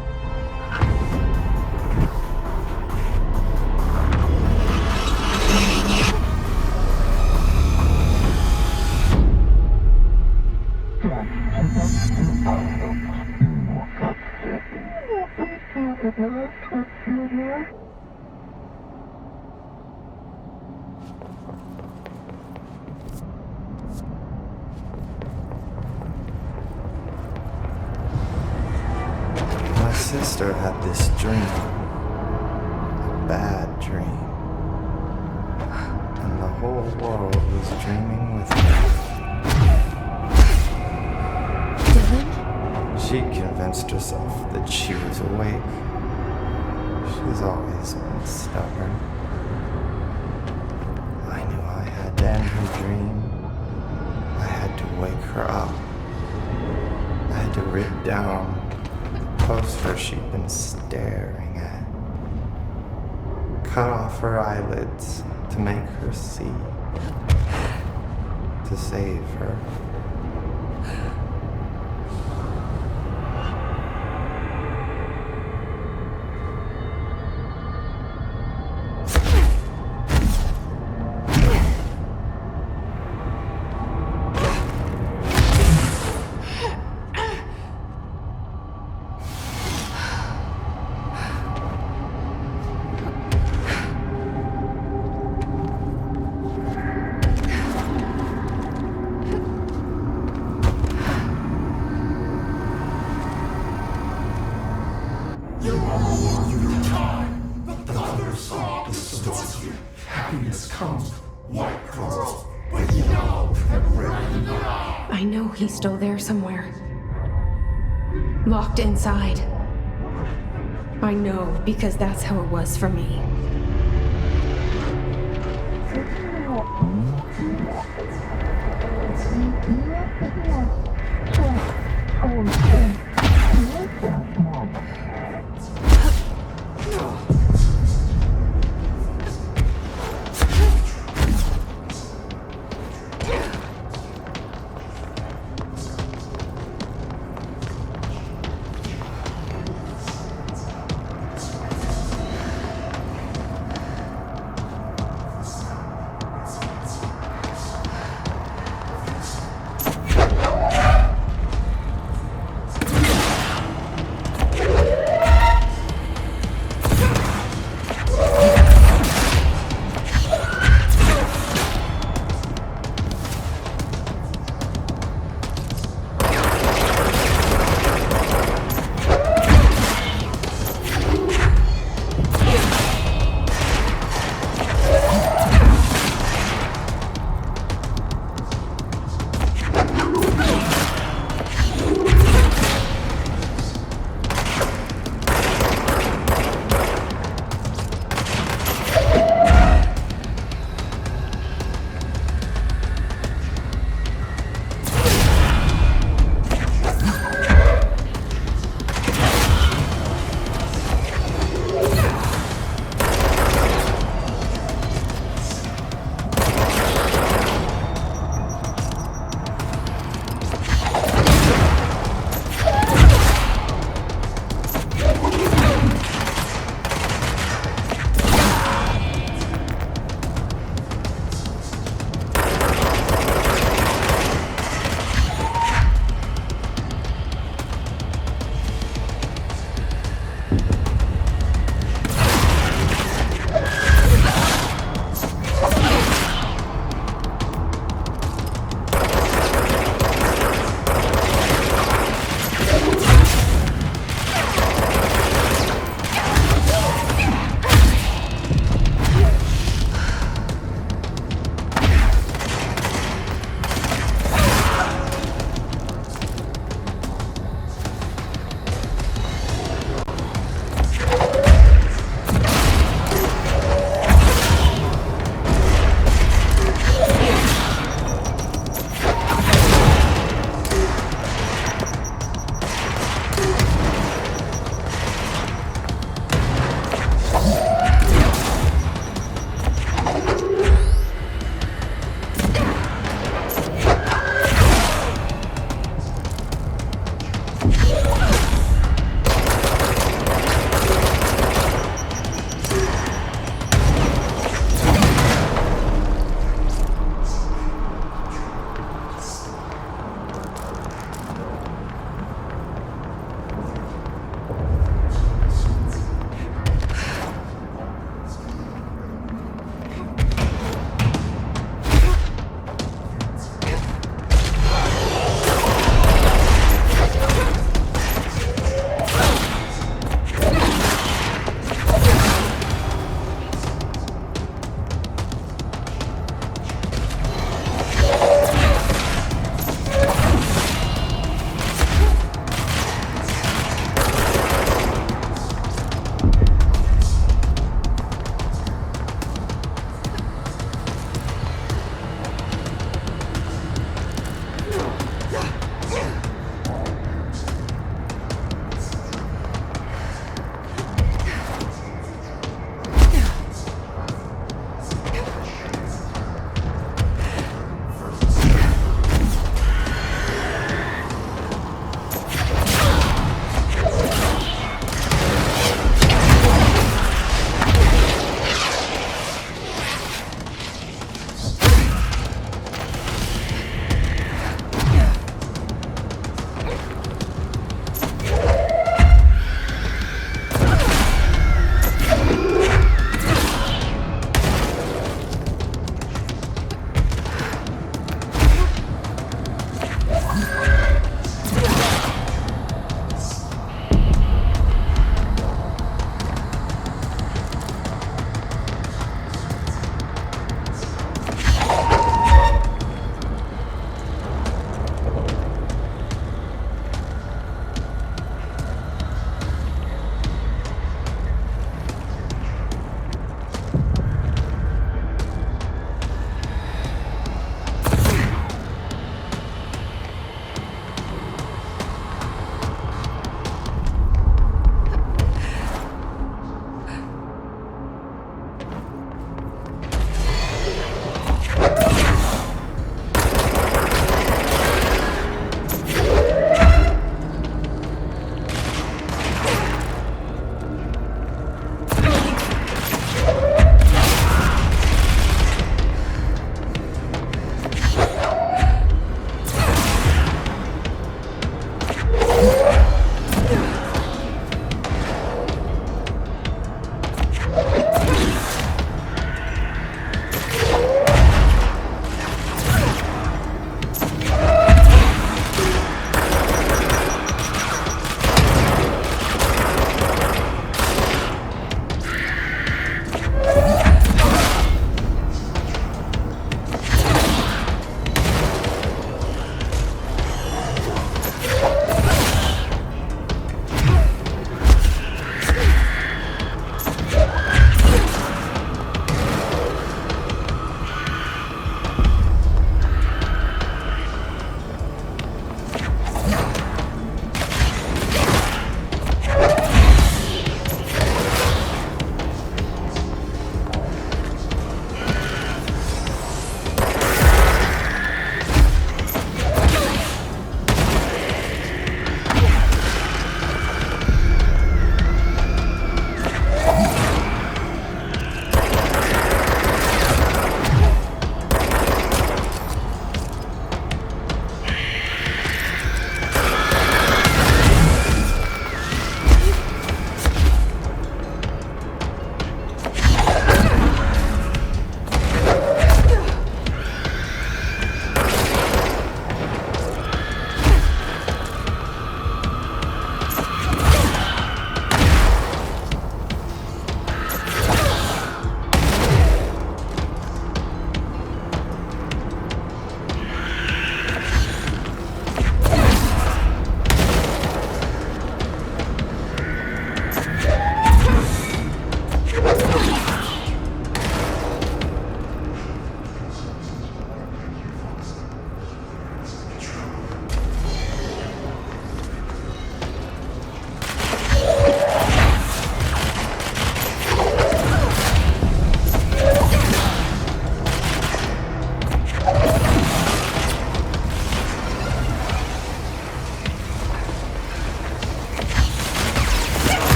My sister had this dream. A bad dream. And the whole world was dreaming with her. She convinced herself that she was awake. She's always been stubborn. I knew I had to end her dream. I had to wake her up. I had to rip down the poster she'd been staring at. Cut off her eyelids to make her see. To save her. I know he's still there somewhere. Locked inside. I know, because that's how it was for me.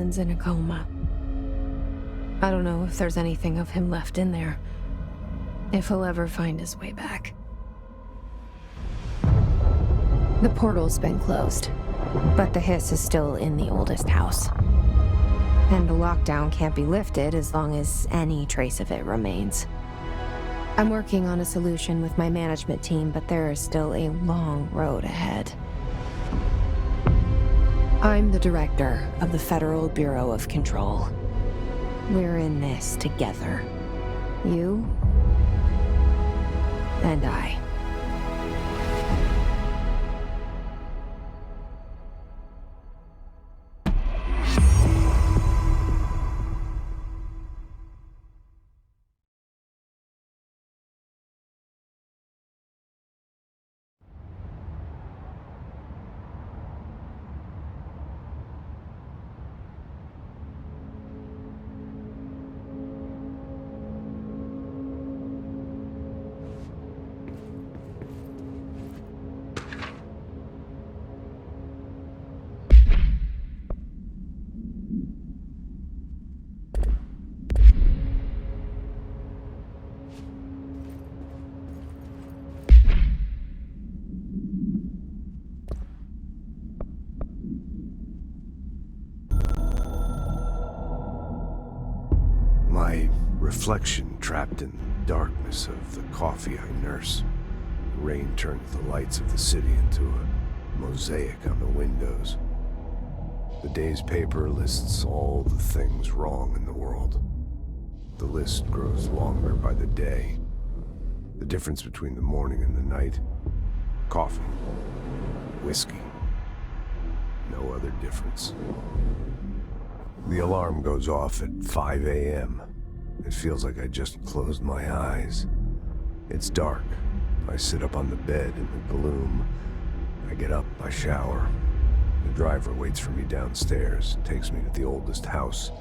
Alan's in a coma. I don't know if there's anything of him left in there. If he'll ever find his way back. The portal's been closed, but the hiss is still in the oldest house. And the lockdown can't be lifted as long as any trace of it remains. I'm working on a solution with my management team, but there is still a long road ahead. I'm the director of the Federal Bureau of Control. We're in this together. You and I. My reflection trapped in the darkness of the coffee I nurse. The rain turns the lights of the city into a mosaic on the windows. The day's paper lists all the things wrong in the world. The list grows longer by the day. The difference between the morning and the night? Coffee. Whiskey. No other difference. The alarm goes off at 5 a.m. It feels like I just closed my eyes. It's dark. I sit up on the bed in the gloom. I get up, I shower. The driver waits for me downstairs, takes me to the oldest house.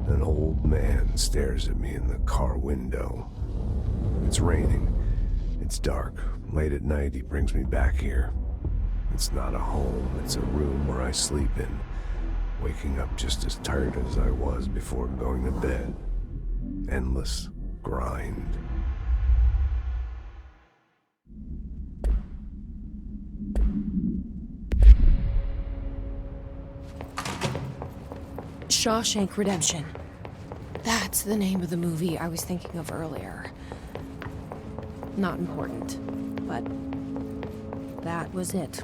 An old man stares at me in the car window. It's raining. It's dark. Late at night, he brings me back here. It's not a home, it's a room where I sleep in. Waking up just as tired as I was before going to bed. Endless grind. Shawshank Redemption. That's the name of the movie I was thinking of earlier. Not important, but that was it.